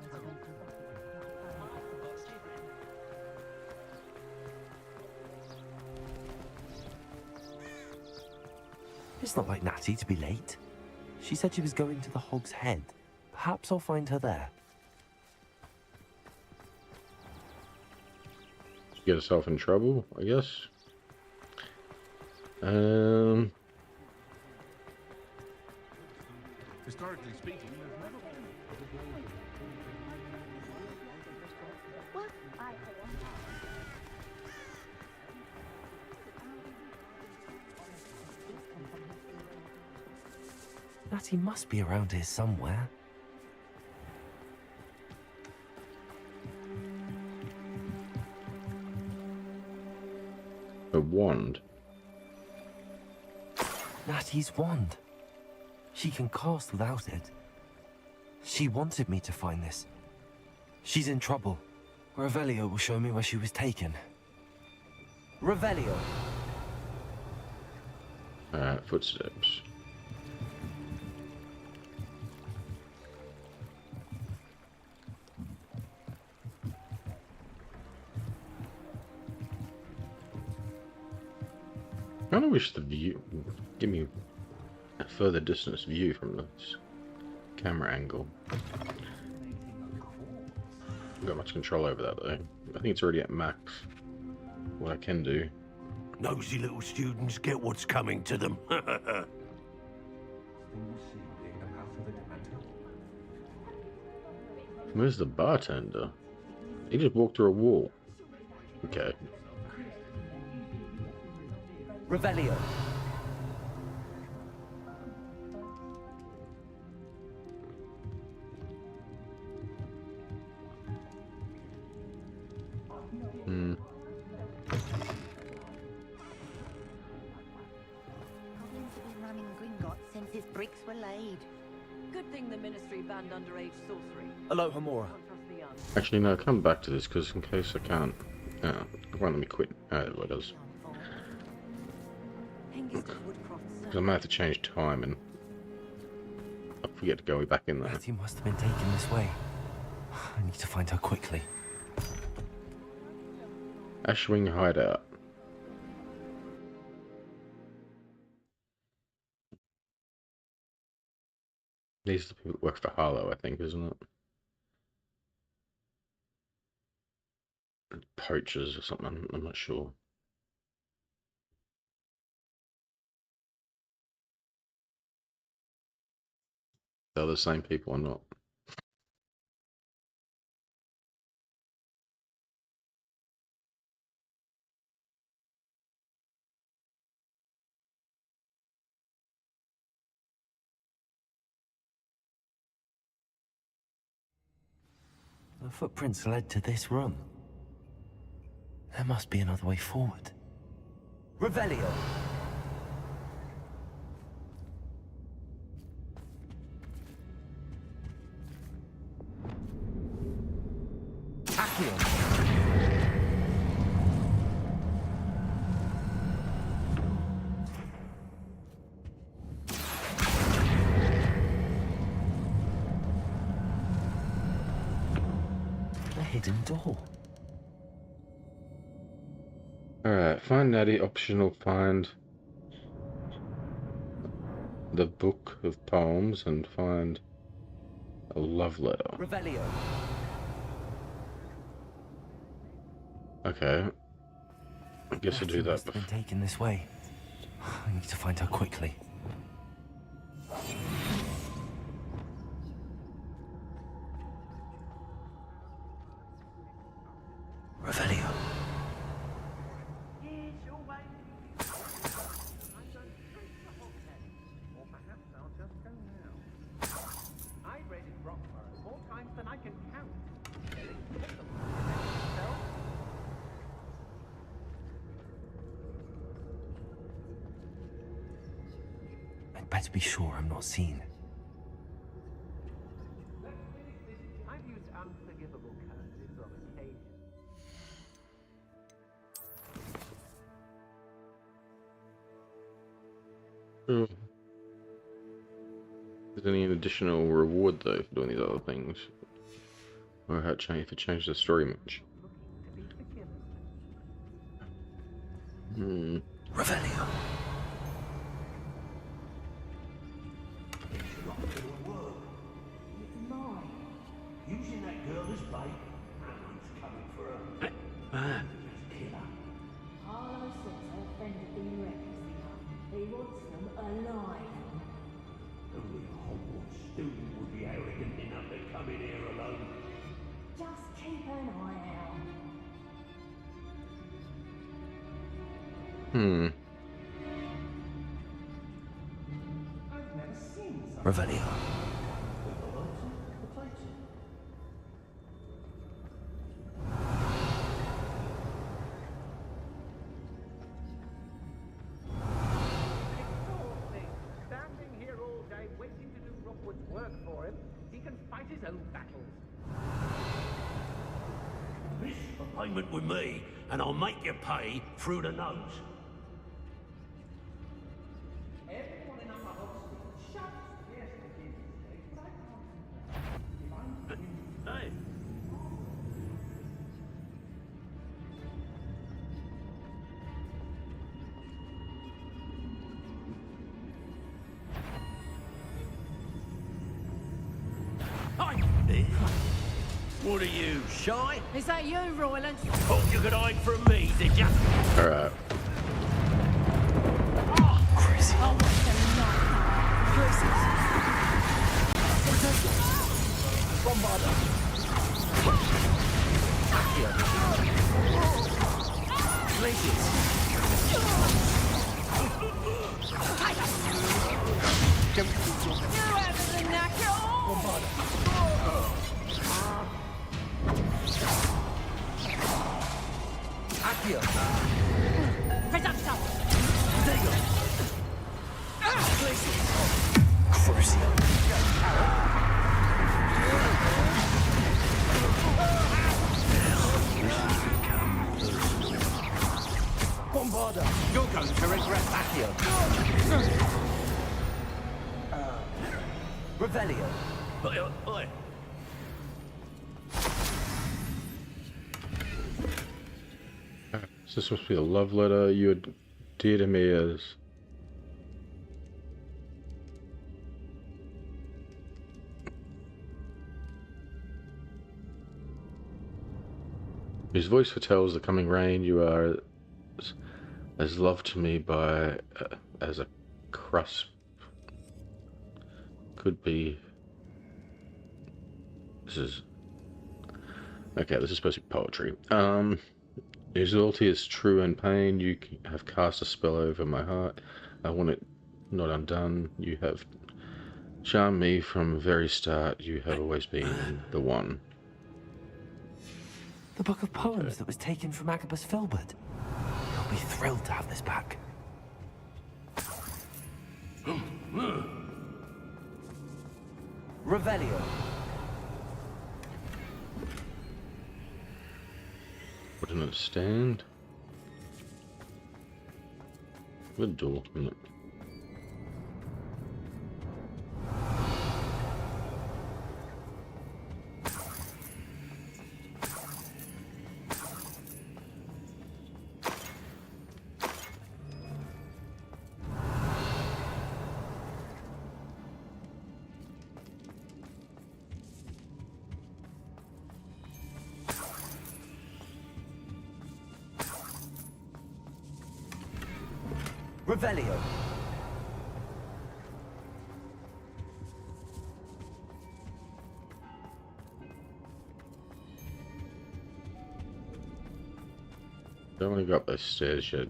It's not like Natty to be late. She said she was going to the Hog's Head. Perhaps I'll find her there.
Get herself in trouble, I guess.
Historically speaking, there's never
Natty must be around here somewhere.
A wand.
Natty's wand. She can cast without it. She wanted me to find this. She's in trouble. Revelio will show me where she was taken.
Revelio.
Footsteps. I kind of wish the view give me a further distance view from this camera angle. I've got much control over that though. I think it's already at max. What I can do.
Nosy little students get what's coming to them.
Where's the bartender? He just walked through a wall. Okay.
Revelio.
Hmm.
Goblins have been running Gringotts since its bricks were laid.
Good thing the Ministry banned underage sorcery.
Alohomora.
Actually, no, come back to this because in case I can't. It won't let me quit. It does. Because I might have to change time and I forget to go back in there.
Betty must have been taken this way. I need to find her quickly.
Ashwing Hideout. These are the people that work for Harlow, I think, isn't it? Poachers or something, I'm not sure. They're the same people or not.
The footprints led to this room. There must be another way forward.
Revelio. Accio.
A hidden door.
Alright, find Natty, optional find the book of poems and find a love letter.
Revelio.
Okay. I guess I'll do that
must have been taken this way. I need to find her quickly. Revelio. I'd better be sure I'm not seen.
I've used unforgivable curses on occasion.
Is there any additional reward though for doing these other things? Or how change if it changed the story much?
Revelio.
Using that girl as bait, Rerun's coming for her. Kill her.
Harlow says her friend had been reckless enough. He wants them alive.
Only a Hogwarts student would be arrogant enough to come in here alone.
Just keep an eye out.
Revelio.
Standing here all day waiting to do Rookwood's work for him, he can fight his own battles.
Miss a payment with me, and I'll make you pay through the nose. What are you, shy?
Is that you, Royland?
Thought you could hide from me, did ya?
Alright.
Crazy. Oh, what's the
Bombarder. Accio. Glaciers. Bombarder. Accio.
Reducto.
Dego. Glaciers.
Crucio.
Bombarder. You're going to regret Accio. Revelio.
Oi.
Is this supposed to be a love letter you would dear to me as... Whose voice foretells the coming rain, you are as loved to me by as a crust could be. This is okay. This is supposed to be poetry. Whose loyalty is true in pain. You have cast a spell over my heart. I want it not undone. You have charmed me from the very start. You have always been the one.
The book of poems that was taken from Agabus Filbert. He'll be thrilled to have this back.
Revelio.
Wouldn't it stand? Good door, isn't it?
Revelio.
Don't want to go up those stairs yet.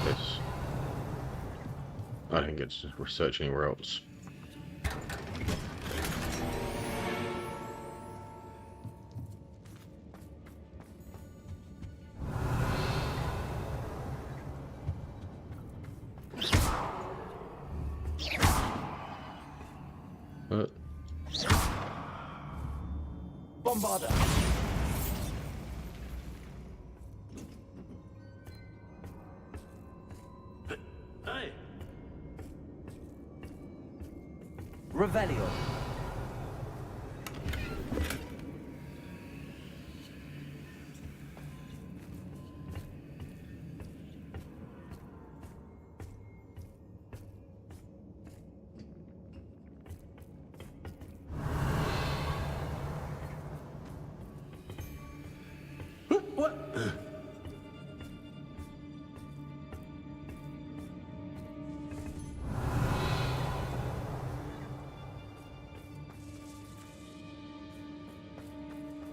Yes. I didn't get to research anywhere else.
Bombarder.
Hey.
Revelio.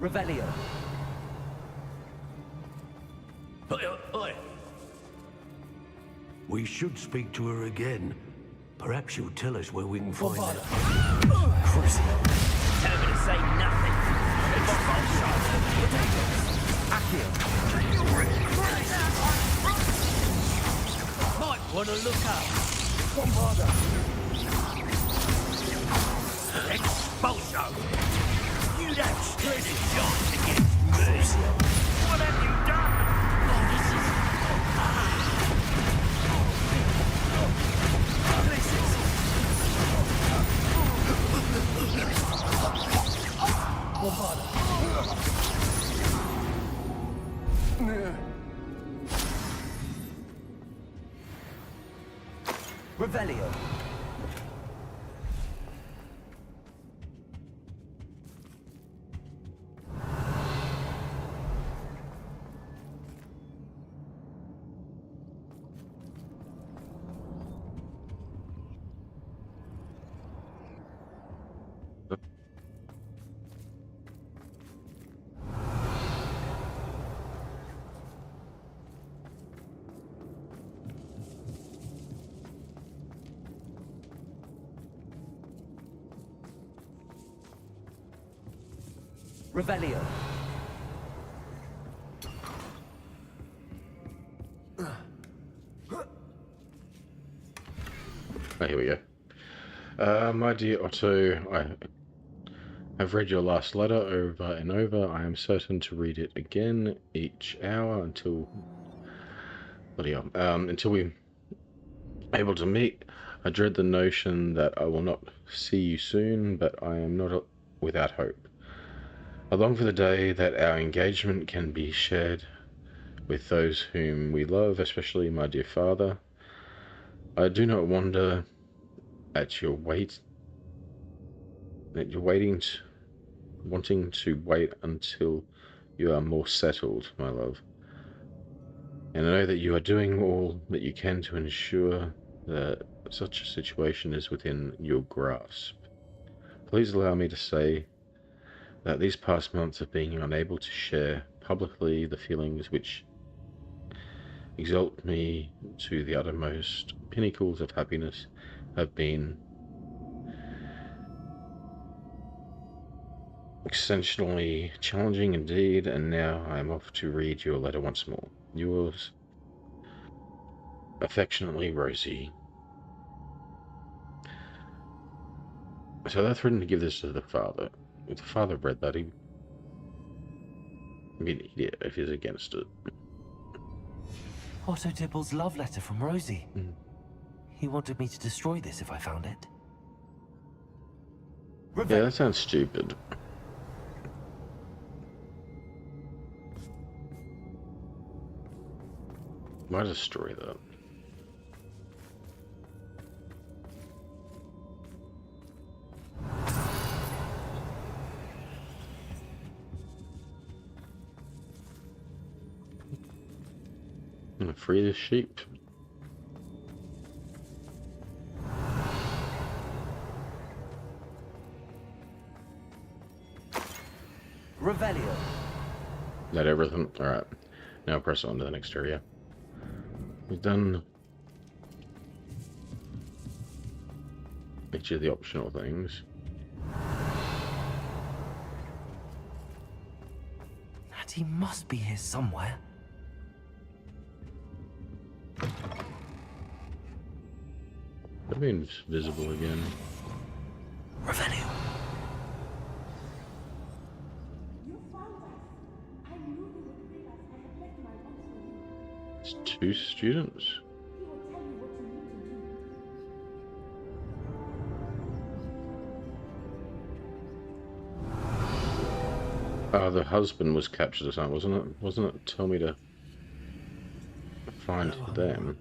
Revelio.
Oi.
We should speak to her again. Perhaps she'll tell us where we can find her.
Crucio. Tell me to say nothing. Might want to look up.
Bombarder.
Expulso. You'd have stood a chance against me. What have you done?
Revelio.
Revelio.
Oh, here we go. My dear Otto, I have read your last letter over and over. I am certain to read it again each hour until until we're able to meet. I dread the notion that I will not see you soon, but I am not without hope. I long for the day that our engagement can be shared with those whom we love, especially my dear father. I do not wonder at your wanting to wait until you are more settled, my love. And I know that you are doing all that you can to ensure that such a situation is within your grasp. Please allow me to say that these past months of being unable to share publicly the feelings which exalt me to the uttermost pinnacles of happiness have been exceptionally challenging indeed, and now I am off to read your letter once more. Yours affectionately, Rosie. So that's written to give this to the father. If the father read that, he'd be an idiot if he's against it.
Otto Tipple's love letter from Rosie. He wanted me to destroy this if I found it.
Yeah, that sounds stupid. Why destroy that? Free the sheep.
Revelio.
That everything? Alright. Now press on to the next area. We've done each of the optional things.
Natty must be here somewhere.
That means visible again.
Revelio.
It's 2 students. Oh, the husband was captured or something, wasn't it? Wasn't it? Tell me to find them.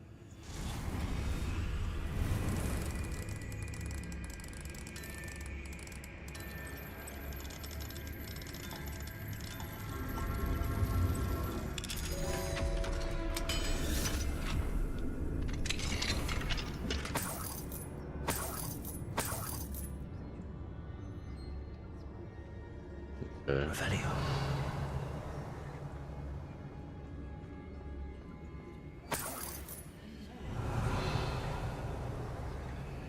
Revelio.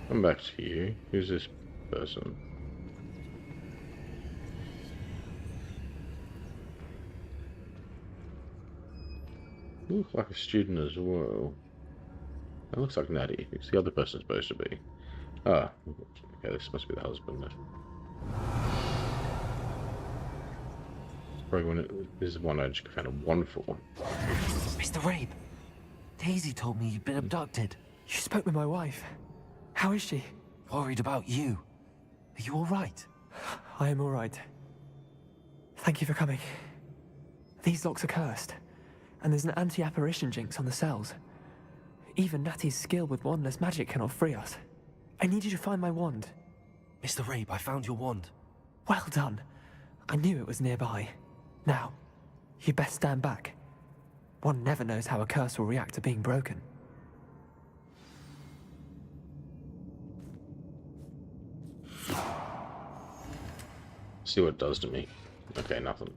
Come back to you. Who's this person? You look like a student as well. That looks like Natty. Who's the other person supposed to be? Ah, okay, this must be the husband. This is one I just found a 1 for.
Mr. Rabe, Daisy told me you'd been abducted.
You spoke with my wife. How is she?
Worried about you. Are you all right?
I am all right. Thank you for coming. These locks are cursed, and there's an anti-apparition jinx on the cells. Even Natty's skill with wandless magic cannot free us. I need you to find my wand.
Mr. Rabe, I found your wand.
Well done. I knew it was nearby. Now, you best stand back. One never knows how a curse will react to being broken.
See what it does to me. Okay, nothing.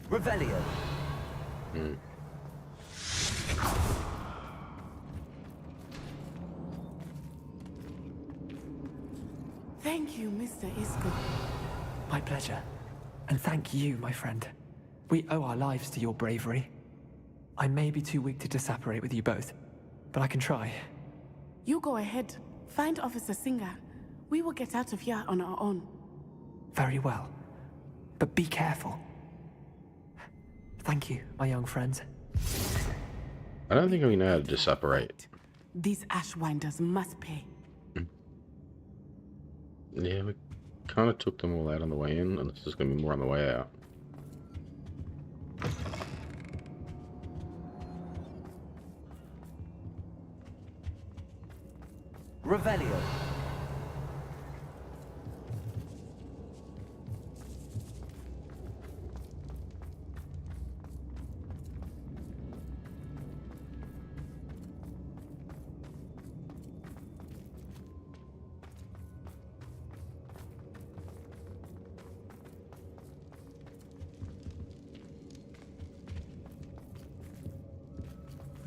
Revelio.
you, Mr. Isco.
My pleasure. And thank you, my friend. We owe our lives to your bravery. I may be too weak to disapparate with you both, but I can try.
You go ahead. Find Officer Singer. We will get out of here on our own.
Very well. But be careful. Thank you, my young friends.
I don't think we know how to disapparate.
These Ashwinders must pay.
Yeah, we kind of took them all out on the way in, and this is going to be more on the way out.
Revelio.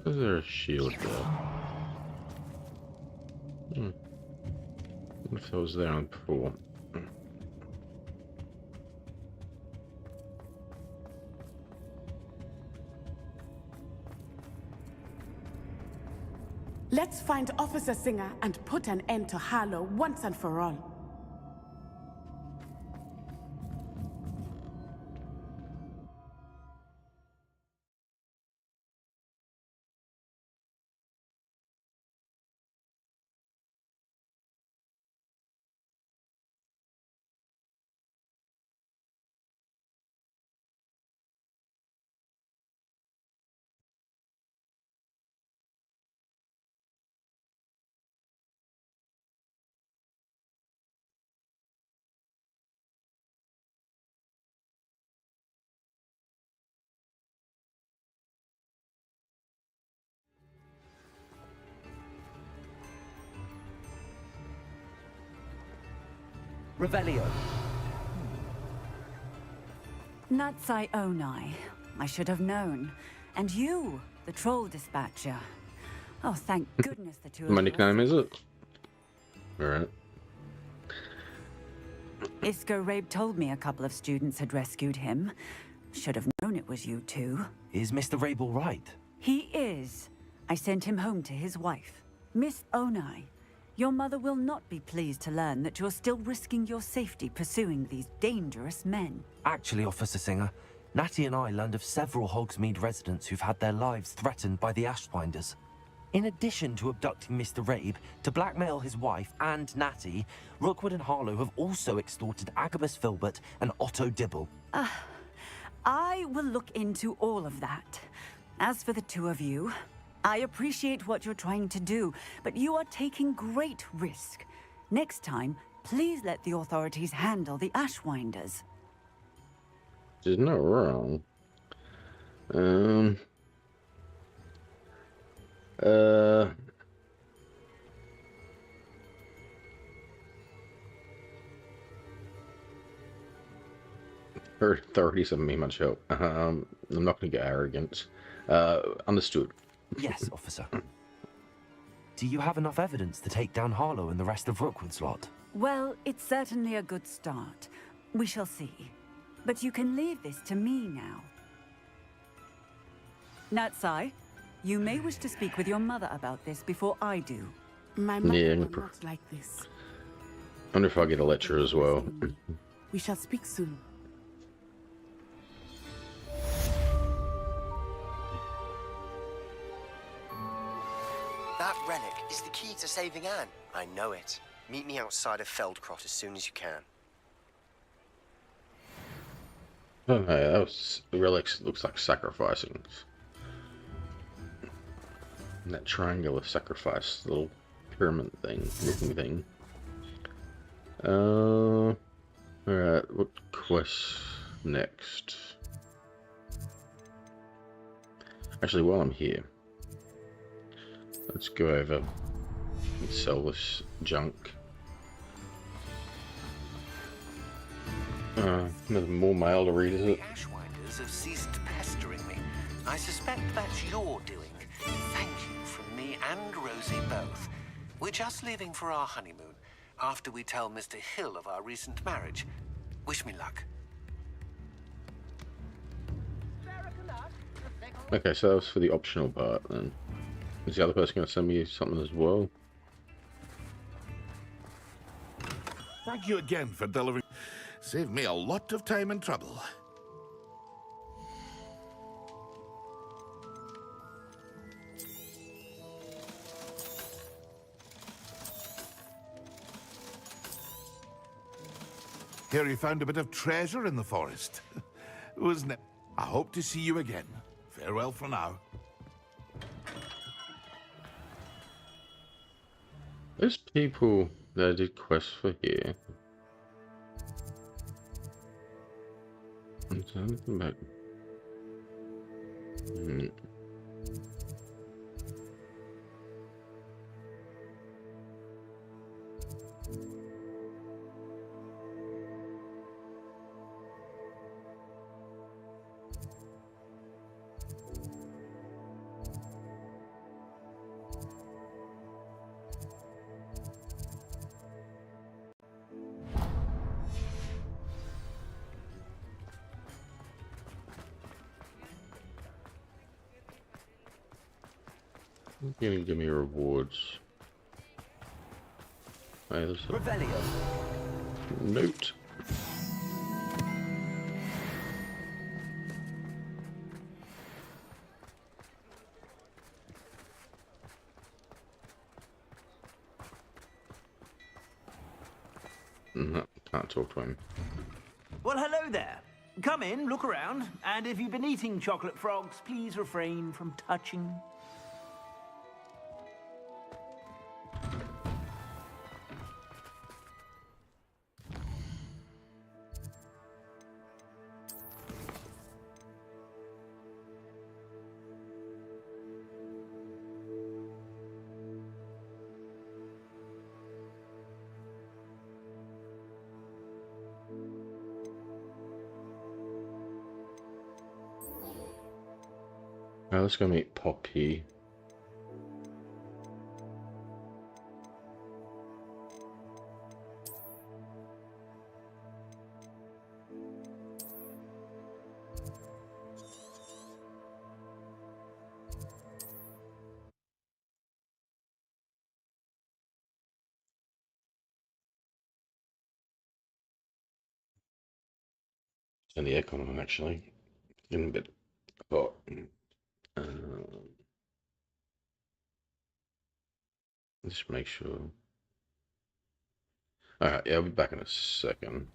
Is there a shield there? What if I was there on before?
Let's find Officer Singer and put an end to Harlow once and for all. Revelio.
Natsai Onai. I should have known. And you, the troll dispatcher. Oh, thank goodness the two of
My
us.
nickname is it? Alright.
Isco Rabe told me a couple of students had rescued him. Should have known it was you two.
Is Mr. Rabe all right?
He is. I sent him home to his wife. Miss Onai, your mother will not be pleased to learn that you're still risking your safety pursuing these dangerous men.
Actually, Officer Singer, Natty and I learned of several Hogsmeade residents who've had their lives threatened by the Ashwinders. In addition to abducting Mr. Rabe to blackmail his wife and Natty, Rookwood and Harlow have also extorted Agabus Filbert and Otto Dibble.
I will look into all of that. As for the two of you, I appreciate what you're trying to do, but you are taking great risk. Next time, please let the authorities handle the Ashwinders.
She's not wrong. Her authorities haven't been much help. I'm not going to get arrogant. Understood.
Yes, officer. Do you have enough evidence to take down Harlow and the rest of Rookwood's lot?
Well, it's certainly a good start. We shall see. But you can leave this to me now. Natsai, you may wish to speak with your mother about this before I do.
My mother will not like this.
I wonder if I get a lecture as well.
We shall speak soon.
That relic is the key to saving Anne. I know it. Meet me outside of Feldcrot as soon as you can.
Oh, hey, that was the relics. Looks like sacrificing. And that triangular sacrifice, little pyramid thing, looking thing. Alright, what quest next? Actually, while I'm here, let's go over and sell this junk. Another more mail to read, is it?
The Ashwinders have ceased pestering me. I suspect that's your doing. Thank you from me and Rosie both. We're just leaving for our honeymoon.
after we tell Mr. Hill of our recent marriage. Wish me luck.
Okay, so that was for the optional part then. Is the other person going to send me something as well?
Thank you again for delivering. Saved me a lot of time and trouble. Hear you found a bit of treasure in the forest. Wasn't it? I hope to see you again. Farewell for now.
There's people that I did quests for here. Is there anything back? You're gonna give me rewards. Hey, there's a note. No, can't talk to him.
Well, hello there. Come in, look around, and if you've been eating chocolate frogs, please refrain from touching.
Let's go meet Poppy. Turn the aircon on actually. Getting a bit hot. Just make sure. Alright, yeah, I'll be back in a second.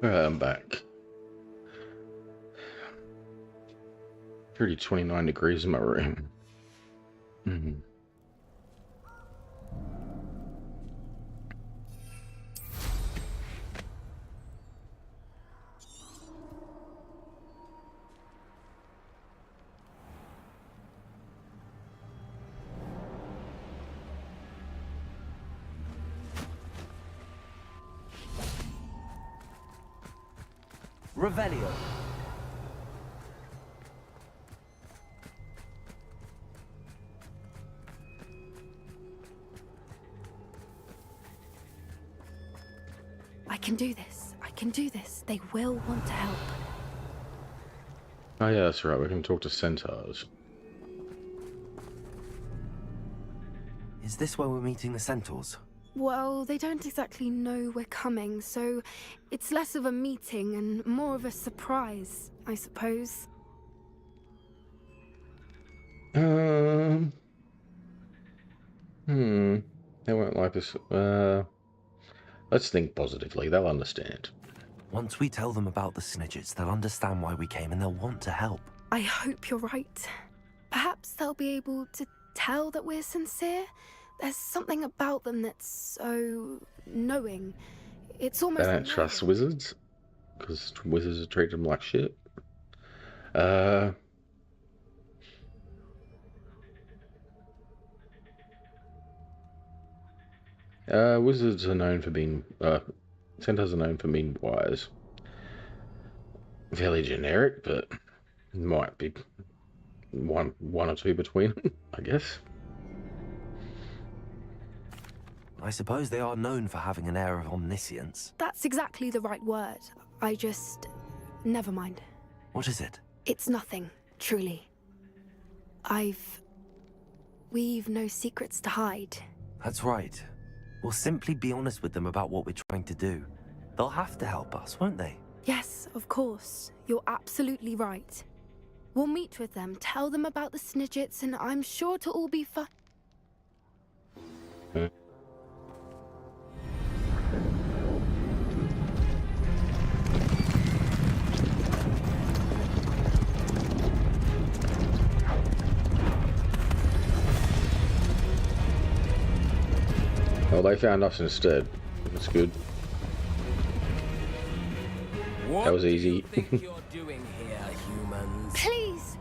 Alright, I'm back. Already 29 degrees in my room.
Revelio.
I can do this. I can do this. They will want to help.
Oh yeah, that's right. We can talk to centaurs.
Is this where we're meeting the centaurs?
Well, they don't exactly know we're coming, so it's less of a meeting and more of a surprise, I suppose.
They won't like us. Let's think positively. They'll understand.
Once we tell them about the snidgets, they'll understand why we came and they'll want to help.
I hope you're right. Perhaps they'll be able to tell that we're sincere. There's something about them that's so knowing. It's almost.
They don't trust wizards because wizards treat them like shit. Wizards are known for being. Centaurs are known for being wise. Fairly generic, but might be one or two between them, I guess.
I suppose they are known for having an air of omniscience.
That's exactly the right word. I just. Never mind.
What is it?
It's nothing, truly. We've no secrets to hide.
That's right. We'll simply be honest with them about what we're trying to do. They'll have to help us, won't they?
Yes, of course. You're absolutely right. We'll meet with them, tell them about the snidgets, and I'm sure it'll all be fun.
Well, they found us instead. That's good. That was easy.
Doing here, humans?
Please!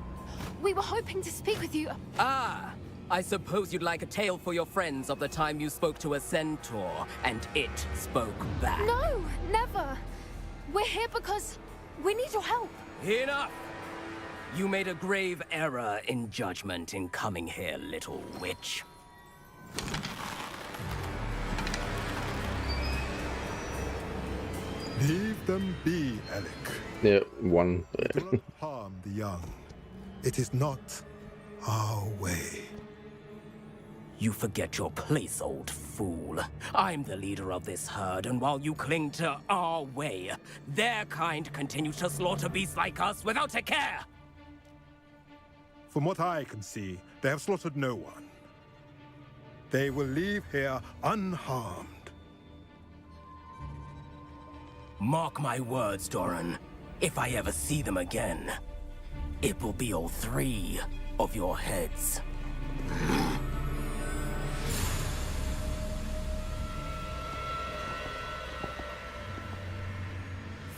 We were hoping to speak with you.
Ah! I suppose you'd like a tale for your friends of the time you spoke to a centaur, and it spoke back.
No, never. We're here because we need your help.
Enough! You made a grave error in judgment in coming here, little witch.
Leave them be, Alec.
Yeah, one.
Do not harm the young. It is not our way.
You forget your place, old fool. I'm the leader of this herd, and while you cling to our way, their kind continue to slaughter beasts like us without a care!
From what I can see, they have slaughtered no one. They will leave here unharmed.
Mark my words, Doran. If I ever see them again, it will be all three of your heads.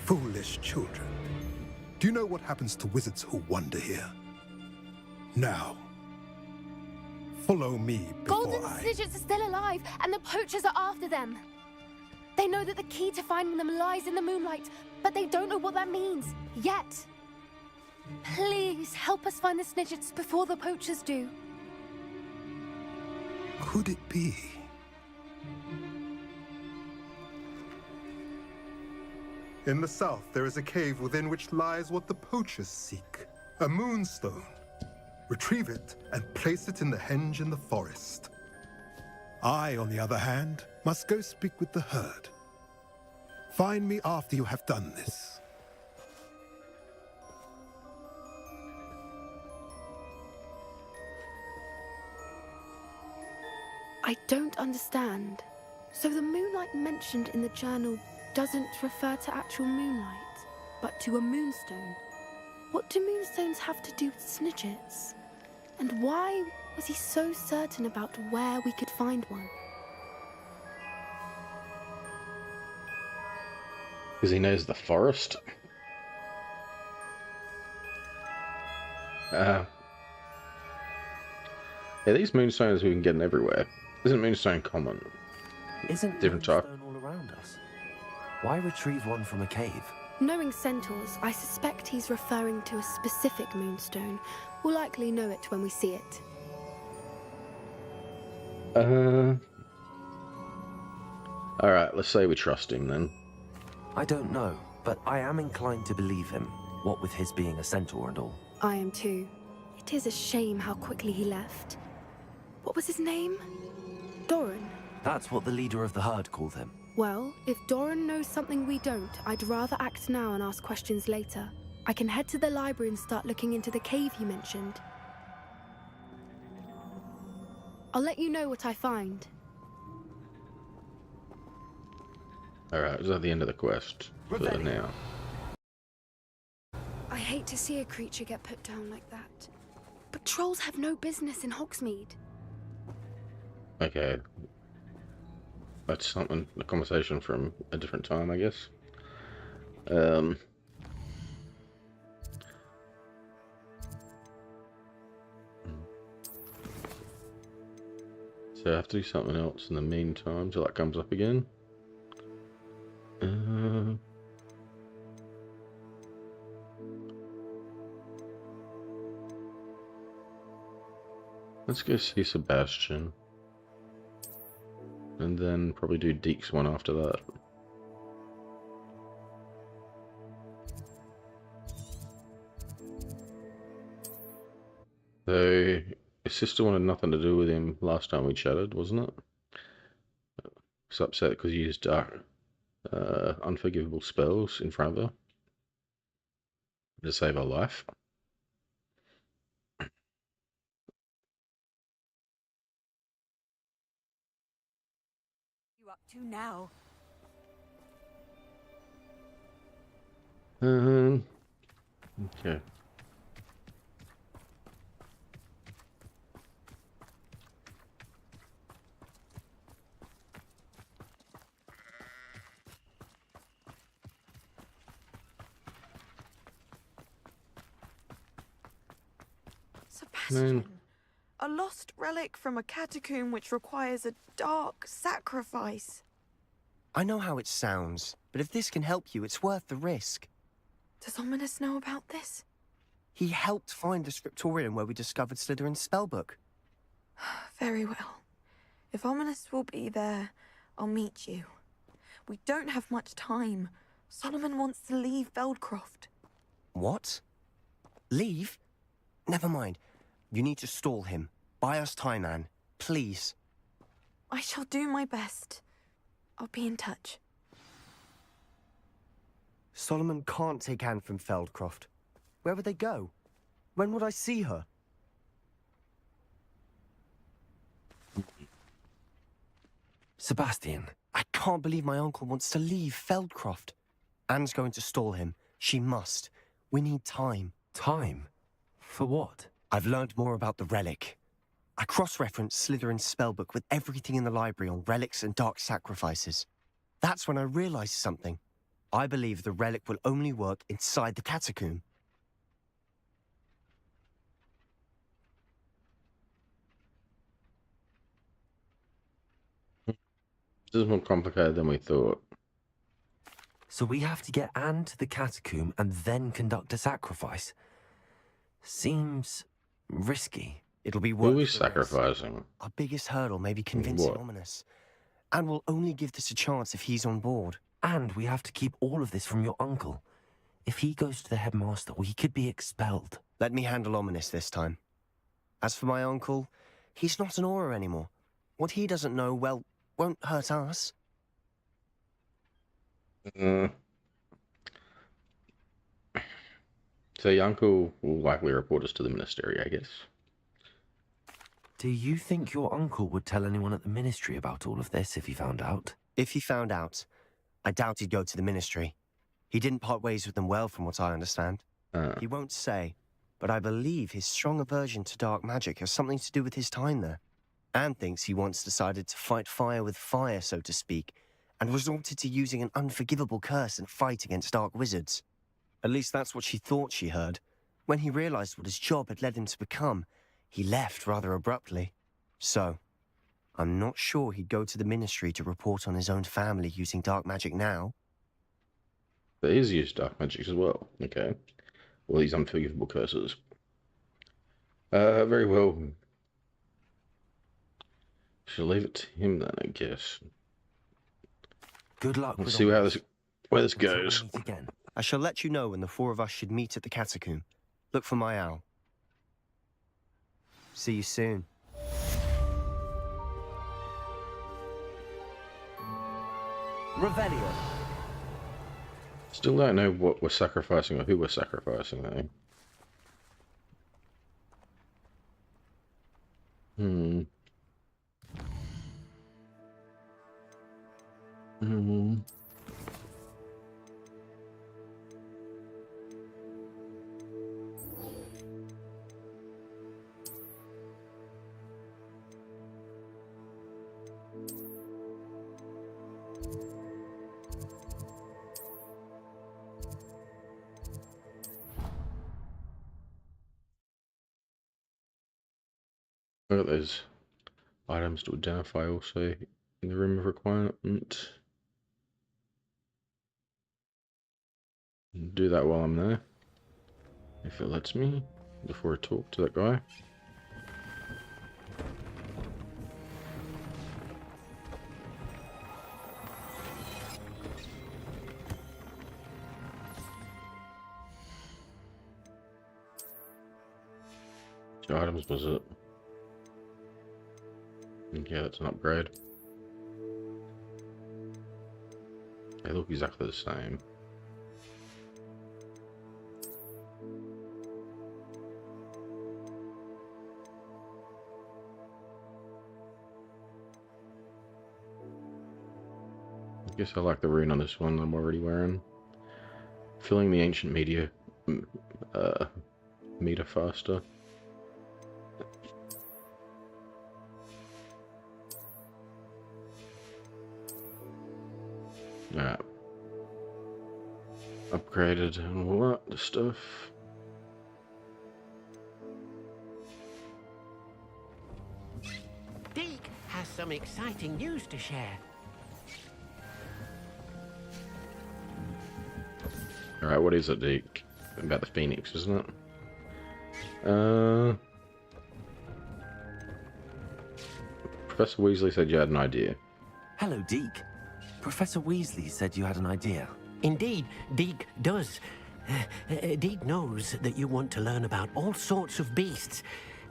Foolish children. Do you know what happens to wizards who wander here? Now, follow me before
Golden Snidgets are still alive, and the poachers are after them. They know that the key to finding them lies in the moonlight, but they don't know what that means, yet. Please, help us find the Snidgets before the poachers do.
Could it be? In the south, there is a cave within which lies what the poachers seek. A moonstone. Retrieve it and place it in the henge in the forest. I, on the other hand, must go speak with the herd. Find me after you have done this.
I don't understand. So the moonlight mentioned in the journal doesn't refer to actual moonlight, but to a moonstone. What do moonstones have to do with snidgets? And why was he so certain about where we could find one?
Because he knows the forest. Yeah, these moonstones we can get everywhere. Isn't moonstone common?
Isn't
different type?
moonstone all around us? Why retrieve one from a cave?
Knowing centaurs, I suspect he's referring to a specific moonstone. We'll likely know it when we see it.
Alright, let's say we trust him then.
I don't know, but I am inclined to believe him, what with his being a centaur and all.
I am too. It is a shame how quickly he left. What was his name? Doran.
That's what the leader of the herd called him.
Well, if Doran knows something we don't, I'd rather act now and ask questions later. I can head to the library and start looking into the cave you mentioned. I'll let you know what I find.
Alright, is that the end of the quest for now?
I hate to see a creature get put down like that. But trolls have no business in Hogsmeade.
Okay. That's something, a conversation from a different time, I guess. So I have to do something else in the meantime till that comes up again. Let's go see Sebastian. And then probably do Deek's one after that. So, his sister wanted nothing to do with him last time we chatted, wasn't it? She's upset because he used dark, unforgivable spells in front of her to save her life.
You up to now?
Okay.
Sebastian, a lost relic from a catacomb which requires a dark sacrifice.
I know how it sounds, but if this can help you, it's worth the risk.
Does Ominous know about this?
He helped find the scriptorium where we discovered Slytherin's spellbook.
Very well. If Ominous will be there, I'll meet you. We don't have much time. Solomon wants to leave Feldcroft.
What? Leave? Never mind. You need to stall him. Buy us time, Anne. Please.
I shall do my best. I'll be in touch.
Solomon can't take Anne from Feldcroft. Where would they go? When would I see her?
Sebastian.
I can't believe my uncle wants to leave Feldcroft. Anne's going to stall him. She must. We need time.
Time? For what?
I've learned more about the relic. I cross-referenced Slytherin's spellbook with everything in the library on relics and dark sacrifices. That's when I realized something. I believe the relic will only work inside the catacomb.
This is more complicated than we thought.
So we have to get Anne to the catacomb and then conduct a sacrifice. Seems risky.
It'll be worth
Who
the
is sacrificing?
risk. Our biggest hurdle may be convincing
What?
Ominous. And we'll only give this a chance if he's on board.
And we have to keep all of this from your uncle. If he goes to the headmaster, we could be expelled.
Let me handle Ominous this time. As for my uncle, he's not an Auror anymore. What he doesn't know, well, won't hurt us.
So your uncle will likely report us to the ministry, I guess.
Do you think your uncle would tell anyone at the ministry about all of this if he found out?
If he found out, I doubt he'd go to the ministry. He didn't part ways with them well, from what I understand. He won't say, but I believe his strong aversion to dark magic has something to do with his time there. Anne thinks he once decided to fight fire with fire, so to speak, and resorted to using an unforgivable curse and fight against dark wizards. At least that's what she thought she heard. When he realized what his job had led him to become, he left rather abruptly. So, I'm not sure he'd go to the Ministry to report on his own family using dark magic now.
But he's used dark magic as well. Okay. All these unforgivable curses. Very well. Shall leave it to him then, I guess.
Good luck.
Let's see where this goes.
I shall let you know when the four of us should meet at the catacomb. Look for my owl. See you soon.
Revelio.
Still don't know what we're sacrificing or who we're sacrificing, though. Look at those items to identify also in the room of requirement. Do that while I'm there, if it lets me, before I talk to that guy. Two items was it? Yeah, that's an upgrade. They look exactly the same. I guess I like the rune on this one I'm already wearing. Filling the ancient meter faster. Alright. Upgraded and all that stuff.
Deke has some exciting news to share.
Alright, what is it, Deke? About the Phoenix, isn't it? Professor Weasley said you had an idea.
Hello, Deke. Professor Weasley said you had an idea.
Indeed, Deke does. Deke knows that you want to learn about all sorts of beasts,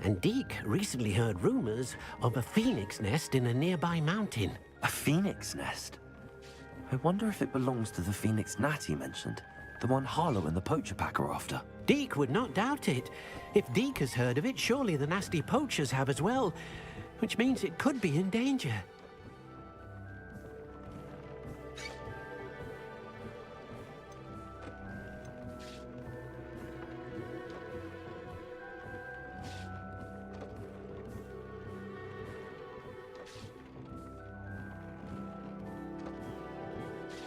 and Deke recently heard rumors of a phoenix nest in a nearby mountain.
A phoenix nest? I wonder if it belongs to the phoenix Natty mentioned, the one Harlow and the Poacher Pack are after.
Deke would not doubt it. If Deke has heard of it, surely the nasty poachers have as well, which means it could be in danger.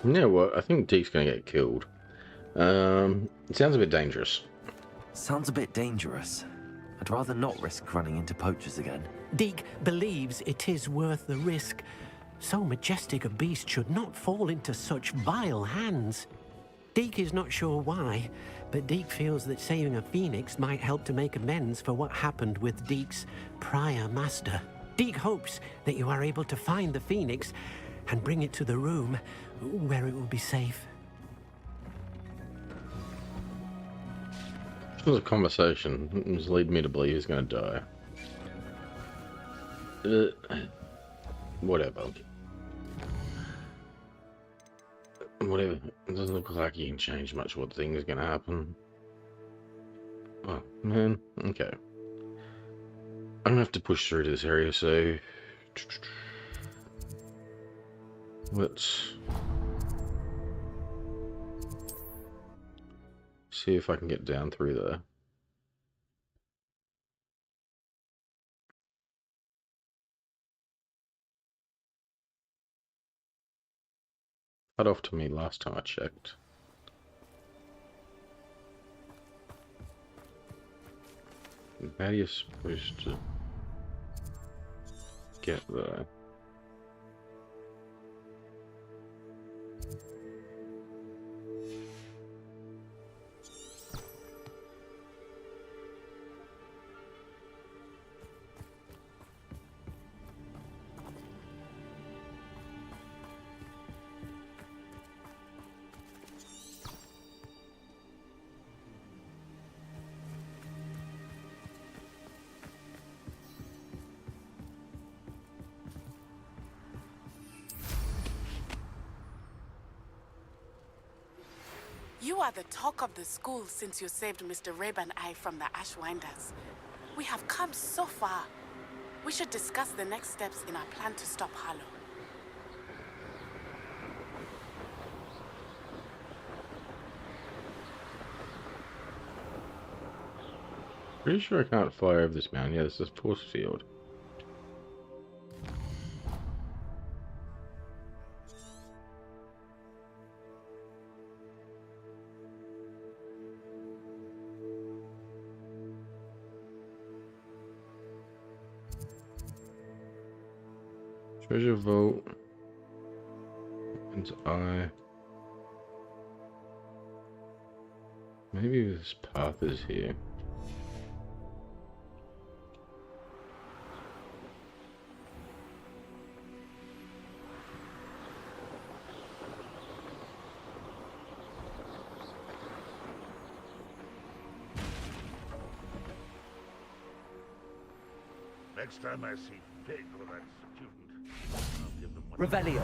You know what? I think Deke's gonna get killed. It sounds a bit dangerous.
Sounds a bit dangerous. I'd rather not risk running into poachers again.
Deke believes it is worth the risk. So majestic a beast should not fall into such vile hands. Deke is not sure why, but Deke feels that saving a phoenix might help to make amends for what happened with Deke's prior master. Deke hopes that you are able to find the phoenix and bring it to the room where it will be safe.
This was a conversation. It was leading me to believe he's going to die. Whatever. Whatever. It doesn't look like you can change much what thing is going to happen. Oh, man. Okay. I'm going to have to push through to this area, so... Let's... see if I can get down through there. Cut off to me last time I checked. How are you supposed to get there?
You are the talk of the school since you saved Mr. Rabe and I from the Ashwinders. We have come so far. We should discuss the next steps in our plan to stop Harlow.
Pretty sure I can't fly over this mountain. Yeah, this is a force field. Treasure vault. And I. Maybe this path is here.
Next time I see Pig or that student, I'll give them one.
Revelio.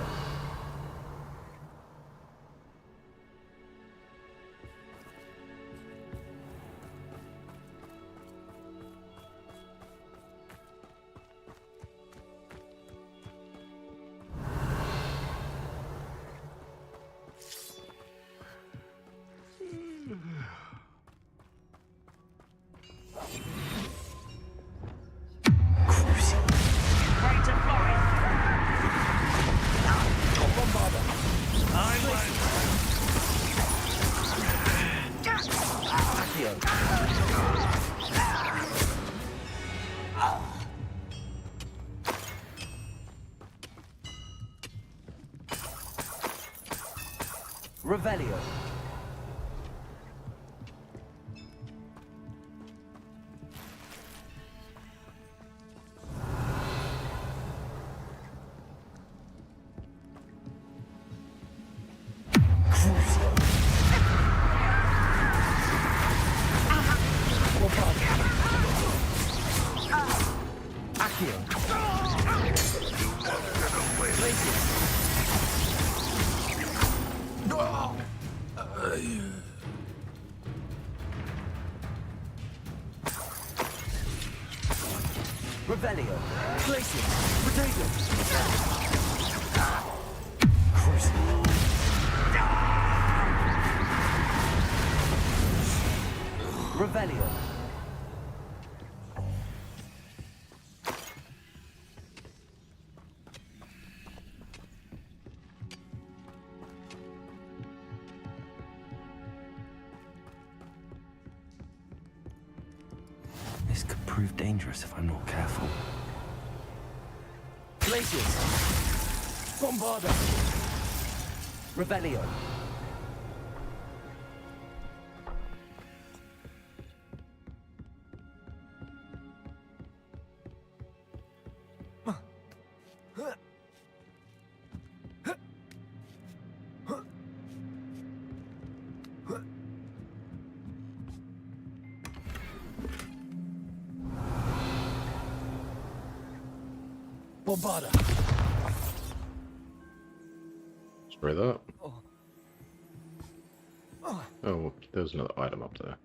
Revelio. Revelio. Glacier. Potato. Revelio. This could prove dangerous if I'm not careful. Glaciers! Bombarda! Revelio!
Bombarda.
Spray that. Oh, there's another item up there.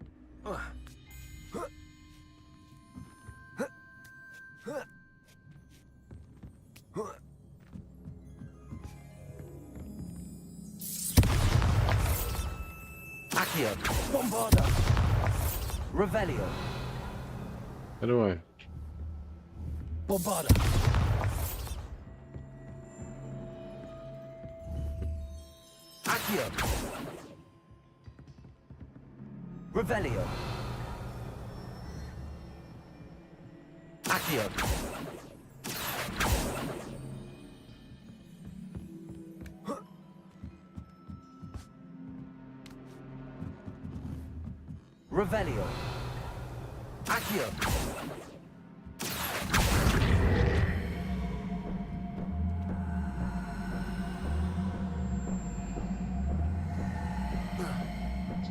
Accio.
Bombarda.
Revelio.
How do I?
Bombarda.
Accio. Revelio. Accio. Revelio. Accio.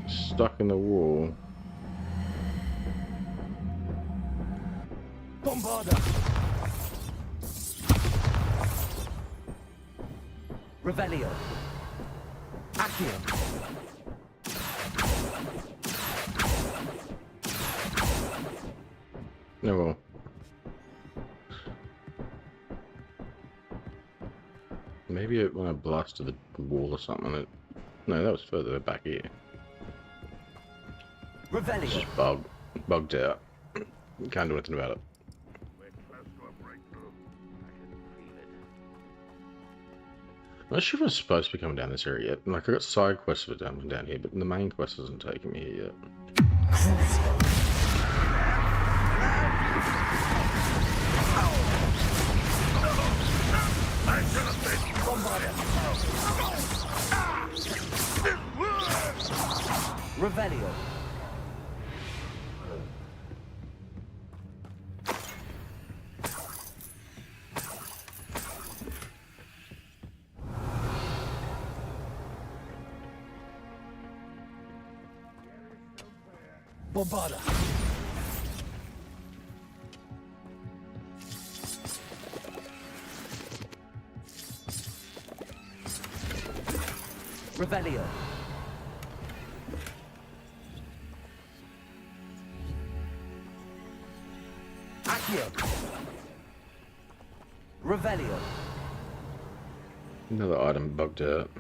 Stuck in the wall.
Bombarda.
Revelio. Accio.
No, well. Maybe it, when I blasted the wall or something, it... No, that was further back here.
Revelio.
It's just bugged out. Can't do anything about it. I'm not sure if I'm supposed to be coming down this area yet. Like, I got side quests for down here, but the main quest hasn't taken me here yet.
Revelio.
Bombarda.
Revelio. Accio. Revelio.
Another item bugged out.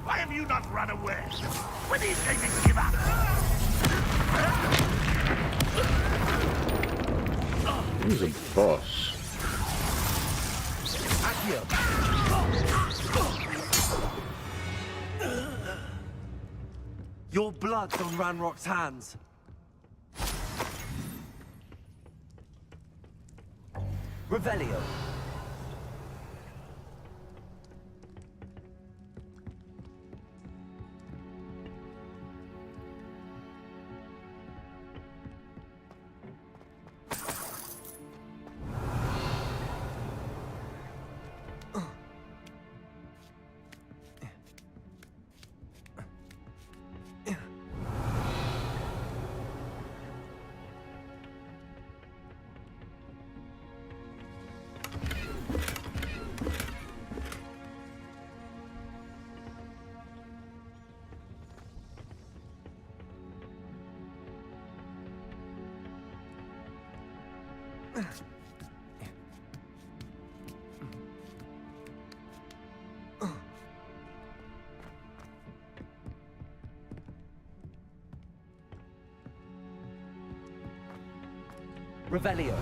Why have you not run away? When these things give up?
He's a boss.
Your blood's on Ranrock's hands. Revelio. Revelio.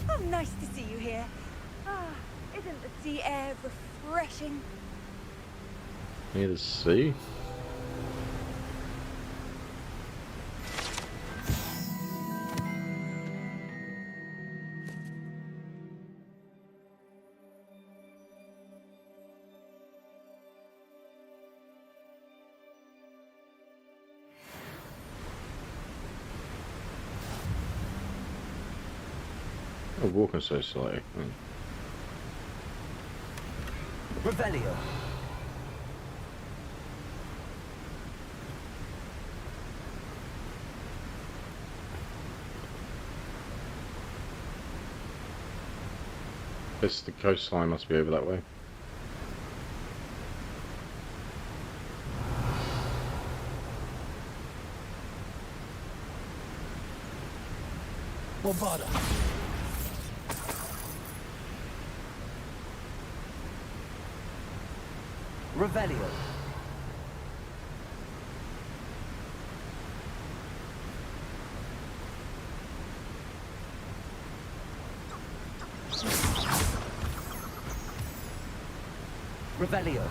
Oh, nice to see you here. Ah, isn't the sea air refreshing?
Near the sea? I'm walking so slow.
Revelio.
guess the coastline must be over that way.
Bombarda.
Revelio. Revelio.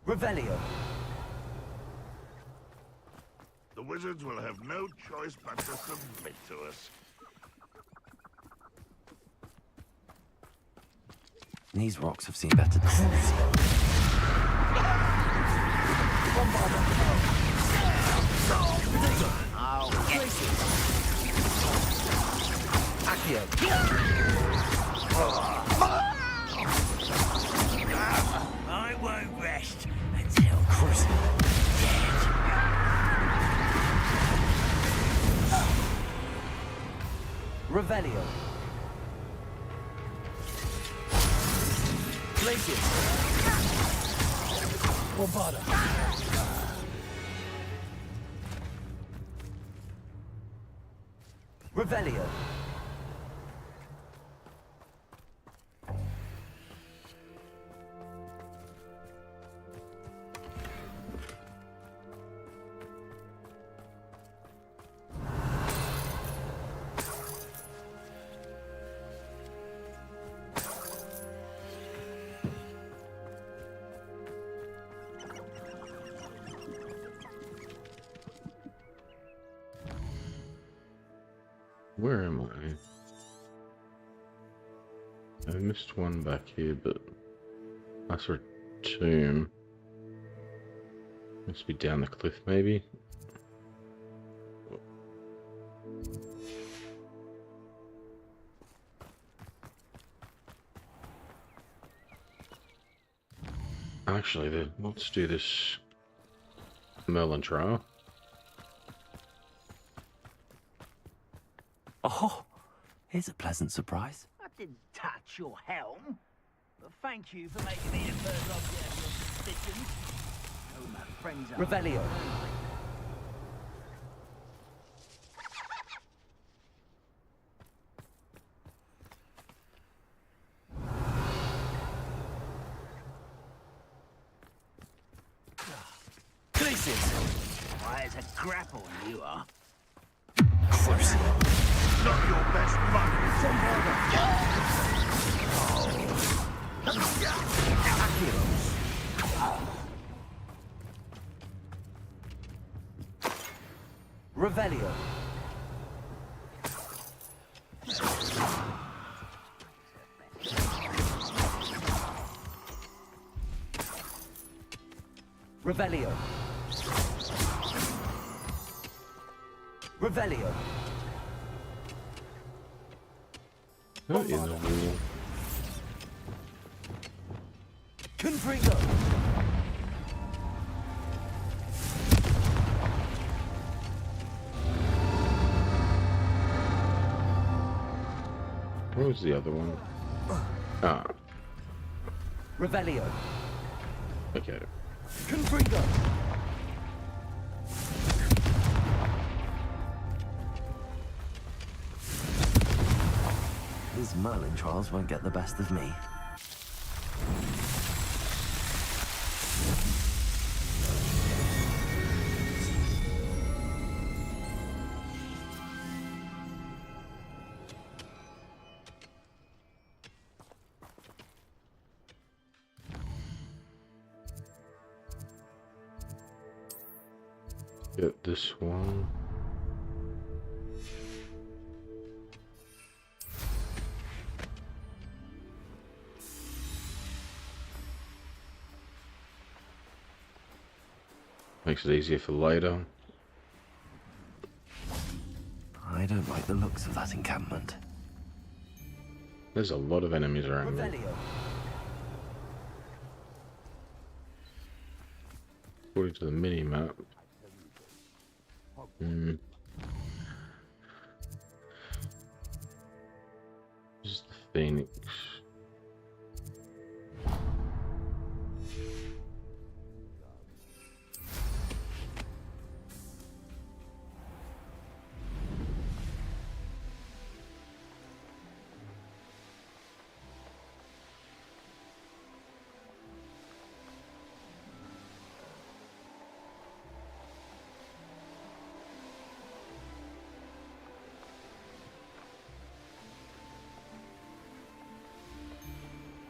Revelio.
The wizards will have no choice but to submit to us.
These rocks have seen better days.
I won't rest until Chris dead.
Revelio. Places.
Bombarda.
Revelio.
Where am I? I missed one back here, but I saw a tomb. Must be down the cliff, maybe. Actually, let's do this Merlin trial.
Oh, here's a pleasant surprise.
I didn't touch your helm, but thank you for making me the first object of your suspicion. Oh, my friends are...
Revelio.
Places. Why, it's a grapple, you are.
Close. Not your best money.
Revelio. Revelio. Revelio.
What in the wall?
Confringo.
Where was the other one? Ah.
Revelio.
Okay.
Confringo. These Merlin trials won't get the best of me.
Get this one. Makes it easier for later.
I don't like the looks of that encampment.
There's a lot of enemies around there.
Revelio.
according to the mini-map. This is the Phoenix.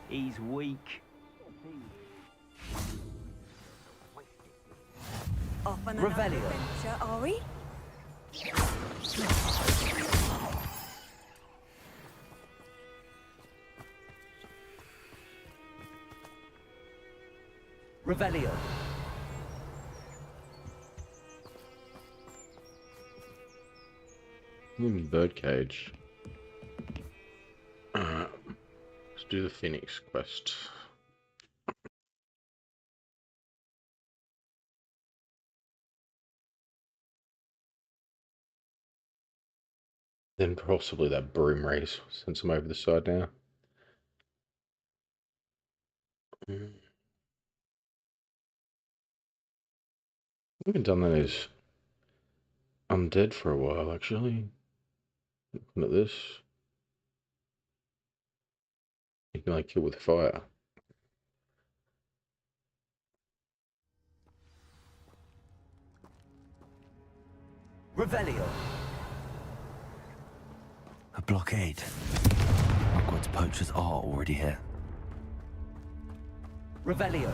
He's weak.
Off on another
Revelio.
adventure, are we?
Revelio.
Birdcage. Let's do the Phoenix quest. Then possibly that broom race, since I'm over the side now. I haven't done that as undead for a while, actually. Looking at this. You can like kill with fire.
Revelio.
A blockade. Hogwarts poachers are already here.
Revelio.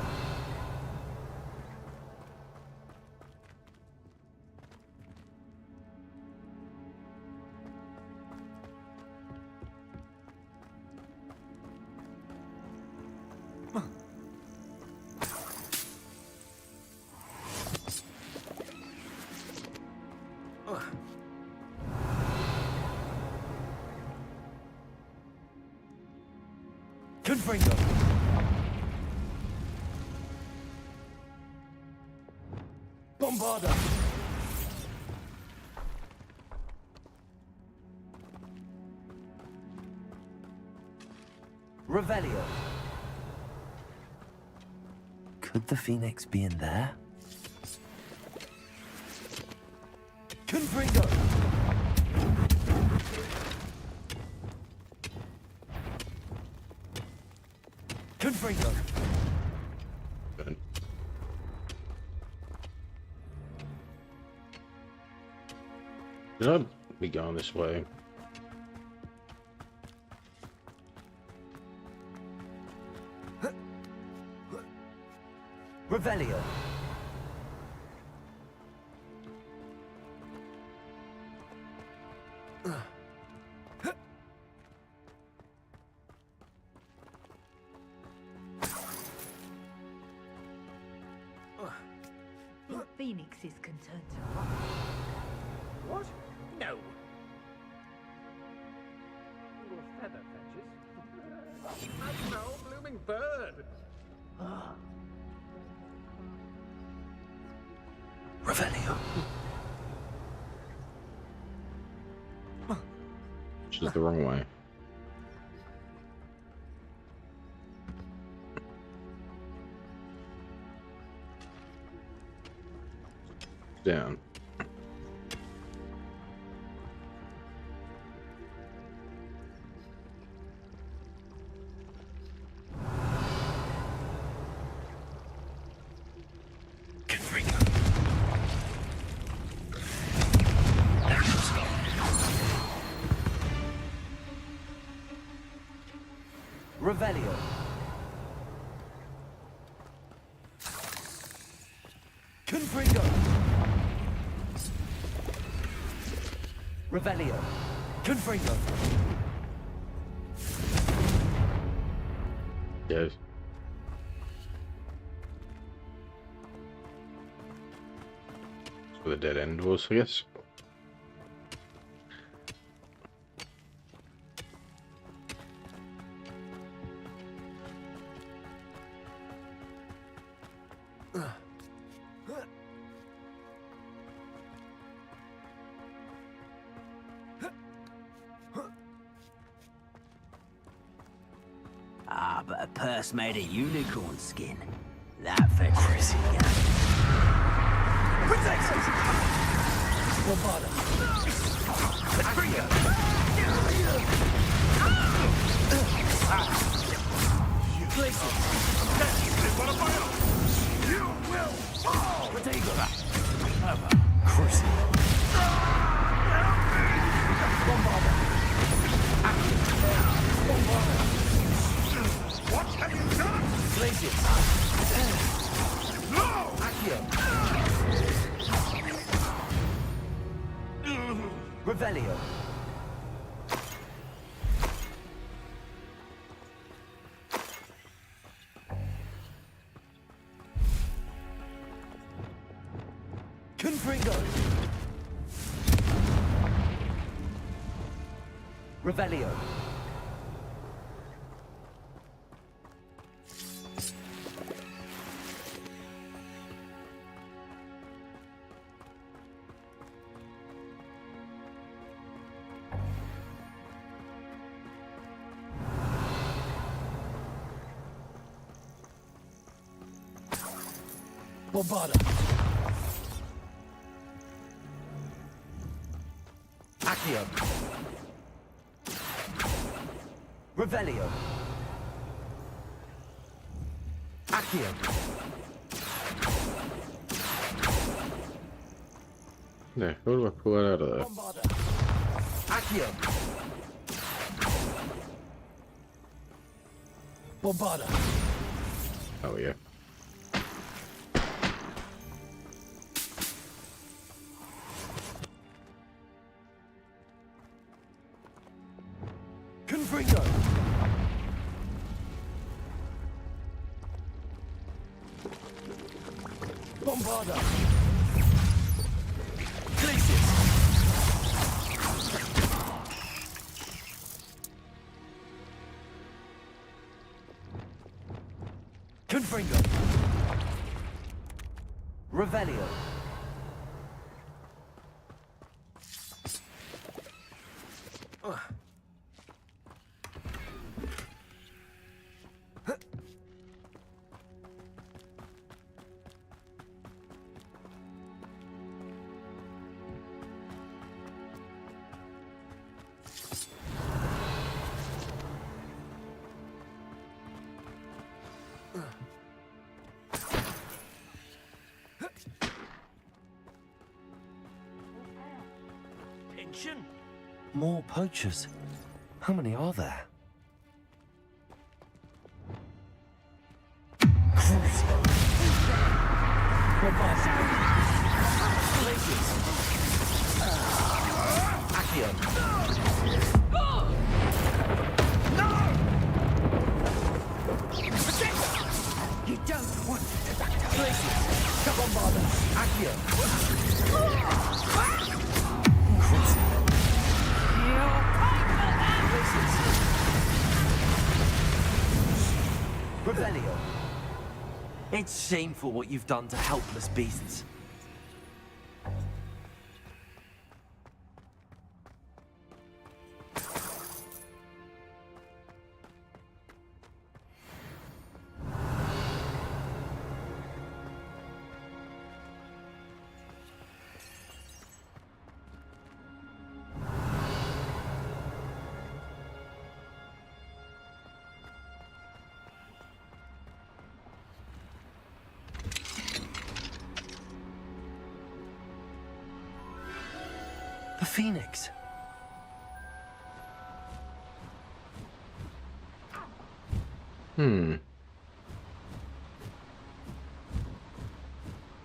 Confringo. Bombarda. Revelio.
Could the Phoenix be in there?
Confringo. Confringo.
Good. Should I be going this way?
Revelio.
The Phoenix is concerned.
What? No. Little feather fetches. I smell blooming bird.
Revelio.
Which is the wrong way. Down.
Revelio. Confringo. Revelio. Confringo.
Yes. That's where the dead end was, I guess.
but a purse made of unicorn skin. That fetches a gap.
Protect us! Bombarda. Let's bring it! Glacier! They want to fire! You will fall! Protego!
Cruising.
Bombarda. Bombarda. What have you done? Glacier! No! Accio!
Revelio.
Confringo!
Revelio.
Bombarda.
Accio. Revelio. Accio.
Yeah, how do I pull that out of there?
Accio. Bombarda.
Oh yeah.
Confringo. Bombarda. Glaciers. Confringo.
Revelio.
Pension?
More poachers. How many are there?
Accio. You don't want to conduct a Glaciers. Bombarda. Accio.
Revelio. It's shameful what you've done to helpless beasts. The Phoenix.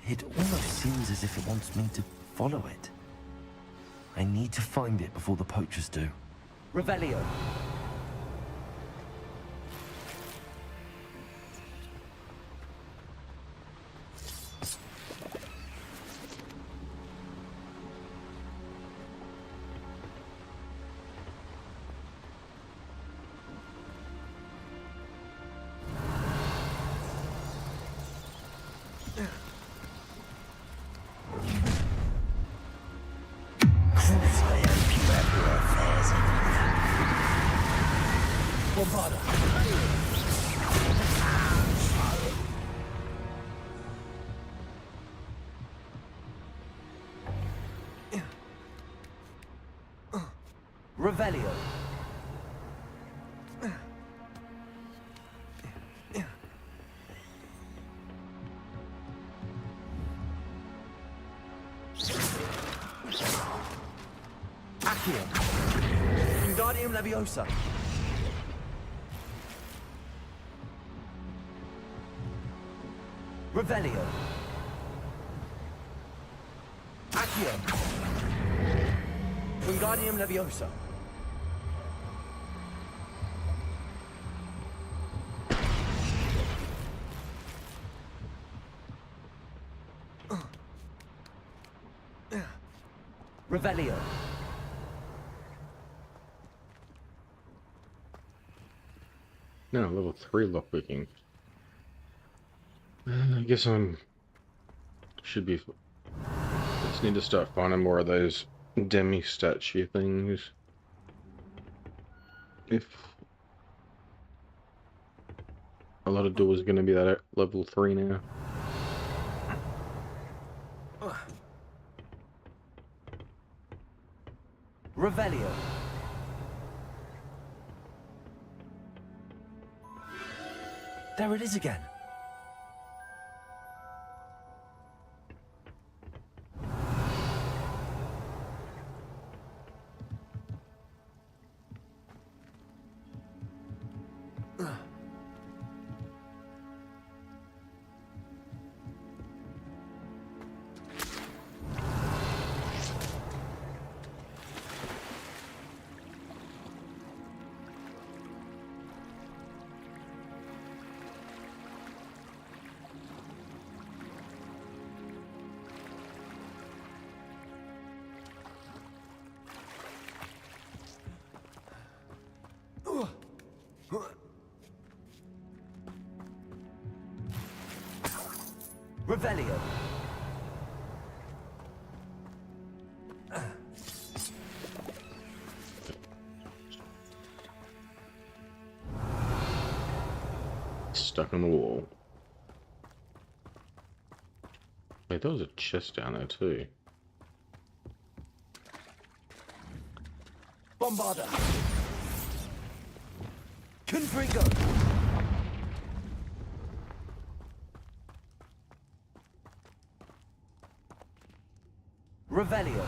It almost seems as if it wants me to follow it. I need to find it before the poachers do. Revelio.
Bombarda.
Wingardium Leviosa. Revelio. Accio. Wingardium Leviosa. Revelio.
No, level 3 lockpicking. I guess should be. Just need to start finding more of those demi statue things. If a lot of doors are going to be that at level 3 now.
Revelio. There it is again. Revelio.
Stuck on the wall. Wait, there was a chest down there too.
Bombarda. Confringo. Revelio.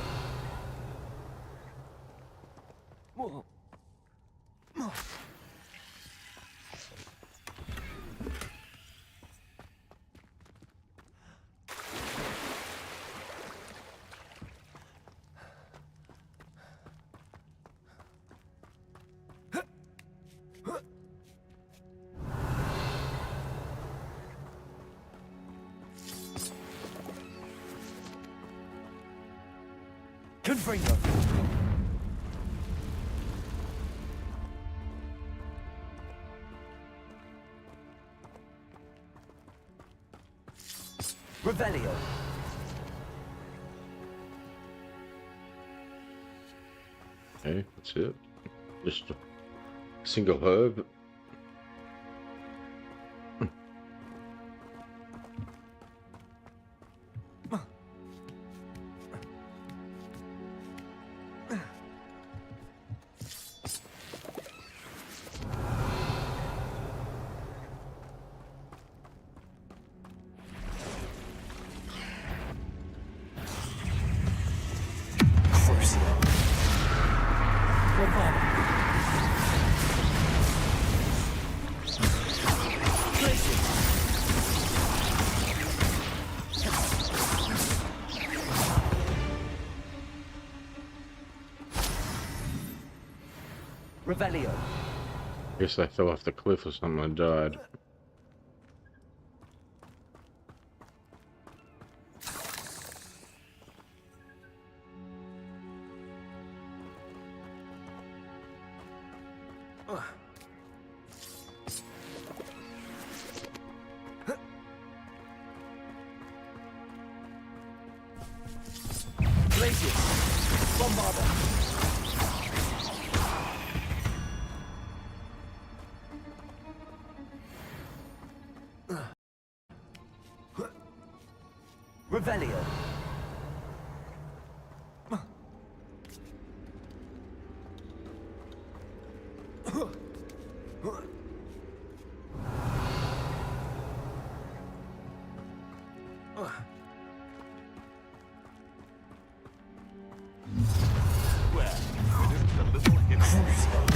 Confringo. Revelio.
Okay, that's it. Just a single herb. Revelio. Guess they fell off the cliff or something and died.
Revelio.
Well, a little hint.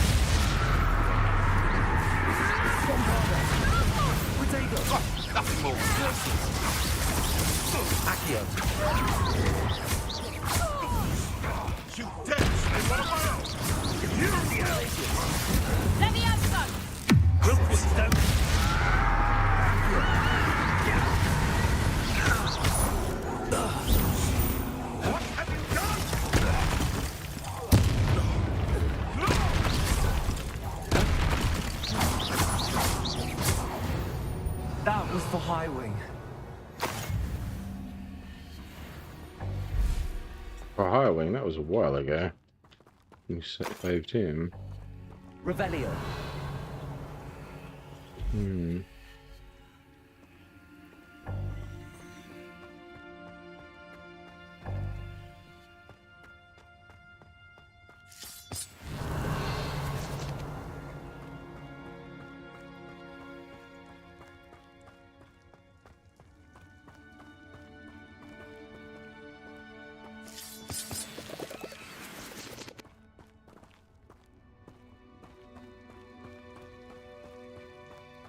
was for Highwing.
For Highwing, that was a while ago. You saved him.
Revelio.
Hmm.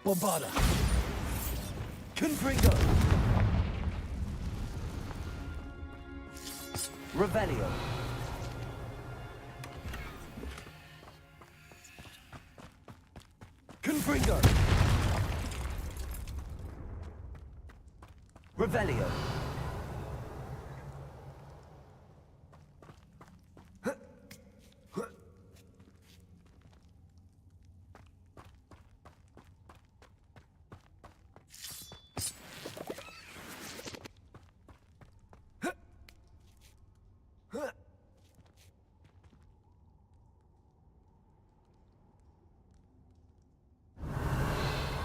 Bombarda. Confringo. Revelio. Confringo. Revelio.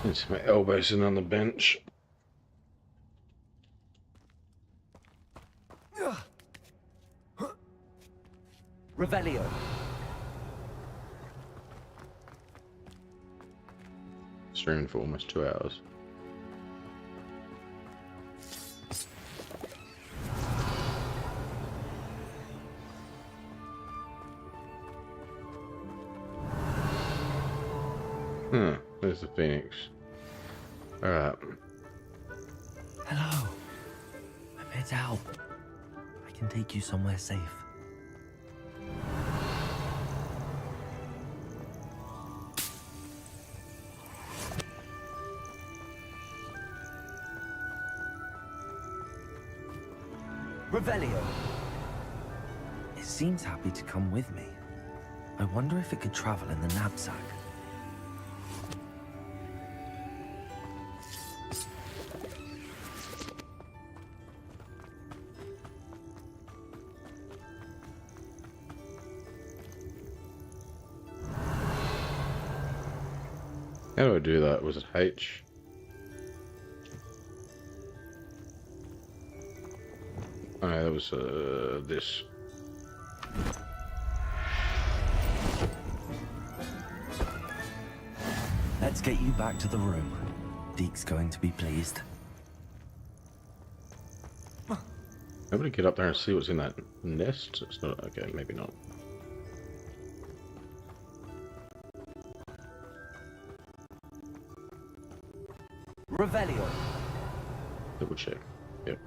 It's my elbows in on the bench.
Revelio.
Streaming for almost 2 hours. There's the Phoenix. Alright.
Hello. I'm head out. I can take you somewhere safe. Revelio. It seems happy to come with me. I wonder if it could travel in the knapsack.
How do I do that? Was it H? Oh, that was this.
Let's get you back to the room. Deke's going to be pleased.
Nobody get up there and see what's in that nest? It's not okay, maybe not.
Revelio.
Double check. Yep.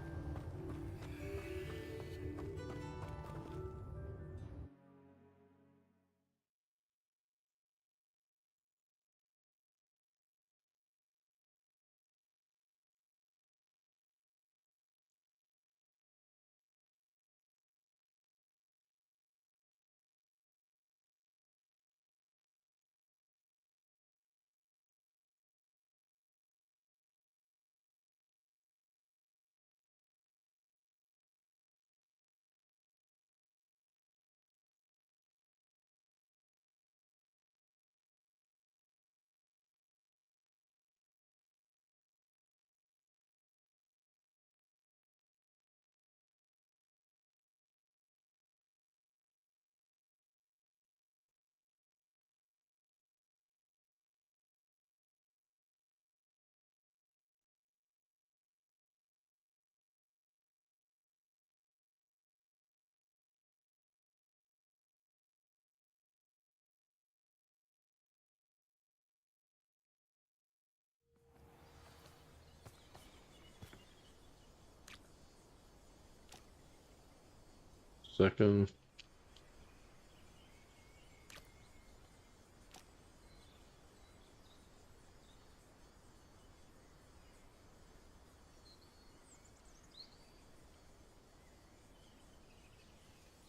Second.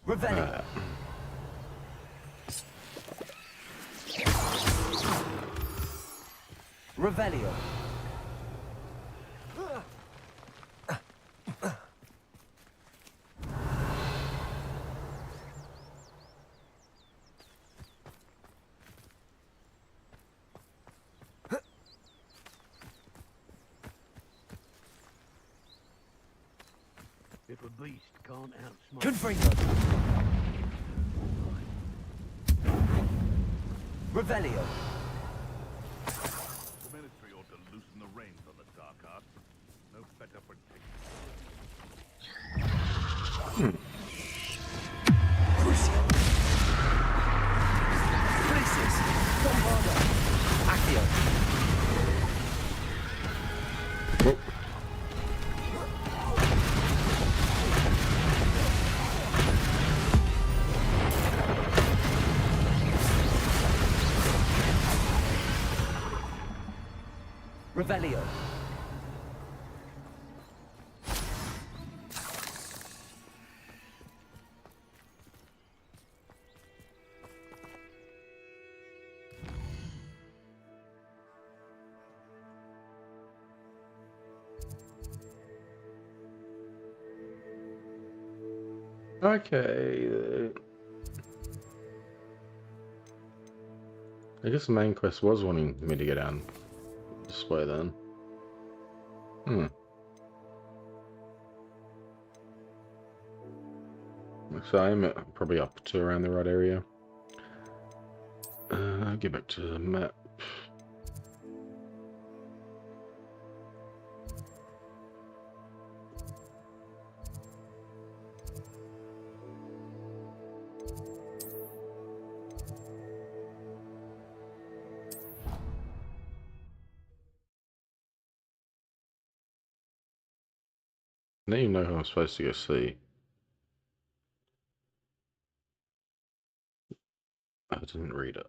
Revelio. Revelio.
The beast can't outsmart.
Confringo! Revelio!
The Ministry ought to loosen the reins on the dark arts. No better protection.
Crucio! Places! Bombarda! Accio! Revelio.
Okay. I guess the main quest was wanting me to go down this way then. So I'm probably up to around the right area. Get back to the map. I don't even know who I'm supposed to go see. I didn't read it.